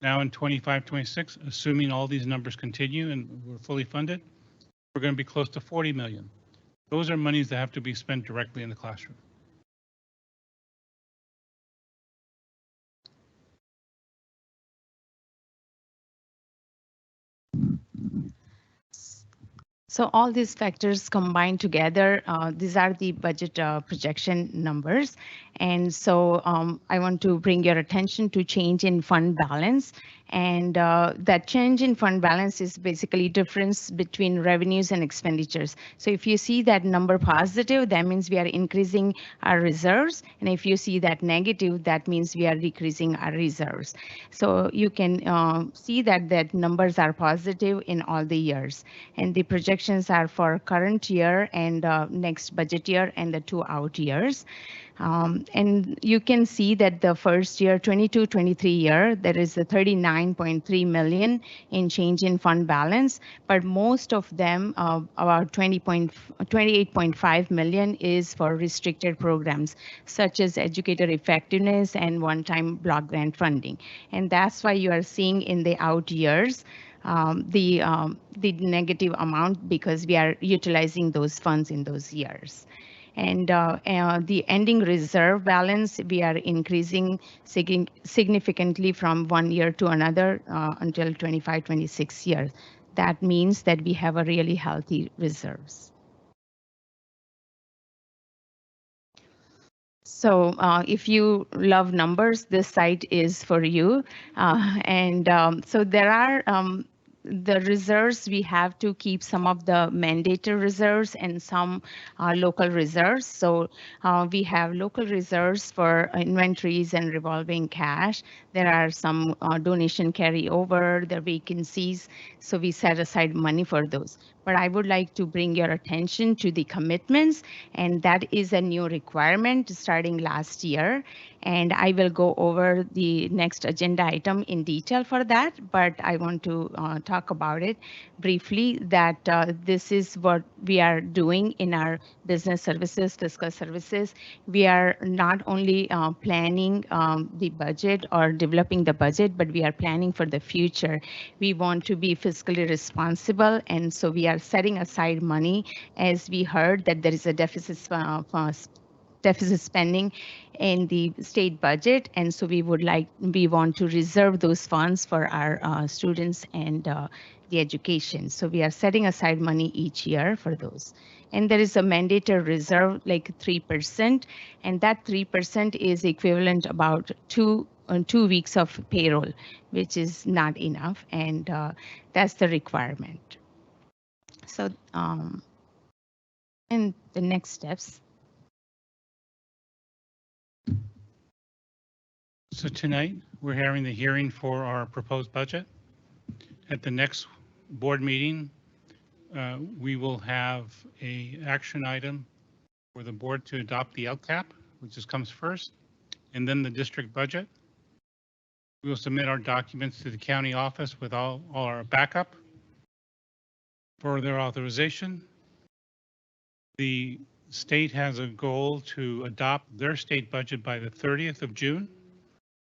Now in 25-26, assuming all these numbers continue and we're fully funded, we're going to be close to 40 million. Those are monies that have to be spent directly in the classroom. So all these factors combined together, these are the budget projection numbers. And so I want to bring your attention to change in fund balance. And that change in fund balance is basically difference between revenues and expenditures. So if you see that number positive, that means we are increasing our reserves. And if you see that negative, that means we are decreasing our reserves. So you can see that numbers are positive in all the years. And the projections are for current year and next budget year and the 2 out years. And you can see that the first year, 22-23 year, there is a 39.3 million in change in fund balance, but most of them, about 28.5 million is for restricted programs, such as educator effectiveness and one-time block grant funding. And that's why you are seeing in the out years, the negative amount because we are utilizing those funds in those years. And the ending reserve balance, we are increasing significantly from one year to another until 25-26 years. That means that we have a really healthy reserves. So if you love numbers, this site is for you. So there are the reserves, we have to keep some of the mandated reserves and some local reserves. So we have local reserves for inventories and revolving cash. There are some donation carryover, the vacancies. So we set aside money for those. but I would like to bring your attention to the commitments, and that is a new requirement starting last year. And I will go over the next agenda item in detail for that, but I want to talk about it briefly, that this is what we are doing in our business services, fiscal services. We are not only planning the budget or developing the budget, but we are planning for the future. We want to be fiscally responsible, and so we are setting aside money, as we heard that there is a deficit spending in the state budget, and so we want to reserve those funds for our students and the education. So we are setting aside money each year for those. And there is a mandatory reserve, like 3%, and that 3% is equivalent about 2 weeks of payroll, which is not enough, and that's the requirement. So, and the next steps. So tonight, we're having the hearing for our proposed budget. At the next board meeting, we will have a action item for the board to adopt the LCAP, which just comes first, and then the district budget. We will submit our documents to the county office with all our backup for their authorization. The state has a goal to adopt their state budget by the 30th of June.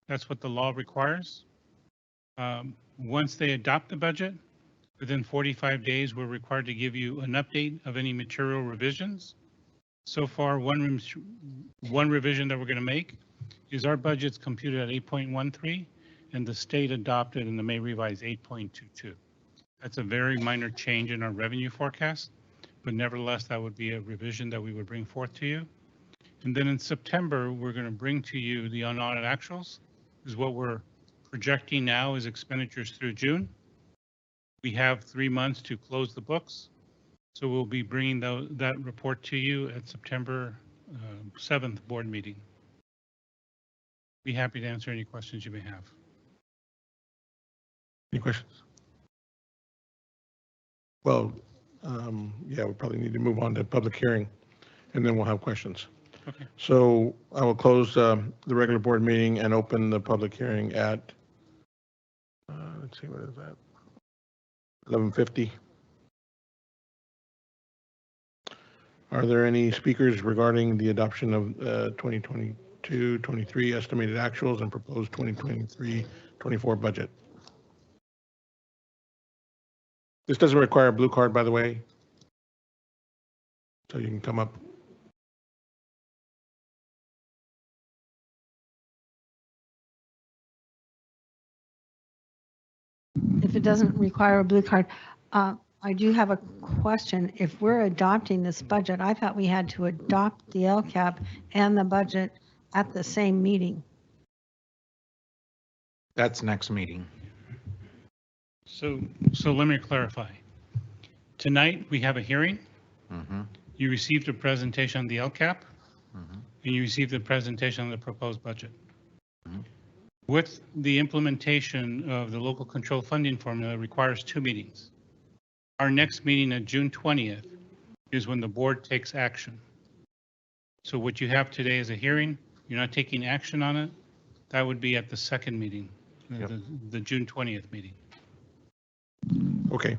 That's what the law requires. Once they adopt the budget, within 45 days, we're required to give you an update of any material revisions. So far, one revision that we're going to make is our budget's computed at 8.13, and the state adopted in the May revise 8.22. That's a very minor change in our revenue forecast, but nevertheless, that would be a revision that we would bring forth to you. And then in September, we're going to bring to you the unaudited actuals, is what we're projecting now as expenditures through June. We have 3 months to close the books, so we'll be bringing that report to you at September 7th board meeting. Be happy to answer any questions you may have. Any questions? Well, yeah, we probably need to move on to public hearing, and then we'll have questions. Okay. So I will close the regular board meeting and open the public hearing at, let's see, what is that? 11:50. Are there any speakers regarding the adoption of 2022-23 estimated actuals and proposed 2023-24 budget? This doesn't require a blue card, by the way, so you can come up. If it doesn't require a blue card, I do have a question. If we're adopting this budget, I thought we had to adopt the LCAP and the budget at the same meeting. That's next meeting. So let me clarify. Tonight, we have a hearing. Mm-hmm. You received a presentation on the LCAP, Mm-hmm. and you received a presentation on the proposed budget. Mm-hmm. With the implementation of the local control funding formula requires 2 meetings. Our next meeting at June 20th is when the board takes action. So what you have today is a hearing. You're not taking action on it. That would be at the second meeting, the June 20th meeting. Okay.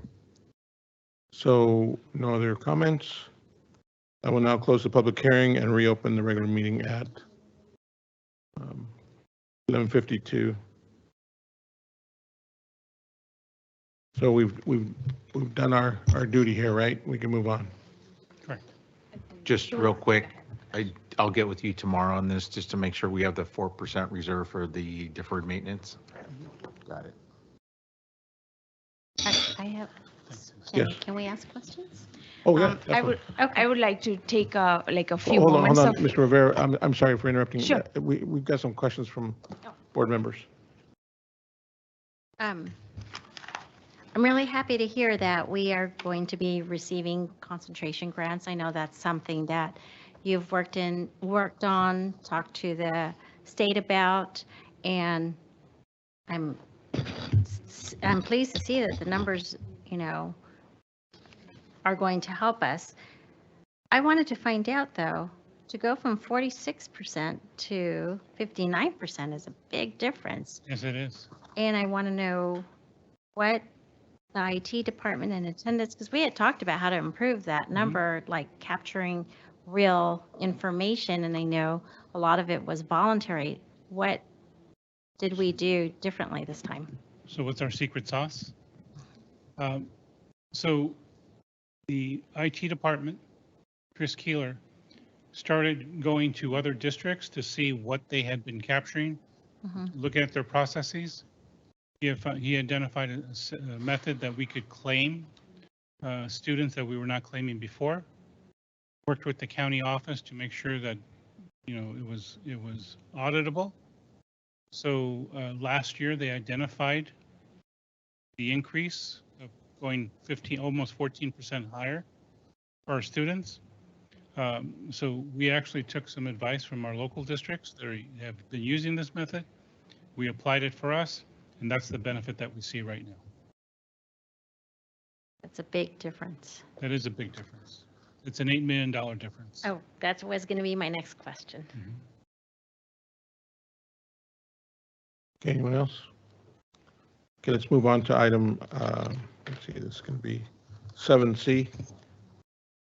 So no other comments. I will now close the public hearing and reopen the regular meeting at 11:52. So we've done our duty here, right? We can move on. Correct. Just real quick, I'll get with you tomorrow on this just to make sure we have the 4% reserve for the deferred maintenance. Got it. I have, Yes. can we ask questions? Oh, yeah. I would like to take a few Hold moments on, of. Mr. Rivera. I'm sorry for interrupting. Sure. We've got some questions from board members. I'm really happy to hear that we are going to be receiving concentration grants. I know that's something that you've worked on, talked to the state about, and I'm pleased to see that the numbers, are going to help us. I wanted to find out, though, to go from 46% to 59% is a big difference. Yes, it is. And I want to know what the IT department and attendance, because we had talked about how to improve that number, like capturing real information, and I know a lot of it was voluntary. What did we do differently this time? So what's our secret sauce? So the IT department, Chris Keeler, started going to other districts to see what they had been capturing, looking at their processes. He identified a method that we could claim students that we were not claiming before. Worked with the county office to make sure that, you know, it was auditable. So last year they identified the increase of going almost 14% higher for our students. So we actually took some advice from our local districts that have been using this method. We applied it for us, and that's the benefit that we see right now. That's a big difference. That is a big difference. It's an $8 million difference. Oh, that was going to be my next question. Okay, anyone else? Okay, let's move on to item, let's see, this is going to be 7C.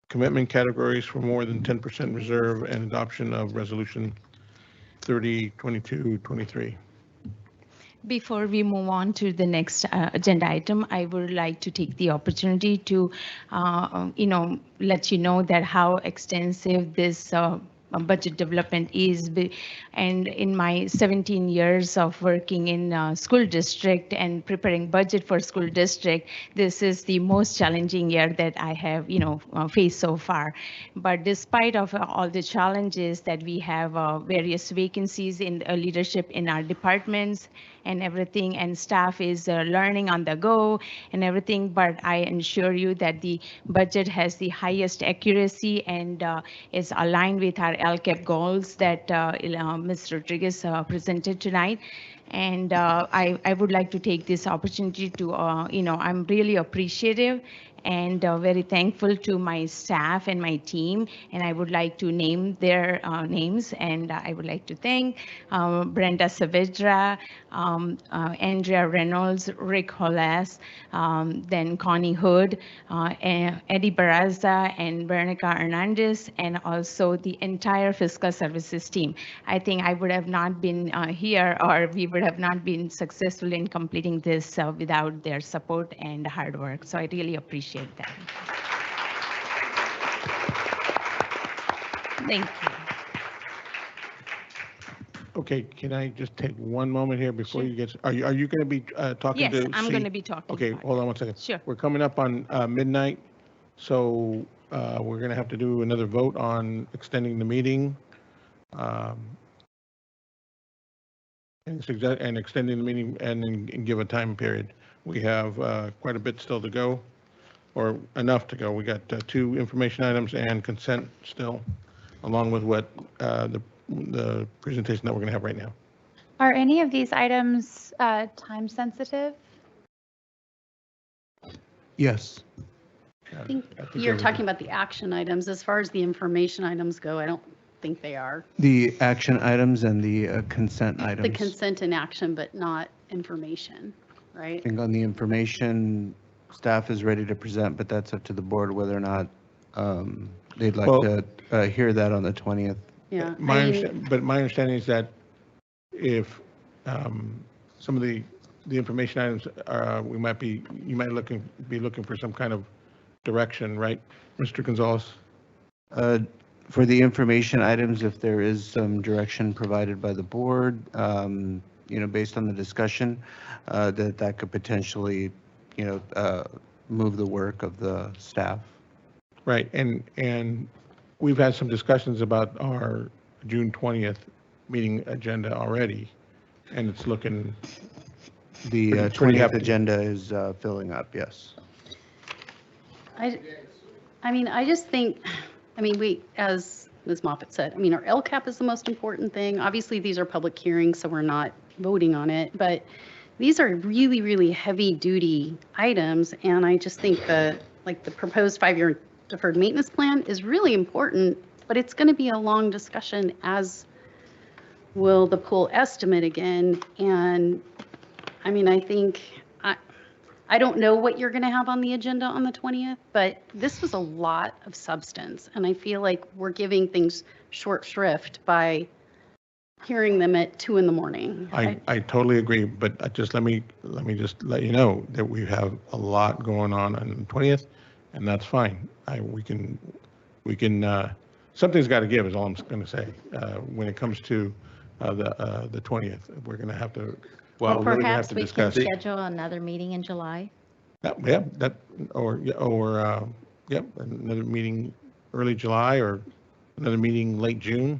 Commitment categories for more than 10% reserve and adoption of resolution 302223. Before we move on to the next agenda item, I would like to take the opportunity to, let you know that how extensive this budget development is. And in my 17 years of working in school district and preparing budget for school district, this is the most challenging year that I have, faced so far. But despite of all the challenges that we have, various vacancies in leadership in our departments and everything, and staff is learning on the go and everything, but I assure you that the budget has the highest accuracy and is aligned with our LCAP goals that Ms. Rodriguez presented tonight. And I would like to take this opportunity to, I'm really appreciative and very thankful to my staff and my team. And I would like to name their names. And I would like to thank Brenda Saavedra, Andrea Reynolds, Rick Hollas, then Connie Hood, Eddie Barraza, and Veronica Hernandez, and also the entire fiscal services team. I think I would have not been here, or we would have not been successful in completing this without their support and hard work. So I really appreciate that. Thank you. Okay, can I just take one moment here before you get, are you going to be talking to? Yes, I'm going to be talking. Okay, hold on one second. Sure. We're coming up on midnight, so we're going to have to do another vote on extending the meeting. And extending the meeting and give a time period. We have quite a bit still to go, or enough to go. We got 2 information items and consent still, along with what the presentation that we're going to have right now. Are any of these items time sensitive? Yes. I think you're talking about the action items. As far as the information items go, I don't think they are. The action items and the consent items. The consent and action, but not information, right? I think on the information, staff is ready to present, but that's up to the board whether or not they'd like to hear that on the 20th. Yeah. My understanding is that if some of the information items you might be looking for some kind of direction, right, Mr. Gonzalez? For the information items, if there is some direction provided by the board, based on the discussion, that could potentially, move the work of the staff. Right, and we've had some discussions about our June 20th meeting agenda already, and it's looking. The 20th agenda is filling up, yes. I just think, we, as Ms. Moffitt said, our LCAP is the most important thing. Obviously, these are public hearings, so we're not voting on it, but these are really, really heavy duty items. And I just think that, like the proposed 5-year deferred maintenance plan is really important, but it's going to be a long discussion, as will the pool estimate again. And I mean, I think, I don't know what you're going to have on the agenda on the 20th, but this was a lot of substance. And I feel like we're giving things short shrift by hearing them at 2 in the morning. I totally agree, but just let me just let you know that we have a lot going on the 20th, and that's fine. We can, something's got to give is all I'm going to say. When it comes to the 20th, we're going to have to, Well, we're going to have perhaps to we can discuss. schedule another meeting in July. Yeah, another meeting early July or another meeting late June.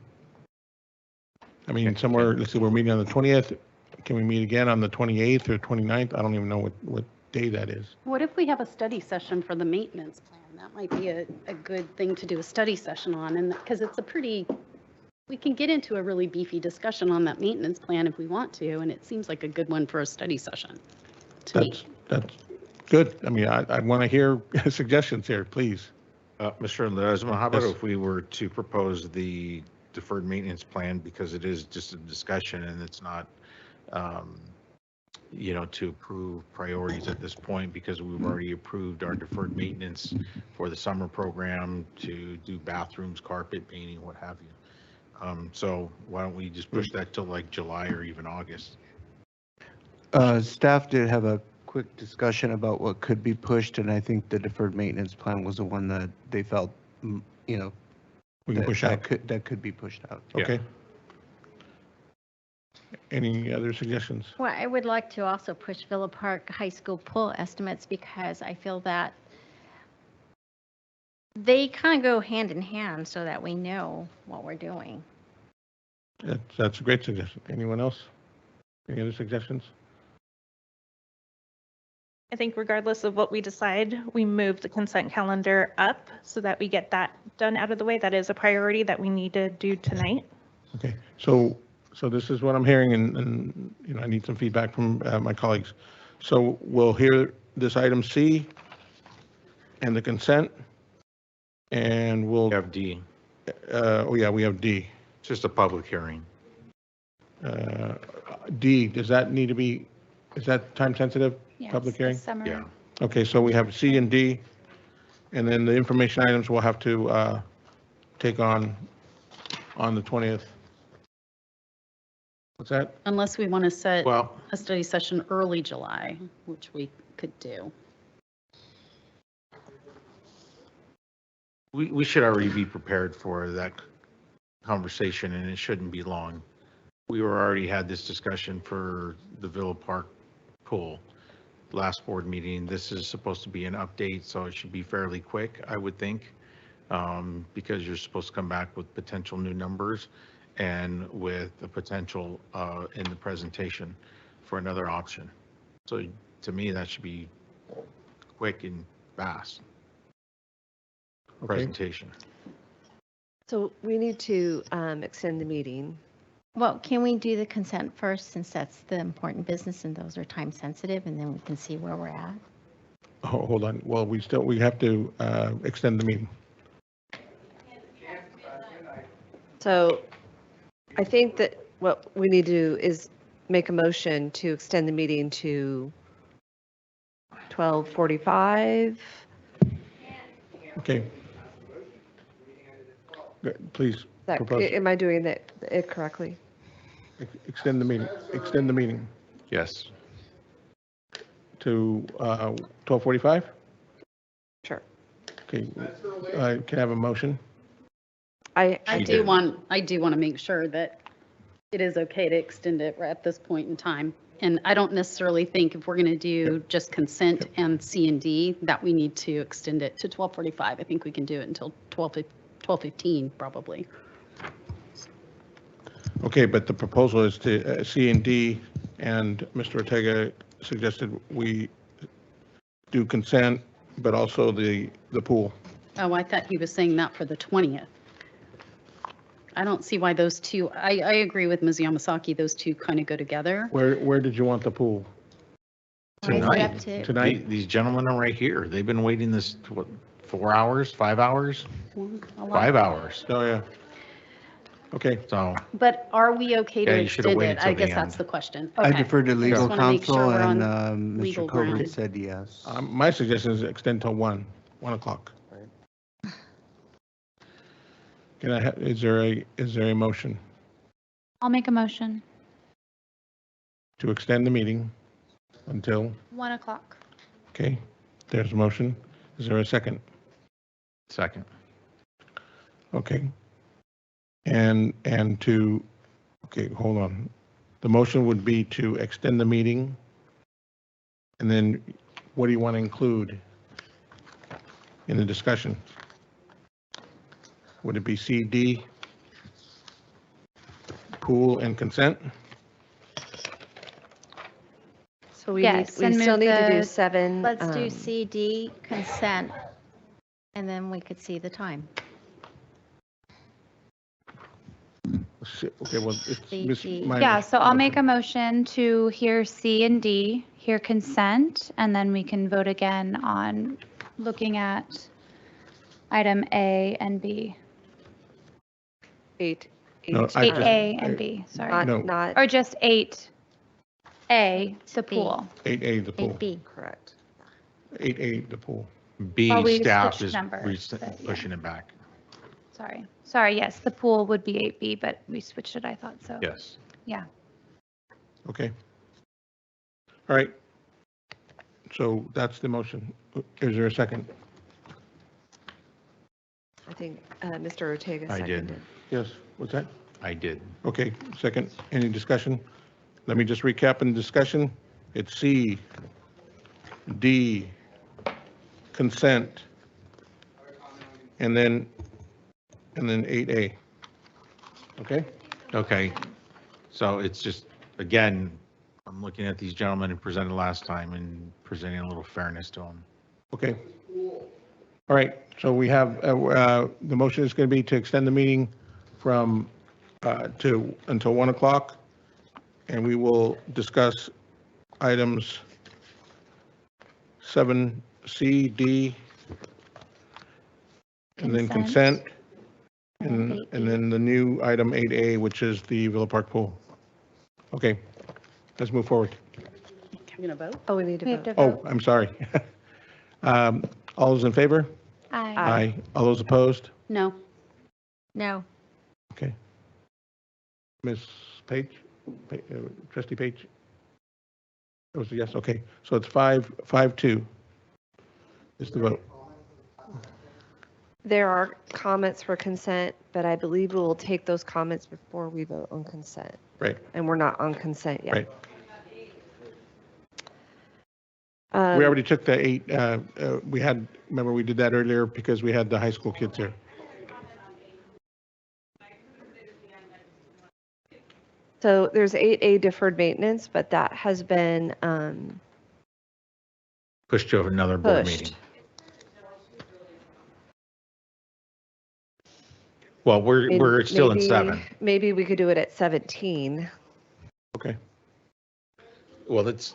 I mean, somewhere, let's see, we're meeting on the 20th. Can we meet again on the 28th or 29th? I don't even know what day that is. What if we have a study session for the maintenance plan? That might be a good thing to do a study session on, and because it's a pretty, we can get into a really beefy discussion on that maintenance plan if we want to, and it seems like a good one for a study session to me. That's good. I mean, I want to hear suggestions here, please. Mr. Ledesma, how about Yes. if we were to propose the deferred maintenance plan, because it is just a discussion and it's not, to approve priorities at this point, because we've already approved our deferred maintenance for the summer program to do bathrooms, carpet, painting, what have you. So why don't we just push that till like July or even August? Staff did have a quick discussion about what could be pushed, and I think the deferred maintenance plan was the one that they felt, we can that, push that out. that could be pushed out. Okay. Any other suggestions? Well, I would like to also push Villa Park High School pool estimates, because I feel that they kind of go hand in hand so that we know what we're doing. That's a great suggestion. Anyone else? Any other suggestions? I think regardless of what we decide, we move the consent calendar up so that we get that done out of the way. That is a priority that we need to do tonight. Okay, so this is what I'm hearing, and I need some feedback from my colleagues. So we'll hear this item C and the consent, and we'll have D. We have D. It's just a public hearing. D, does that need to be, is that time sensitive? Yes, Public hearing? the summer. Yeah. Okay, so we have C and D, and then the information items we'll have to take on the 20th. What's that? Unless we want to set Well, a study session early July, which we could do. we should already be prepared for that conversation, and it shouldn't be long. We already had this discussion for the Villa Park pool last board meeting. This is supposed to be an update, so it should be fairly quick, I would think, because you're supposed to come back with potential new numbers and with the potential in the presentation for another option. So to me, that should be quick and fast. Okay. Presentation. So we need to extend the meeting. Well, can we do the consent first, since that's the important business and those are time sensitive, and then we can see where we're at? Oh, hold on. Well, we have to extend the meeting. So I think that what we need to do is make a motion to extend the meeting to 12:45. Okay. Good. Please propose. Am I doing it correctly? Extend the meeting. Extend the meeting Yes. to 12:45? Sure. Okay. Can I have a motion? I do want to make sure that it is okay to extend it at this point in time. And I don't necessarily think if we're going to do just consent and C and D that we need to extend it to 12:45. I think we can do it until 12:15 probably. Okay, but the proposal is to C and D, and Mr. Ortega suggested we do consent, but also the pool. Oh, I thought he was saying that for the 20th. I don't see why those two, I agree with Ms. Yamasaki, those two kind of go together. Where did you want the pool? Raise it up Tonight, to- tonight, these gentlemen are right here. They've been waiting this, what, 4 hours, 5 hours? 5 hours. Oh, yeah. Okay. So, But are we okay to Yeah, you should have extend waited it? till I the guess that's end. the question. I Okay. defer to just legal wanna make sure counsel, we're and on Mr. legal Colbert ground. said yes. My suggestion is extend till 1 o'clock. Can I, is there a motion I'll make a motion. to extend the meeting until, 1 o'clock. okay, there's a motion. Is there a second? second. Okay. And to, okay, hold on. The motion would be to extend the meeting. And then what do you want to include in the discussion? Would it be C, D, pool and consent? So we Yes, we and still move need to do the- 7. Let's do CD, consent, and then we could see the time. Okay, well, it's Miss- C, D. my- Yeah, so I'll make a motion to hear C and D, hear consent, and then we can vote again on looking at item A and B. 8. No, I just- 8A and B, sorry. No. Not, Or just 8A, the pool. 8A, the pool. 8B. correct. 8A, the pool. B, Well, we staff switched is numbers, but yeah. pushing it back. Sorry, yes, the pool would be 8B, but we switched it, I thought so. Yes. Yeah. Okay. All right. So that's the motion. Is there a second? I think Mr. Ortega I did. seconded. Yes, what's that? I did. Okay, second. Any discussion? Let me just recap in discussion. It's C, D, consent, and then 8A. Okay? Okay. So it's just, again, I'm looking at these gentlemen who presented last time and presenting a little fairness to them. Okay. All right, so we have, the motion is going to be to extend the meeting from, until 1 o'clock, and we will discuss items 7C, D, and then consent, and then the new item 8A, which is the Villa Park pool. Okay, let's move forward. You gonna vote? Oh, we need to We have vote. to Oh, vote. I'm sorry. All those in favor? Aye. Aye. All those opposed? No. No. Okay. Ms. Page? Trustee Page? That was a yes, okay. So it's 5-2 is the vote. There are comments for consent, but I believe we will take those comments before we vote on consent. Right, And we're not on consent yet. right. Um, We already took the 8, we had, remember we did that earlier because we had the high school kids here. So there's 8A deferred maintenance, but that has been Pushed to another board pushed. meeting. Well, we're still in Maybe- 7. Maybe we could do it at 17. Okay, Well, it's,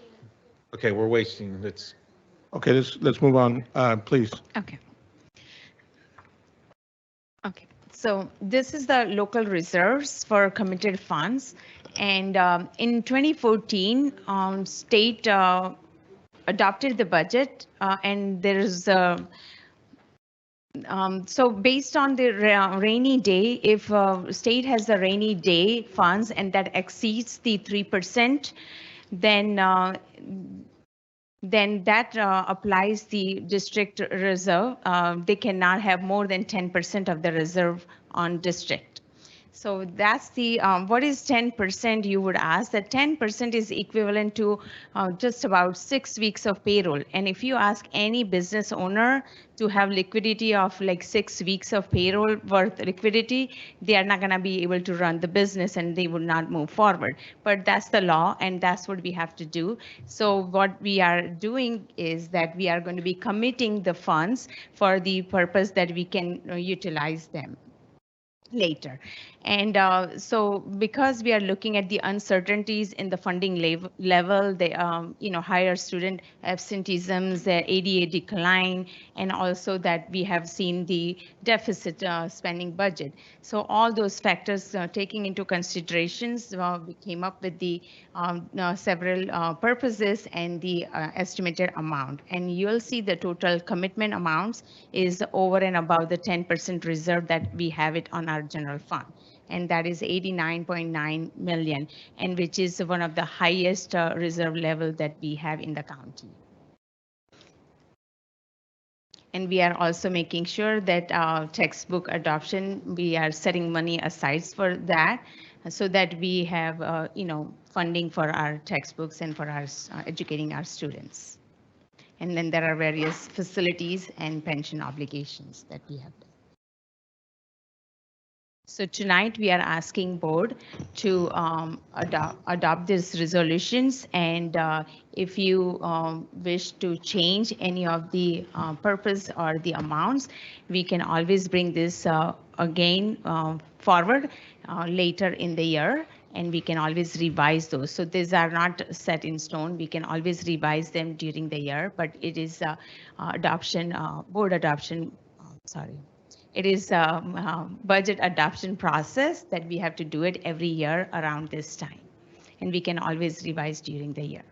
okay, we're wasting, it's, okay, let's move on, please. Okay. Okay, so this is the local reserves for committed funds. And in 2014, state adopted the budget and there is, so based on the rainy day, if state has the rainy day funds and that exceeds the 3%, then that applies the district reserve. They cannot have more than 10% of the reserve on district. So that's the, what is 10%, you would ask? That 10% is equivalent to just about 6 weeks of payroll. And if you ask any business owner to have liquidity of like 6 weeks of payroll worth liquidity, they are not going to be able to run the business and they will not move forward. But that's the law and that's what we have to do. So what we are doing is that we are going to be committing the funds for the purpose that we can utilize them. later. And so because we are looking at the uncertainties in the funding level, the higher student absenteeism, the ADA decline, and also that we have seen the deficit spending budget. So all those factors taking into considerations, we came up with the several purposes and the estimated amount. And you'll see the total commitment amounts is over and above the 10% reserve that we have it on our general fund. And that is 89.9 million, and which is one of the highest reserve level that we have in the county. And we are also making sure that textbook adoption, we are setting money aside for that, so that we have funding for our textbooks and for our educating our students. And then there are various facilities and pension obligations that we have. So tonight we are asking board to adopt these resolutions, and if you wish to change any of the purpose or the amounts, we can always bring this again forward later in the year, and we can always revise those. So these are not set in stone. We can always revise them during the year, but it is board adoption, sorry. It is a budget adoption process that we have to do it every year around this time. And we can always revise during the year.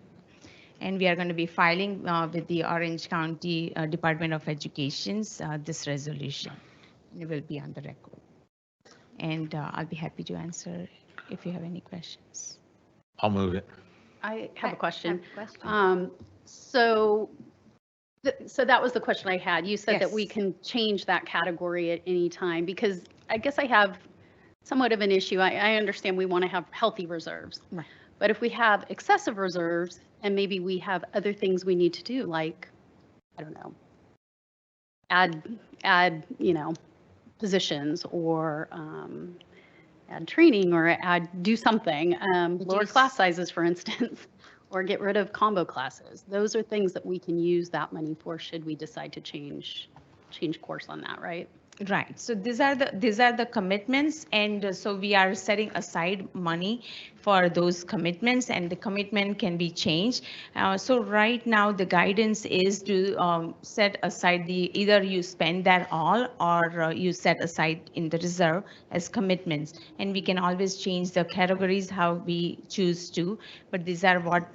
And we are going to be filing with the Orange County Department of Education this resolution. It will be on the record. And I'll be happy to answer if you have any questions. I'll move it. I have a question. So that was the question I had. You said that we can change that category at any time, because I guess I have somewhat of an issue. I understand we want to have healthy reserves. Right. But if we have excessive reserves and maybe we have other things we need to do, like, I don't know, add positions, or add training, or do something, lower class sizes, for instance, or get rid of combo classes. Those are things that we can use that money for should we decide to change course on that, right? Right. So these are the commitments, and so we are setting aside money for those commitments, and the commitment can be changed. So right now the guidance is to set aside either you spend that all, or you set aside in the reserve as commitments, and we can always change the categories how we choose to. But these are what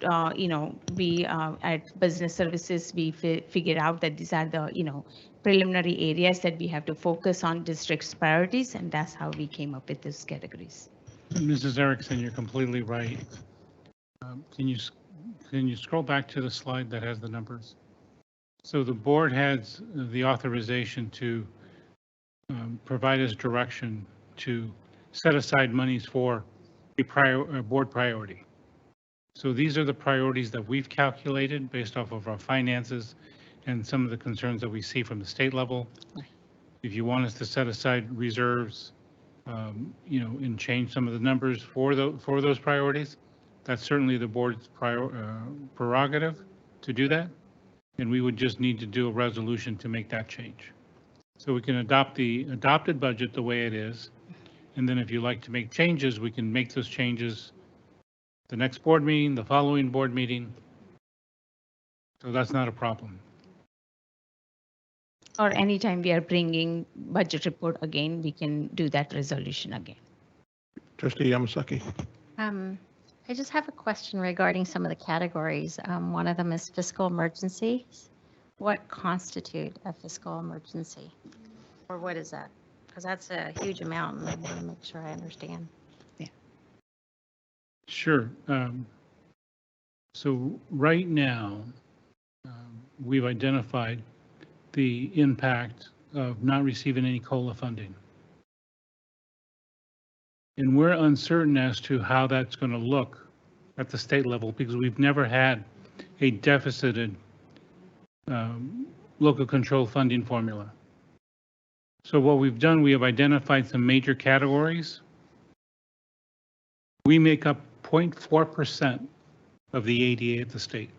we at business services we figured out that these are the preliminary areas that we have to focus on district's priorities, and that's how we came up with these categories. Mrs. Erickson, you're completely right. Can you scroll back to the slide that has the numbers? So the board has the authorization to provide us direction to set aside monies for a board priority. So these are the priorities that we've calculated based off of our finances and some of the concerns that we see from the state level. If you want us to set aside reserves, and change some of the numbers for those priorities, that's certainly the board's prerogative to do that. And we would just need to do a resolution to make that change. So we can adopt the adopted budget the way it is. And then if you like to make changes, we can make those changes the next board meeting, the following board meeting. So that's not a problem. Or anytime we are bringing budget report again, we can do that resolution again. Trustee Yamasaki. I just have a question regarding some of the categories. One of them is fiscal emergencies. What constitute a fiscal emergency? Or what is that? Because that's a huge amount, and I want to make sure I understand. Yeah. Sure. So right now, we've identified the impact of not receiving any COLA funding. And we're uncertain as to how that's going to look at the state level, because we've never had a deficited local control funding formula. So what we've done, we have identified some major categories. We make up 0.4% of the ADA at the state.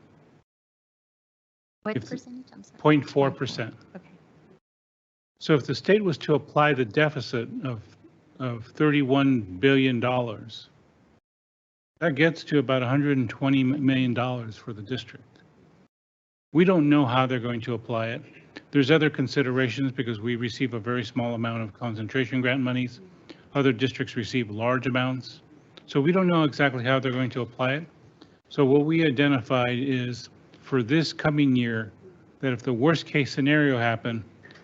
What percentage? I'm sorry. 0.4%. Okay. So if the state was to apply the deficit of of $31 billion. That gets to about $120 million for the district. We don't know how they're going to apply it. There's other considerations because we receive a very small amount of concentration grant monies. Other districts receive large amounts. So we don't know exactly how they're going to apply it. So what we identified is for this coming year, that if the worst case scenario happened,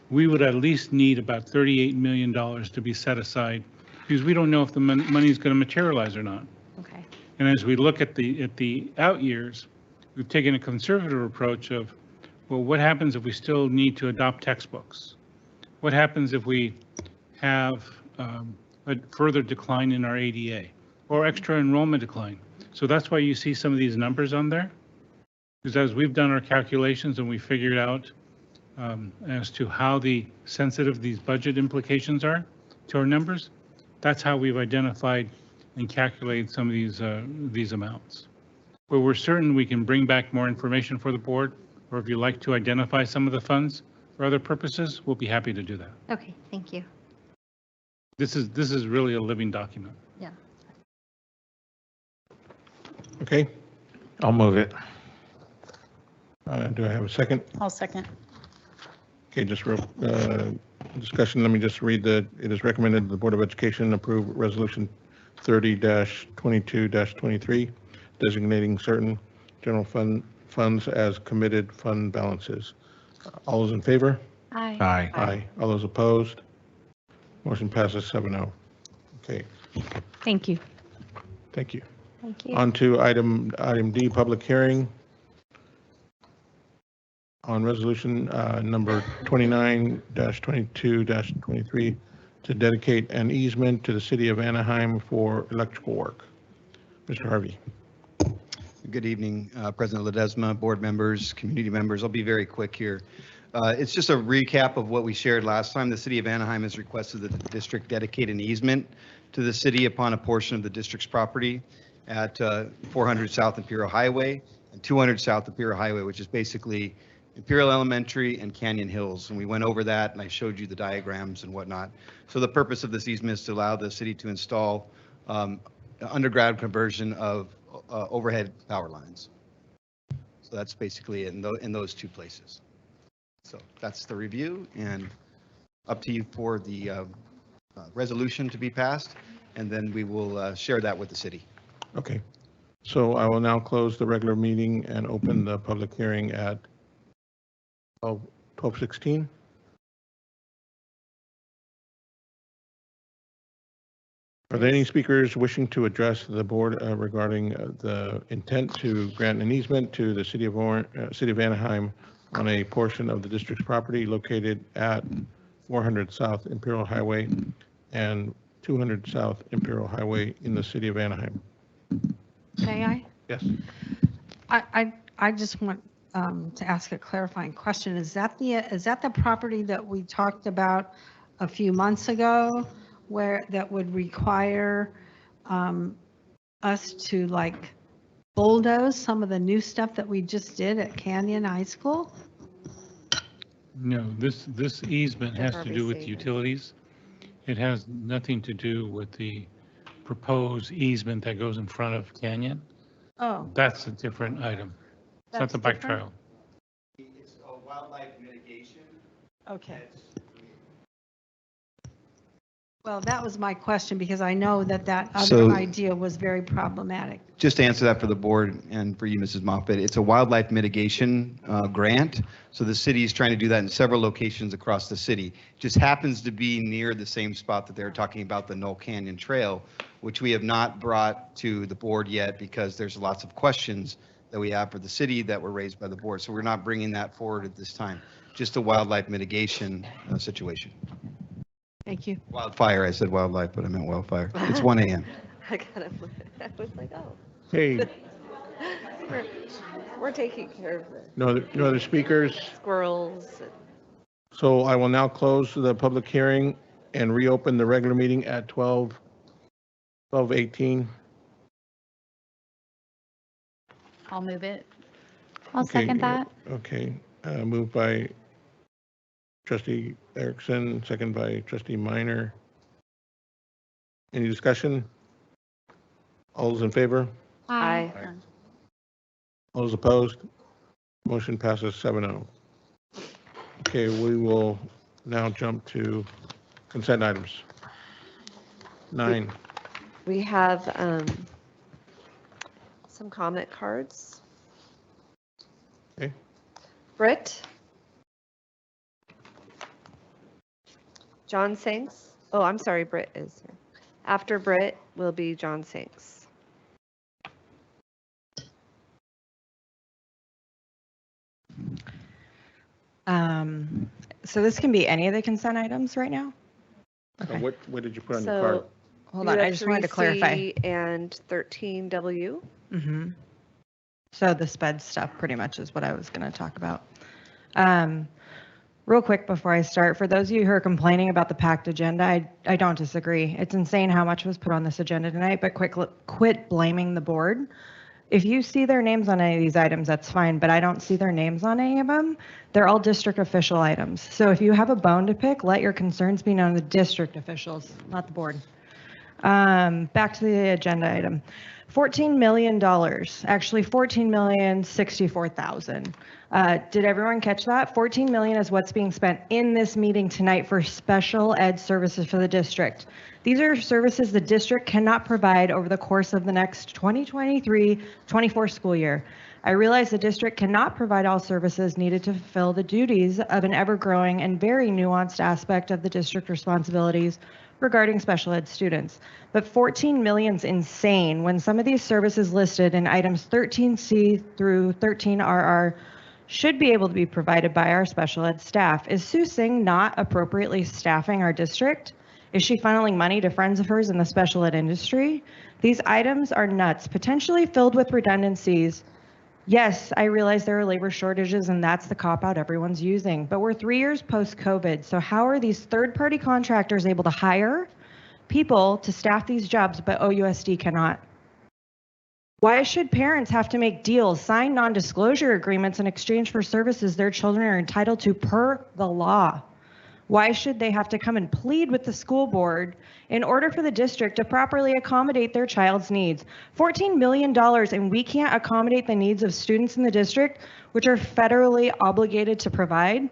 we would at least need about $38 million to be set aside because we don't know if the money is going to materialize or not. Okay. And as we look at the out years, we've taken a conservative approach of, well, what happens if we still need to adopt textbooks? What happens if we have a further decline in our ADA or extra enrollment decline? So that's why you see some of these numbers on there. Because as we've done our calculations and we figured out as to how sensitive these budget implications are to our numbers, that's how we've identified and calculated some of these amounts. But we're certain we can bring back more information for the board, or if you'd like to identify some of the funds for other purposes, we'll be happy to do that. Okay, thank you. This is really a living document. Yeah. Okay, I'll move it. do I have a second? I'll second. Okay, just real discussion. Let me just read it is recommended the Board of Education approve Resolution 30-22-23, designating certain general funds as committed fund balances. All those in favor? Aye. Aye. Aye. All those opposed? Motion passes 7-0. Okay, Thank you. thank you. Thank you. On to item D, public hearing on resolution number 29-22-23 to dedicate an easement to the city of Anaheim for electrical work. Mr. Harvey. Good evening, President Ledesma, board members, community members. I'll be very quick here. It's just a recap of what we shared last time. The city of Anaheim has requested that the district dedicate an easement to the city upon a portion of the district's property at 400 South Imperial Highway and 200 South Imperial Highway, which is basically Imperial Elementary and Canyon Hills. And we went over that and I showed you the diagrams and whatnot. So the purpose of this easement is to allow the city to install underground conversion of overhead power lines. So that's basically in those two places. So that's the review, and up to you for the resolution to be passed, and then we will share that with the city. Okay, so I will now close the regular meeting and open the public hearing at 12:16. Are there any speakers wishing to address the board regarding the intent to grant an easement to the city of Anaheim on a portion of the district's property located at 400 South Imperial Highway and 200 South Imperial Highway in the city of Anaheim? May I? Yes. I just want to ask a clarifying question. Is that the property that we talked about a few months ago, where that would require us to like bulldoze some of the new stuff that we just did at Canyon High School? No, this easement has to do with utilities. It has nothing to do with the proposed easement that goes in front of Canyon. Oh. That's a different item. It's not the bike trail. It's a wildlife mitigation. Okay. Well, that was my question, because I know that other So- idea was very problematic. Just to answer that for the board and for you, Mrs. Moffett, it's a wildlife mitigation grant. So the city is trying to do that in several locations across the city. Just happens to be near the same spot that they're talking about, the Knoll Canyon Trail, which we have not brought to the board yet because there's lots of questions that we have for the city that were raised by the board. So we're not bringing that forward at this time. Just a wildlife mitigation situation. Thank you. Wildfire, I said wildlife, but I meant wildfire. It's 1 a.m. I was like, oh. Hey, We're taking care of it. no other speakers? Squirrels. So I will now close the public hearing and reopen the regular meeting at 12:18. I'll move it. I'll Okay, second that. Okay, moved by Trustee Erickson, second by Trustee Minor. Any discussion? All those in favor? Aye. All those opposed? Motion passes 7-0. Okay, we will now jump to consent items. 9. We have some comment cards. Okay. Britt. John Sinks. Oh, I'm sorry, Britt is here. After Britt will be John Sinks. So this can be any of the consent items right now? Okay. What did you put on So, your card? Hold on, I just wanted to clarify. 3C and 13W. Mm-hmm. So the sped stuff pretty much is what I was going to talk about. Real quick before I start, for those of you who are complaining about the packed agenda, I don't disagree. It's insane how much was put on this agenda tonight, but quit blaming the board. If you see their names on any of these items, that's fine, but I don't see their names on any of them. They're all district official items. So if you have a bone to pick, let your concerns be known to the district officials, not the board. Back to the agenda item. $14 million, actually $14,064,000. Did everyone catch that? $14 million is what's being spent in this meeting tonight for special ed services for the district. These are services the district cannot provide over the course of the next 2023-24 school year. I realize the district cannot provide all services needed to fulfill the duties of an ever-growing and very nuanced aspect of the district responsibilities regarding special ed students. But 14 million is insane when some of these services listed in items 13C through 13RR should be able to be provided by our special ed staff. Is Sue Singh not appropriately staffing our district? Is she funneling money to friends of hers in the special ed industry? These items are nuts, potentially filled with redundancies. Yes, I realize there are labor shortages and that's the cop-out everyone's using, but we're 3 years post-COVID, so how are these third-party contractors able to hire people to staff these jobs, but OUSD cannot? Why should parents have to make deals, sign non-disclosure agreements in exchange for services their children are entitled to per the law? Why should they have to come and plead with the school board in order for the district to properly accommodate their child's needs? $14 million, and we can't accommodate the needs of students in the district, which are federally obligated to provide?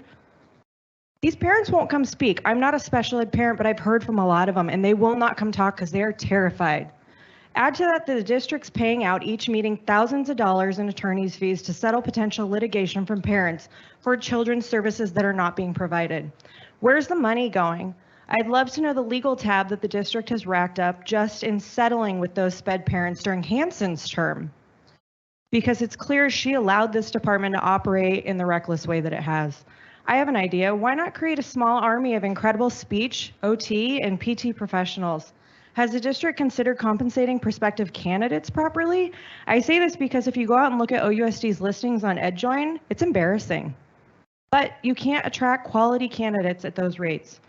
These parents won't come speak. I'm not a special ed parent, but I've heard from a lot of them, and they will not come talk because they are terrified. Add to that, the district's paying out each meeting thousands of dollars in attorney's fees to settle potential litigation from parents for children's services that are not being provided. Where's the money going? I'd love to know the legal tab that the district has racked up just in settling with those sped parents during Hanson's term, because it's clear she allowed this department to operate in the reckless way that it has. I have an idea. Why not create a small army of incredible speech, OT, and PT professionals? Has the district considered compensating prospective candidates properly? I say this because if you go out and look at OUSD's listings on EdJoin, it's embarrassing. But you can't attract quality candidates at those rates.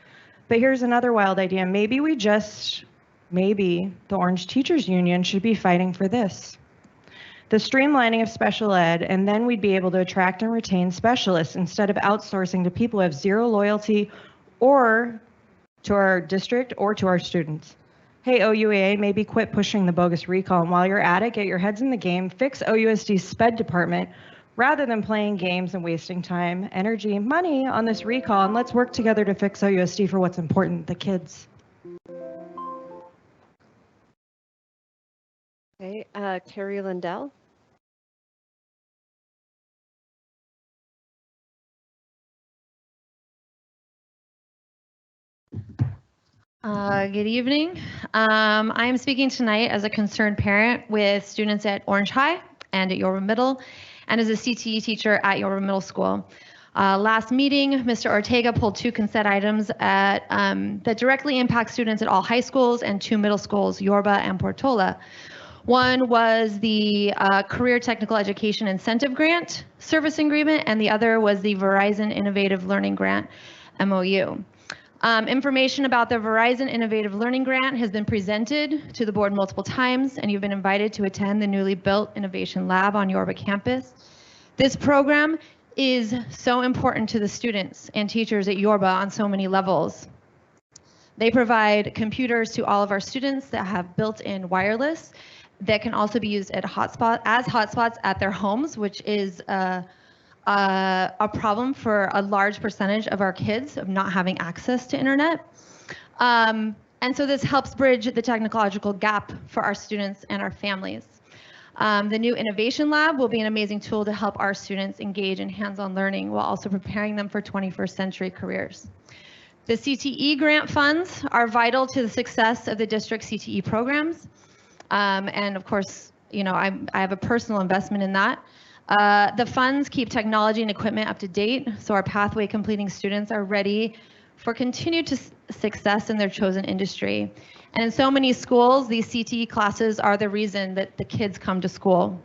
But here's another wild idea. Maybe the Orange Teachers Union should be fighting for this. The streamlining of special ed, and then we'd be able to attract and retain specialists instead of outsourcing to people who have zero loyalty or to our district or to our students. Hey, OUAA, maybe quit pushing the bogus recall, and while you're at it, get your heads in the game, fix OUSD's SPED department, rather than playing games and wasting time, energy, and money on this recall, and let's work together to fix OUSD for what's important, the kids. Okay, Carrie Lindell. Good evening. I am speaking tonight as a concerned parent with students at Orange High and at Yorba Middle, and as a CTE teacher at Yorba Middle School. Last meeting, Mr. Ortega pulled 2 consent items that directly impact students at all high schools and 2 middle schools, Yorba and Portola. One was the Career Technical Education Incentive Grant Service Agreement, and the other was the Verizon Innovative Learning Grant MOU. Information about the Verizon Innovative Learning Grant has been presented to the board multiple times, and you've been invited to attend the newly built Innovation Lab on Yorba campus. This program is so important to the students and teachers at Yorba on so many levels. They provide computers to all of our students that have built-in wireless that can also be used at hotspots at their homes, which is a problem for a large percentage of our kids of not having access to internet. And so this helps bridge the technological gap for our students and our families. The new Innovation Lab will be an amazing tool to help our students engage in hands-on learning while also preparing them for 21st century careers. The CTE grant funds are vital to the success of the district CTE programs. And of course, you know, I have a personal investment in that. The funds keep technology and equipment up to date, so our pathway completing students are ready for continued success in their chosen industry. And in so many schools, these CTE classes are the reason that the kids come to school.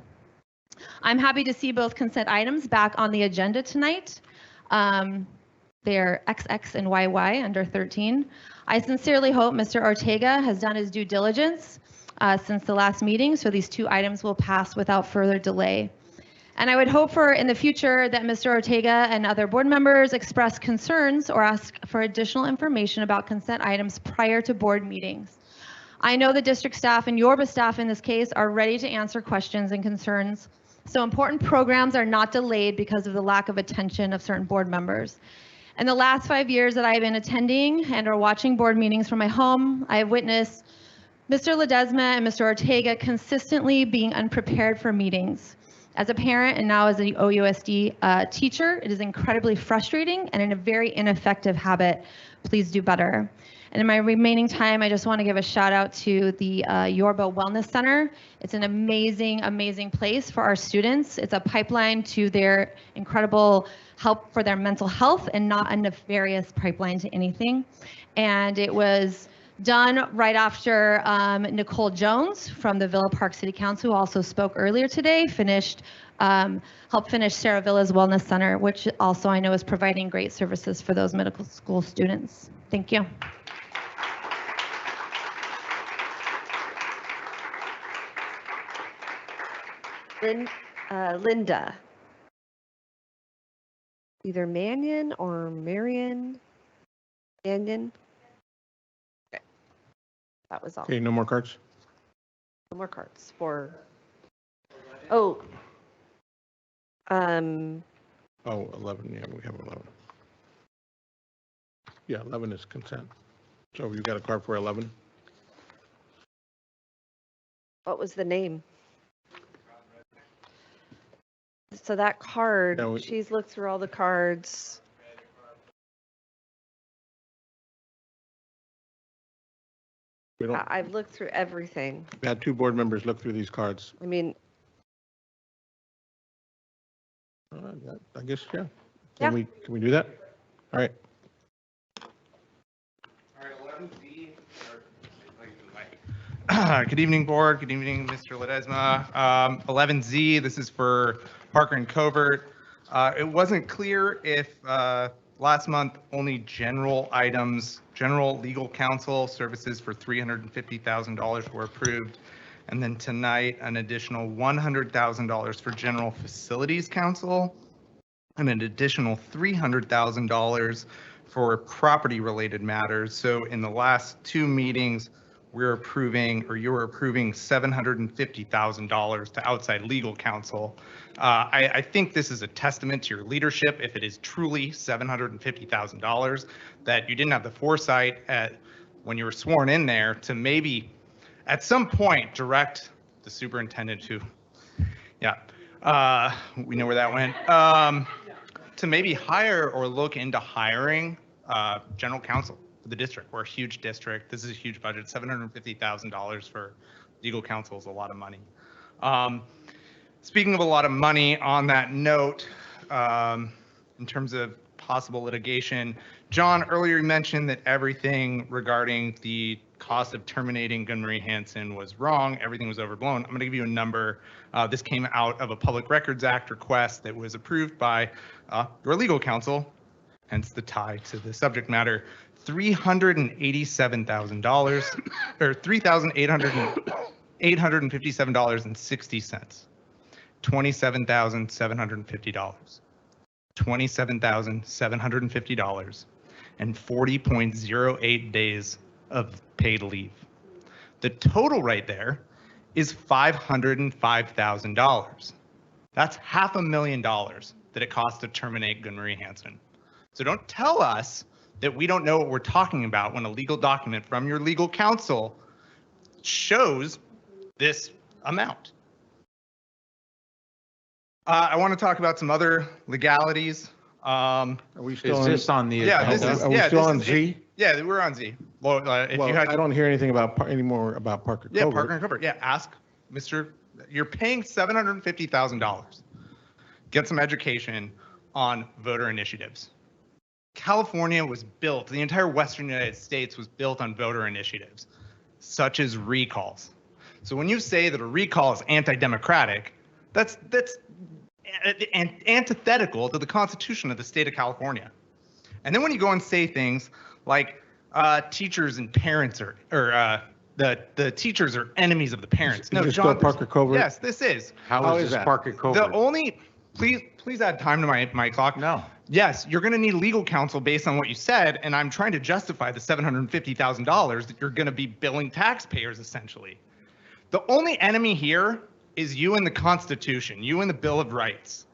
I'm happy to see both consent items back on the agenda tonight. They're XX and YY under 13. I sincerely hope Mr. Ortega has done his due diligence since the last meeting, so these two items will pass without further delay. And I would hope for in the future that Mr. Ortega and other board members express concerns or ask for additional information about consent items prior to board meetings. I know the district staff and Yorba staff in this case are ready to answer questions and concerns, so important programs are not delayed because of the lack of attention of certain board members. In the last 5 years that I've been attending and or watching board meetings from my home, I have witnessed Mr. Ledesma and Mr. Ortega consistently being unprepared for meetings. As a parent and now as an OUSD teacher, it is incredibly frustrating and a very ineffective habit. Please do better. And in my remaining time, I just want to give a shout out to the Yorba Wellness Center. It's an amazing, amazing place for our students. It's a pipeline to their incredible help for their mental health and not a nefarious pipeline to anything. And it was done right after Nicole Jones from the Villa Park City Council, who also spoke earlier today, helped finish Sarah Villa's Wellness Center, which also I know is providing great services for those medical school students. Thank you. Linda. Either Mannion or Marion. Mannion. Okay. That was all. Okay, no more cards? No more cards for. Oh. Oh, 11, yeah, we have 11. Yeah, 11 is consent. So you got a card for 11? What was the name? So that card, Yeah, she's looked through all the cards. We don't, I've looked through everything. we had two board members look through these cards. I mean, I guess, yeah. Yeah. Can we do that? All right. Good evening, board. Good evening, Mr. Ledesma. 11Z, this is for Parker and Covert. It wasn't clear if last month only general items, general legal counsel services for $350,000 were approved. And then tonight, an additional $100,000 for general facilities counsel and an additional $300,000 for property related matters. So in the last two meetings, we're approving, or you're approving $750,000 to outside legal counsel. I think this is a testament to your leadership, if it is truly $750,000, that you didn't have the foresight when you were sworn in there to maybe at some point direct the superintendent to, we know where that went, to maybe hire or look into hiring general counsel. The district. We're a huge district. This is a huge budget. $750,000 for legal counsel is a lot of money. Speaking of a lot of money, on that note, in terms of possible litigation, John, earlier you mentioned that everything regarding the cost of terminating Gunn-Marie Hansen was wrong. Everything was overblown. I'm going to give you a number. This came out of a Public Records Act request that was approved by your legal counsel, hence the tie to the subject matter. $387,000 or $3,857.60. $27,750. $27,750. and 40.08 days of paid leave. The total right there is $505,000. That's $500,000 that it costs to terminate Gunmarie Hansen. So don't tell us that we don't know what we're talking about when a legal document from your legal counsel shows this amount. I want to talk about some other legalities. Are we still Is this on the? Yeah, this is. Are we Yeah, still this on is- Z? Yeah, we're on Z. Well, if you had. I don't hear anything anymore about Parker Yeah, Covert. Parker and Covert. Yeah, ask Mr. You're paying $750,000. Get some education on voter initiatives. California was built, the entire Western United States was built on voter initiatives, such as recalls. So when you say that a recall is anti-democratic, that's antithetical to the Constitution of the state of California. And then when you go and say things like teachers and parents the teachers are enemies of the parents. Is this still Parker Covert? Yes, this is. How is this Parker Covert? The only, please add time to my clock. No. Yes, you're going to need legal counsel based on what you said, and I'm trying to justify the $750,000 that you're going to be billing taxpayers essentially. The only enemy here is you and the Constitution, you and the Bill of Rights.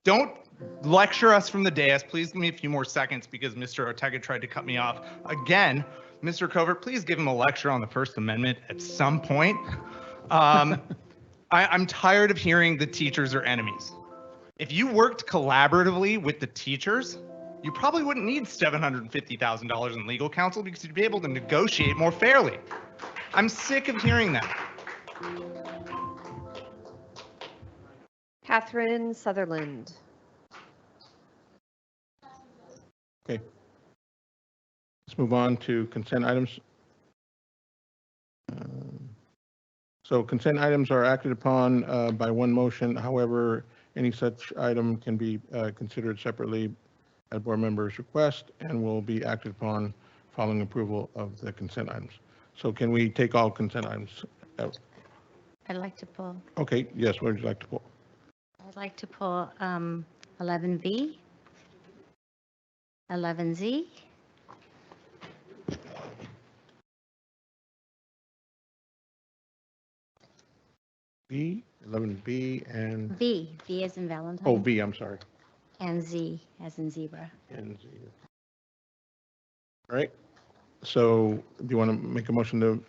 Don't lecture us from the dais. Please give me a few more seconds because Mr. Ortega tried to cut me off. Again, Mr. Covert, please give him a lecture on the First Amendment at some point. I'm tired of hearing the teachers are enemies. If you worked collaboratively with the teachers, you probably wouldn't need $750,000 in legal counsel because you'd be able to negotiate more fairly. I'm sick of hearing that. Catherine Sutherland. Okay. Let's move on to consent items. So consent items are acted upon by one motion. However, any such item can be considered separately at board members' request and will be acted upon following approval of the consent items. So can we take all consent items out? I'd like to pull. Okay, yes, what would you like to pull? I'd like to pull 11V, 11Z, B, 11B, and, V as in Valentine. oh, B, I'm sorry. And Z as in zebra. And Z. All right. So do you want to make a motion to,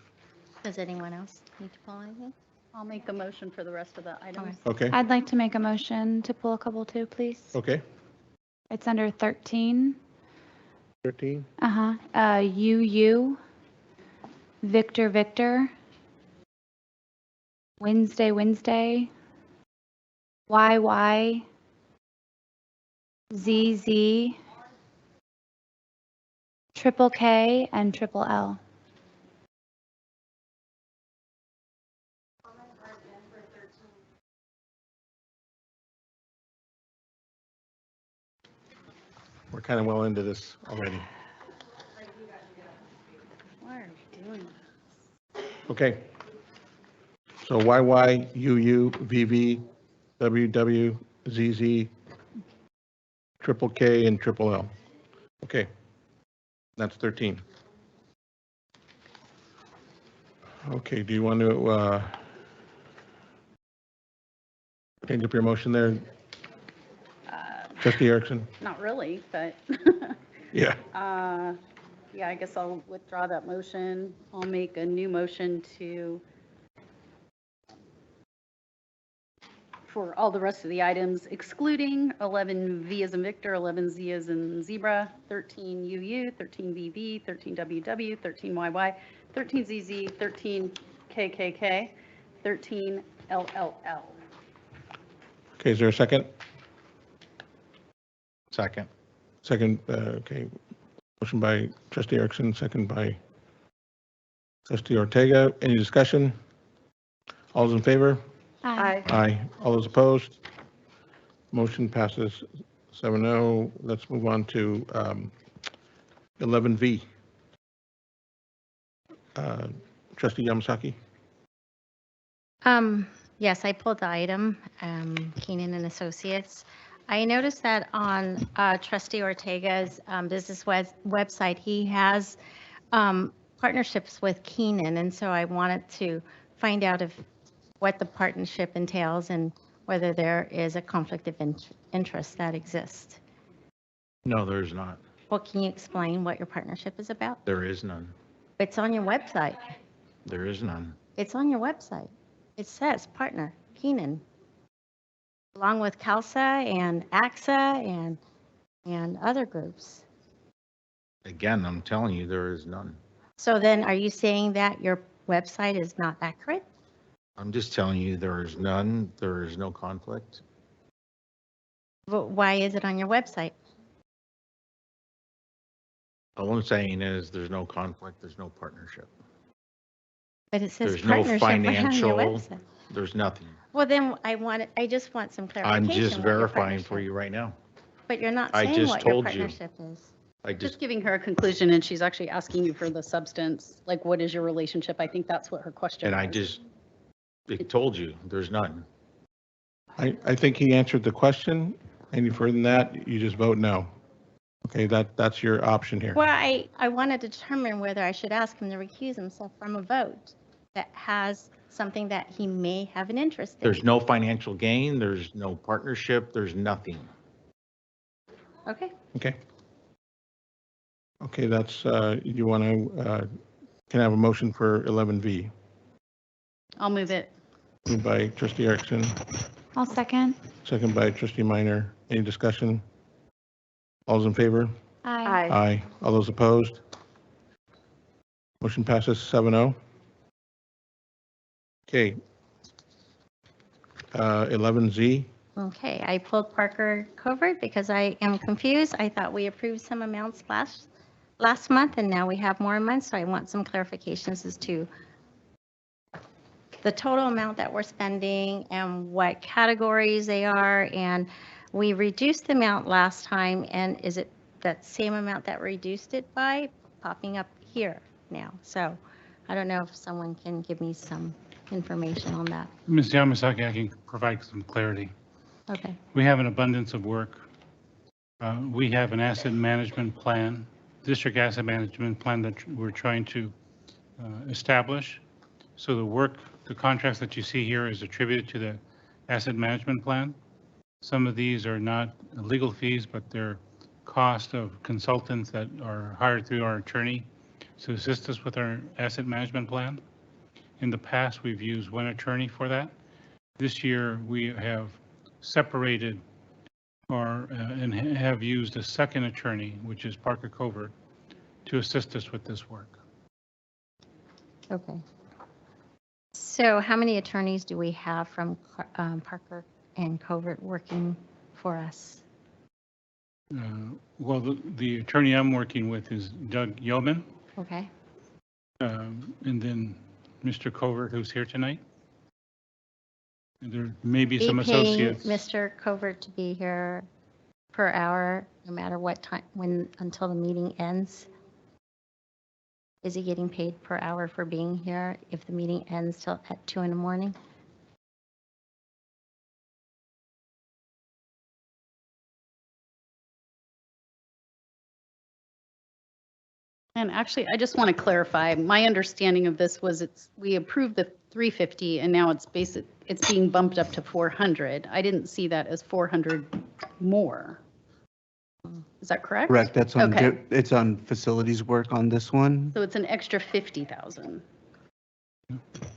Does anyone else need to pull anything? I'll make a motion for the rest of the items. okay, I'd like to make a motion to pull a couple too, please. okay, It's under 13. 13, UU, Victor, Victor, Wednesday, Wednesday, YY, ZZ, Triple K, and Triple L. we're kind of well into this already. Why are we doing this? Okay. So YY, UU, VV, WW, ZZ, Triple K, and Triple L. Okay. That's 13. Okay, do you want to change up your motion there, Trustee Erickson? Not really, but Yeah. yeah, I guess I'll withdraw that motion. I'll make a new motion for all the rest of the items, excluding 11V as in Victor, 11Z as in zebra, 13UU, 13VV, 13WW, 13YY, 13ZZ, 13KKK, 13LLL. Okay, is there a second? Second. Second, okay. Motion by Trustee Erickson, second by Trustee Ortega. Any discussion? All those in favor? Aye. Aye. All those opposed? Motion passes 7-0. Let's move on to 11V. Trustee Yamasaki? Yes, I pulled the item, Keenan and Associates. I noticed that on Trustee Ortega's business website, he has partnerships with Keenan, and so I wanted to find out what the partnership entails and whether there is a conflict of interest that exists. No, there's not. Well, can you explain what your partnership is about? There is none. It's on your website. There is none. It's on your website. It says partner, Keenan, along with CALSA and AXA and other groups. Again, I'm telling you, there is none. So then are you saying that your website is not accurate? I'm just telling you, there is none. There is no conflict. But why is it on your website? All I'm saying is there's no conflict, there's no partnership. But it says There's no partnership right on your financial, website. there's nothing. Well, then I just want some clarification. I'm just what your verifying for partnership- you right now. But you're not I saying just what your told you. partnership is. I Just just, giving her a conclusion, and she's actually asking you for the substance, like what is your relationship? I think that's what her question and was. I just told you, there's none. I think he answered the question. Any further than that, you just vote no. Okay, that's your option here. Well, I want to determine whether I should ask him to recuse himself from a vote that has something that he may have an interest in. There's no financial gain, there's no partnership, there's nothing. Okay. Okay. Okay, that's, you want to, can I have a motion for 11V? I'll move it. Moved by trustee Erickson, I'll second. second by trustee Minor. Any discussion? All those in favor? Aye. Aye. All those opposed? Motion passes 7-0. Okay. 11Z. Okay, I pulled Parker Covert because I am confused. I thought we approved some amounts last month, and now we have more months, so I want some clarifications as to the total amount that we're spending and what categories they are. And we reduced the amount last time, and is it that same amount that we reduced it by popping up here now? So I don't know if someone can give me some information on that. Ms. Yamasaki, I can provide some clarity. Okay. We have an abundance of work. We have an asset management plan, district asset management plan that we're trying to establish. So the contracts that you see here is attributed to the asset management plan. Some of these are not legal fees, but they're cost of consultants that are hired through our attorney to assist us with our asset management plan. In the past, we've used one attorney for that. This year, we have separated and have used a second attorney, which is Parker Covert, to assist us with this work. Okay. So how many attorneys do we have from Parker and Covert working for us? Well, the attorney I'm working with is Doug Yeoman. Okay. And then Mr. Covert, who's here tonight. And there may be some associates. Mr. Covert to be here per hour, no matter what time, until the meeting ends? Is he getting paid per hour for being here if the meeting ends till at 2 in the morning? And actually, I just want to clarify, my understanding of this was we approved the 350 and now it's being bumped up to 400. I didn't see that as 400 more. Is that correct? Correct. That's on, Okay. it's on facilities work on this one. So it's an extra 50,000.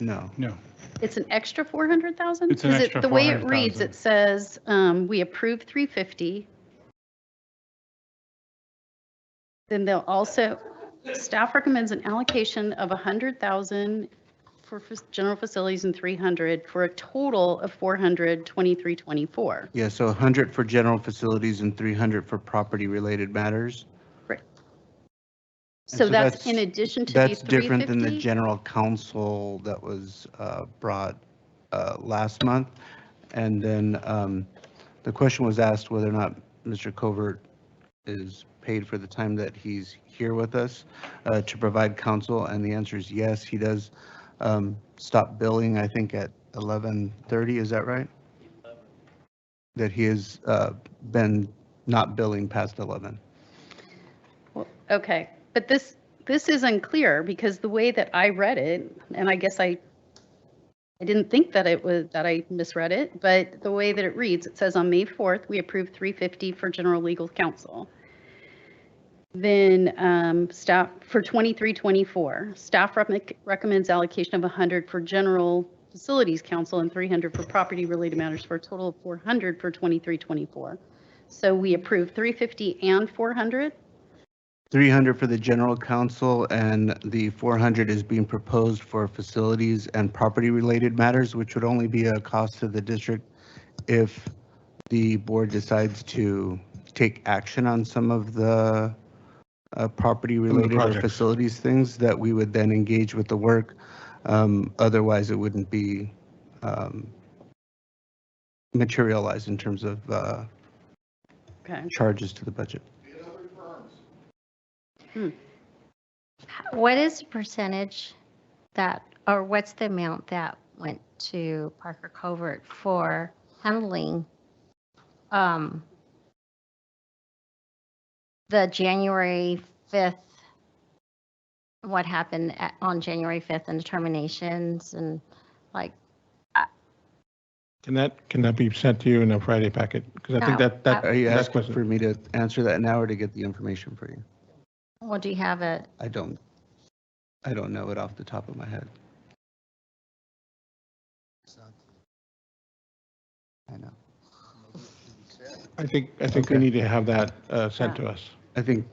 No. No. It's an extra 400,000? It's an extra The way it reads, 400,000. it says we approved 350. Then they'll also, staff recommends an allocation of 100,000 for general facilities and 300 for a total of 423.24. Yeah, so 100 for general facilities and 300 for property-related matters. Right. And So that's in addition to the 350? That's different than the general counsel that was brought last month. And then the question was asked whether or not Mr. Covert is paid for the time that he's here with us to provide counsel, and the answer is yes. He does stop billing, I think, at 11:30. Is that right? that he has been not billing past 11. Well, okay, but this is unclear because the way that I read it, and I guess I didn't think that I misread it, but the way that it reads, it says on May 4th, we approved $350 for general legal counsel. Then staff for 23-24, staff recommends allocation of $100 for general facilities counsel and $300 for property related matters for a total of $400 for 23-24. So we approved $350 and $400. 300 for the general counsel, and the 400 is being proposed for facilities and property related matters, which would only be a cost to the district if the board decides to take action on some of the property related or facilities things that we would then engage with the work. Otherwise, it wouldn't be materialized in terms of charges to the budget. What is the percentage that, or what's the amount that went to Parker Covert for handling the January 5th, what happened on January 5th and determinations and like? Can that be sent to you in a Friday packet? Because I think that Are you asking for me to answer that now or to get the information for you? Well, do you have it? I don't know it off the top of my head. I know. I think we need to have that sent to us. I think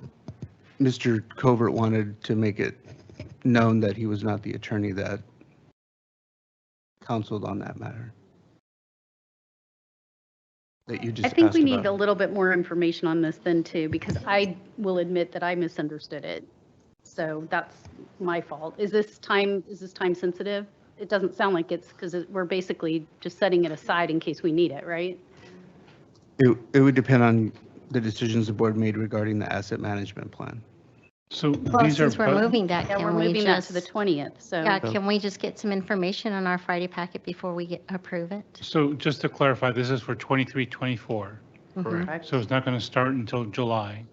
Mr. Covert wanted to make it known that he was not the attorney that counseled on that matter. That you just I think asked we need about. a little bit more information on this then too, because I will admit that I misunderstood it. So that's my fault. Is this time sensitive? It doesn't sound like it's because we're basically just setting it aside in case we need it, right? It would depend on the decisions the board made regarding the asset management plan. So Well, these are since we're moving that, Yeah, can we're we moving that just, to the 20th. So yeah, can we just get some information on our Friday packet before we approve it? So just to clarify, this is for 23-24. Correct. So it's not going to start until July.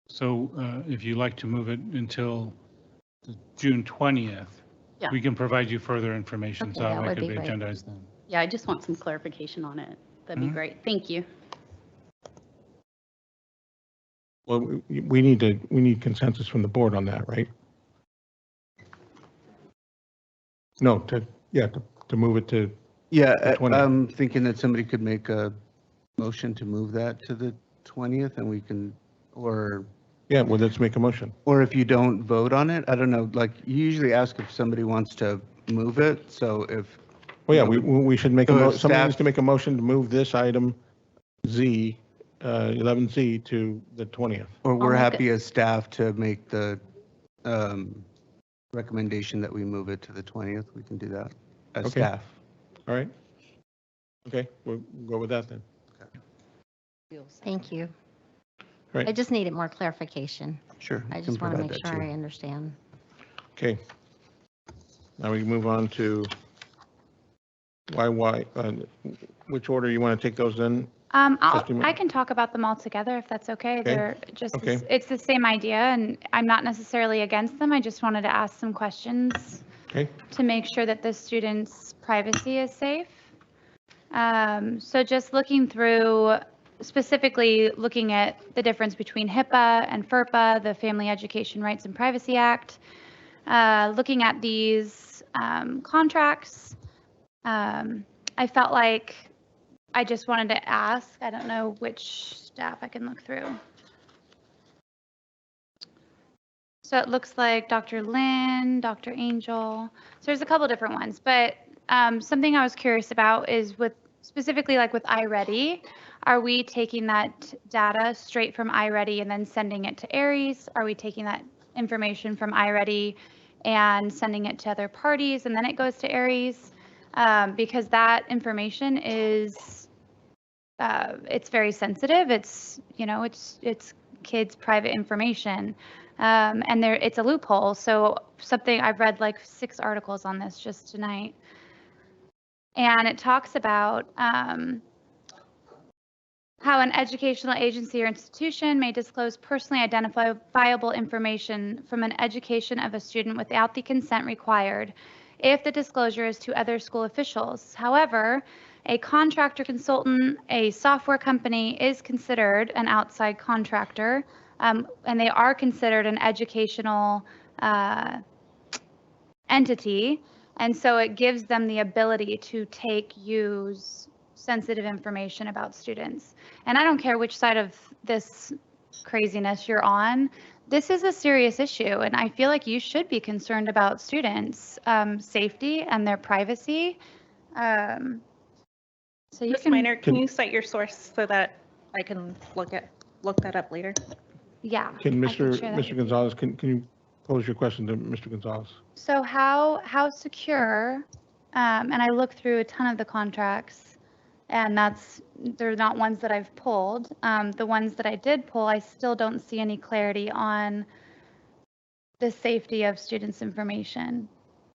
So if you'd like to move it until the June 20th, Yeah. we can provide you further information. Okay, So that it would could be be great. agendized then. Yeah, I just want some clarification on it. That'd be great. Thank you. Well, we need consensus from the board on that, right? No, to move it to. Yeah, the 20th. I'm thinking that somebody could make a motion to move that to the 20th and we can, or. Yeah, well, let's make a motion. Or if you don't vote on it, I don't know, like you usually ask if somebody wants to move it. So if. Well, yeah, we should make So a, if somebody needs staff- to make a motion to move this item Z, 11Z to the 20th. Or we're make happy as staff to make the recommendation that we move it to the 20th. We can do that as Okay. staff. All right. Okay, we'll go with that then. Thank you. Right. I just needed more clarification. Sure. I can just want to provide make that sure to you. I understand. Okay. Now we move on to why, which order you want to take those in? Trustee I can talk about them all together if that's okay. Okay. They're just, Okay. it's the same idea and I'm not necessarily against them. I just wanted to ask some questions Okay. to make sure that the students' privacy is safe. So just looking through, specifically looking at the difference between HIPAA and FERPA, the Family Education Rights and Privacy Act, looking at these contracts, I felt like I just wanted to ask, I don't know which staff I can look through. So it looks like Dr. Lynn, Dr. Angel, so there's a couple different ones, but something I was curious about is with specifically like with iReady, are we taking that data straight from iReady and then sending it to Aries? Are we taking that information from iReady and sending it to other parties and then it goes to Aries? Because that information is, it's very sensitive. It's, you know, it's kids' private information. And it's a loophole. So something, I've read like 6 articles on this just tonight. And it talks about how an educational agency or institution may disclose personally identifiable information from an education of a student without the consent required if the disclosure is to other school officials. However, a contractor consultant, a software company is considered an outside contractor, and they are considered an educational entity. And so it gives them the ability to use sensitive information about students. And I don't care which side of this craziness you're on, this is a serious issue. And I feel like you should be concerned about students' safety and their privacy. So you Ms. can, Minor, can you cite your source so that I can look that up later? Yeah. Can I can share that Mr. Gonzalez, can you pose your question to Mr. Gonzalez? So how secure, and I looked through a ton of the contracts, and they're not ones that I've pulled. The ones that I did pull, I still don't see any clarity on the safety of students' information.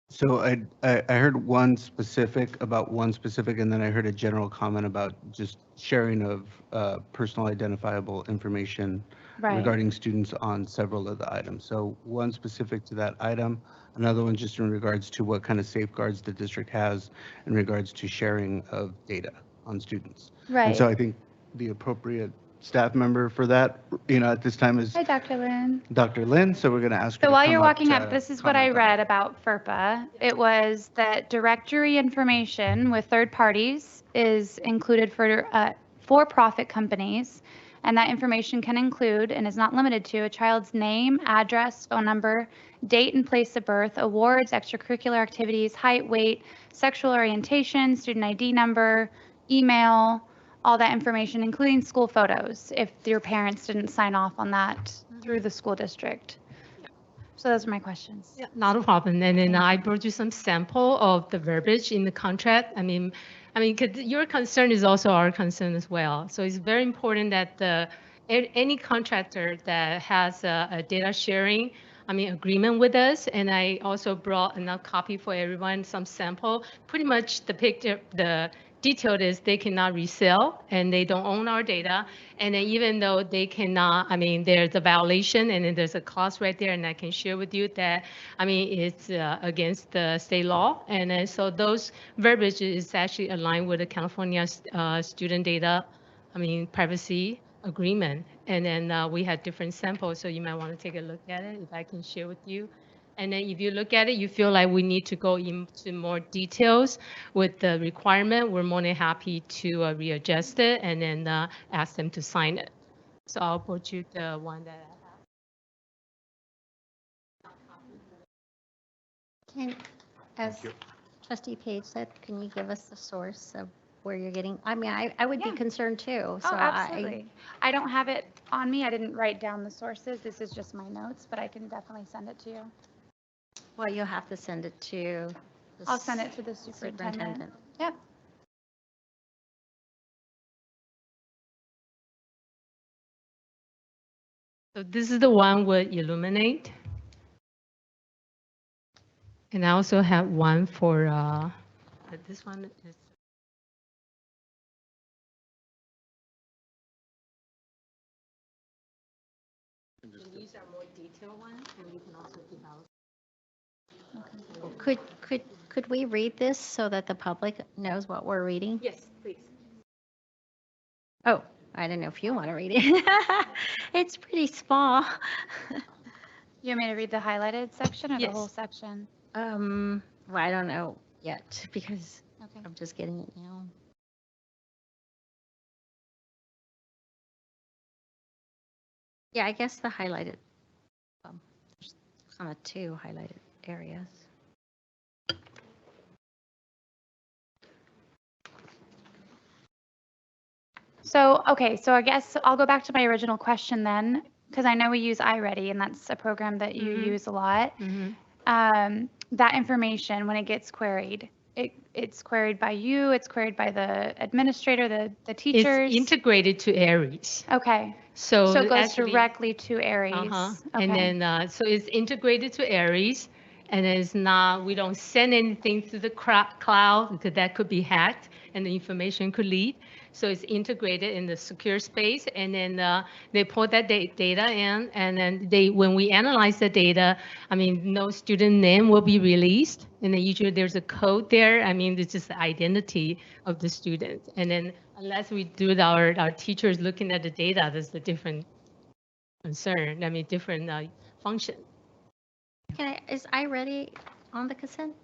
So I heard one specific, and then I heard a general comment about just sharing of personal identifiable information Right. regarding students on several of the items. So one specific to that item, another one just in regards to what kind of safeguards the district has in regards to sharing of data on students. Right. And so I think the appropriate staff member for that, at this time is Hi, Dr. Lynn. Dr. Lynn. So we're going to ask her So to while come you're walking to up, this is what I comment on read about FERPA. It was that directory information with third parties is included for for-profit companies, and that information can include and is not limited to a child's name, address, phone number, date and place of birth, awards, extracurricular activities, height, weight, sexual orientation, student ID number, email, all that information, including school photos, if your parents didn't sign off on that through the school district. So those are my questions. Yeah, not a problem. And then I brought you some sample of the verbiage in the contract. I mean, 'cause your concern is also our concern as well. So it's very important that any contractor that has a data sharing, agreement with us, and I also brought enough copy for everyone, some sample. Pretty much the picture, the detail is they cannot resell and they don't own our data. And then even though they cannot, there's a violation and then there's a clause right there, and I can share with you that, it's against the state law. And then so those verbiage is actually aligned with the California student data, privacy agreement. And then we had different samples, so you might want to take a look at it if I can share with you. And then if you look at it, you feel like we need to go into more details with the requirement, we're more than happy to readjust it and then ask them to sign it. So I'll put you the one that I have. As Trustee Page said, can you give us the source of where you're getting? I would be concerned too. So absolutely. I don't have it on me. I didn't write down the sources. This is just my notes, but I can definitely send it to you. Well, you'll have to send it to. I'll send it to the superintendent. Yep. So this is the one with Illuminate. And I also have one for, this one is. These are more detailed ones, and you can also develop. Could we read this so that the public knows what we're reading? Yes, please. Oh, I don't know if you want to read it. It's pretty small. You want me to read the highlighted section or Yes. the whole section? Well, I don't know yet because I'm just getting it now. Yeah, I guess the highlighted, there's kind of two highlighted areas. So, okay, so I guess I'll go back to my original question then, because I know we use iReady, and that's a program that you use a lot. That information, when it gets queried, it's queried by you, it's queried by the administrator, the teachers? It's integrated to Aries. Okay. So it goes actually- directly to Aries. Uh-huh. Okay. And then, so it's integrated to Aries. And it's not, we don't send anything to the cloud because that could be hacked and the information could leak. So it's integrated in the secure space, and then they put that data in, and then when we analyze the data, I mean, no student name will be released, and then usually there's a code there. I mean, it's just the identity of the student, and then unless we do it, our teachers looking at the data, that's a different concern. I mean, different function. Is iReady on the consent?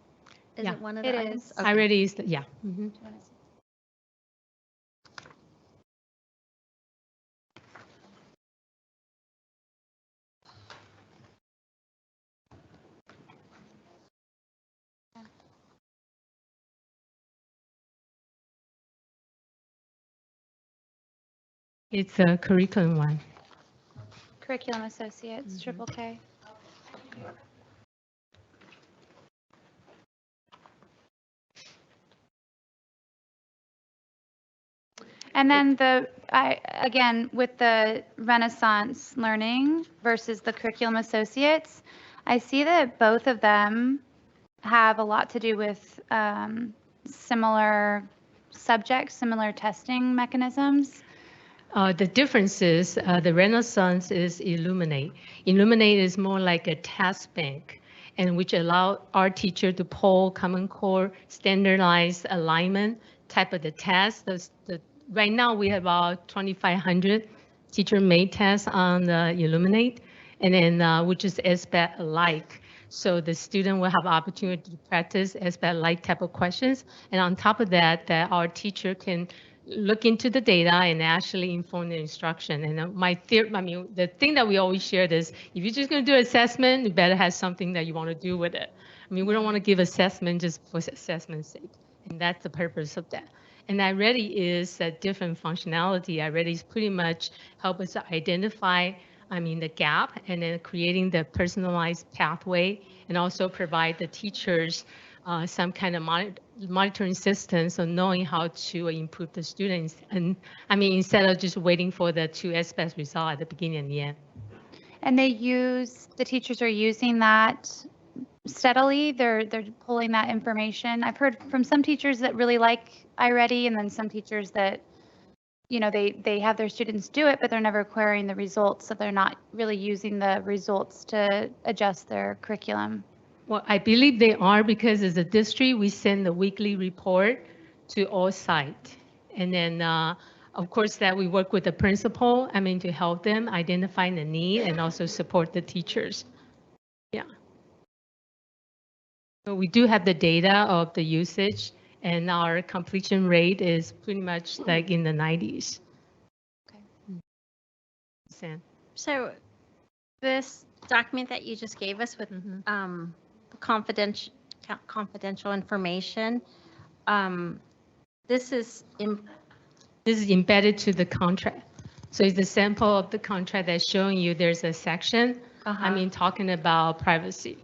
Is it one of the It items? is. iReady is, yeah. Mm-hmm. It's a curriculum one. Curriculum Associates, Triple K. And then again, with the Renaissance Learning versus the Curriculum Associates, I see that both of them have a lot to do with similar subjects, similar testing mechanisms. The difference is the Renaissance is Illuminate. Illuminate is more like a task bank, and which allow our teacher to pull Common Core standardized alignment type of the test. Right now we have about 2,500 teacher-made tests on the Illuminate, and then which is SBAT alike. So the student will have opportunity to practice SBAT-like type of questions, and on top of that, our teacher can look into the data and actually inform the instruction. And the thing that we always share is, if you're just going to do assessment, you better have something that you want to do with it. I mean, we don't want to give assessment just for assessment's sake, and that's the purpose of that. And iReady is a different functionality. iReady is pretty much help us identify, the gap, and then creating the personalized pathway, and also provide the teachers some kind of monitoring system, so knowing how to improve the students. And instead of just waiting for the 2 aspects result at the beginning and the end. And the teachers are using that steadily. They're pulling that information. I've heard from some teachers that really like iReady, and then some teachers that, they have their students do it, but they're never querying the results, so they're not really using the results to adjust their curriculum. Well, I believe they are, because as a district, we send the weekly report to all sites. And then, of course, that we work with the principal, to help them identify the need and also support the teachers. Yeah. So we do have the data of the usage, and our completion rate is pretty much like in the 90s. Okay. Sam. So this document that you just gave us with confidential information, this is embedded to the contract. So it's a sample of the contract that's showing you there's a section, talking about privacy.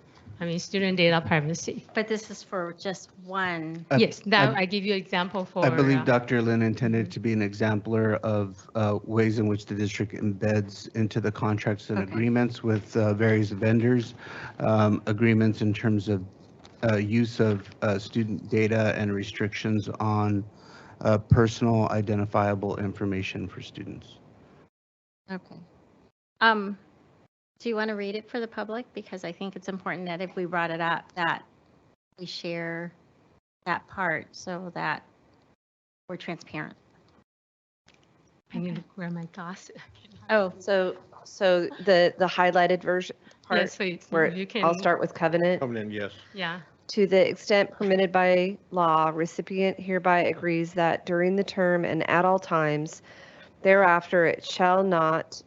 Student data privacy. But this is for just one. Yes, I give you an example for. I believe Dr. Lin intended to be an exemplar of ways in which the district embeds into the contracts and agreements with various vendors, agreements in terms of use of student data and restrictions on personal identifiable information for students. Okay. Do you want to read it for the public? Because I think it's important that if we brought it up, that we share that part so that we're transparent. I need to wear my glasses. Oh, so the highlighted version part, yes, please. where You can, I'll start with covenant. Covenant, yes. Yeah. To the extent permitted by law, recipient hereby agrees that during the term and at all times thereafter it shall not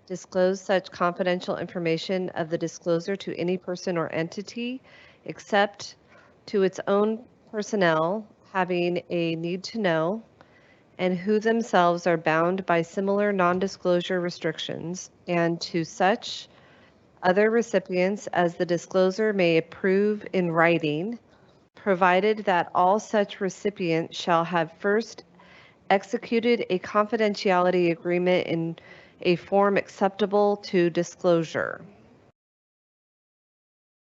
disclose such confidential information of the discloser to any person or entity except to its own personnel having a need to know and who themselves are bound by similar non-disclosure restrictions, and to such other recipients as the discloser may approve in writing, provided that all such recipients shall have first executed a confidentiality agreement in a form acceptable to disclosure.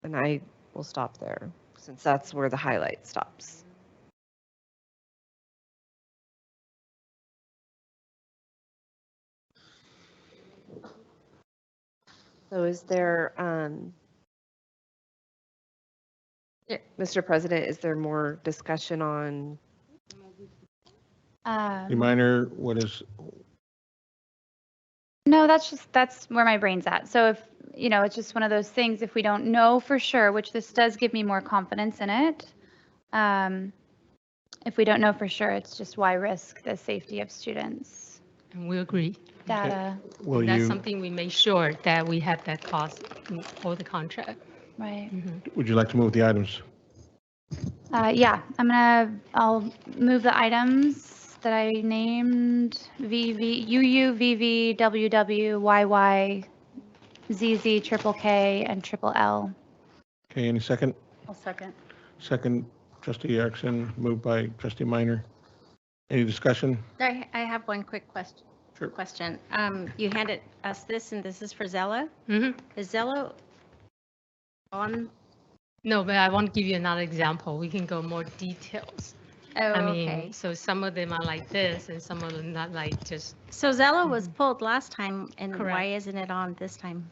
And I will stop there since that's where the highlight stops. So is there, Mr. President, is there more discussion on? Minor, what is, No, that's where my brain's at. So if, it's just one of those things, if we don't know for sure, which this does give me more confidence in it. If we don't know for sure, it's just why risk the safety of students. And we agree. Data. will That's you, something we make sure that we have that cost in all the contract. Right. would you like to move the items? Yeah, I'll move the items that I named: VV, UU, VV, WW, YY, ZZ, triple K, and triple L. Okay, any second? I'll second. Second, trustee Erickson, moved by trustee Minor. Any discussion? I have one quick question. Sure. You handed us this, and this is for Zello. Is Zello on? No, but I want to give you another example. We can go more details. Oh, I mean, okay. so some of them are like this and some of them not like just. So Zello was pulled last time, and Correct. why isn't it on this time?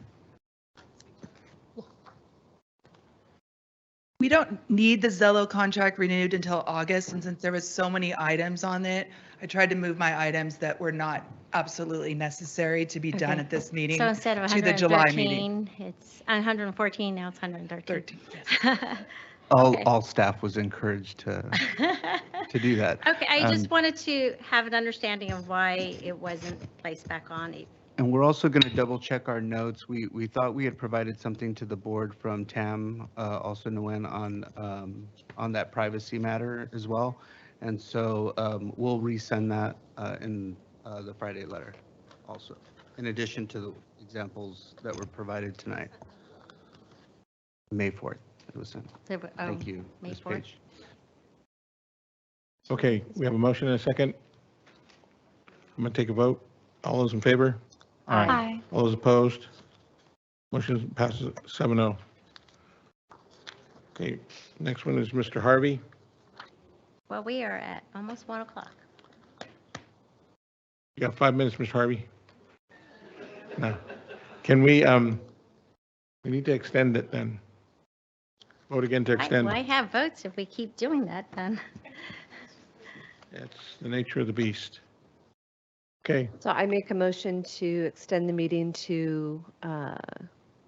We don't need the Zello contract renewed until August, and since there was so many items on it, I tried to move my items that were not absolutely necessary to be done Okay. at this meeting So instead of to the July meeting. 113, it's 114, now it's 113. All staff was encouraged to do that. Okay, I just wanted to have an understanding of why it wasn't placed back on. And we're also going to double check our notes. We thought we had provided something to the board from Tam, also Nguyen, on that privacy matter as well. And so we'll resend that in the Friday letter also, in addition to the examples that were provided tonight. May 4th, it was sent. Thank you, May Ms. 4th. Page. Okay, we have a motion and a second. I'm going to take a vote. All those in favor? Aye. All those opposed? Motion passes 7-0. Okay, next one is Mr. Harvey. Well, we are at almost 1 o'clock. You got 5 minutes, Mr. Harvey. No. Can we need to extend it then. Vote again to extend. Why have votes if we keep doing that then? It's the nature of the beast. Okay, So I make a motion to extend the meeting to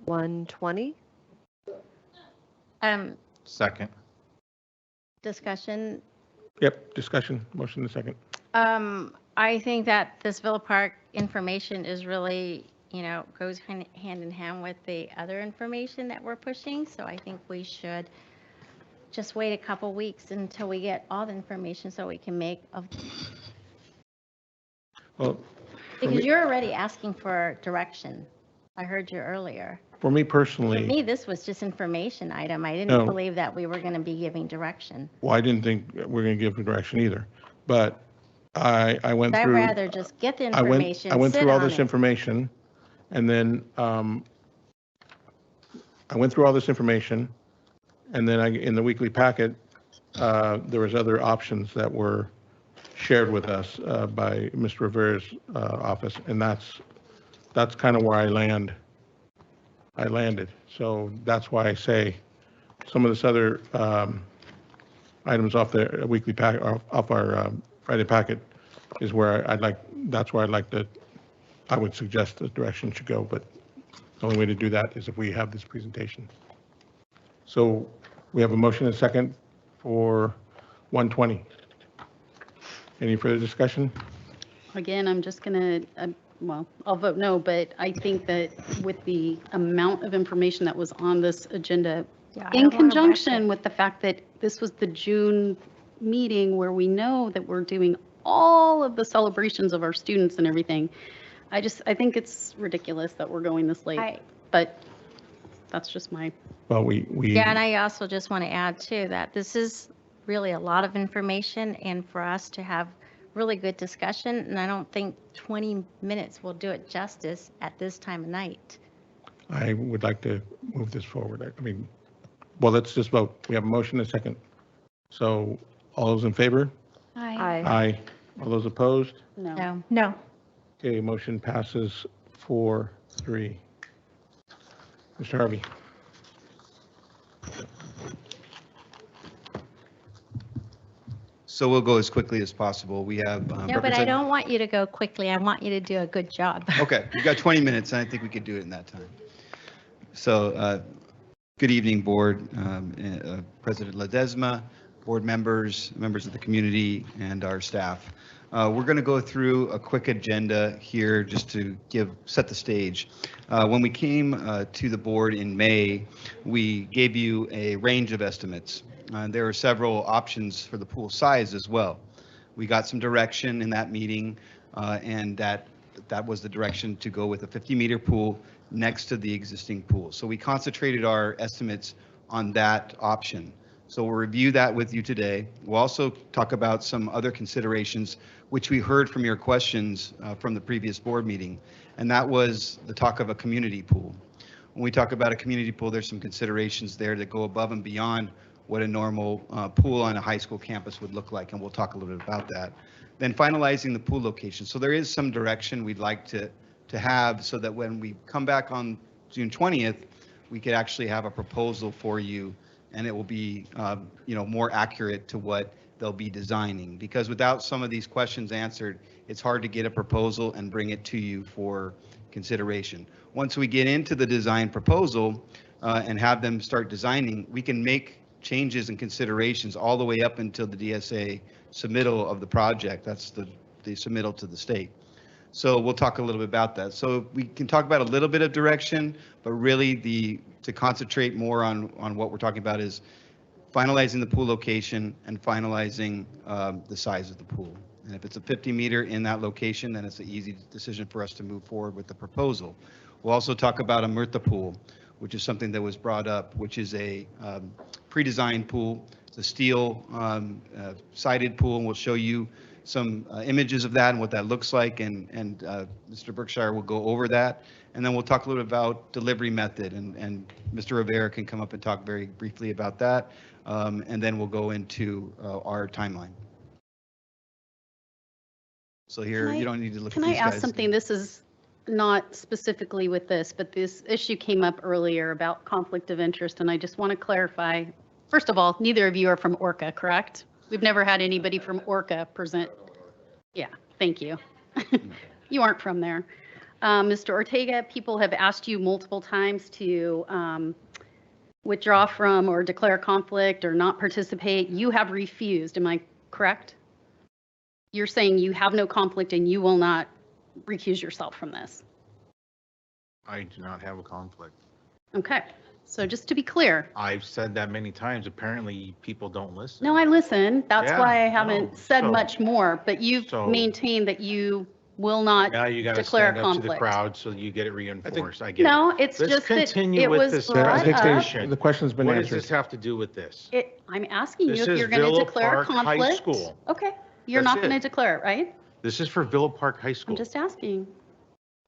1:20. Second. Discussion. yep, discussion, motion and a second. I think that this Villa Park information is really, goes hand in hand with the other information that we're pushing. So I think we should just wait a couple weeks until we get all the information so we can make a. Well, Because you're already asking for direction. I heard you earlier. for me For personally, me, this was just information item. I didn't No. believe that we were going to be giving direction. well, I didn't think we're going to give the direction either, but I went I'd through. rather just get the I information, went sit through all on this it. information, and then I went through all this information, and then in the weekly packet, there was other options that were shared with us by Mr. Rivera's office, and that's kind of where I landed. So that's why I say some of this other items off the weekly packet, off our Friday packet, is where that's where I would suggest the direction should go, but the only way to do that is if we have this presentation. So we have a motion and a second for 120. Any further discussion? Again, I'm just going to, well, I'll vote no, but I think that with the amount of information that was on this agenda, Yeah, I in don't wanna conjunction with the fact that this was the June meeting where we know that we're doing all of the celebrations of our students and everything, I think it's ridiculous that we're going this late. But that's just my. Well, we. Yeah, and I also just want to add too that this is really a lot of information, and for us to have really good discussion, and I don't think 20 minutes will do it justice at this time of night. I would like to move this forward. I mean, well, let's just vote. We have a motion and a second. So all those in favor? Aye. Aye. All those opposed? No. No. Okay, motion passes 4-3. Mr. Harvey. So we'll go as quickly as possible. We have. No, but I don't want you to go quickly. I want you to do a good job. Okay, we've got 20 minutes, and I think we could do it in that time. So, good evening, Board, President Ledesma, board members, members of the community, and our staff. We're going to go through a quick agenda here just to set the stage. When we came to the board in May, we gave you a range of estimates. There are several options for the pool size as well. We got some direction in that meeting, and that was the direction to go with a 50-meter pool next to the existing pool. So we concentrated our estimates on that option. So we'll review that with you today. We'll also talk about some other considerations, which we heard from your questions from the previous board meeting, and that was the talk of a community pool. When we talk about a community pool, there's some considerations there that go above and beyond what a normal pool on a high school campus would look like, and we'll talk a little bit about that. Then finalizing the pool location. So there is some direction we'd like to have so that when we come back on June 20th, we could actually have a proposal for you, and it will be more accurate to what they'll be designing. Because without some of these questions answered, it's hard to get a proposal and bring it to you for consideration. Once we get into the design proposal and have them start designing, we can make changes and considerations all the way up until the DSA submittal of the project. That's the submittal to the state. So we'll talk a little bit about that. So we can talk about a little bit of direction, but really to concentrate more on what we're talking about is finalizing the pool location and finalizing the size of the pool. And if it's a 50-meter in that location, then it's an easy decision for us to move forward with the proposal. We'll also talk about a MRTA pool, which is something that was brought up, which is a pre-designed pool. It's a steel sided pool, and we'll show you some images of that and what that looks like, and Mr. Berkshire will go over that. And then we'll talk a little bit about delivery method, and Mr. Rivera can come up and talk very briefly about that. And then we'll go into our timeline. So here, you don't need to look at these guys. Can I ask something? This is not specifically with this, but this issue came up earlier about conflict of interest, and I just want to clarify. First of all, neither of you are from Orca, correct? We've never had anybody from Orca present. Yeah, thank you. You aren't from there. Mr. Ortega, people have asked you multiple times to withdraw from or declare conflict or not participate. You have refused, am I correct? You're saying you have no conflict and you will not recuse yourself from this. I do not have a conflict. Okay, so just to be clear. I've said that many times. Apparently, people don't listen. No, I listen. That's why I haven't said So- much more, but you've maintained that you will not Now you got to declare stand up to the conflict. crowd so you get it reinforced. I get No, it. it's Let's just that continue it with was this brought up. presentation. The question's been What answered. does this have to do with this? I'm asking you This if is you're going to Villa declare Park High conflict. School. Okay, you're That's not going it. to declare it, right? This is for Villa Park High School. I'm just asking.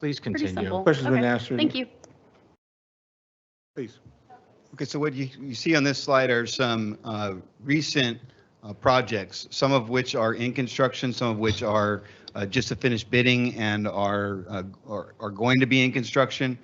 Please Pretty continue. simple. Question's been Okay, answered. Thank you. Please. Okay, so what you see on this slide are some recent projects, some of which are in construction, some of which are just a finished bidding and are going to be in construction.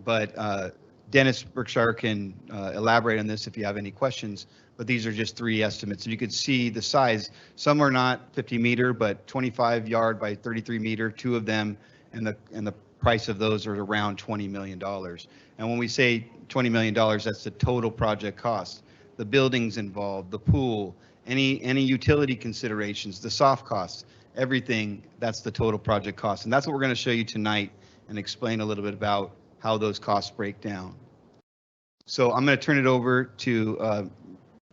But Dennis Berkshire can elaborate on this if you have any questions. But these are just three estimates. And you could see the size. Some are not 50-meter, but 25-yard by 33-meter, two of them, and the price of those are around $20 million. And when we say $20 million, that's the total project cost. The buildings involved, the pool, any utility considerations, the soft costs, everything, that's the total project cost. And that's what we're going to show you tonight and explain a little bit about how those costs break down. So I'm going to turn it over to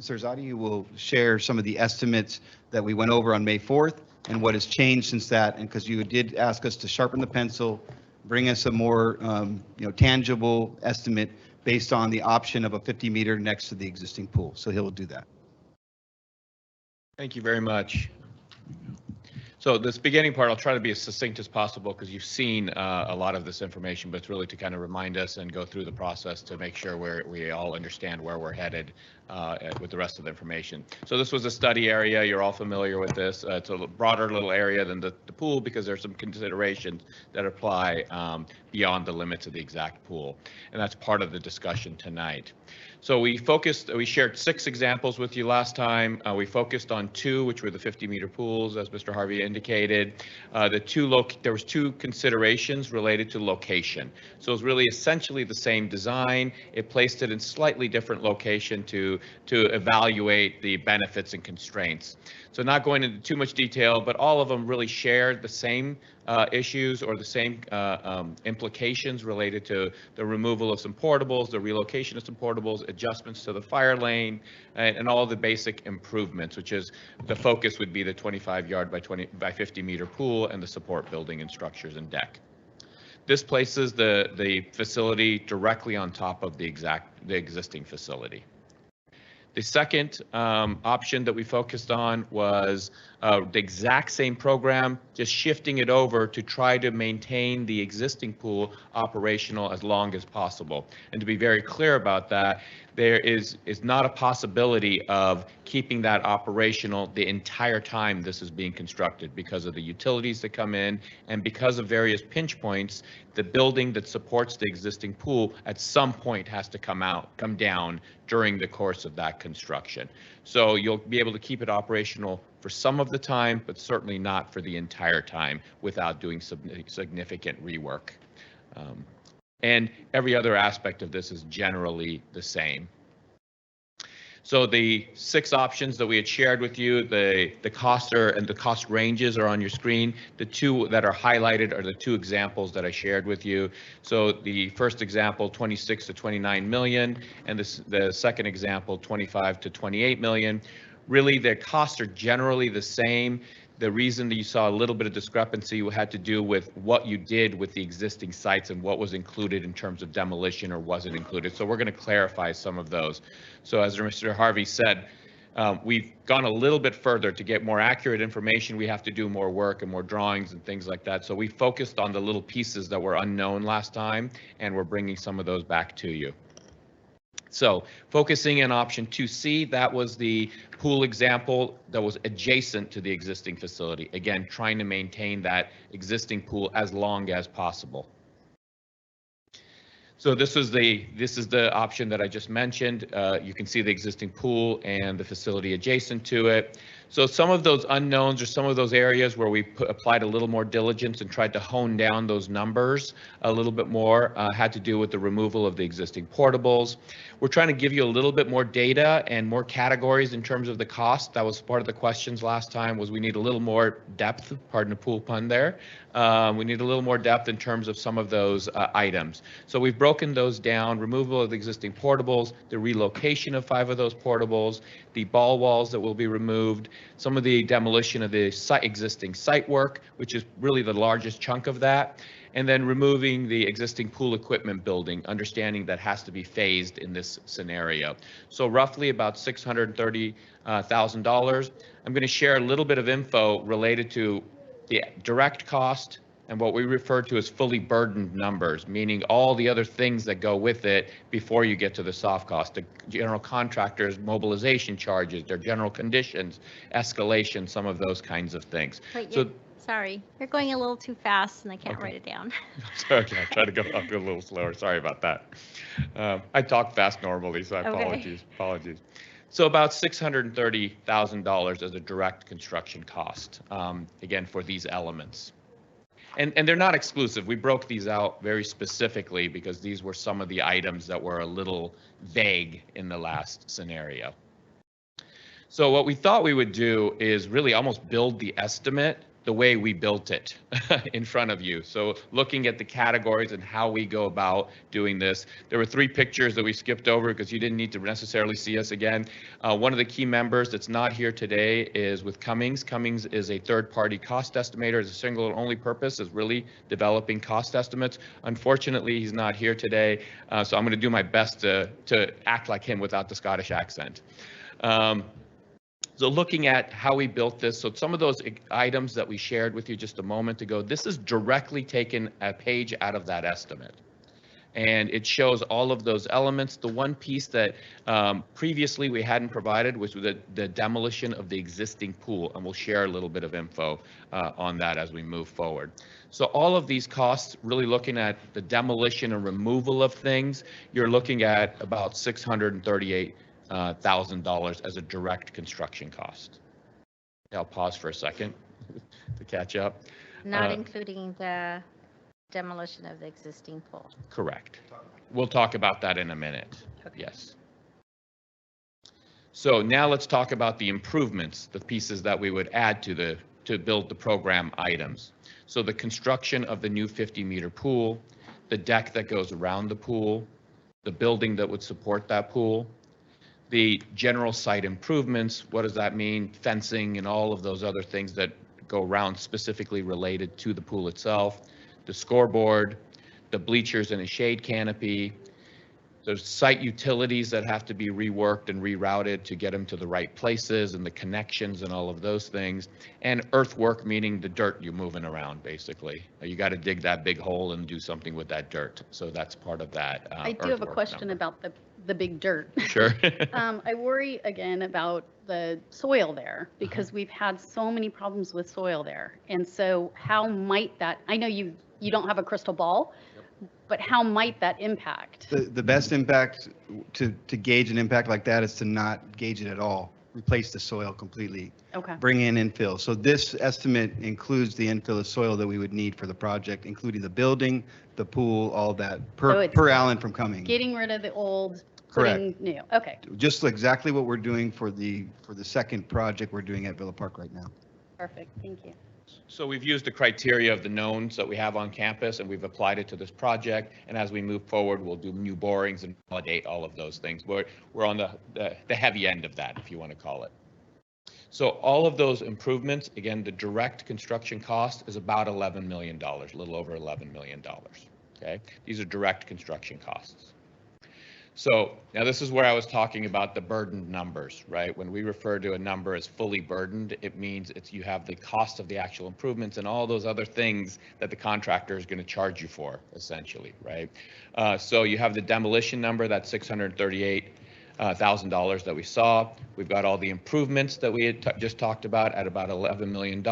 Mr. Zadi, who will share some of the estimates that we went over on May 4th and what has changed since that. And because you did ask us to sharpen the pencil, bring us a more tangible estimate based on the option of a 50-meter next to the existing pool. So he'll do that. Thank you very much. So this beginning part, I'll try to be as succinct as possible because you've seen a lot of this information, but it's really to kind of remind us and go through the process to make sure we all understand where we're headed with the rest of the information. So this was a study area. You're all familiar with this. It's a broader little area than the pool because there's some considerations that apply beyond the limits of the exact pool. And that's part of the discussion tonight. So we shared 6 examples with you last time. We focused on 2, which were the 50-meter pools, as Mr. Harvey indicated. There was 2 considerations related to location. So it was really essentially the same design. It placed it in slightly different location to evaluate the benefits and constraints. So not going into too much detail, but all of them really shared the same issues or the same implications related to the removal of some portables, the relocation of some portables, adjustments to the fire lane, and all the basic improvements, which is the focus would be the 25-yard by 50-meter pool and the support building and structures and deck. This places the facility directly on top of the existing facility. The second option that we focused on was the exact same program, just shifting it over to try to maintain the existing pool operational as long as possible. And to be very clear about that, there is not a possibility of keeping that operational the entire time this is being constructed because of the utilities that come in and because of various pinch points. The building that supports the existing pool at some point has to come down during the course of that construction. So you'll be able to keep it operational for some of the time, but certainly not for the entire time without doing significant rework. And every other aspect of this is generally the same. So the 6 options that we had shared with you, the costs and the cost ranges are on your screen. The 2 that are highlighted are the 2 examples that I shared with you. So the first example, 26 to 29 million, and the second example, 25 to 28 million. Really, the costs are generally the same. The reason that you saw a little bit of discrepancy had to do with what you did with the existing sites and what was included in terms of demolition or wasn't included. So we're going to clarify some of those. So as Mr. Harvey said, we've gone a little bit further to get more accurate information. We have to do more work and more drawings and things like that. So we focused on the little pieces that were unknown last time, and we're bringing some of those back to you. So focusing in option 2C, that was the pool example that was adjacent to the existing facility. Again, trying to maintain that existing pool as long as possible. So this is the option that I just mentioned. You can see the existing pool and the facility adjacent to it. So some of those unknowns or some of those areas where we applied a little more diligence and tried to hone down those numbers a little bit more had to do with the removal of the existing portables. We're trying to give you a little bit more data and more categories in terms of the cost. That was part of the questions last time, was we need a little more depth, pardon the pool pun there. We need a little more depth in terms of some of those items. So we've broken those down: removal of the existing portables, the relocation of 5 of those portables, the ball walls that will be removed, some of the demolition of the existing site work, which is really the largest chunk of that, and then removing the existing pool equipment building, understanding that has to be phased in this scenario. So roughly about $630,000. I'm going to share a little bit of info related to the direct cost and what we refer to as fully burdened numbers, meaning all the other things that go with it before you get to the soft cost, the general contractors, mobilization charges, their general conditions, escalation, some of those kinds of things. Wait, so, sorry, you're going a little too fast and I can't write it down. Okay, I'll try to go up a little slower. Sorry about that. I talk fast normally, so apologies. So about $630,000 as a direct construction cost, again, for these elements. And they're not exclusive. We broke these out very specifically because these were some of the items that were a little vague in the last scenario. So what we thought we would do is really almost build the estimate the way we built it in front of you. So looking at the categories and how we go about doing this. There were 3 pictures that we skipped over because you didn't need to necessarily see us again. One of the key members that's not here today is with Cummings. Cummings is a third-party cost estimator. His single and only purpose is really developing cost estimates. Unfortunately, he's not here today, so I'm going to do my best to act like him without the Scottish accent. So looking at how we built this, so some of those items that we shared with you just a moment ago, this is directly taken a page out of that estimate. And it shows all of those elements. The one piece that previously we hadn't provided was the demolition of the existing pool, and we'll share a little bit of info on that as we move forward. So all of these costs, really looking at the demolition and removal of things, you're looking at about $638,000 as a direct construction cost. I'll pause for a second to catch up. Not including the demolition of the existing pool. Correct. We'll talk about that in a minute. Okay. Yes. So now let's talk about the improvements, the pieces that we would add to build the program items. So the construction of the new 50-meter pool, the deck that goes around the pool, the building that would support that pool, the general site improvements. What does that mean? Fencing and all of those other things that go around specifically related to the pool itself. The scoreboard, the bleachers and a shade canopy. There's site utilities that have to be reworked and rerouted to get them to the right places, and the connections and all of those things. And earthwork, meaning the dirt you're moving around, basically. You got to dig that big hole and do something with that dirt. So that's part of that. I do have a question about the big dirt. Sure. I worry again about the soil there, because we've had so many problems with soil there. And so how might that, I know you don't have a crystal ball, but how might that impact? The best impact to gauge an impact like that is to not gauge it at all. Replace the soil completely. Okay. Bring in infill. So this estimate includes the infill of soil that we would need for the project, including the building, the pool, all that per Allen from coming. Getting rid of the old, Correct. putting new. Okay. Just exactly what we're doing for the second project we're doing at Villa Park right now. Perfect. Thank you. So we've used the criteria of the knowns that we have on campus, and we've applied it to this project. And as we move forward, we'll do new borings and validate all of those things. We're on the heavy end of that, if you want to call it. So all of those improvements, again, the direct construction cost is about $11 million, a little over $11 million. Okay, these are direct construction costs. So now this is where I was talking about the burdened numbers, right? When we refer to a number as fully burdened, it means you have the cost of the actual improvements and all those other things that the contractor is going to charge you for, essentially, right? So you have the demolition number, that's $638,000 that we saw. We've got all the improvements that we had just talked about at about $11 million.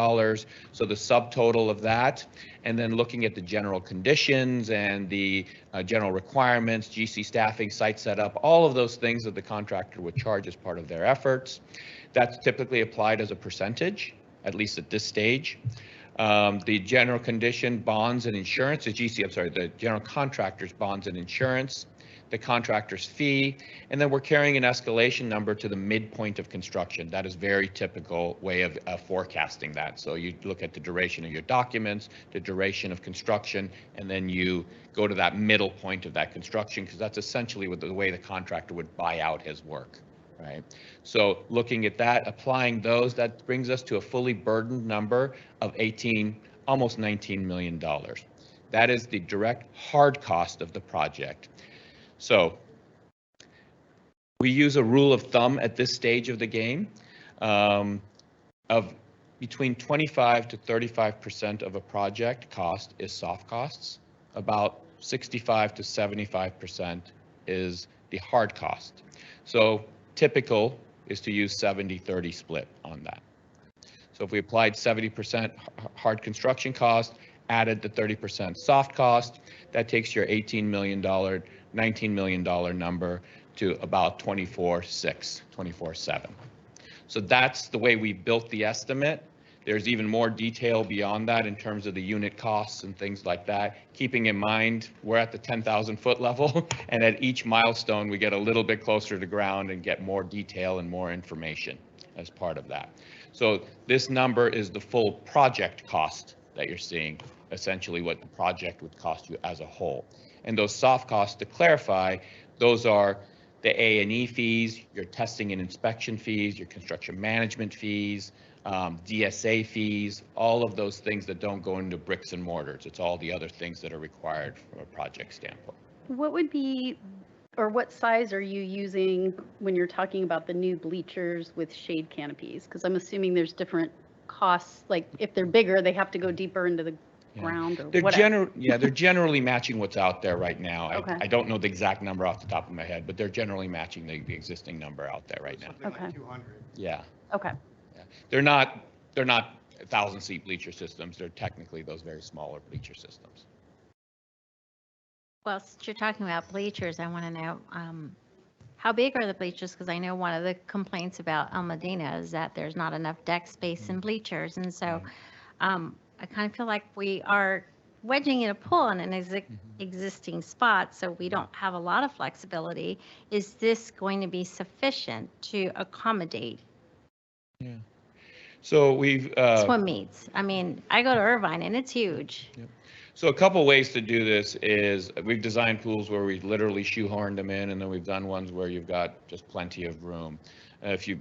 So the subtotal of that, and then looking at the general conditions and the general requirements, GC staffing, site setup, all of those things that the contractor would charge as part of their efforts. That's typically applied as a percentage, at least at this stage. The general condition bonds and insurance, the general contractor's bonds and insurance, the contractor's fee, and then we're carrying an escalation number to the midpoint of construction. That is very typical way of forecasting that. So you look at the duration of your documents, the duration of construction, and then you go to that middle point of that construction, because that's essentially the way the contractor would buy out his work, right? So looking at that, applying those, that brings us to a fully burdened number of almost $19 million. That is the direct hard cost of the project. So we use a rule of thumb at this stage of the game of between 25 to 35% of a project cost is soft costs. About 65 to 75% is the hard cost. So typical is to use 70-30 split on that. So if we applied 70% hard construction cost, added the 30% soft cost, that takes your $18 million, $19 million number to about 24.7. So that's the way we built the estimate. There's even more detail beyond that in terms of the unit costs and things like that. Keeping in mind, we're at the 10,000 foot level, and at each milestone, we get a little bit closer to ground and get more detail and more information as part of that. So this number is the full project cost that you're seeing, essentially what the project would cost you as a whole. And those soft costs, to clarify, those are the A&E fees, your testing and inspection fees, your construction management fees, DSA fees, all of those things that don't go into bricks and mortars. It's all the other things that are required from a project standpoint. What would be or what size are you using when you're talking about the new bleachers with shade canopies? Because I'm assuming there's different costs, like if they're bigger, they have to go deeper into the ground or whatever. They're generally matching what's out there right now. Okay. I don't know the exact number off the top of my head, but they're generally matching the existing number out there right now. Okay. Yeah. Okay. They're not 1,000-seat bleacher systems. They're technically those very smaller bleacher systems. Well, since you're talking about bleachers, I want to know how big are the bleachers? Because I know one of the complaints about El Medina is that there's not enough deck space in bleachers. And so I kind of feel like we are wedging in a pool in an existing spot, so we don't have a lot of flexibility. Is this going to be sufficient to accommodate So we've swim meets? I mean, I go to Irvine and it's huge. So a couple ways to do this is we've designed pools where we literally shoehorned them in, and then we've done ones where you've got just plenty of room.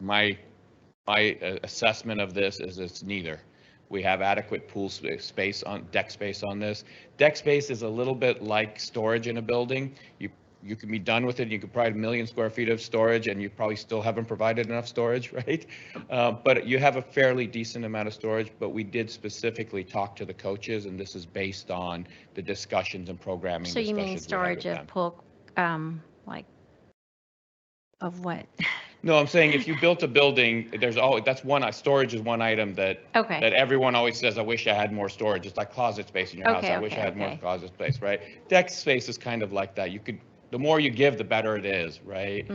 My assessment of this is it's neither. We have adequate pool space on deck space on this. Deck space is a little bit like storage in a building. You can be done with it. You could provide 1 million square feet of storage, and you probably still haven't provided enough storage, right? But you have a fairly decent amount of storage. But we did specifically talk to the coaches, and this is based on the discussions and programming. So you mean storage of pool, like of what? No, I'm saying if you built a building, there's always, storage is one item that everyone always says, I wish I had more storage. It's like closet space in your house. I wish I had more closet space, right? Deck space is kind of like that. The more you give, the better it is, right?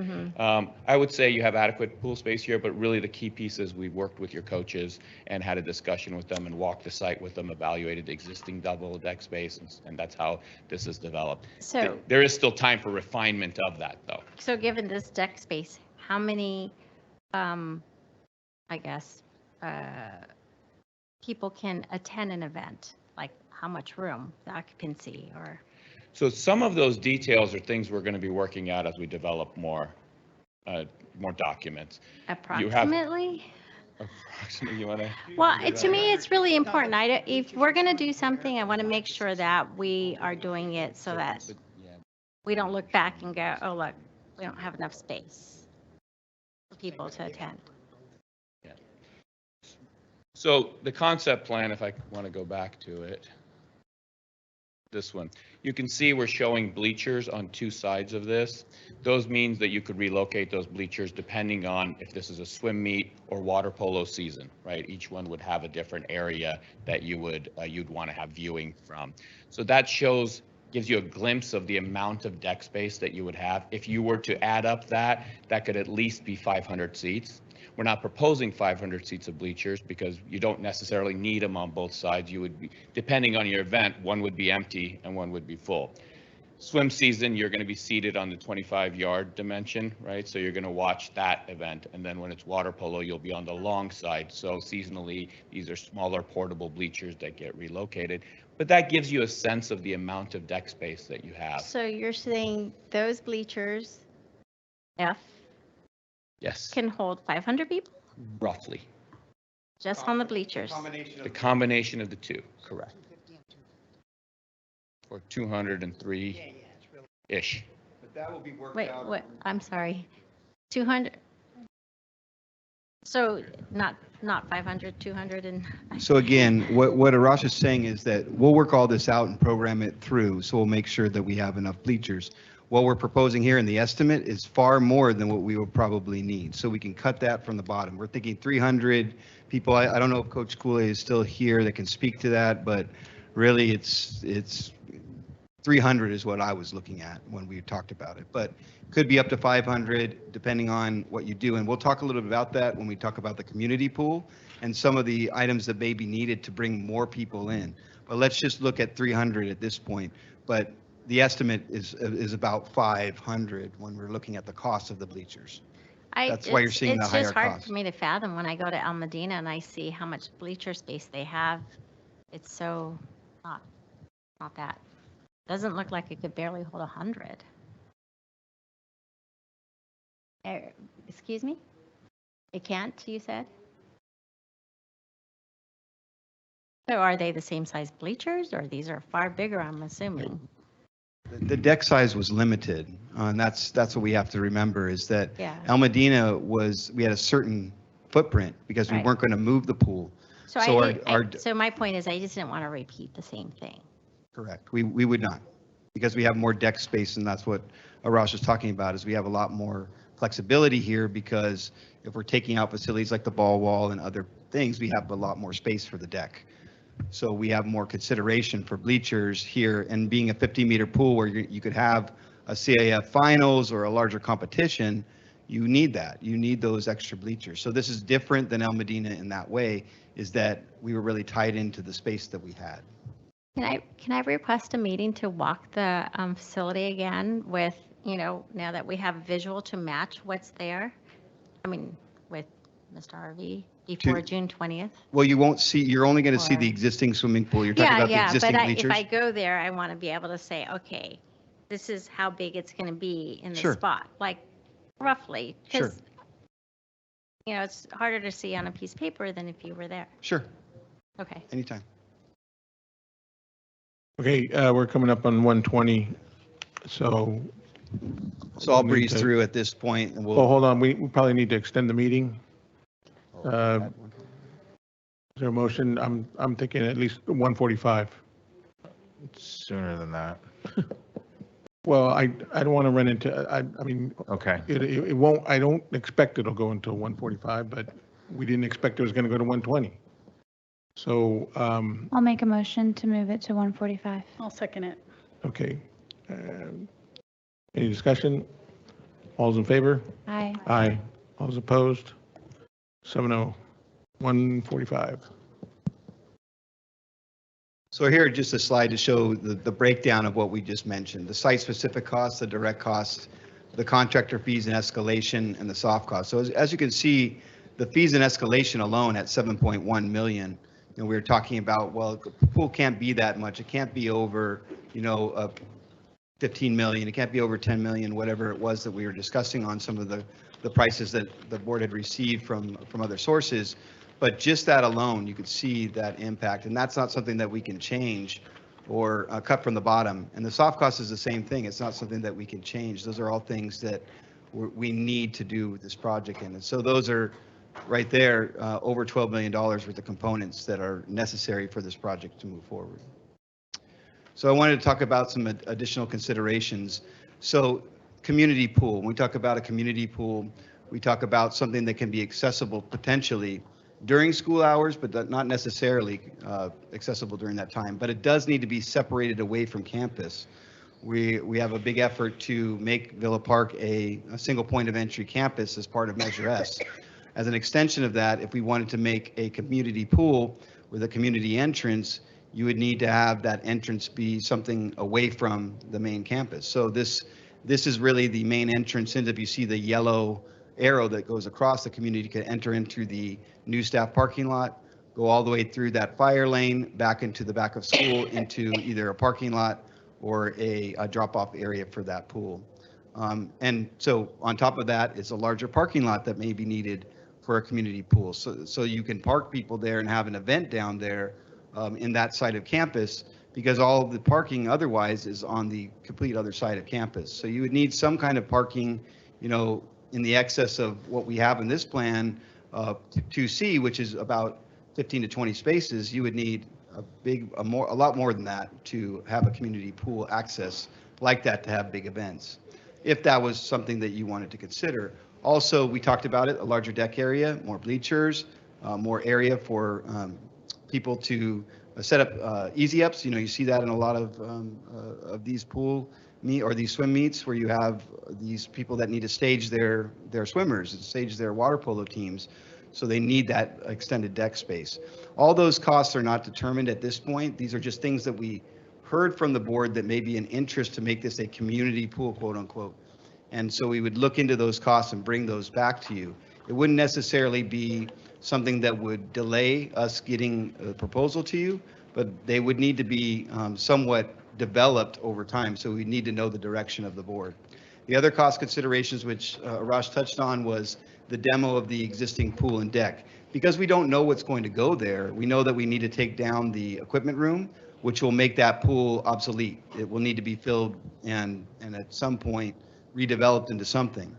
I would say you have adequate pool space here, but really the key piece is we worked with your coaches and had a discussion with them and walked the site with them, evaluated the existing double deck space, and that's how this is developed. So there is still time for refinement of that, though. So given this deck space, how many, people can attend an event? Like how much room, the occupancy, or? So some of those details are things we're going to be working out as we develop more documents. Approximately? Approximately, you want to? Well, to me, it's really important. If we're going to do something, I want to make sure that we are doing it so that we don't look back and go, oh, look, we don't have enough space for people to attend. Yeah. So the concept plan, if I want to go back to it, this one, you can see we're showing bleachers on two sides of this. Those means that you could relocate those bleachers depending on if this is a swim meet or water polo season, right? Each one would have a different area that you'd want to have viewing from. So that gives you a glimpse of the amount of deck space that you would have. If you were to add up that could at least be 500 seats. We're not proposing 500 seats of bleachers because you don't necessarily need them on both sides. You would be, depending on your event, one would be empty and one would be full. Swim season, you're going to be seated on the 25-yard dimension, right? So you're going to watch that event. And then when it's water polo, you'll be on the long side. So seasonally, these are smaller portable bleachers that get relocated. But that gives you a sense of the amount of deck space that you have. So you're saying those bleachers, F, yes, can hold 500 people? Roughly. Just on the bleachers? The combination of the two, correct. Or 203-ish. But that will be worked out. Wait, I'm sorry. 200? So not 500, 200 and... So again, what Arash is saying is that we'll work all this out and program it through, so we'll make sure that we have enough bleachers. What we're proposing here in the estimate is far more than what we will probably need, so we can cut that from the bottom. We're thinking 300 people. I don't know if Coach Kool-Aid is still here that can speak to that, but really it's 300 is what I was looking at when we talked about it, but could be up to 500 depending on what you do. And we'll talk a little bit about that when we talk about the community pool and some of the items that may be needed to bring more people in. But let's just look at 300 at this point. But the estimate is about 500 when we're looking at the cost of the bleachers. That's why you're seeing the higher cost. It's just hard for me to fathom when I go to El Medina and I see how much bleacher space they have. It's so not that. Doesn't look like it could barely hold 100. Excuse me? It can't, you said? So are they the same size bleachers, or these are far bigger, I'm assuming? The deck size was limited, and that's what we have to remember is that Yeah. El Medina we had a certain footprint because we Right. weren't going to move the pool. So so my point is I just didn't want to repeat the same thing. Correct. We would not, because we have more deck space, and that's what Arash was talking about, is we have a lot more flexibility here, because if we're taking out facilities like the ball wall and other things, we have a lot more space for the deck. So we have more consideration for bleachers here, and being a 50-meter pool where you could have a CAF finals or a larger competition, you need that. You need those extra bleachers. So this is different than El Medina in that way, is that we were really tied into the space that we had. Can I request a meeting to walk the facility again with, now that we have visual to match what's there? I mean, with Mr. RV before June 20th? Well, you're only going to see the existing swimming pool. You're talking about the existing bleachers? If I go there, I want to be able to say, okay, this is how big it's going to be in the spot, like roughly. Because, it's harder to see on a piece of paper than if you were there. Sure. Okay. Anytime. Okay, we're coming up on 1:20, so. I'll breeze through at this point, and Well, hold on, we probably need to extend the meeting. Is there a motion? I'm thinking at least 1:45. Sooner than that. Well, I don't want to run into, I mean. Okay. It won't, I don't expect it'll go until 1:45, but we didn't expect it was going to go to 1:20. So. I'll make a motion to move it to 1:45. I'll second it. Okay. Any discussion? All's in favor? Aye. Aye. All's opposed? 7-0. 1:45. So here, just a slide to show the breakdown of what we just mentioned, the site-specific costs, the direct costs, the contractor fees and escalation, and the soft costs. So as you can see, the fees and escalation alone at 7.1 million, we were talking about, well, the pool can't be that much. It can't be over, 15 million. It can't be over 10 million, whatever it was that we were discussing on some of the prices that the board had received from other sources. But just that alone, you could see that impact, and that's not something that we can change or cut from the bottom. And the soft cost is the same thing. It's not something that we can change. Those are all things that we need to do with this project. And so those are right there, over $12 million worth of components that are necessary for this project to move forward. So I wanted to talk about some additional considerations. So community pool, when we talk about a community pool, we talk about something that can be accessible potentially during school hours, but not necessarily accessible during that time. But it does need to be separated away from campus. We have a big effort to make Villa Park a single point of entry campus as part of Measure S. As an extension of that, if we wanted to make a community pool with a community entrance, you would need to have that entrance be something away from the main campus. So this is really the main entrance. And if you see the yellow arrow that goes across, the community could enter into the new staff parking lot, go all the way through that fire lane, back into the back of school, into either a parking lot or a drop-off area for that pool. And so on top of that is a larger parking lot that may be needed for a community pool. So you can park people there and have an event down there in that side of campus, because all of the parking otherwise is on the complete other side of campus. So you would need some kind of parking, in the excess of what we have in this plan, 2C, which is about 15 to 20 spaces. You would need a lot more than that to have a community pool access like that to have big events, if that was something that you wanted to consider. Also, we talked about it, a larger deck area, more bleachers, more area for people to set up easy ups. You see that in a lot of these pool meet or these swim meets, where you have these people that need to stage their swimmers and stage their water polo teams. So they need that extended deck space. All those costs are not determined at this point. These are just things that we heard from the board that may be an interest to make this a community pool, quote unquote. And so we would look into those costs and bring those back to you. It wouldn't necessarily be something that would delay us getting a proposal to you, but they would need to be somewhat developed over time. So we need to know the direction of the board. The other cost considerations, which Arash touched on, was the demo of the existing pool and deck. Because we don't know what's going to go there, we know that we need to take down the equipment room. which will make that pool obsolete. It will need to be filled and at some point redeveloped into something.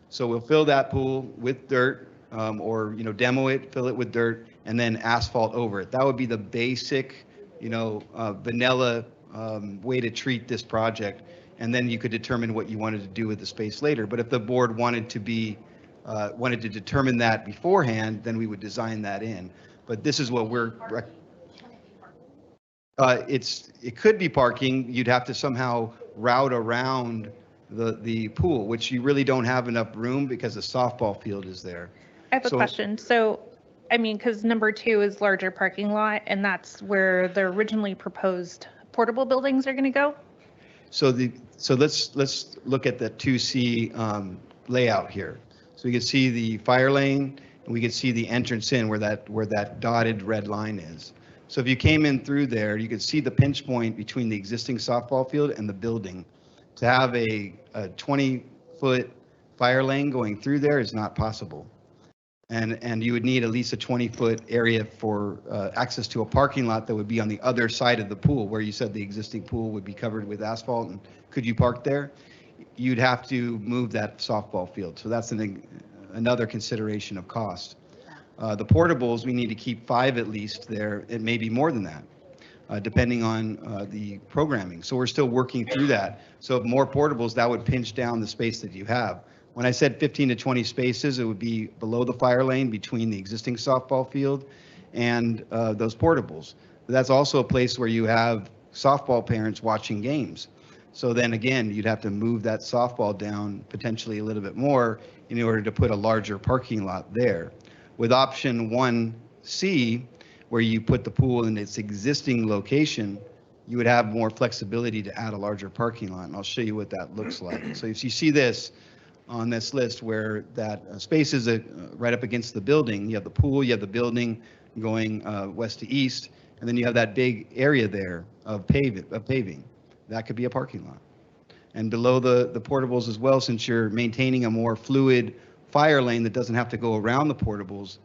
So we'll fill that pool with dirt, or, demo it, fill it with dirt, and then asphalt over it. That would be the basic, vanilla way to treat this project. And then you could determine what you wanted to do with the space later. But if the board wanted to determine that beforehand, then we would design that in. But this is what it could be parking. You'd have to somehow route around the pool, which you really don't have enough room because the softball field is there. I have a question. So, because number 2 is larger parking lot, and that's where the originally proposed portable buildings are going to go? So let's look at the 2C layout here. So we can see the fire lane, and we can see the entrance in where that dotted red line is. So if you came in through there, you could see the pinch point between the existing softball field and the building. To have a 20-foot fire lane going through there is not possible. And you would need at least a 20-foot area for access to a parking lot that would be on the other side of the pool, where you said the existing pool would be covered with asphalt. And could you park there? You'd have to move that softball field. So that's another consideration of cost. The portables, we need to keep 5 at least there. It may be more than that, depending on the programming. So we're still working through that. So if more portables, that would pinch down the space that you have. When I said 15 to 20 spaces, it would be below the fire lane between the existing softball field and those portables. But that's also a place where you have softball parents watching games. So then again, you'd have to move that softball down potentially a little bit more in order to put a larger parking lot there. With option 1C, where you put the pool in its existing location, you would have more flexibility to add a larger parking lot. And I'll show you what that looks like. So if you see this on this list where that space is right up against the building, you have the pool, you have the building going west to east, and then you have that big area there of paving. That could be a parking lot. And below the portables as well, since you're maintaining a more fluid fire lane that doesn't have to go around the portables,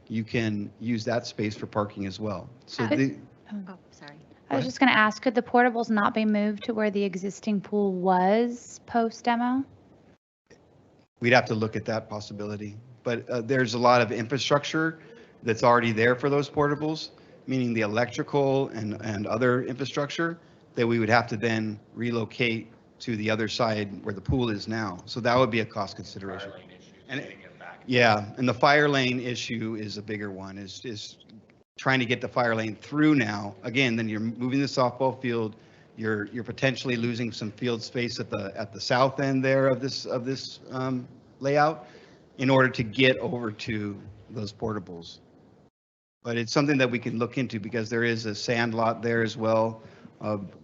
you can use that space for parking as well. So Sorry. I was just going to ask, could the portables not be moved to where the existing pool was post-demo? We'd have to look at that possibility. But there's a lot of infrastructure that's already there for those portables, meaning the electrical and other infrastructure that we would have to then relocate to the other side where the pool is now. So that would be a cost consideration. And the fire lane issue is a bigger one, is trying to get the fire lane through now. Again, then you're moving the softball field. You're potentially losing some field space at the south end there of this layout in order to get over to those portables. But it's something that we can look into because there is a sand lot there as well,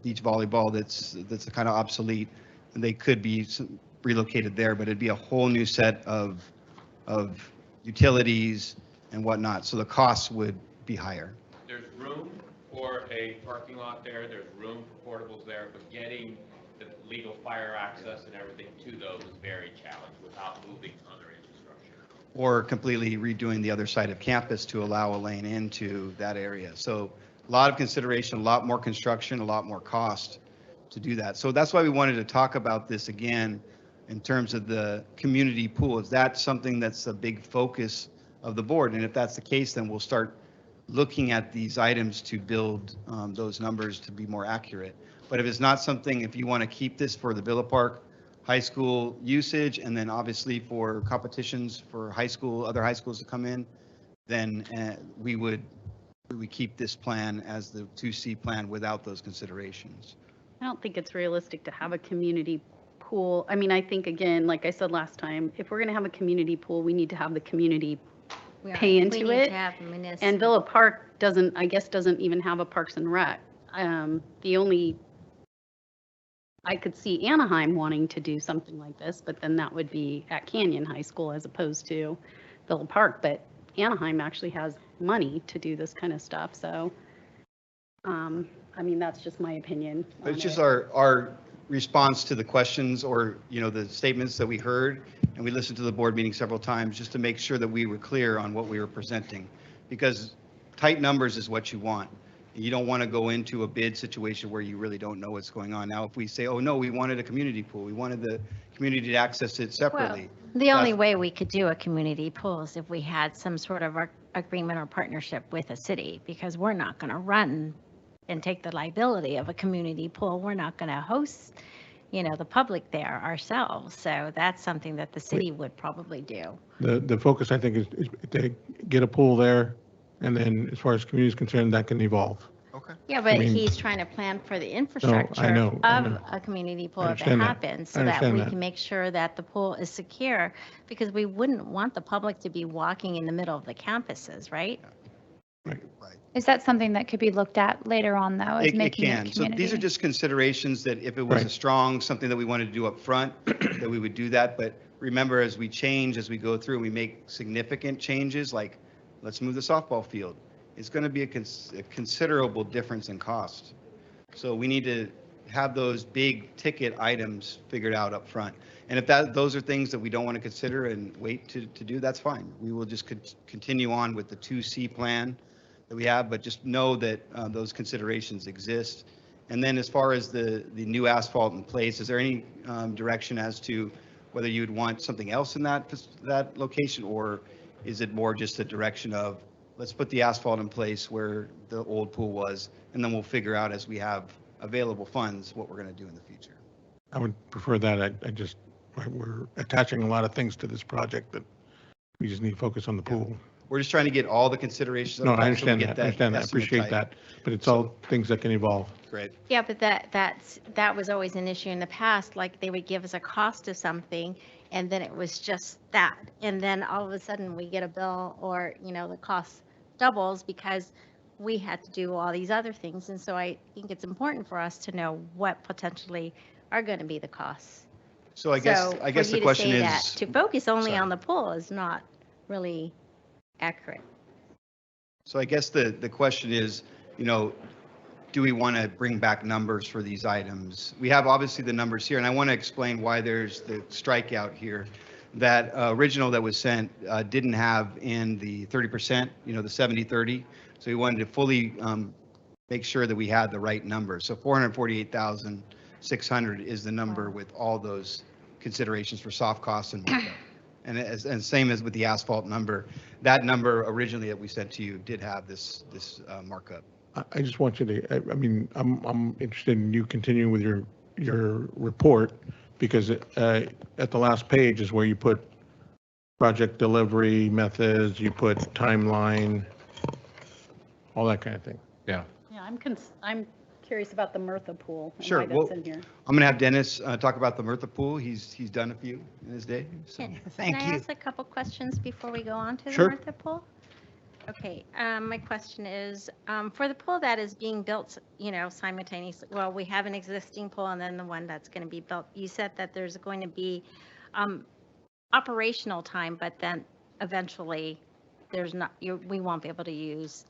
beach volleyball that's kind of obsolete, and they could be relocated there, but it'd be a whole new set of utilities and whatnot. So the costs would be higher. There's room for a parking lot there. There's room for portables there, but getting the legal fire access and everything to those is very challenged without moving other infrastructure. Or completely redoing the other side of campus to allow a lane into that area. So a lot of consideration, a lot more construction, a lot more cost to do that. So that's why we wanted to talk about this again in terms of the community pool. Is that something that's a big focus of the board? And if that's the case, then we'll start looking at these items to build those numbers to be more accurate. But if it's not something, if you want to keep this for the Villa Park High School usage, and then obviously for competitions for other high schools to come in, then we would keep this plan as the 2C plan without those considerations. I don't think it's realistic to have a community pool. I mean, I think, again, like I said last time, if we're going to have a community pool, we need to have the community pay into it. And Villa Park doesn't even have a Parks and Rec. I could see Anaheim wanting to do something like this, but then that would be at Canyon High School as opposed to Villa Park. But Anaheim actually has money to do this kind of stuff. So, I mean, that's just my opinion. It's just our response to the questions or, the statements that we heard, and we listened to the board meeting several times just to make sure that we were clear on what we were presenting, because tight numbers is what you want. You don't want to go into a bid situation where you really don't know what's going on. Now, if we say, oh, no, we wanted a community pool, we wanted the community to access it separately. The only way we could do a community pool is if we had some sort of agreement or partnership with a city, because we're not going to run and take the liability of a community pool. We're not going to host, the public there ourselves. So that's something that the city would probably do. The focus, I think, is to get a pool there, and then as far as community is concerned, that can evolve. Okay. Yeah, but I mean- he's trying to plan for the infrastructure know. of a community pool if it understand that. happens, so I that understand we that. can make sure that the pool is secure, because we wouldn't want the public to be walking in the middle of the campuses, right? Is that something that could be looked at later on, though, is It making can. it So community? these are just considerations that if it was a Right. strong, something that we wanted to do up front, that we would do that. But remember, as we change, as we go through, we make significant changes, like let's move the softball field. It's going to be a considerable difference in cost. So we need to have those big ticket items figured out up front. And if those are things that we don't want to consider and wait to do, that's fine. We will just continue on with the 2C plan that we have, but just know that those considerations exist. And then as far as the new asphalt in place, is there any direction as to whether you'd want something else in that location, or is it more just a direction of let's put the asphalt in place where the old pool was, and then we'll figure out as we have available funds what we're going to do in the future? I would prefer that. We're attaching a lot of things to this project that we just need to focus on the pool. We're just trying to get all the considerations. No, up I front so we understand get that. I understand that. I estimate appreciate tight. that. But it's all things that can evolve. Great. Yeah, but that was always an issue in the past, like they would give us a cost of something, and then it was just that. And then all of a sudden we get a bill, or, the cost doubles because we had to do all these other things. And so I think it's important for us to know what potentially are going to be the costs. So I guess for the you to question say is, that, to focus only Sorry. on the pool is not really accurate. so I guess the question is, do we want to bring back numbers for these items? We have obviously the numbers here, and I want to explain why there's the strikeout here. That original that was sent didn't have in the 30%, the 70-30. So we wanted to fully make sure that we had the right number. So 448,600 is the number with all those considerations for soft costs and markup. And same as with the asphalt number, that number originally that we sent to you did have this markup. I just want you to, I'm interested in you continuing with your report, because at the last page is where you put project delivery methods, you put timeline, all that kind of thing. Yeah. Yeah, I'm curious about the Murtha pool and Sure. why Well, that's in here. I'm going to have Dennis talk about the Murtha pool. He's done a few in his day. So thank Can I you. ask a couple questions before we go on to the Sure. Martha pool? Okay, my question is, for the pool that is being built, simultaneously, well, we have an existing pool and then the one that's going to be built. You said that there's going to be operational time, but then eventually we won't be able to use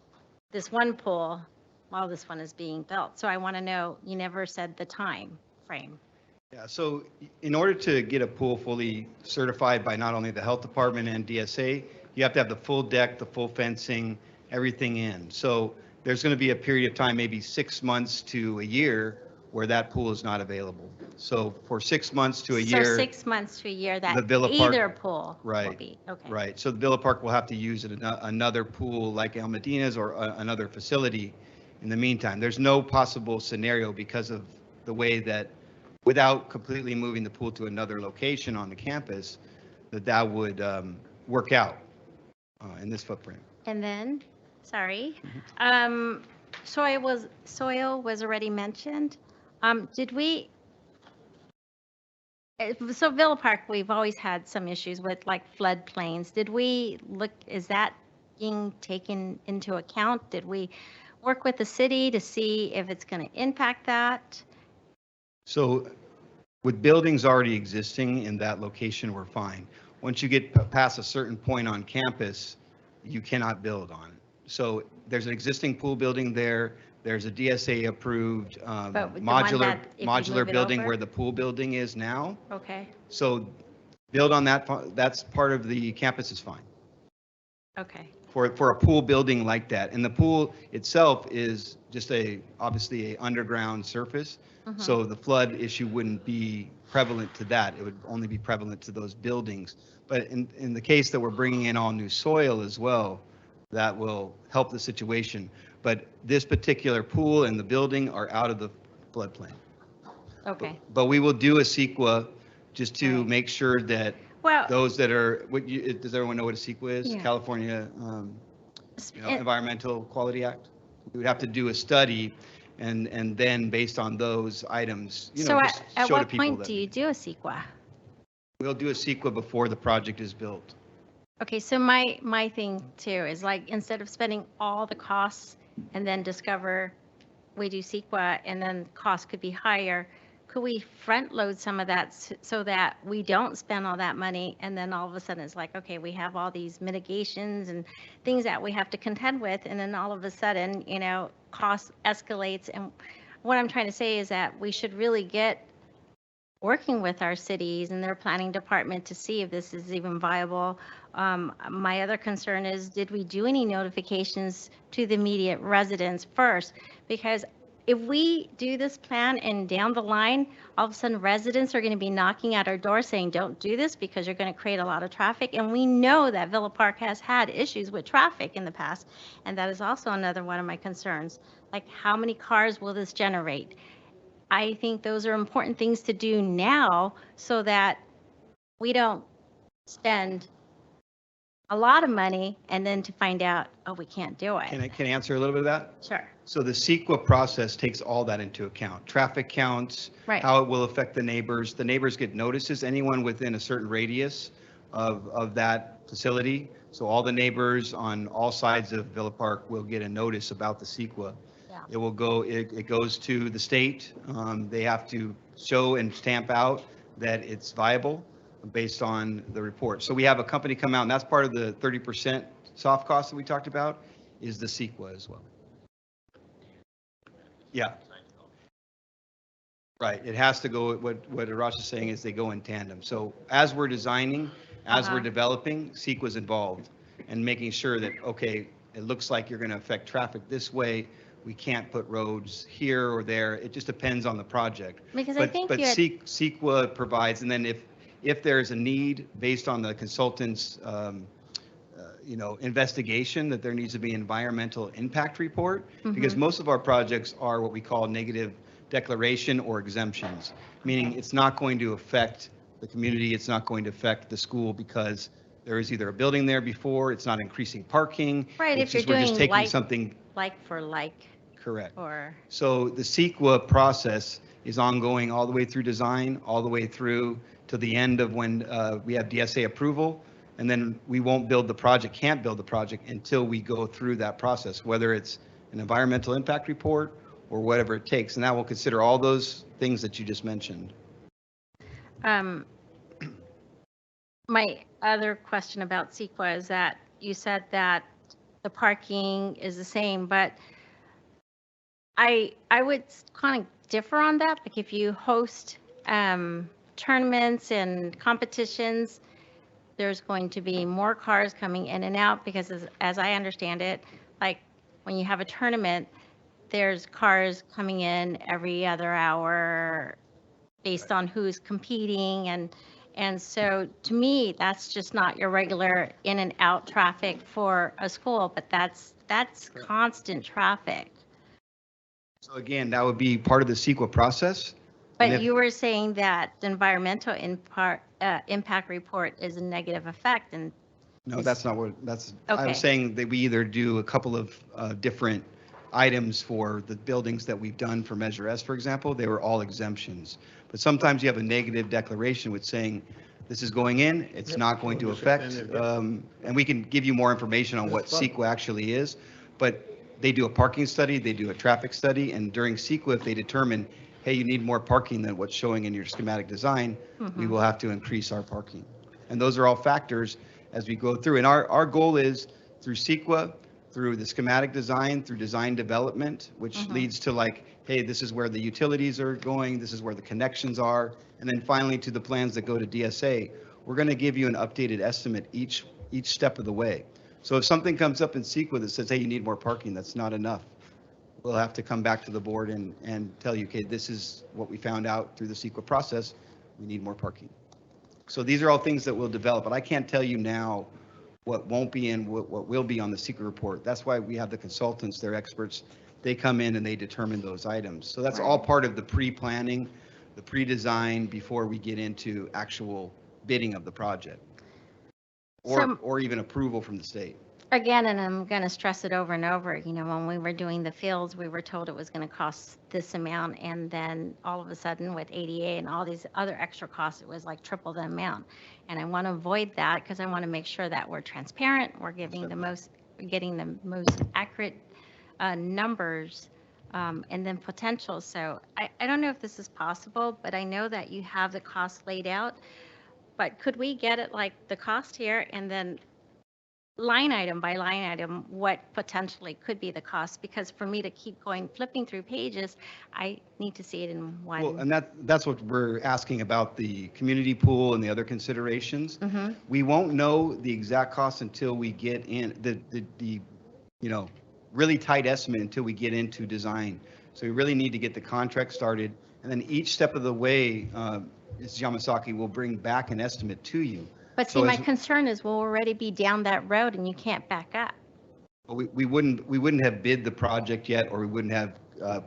this one pool while this one is being built. So I want to know, you never said the time frame. Yeah, so in order to get a pool fully certified by not only the health department and DSA, you have to have the full deck, the full fencing, everything in. So there's going to be a period of time, maybe 6 months to a year, where that pool is not available. So for 6 months to a year. So 6 months to a year the that Villa Park- either pool will Right, be, okay. right. So the Villa Park will have to use another pool like El Medina's or another facility in the meantime. There's no possible scenario because of the way that, without completely moving the pool to another location on the campus, that would work out in this footprint. And then, sorry, Mm-hmm. soil was already mentioned. Did we, so Villa Park, we've always had some issues with like floodplains. Did we look, is that being taken into account? Did we work with the city to see if it's going to impact that? So with buildings already existing in that location, we're fine. Once you get past a certain point on campus, you cannot build on it. So there's an existing pool building there. There's a DSA approved But with the one modular that if you move it building over? where the pool building is now. Okay, So build on that, that's part of the campus is fine. okay. for a pool building like that. And the pool itself is just obviously a underground surface. So the flood issue wouldn't be prevalent to that. It would only be prevalent to those buildings. But in the case that we're bringing in all new soil as well, that will help the situation. But this particular pool and the building are out of the floodplain. Okay. But we will do a CEQA just to make sure that Well, those that are, does everyone know what a CEQA is? Yeah. California Environmental Quality Act. We would have to do a study and then based on those items, so just at show to what people point that do you do a CEQA? we'll do a CEQA before the project is built. Okay, so my thing too is like, instead of spending all the costs and then discover we do CEQA and then costs could be higher, could we front load some of that so that we don't spend all that money and then all of a sudden it's like, okay, we have all these mitigations and things that we have to contend with, and then all of a sudden, cost escalates. And what I'm trying to say is that we should really get working with our cities and their planning department to see if this is even viable. My other concern is, did we do any notifications to the immediate residents first? Because if we do this plan and down the line, all of a sudden residents are going to be knocking at our door saying, don't do this because you're going to create a lot of traffic. And we know that Villa Park has had issues with traffic in the past. And that is also another one of my concerns. Like, how many cars will this generate? I think those are important things to do now so that we don't spend a lot of money and then to find out, oh, we can't do it. Can I answer a little bit of that? Sure. So the CEQA process takes all that into account. Traffic counts, Right. how it will affect the neighbors. The neighbors get notices, anyone within a certain radius of that facility. So all the neighbors on all sides of Villa Park will get a notice about the CEQA. Yeah. It will go, it goes to the state. They have to show and stamp out that it's viable based on the report. So we have a company come out, and that's part of the 30% soft cost that we talked about, is the CEQA as well. Yeah. Right, it has to go, what Arash is saying is they go in tandem. So as we're designing, as we're developing, CEQA is involved and making sure that, okay, it looks like you're going to affect traffic this way. We can't put roads here or there. It just depends on the project. Because but, I think but you had- CEQA provides, and then if there's a need based on the consultant's investigation, that there needs to be environmental impact report, because most of our projects are what we call negative declaration or exemptions, meaning it's not going to affect the community, it's not going to affect the school because there is either a building there before, it's not increasing parking. Right, it's if you're just, we're just doing taking like, something. like for like. Correct. Or. So the CEQA process is ongoing all the way through design, all the way through to the end of when we have DSA approval, and then we won't build the project, can't build the project until we go through that process, whether it's an environmental impact report or whatever it takes, and that will consider all those things that you just mentioned. My other question about CEQA is that you said that the parking is the same, but I would kind of differ on that. Like, if you host tournaments and competitions, there's going to be more cars coming in and out, because as I understand it, like when you have a tournament, there's cars coming in every other hour based on who's competing. And so to me, that's just not your regular in and out traffic for a school, but that's constant traffic. So again, that would be part of the CEQA process. But you were saying that the environmental impact report is a negative effect, and no, that's not what, that's, I Okay. was saying that we either do a couple of different items for the buildings that we've done for Measure S, for example, they were all exemptions. But sometimes you have a negative declaration with saying, this is going in, it's not going to affect, and we can give you more information on what CEQA actually is, but they do a parking study, they do a traffic study, and during CEQA, if they determine, hey, you need more parking than what's showing in your schematic design, we will have to increase our parking. And those are all factors as we go through. And our goal is through CEQA, through the schematic design, through design development, which leads to like, hey, this is where the utilities are going, this is where the connections are, and then finally to the plans that go to DSA. We're going to give you an updated estimate each step of the way. So if something comes up in CEQA that says, hey, you need more parking, that's not enough. We'll have to come back to the board and tell you, okay, this is what we found out through the CEQA process. We need more parking. So these are all things that we'll develop, but I can't tell you now what won't be in, what will be on the CEQA report. That's why we have the consultants, they're experts. They come in and they determine those items. So that's all part of the pre-planning, the pre-design before we get into actual bidding of the project or even approval from the state. Again, and I'm going to stress it over and over, you know, when we were doing the fields, we were told it was going to cost this amount, and then all of a sudden with ADA and all these other extra costs, it was like triple the amount. And I want to avoid that because I want to make sure that we're transparent, we're getting the most accurate numbers and then potential. So I don't know if this is possible, but I know that you have the cost laid out, but could we get it like the cost here and then line item by line item what potentially could be the cost? Because for me to keep going flipping through pages, I need to see it in one. Well, and that's what we're asking about the community pool and the other considerations. Mm-hmm. We won't know the exact cost until we get in the you know, really tight estimate until we get into design. So we really need to get the contract started, and then each step of the way, Ms. Yamasaki will bring back an estimate to you. But see, my concern is we'll already be down that road and you can't back up. We wouldn't have bid the project yet, or we wouldn't have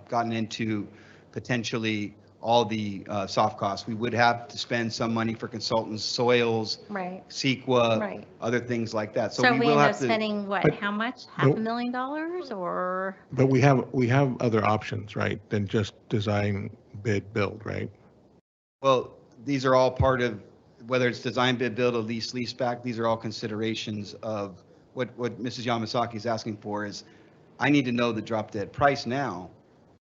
gotten into potentially all the soft costs. We would have to spend some money for consultants, soils, right, CEQA, right, other things like that. So we will end have up to, spending what? How much? $500,000 or? But we have other options, right, than just design, bid, build, right? Well, these are all part of, whether it's design, bid, build, or lease back, these are all considerations of what Mrs. Yamasaki is asking for is, I need to know the drop dead price now,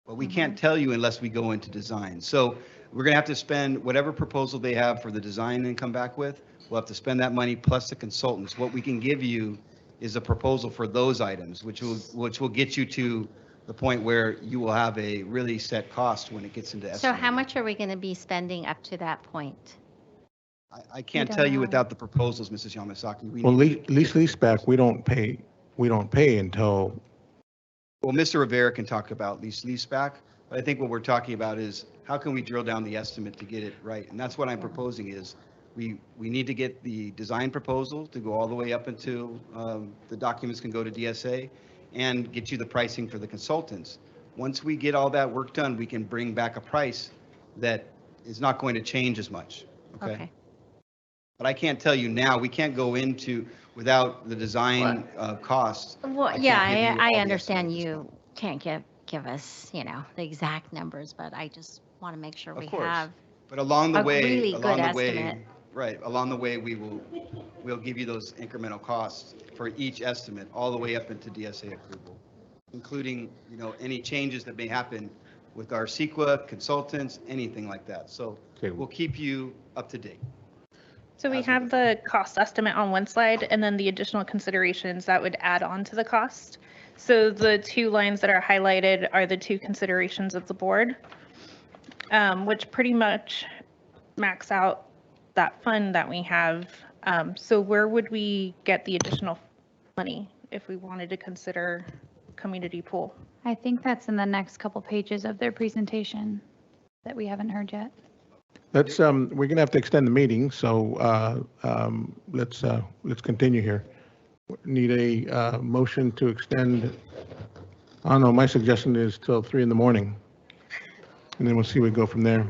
but we can't tell you unless we go into design. So we're gonna have to spend whatever proposal they have for the design and come back with, we'll have to spend that money plus the consultants. What we can give you is a proposal for those items, which will get you to the point where you will have a really set cost when it gets into So estimate. how much are we going to be spending up to that point? I can't tell you without the proposals, Mrs. Yamasaki. Well, lease back, we don't pay until. Well, Mr. Rivera can talk about lease back, but I think what we're talking about is how can we drill down the estimate to get it right? And that's what I'm proposing is we need to get the design proposal to go all the way up until the documents can go to DSA and get you the pricing for the consultants. Once we get all that work done, we can bring back a price that is not going to change as much. Okay. But I can't tell you now, we can't go into without the design costs. Well, yeah, I understand you can't give us, you know, the exact numbers, but I just want to make sure we have But along the way, really good estimate. right, along the way, we'll give you those incremental costs for each estimate, all the way up into DSA approval, including, you know, any changes that may happen with our CEQA consultants, anything like that. So we'll keep you up to date. So we have the cost estimate on one slide and then the additional considerations that would add on to the cost. So the two lines that are highlighted are the two considerations of the board, which pretty much max out that fund that we have. So where would we get the additional money if we wanted to consider community pool? I think that's in the next couple pages of their presentation that we haven't heard yet. Let's we're gonna have to extend the meeting, so let's continue here. Need a motion to extend. I don't know. My suggestion is till 3 in the morning, and then we'll see where we go from there.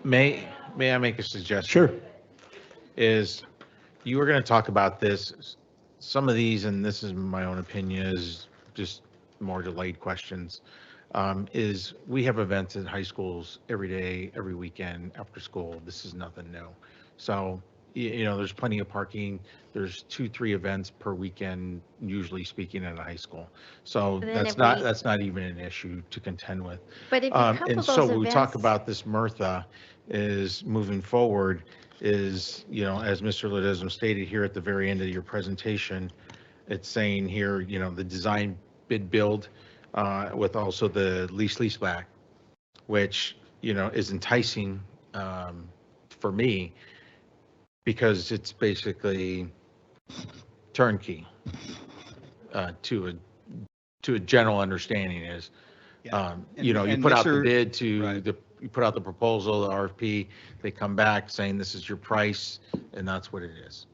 May I make a suggestion? Sure. Is you were going to talk about this, some of these, and this is my own opinion, is just more delayed questions. Is we have events at high schools every day, every weekend, after school. This is nothing new. So, you know, there's plenty of parking. There's 2-3 events per weekend, usually speaking, at a high school. So that's not even an issue to contend with. But if you couple and those so when we talk events- about this MRTA is moving forward is, you know, as Mr. Ledesma stated here at the very end of your presentation, it's saying here, you know, the design bid build with also the lease back, which, you know, is enticing for me because it's basically turnkey to a general understanding is, you know, you put out the bid to you put out the proposal, the RFP, they come back saying this is your price, and that's what it is.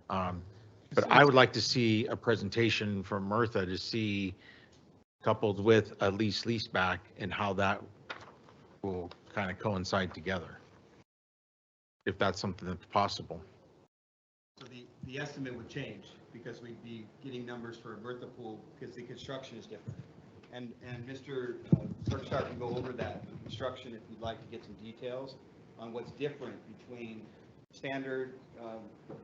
But I would like to see a presentation from Mirtha to see, coupled with a lease back, and how that will kind of coincide together, if that's something that's possible. So the estimate would change because we'd be getting numbers for Mirtha Pool because the construction is different. And Mr. Kirkstar can go over that construction if you'd like to get some details on what's different between standard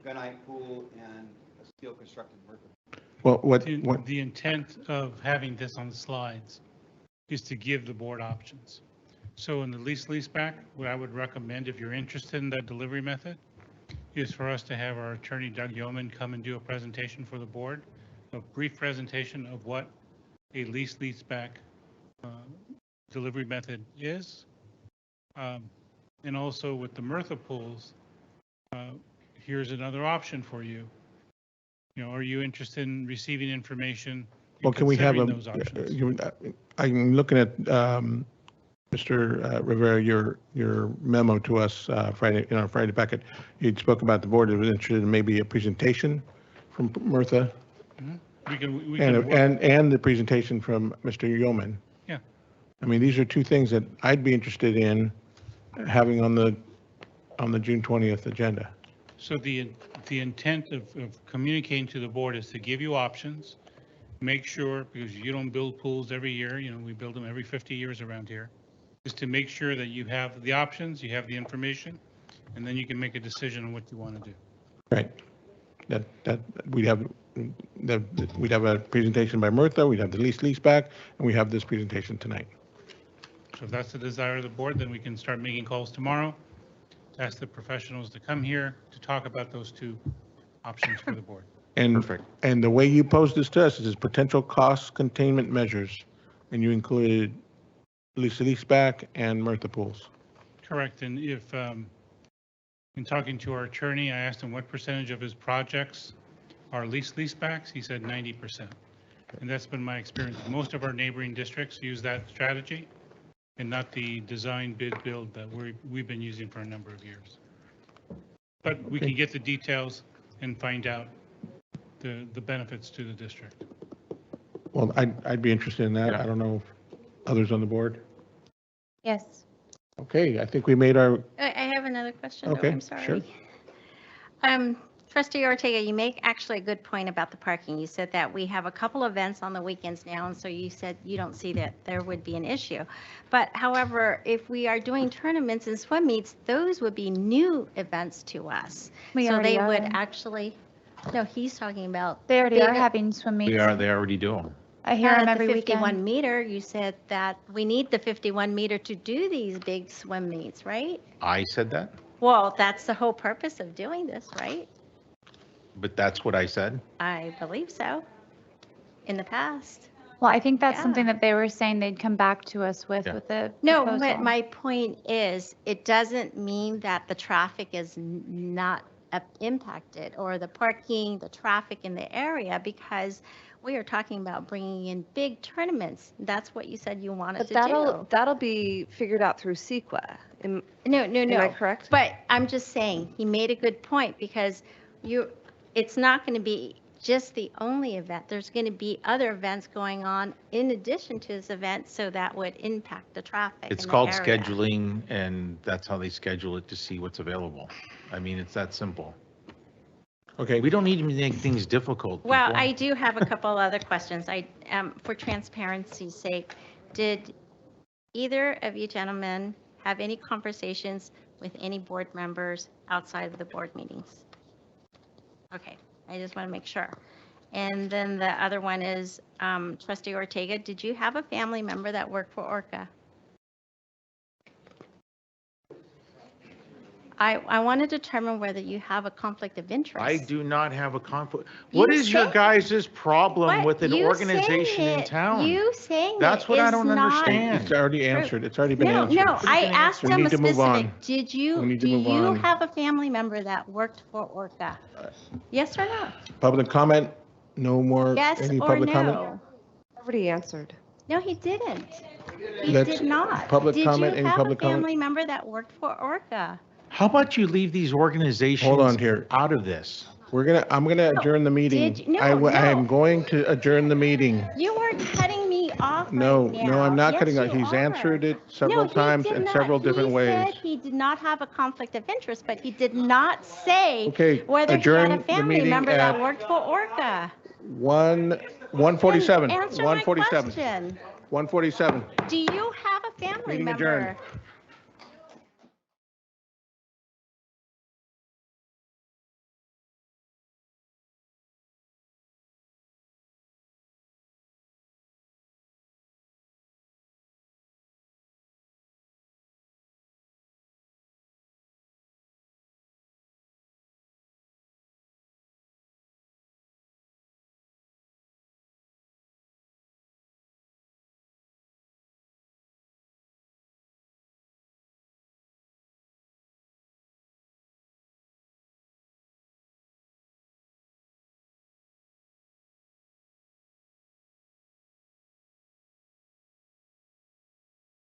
gunite pool and a steel constructed Mirtha. Well, The intent of having this on the slides is to give the board options. So in the lease back, what I would recommend, if you're interested in that delivery method, is for us to have our attorney Doug Yeoman come and do a presentation for the board, a brief presentation of what a lease back delivery method is. And also with the Mirtha pools, here's another option for you. You know, are you interested in receiving information? Well, can we have those options? I'm looking at Mr. Rivera, your memo to us Friday in our Friday packet. You spoke about the board that was interested in maybe a presentation from Mirtha. Mm-hmm. And the presentation from Mr. Yeoman. Yeah. I mean, these are two things that I'd be interested in having on the June 20th agenda. So the intent of communicating to the board is to give you options, make sure, because you don't build pools every year, you know, we build them every 50 years around here, is to make sure that you have the options, you have the information, and then you can make a decision on what you want to do. Right. That we'd have a presentation by Mirtha, we'd have the lease back, and we have this presentation tonight. So if that's the desire of the board, then we can start making calls tomorrow to ask the professionals to come here to talk about those two options for the board. And Perfect. And the way you posed this to us is potential cost containment measures, and you included lease back and Mirtha pools. Correct. And if in talking to our attorney, I asked him what percentage of his projects are lease backs. He said 90%. And that's been my experience. Most of our neighboring districts use that strategy and not the design bid build that we've been using for a number of years. But we can get the details and find out the benefits to the district. Well, I'd be interested in that. I don't know if others on the board. Yes. Okay, I think we made our. I have another question. Okay, I'm sorry. sure. Trustee Ortega, you make actually a good point about the parking. You said that we have a couple events on the weekends now, and so you said you don't see that there would be an issue. But however, if we are doing tournaments and swim meets, those would be new events to us. So they would actually, no, he's talking about. They already are having swim meets. They already do them. I hear them every the weekend. 51 meter, you said that we need the 51 meter to do these big swim meets, right? I said that, Well, that's the whole purpose of doing this, right? but that's what I said. I believe so, in the past. Well, I think that's Yeah. something that they were saying they'd come back to us with, Yeah. with the No, proposal. but my point is, it doesn't mean that the traffic is not impacted, or the parking, the traffic in the area, because we are talking about bringing in big tournaments. That's what you said you wanted But to do. that'll be figured out through CEQA. No. Am I correct? But I'm just saying, he made a good point, because it's not going to be just the only event. There's going to be other events going on in addition to this event, so that would impact the traffic. It's in the called area. scheduling, and that's how they schedule it, to see what's available. I mean, it's that simple. Okay. We don't need to make things difficult. Well, people. I do have a couple other questions. For transparency's sake, did either of you gentlemen have any conversations with any board members outside of the board meetings? Okay, I just want to make sure. And then the other one is, Trustee Ortega, did you have a family member that worked for ORCA? I want to determine whether you have a conflict of interest. I do not have a conflict. What is your say- guys' problem What? with an You organization saying in it- town? You saying That's it what I is don't not understand. It's already answered. It's already been No, answered. no, I asked We him need a to move specific, on. did We you, need to do move you on. have a family member that worked for Orca? Yes or no? Public comment? No more? Yes Any or public comment? no? Already answered. No, he didn't. He Let's- did not. public comment, Did any you have a public comment? family member that worked for Orca? How about you leave these organizations Hold on here. out of this? I'm gonna adjourn the meeting. did you- no, I am no. going to adjourn the meeting. You weren't cutting me off No, right now. no, I'm not Yes, cutting out. you He's are. answered it No, several he times did in not. several different ways. He said he did not have a conflict of interest, but he did not say Okay, whether he adjourn had the a family meeting member that at worked for Orca. 1:47. Answer my 1:47. question. 1:47. Do you have a family Meeting member adjourned.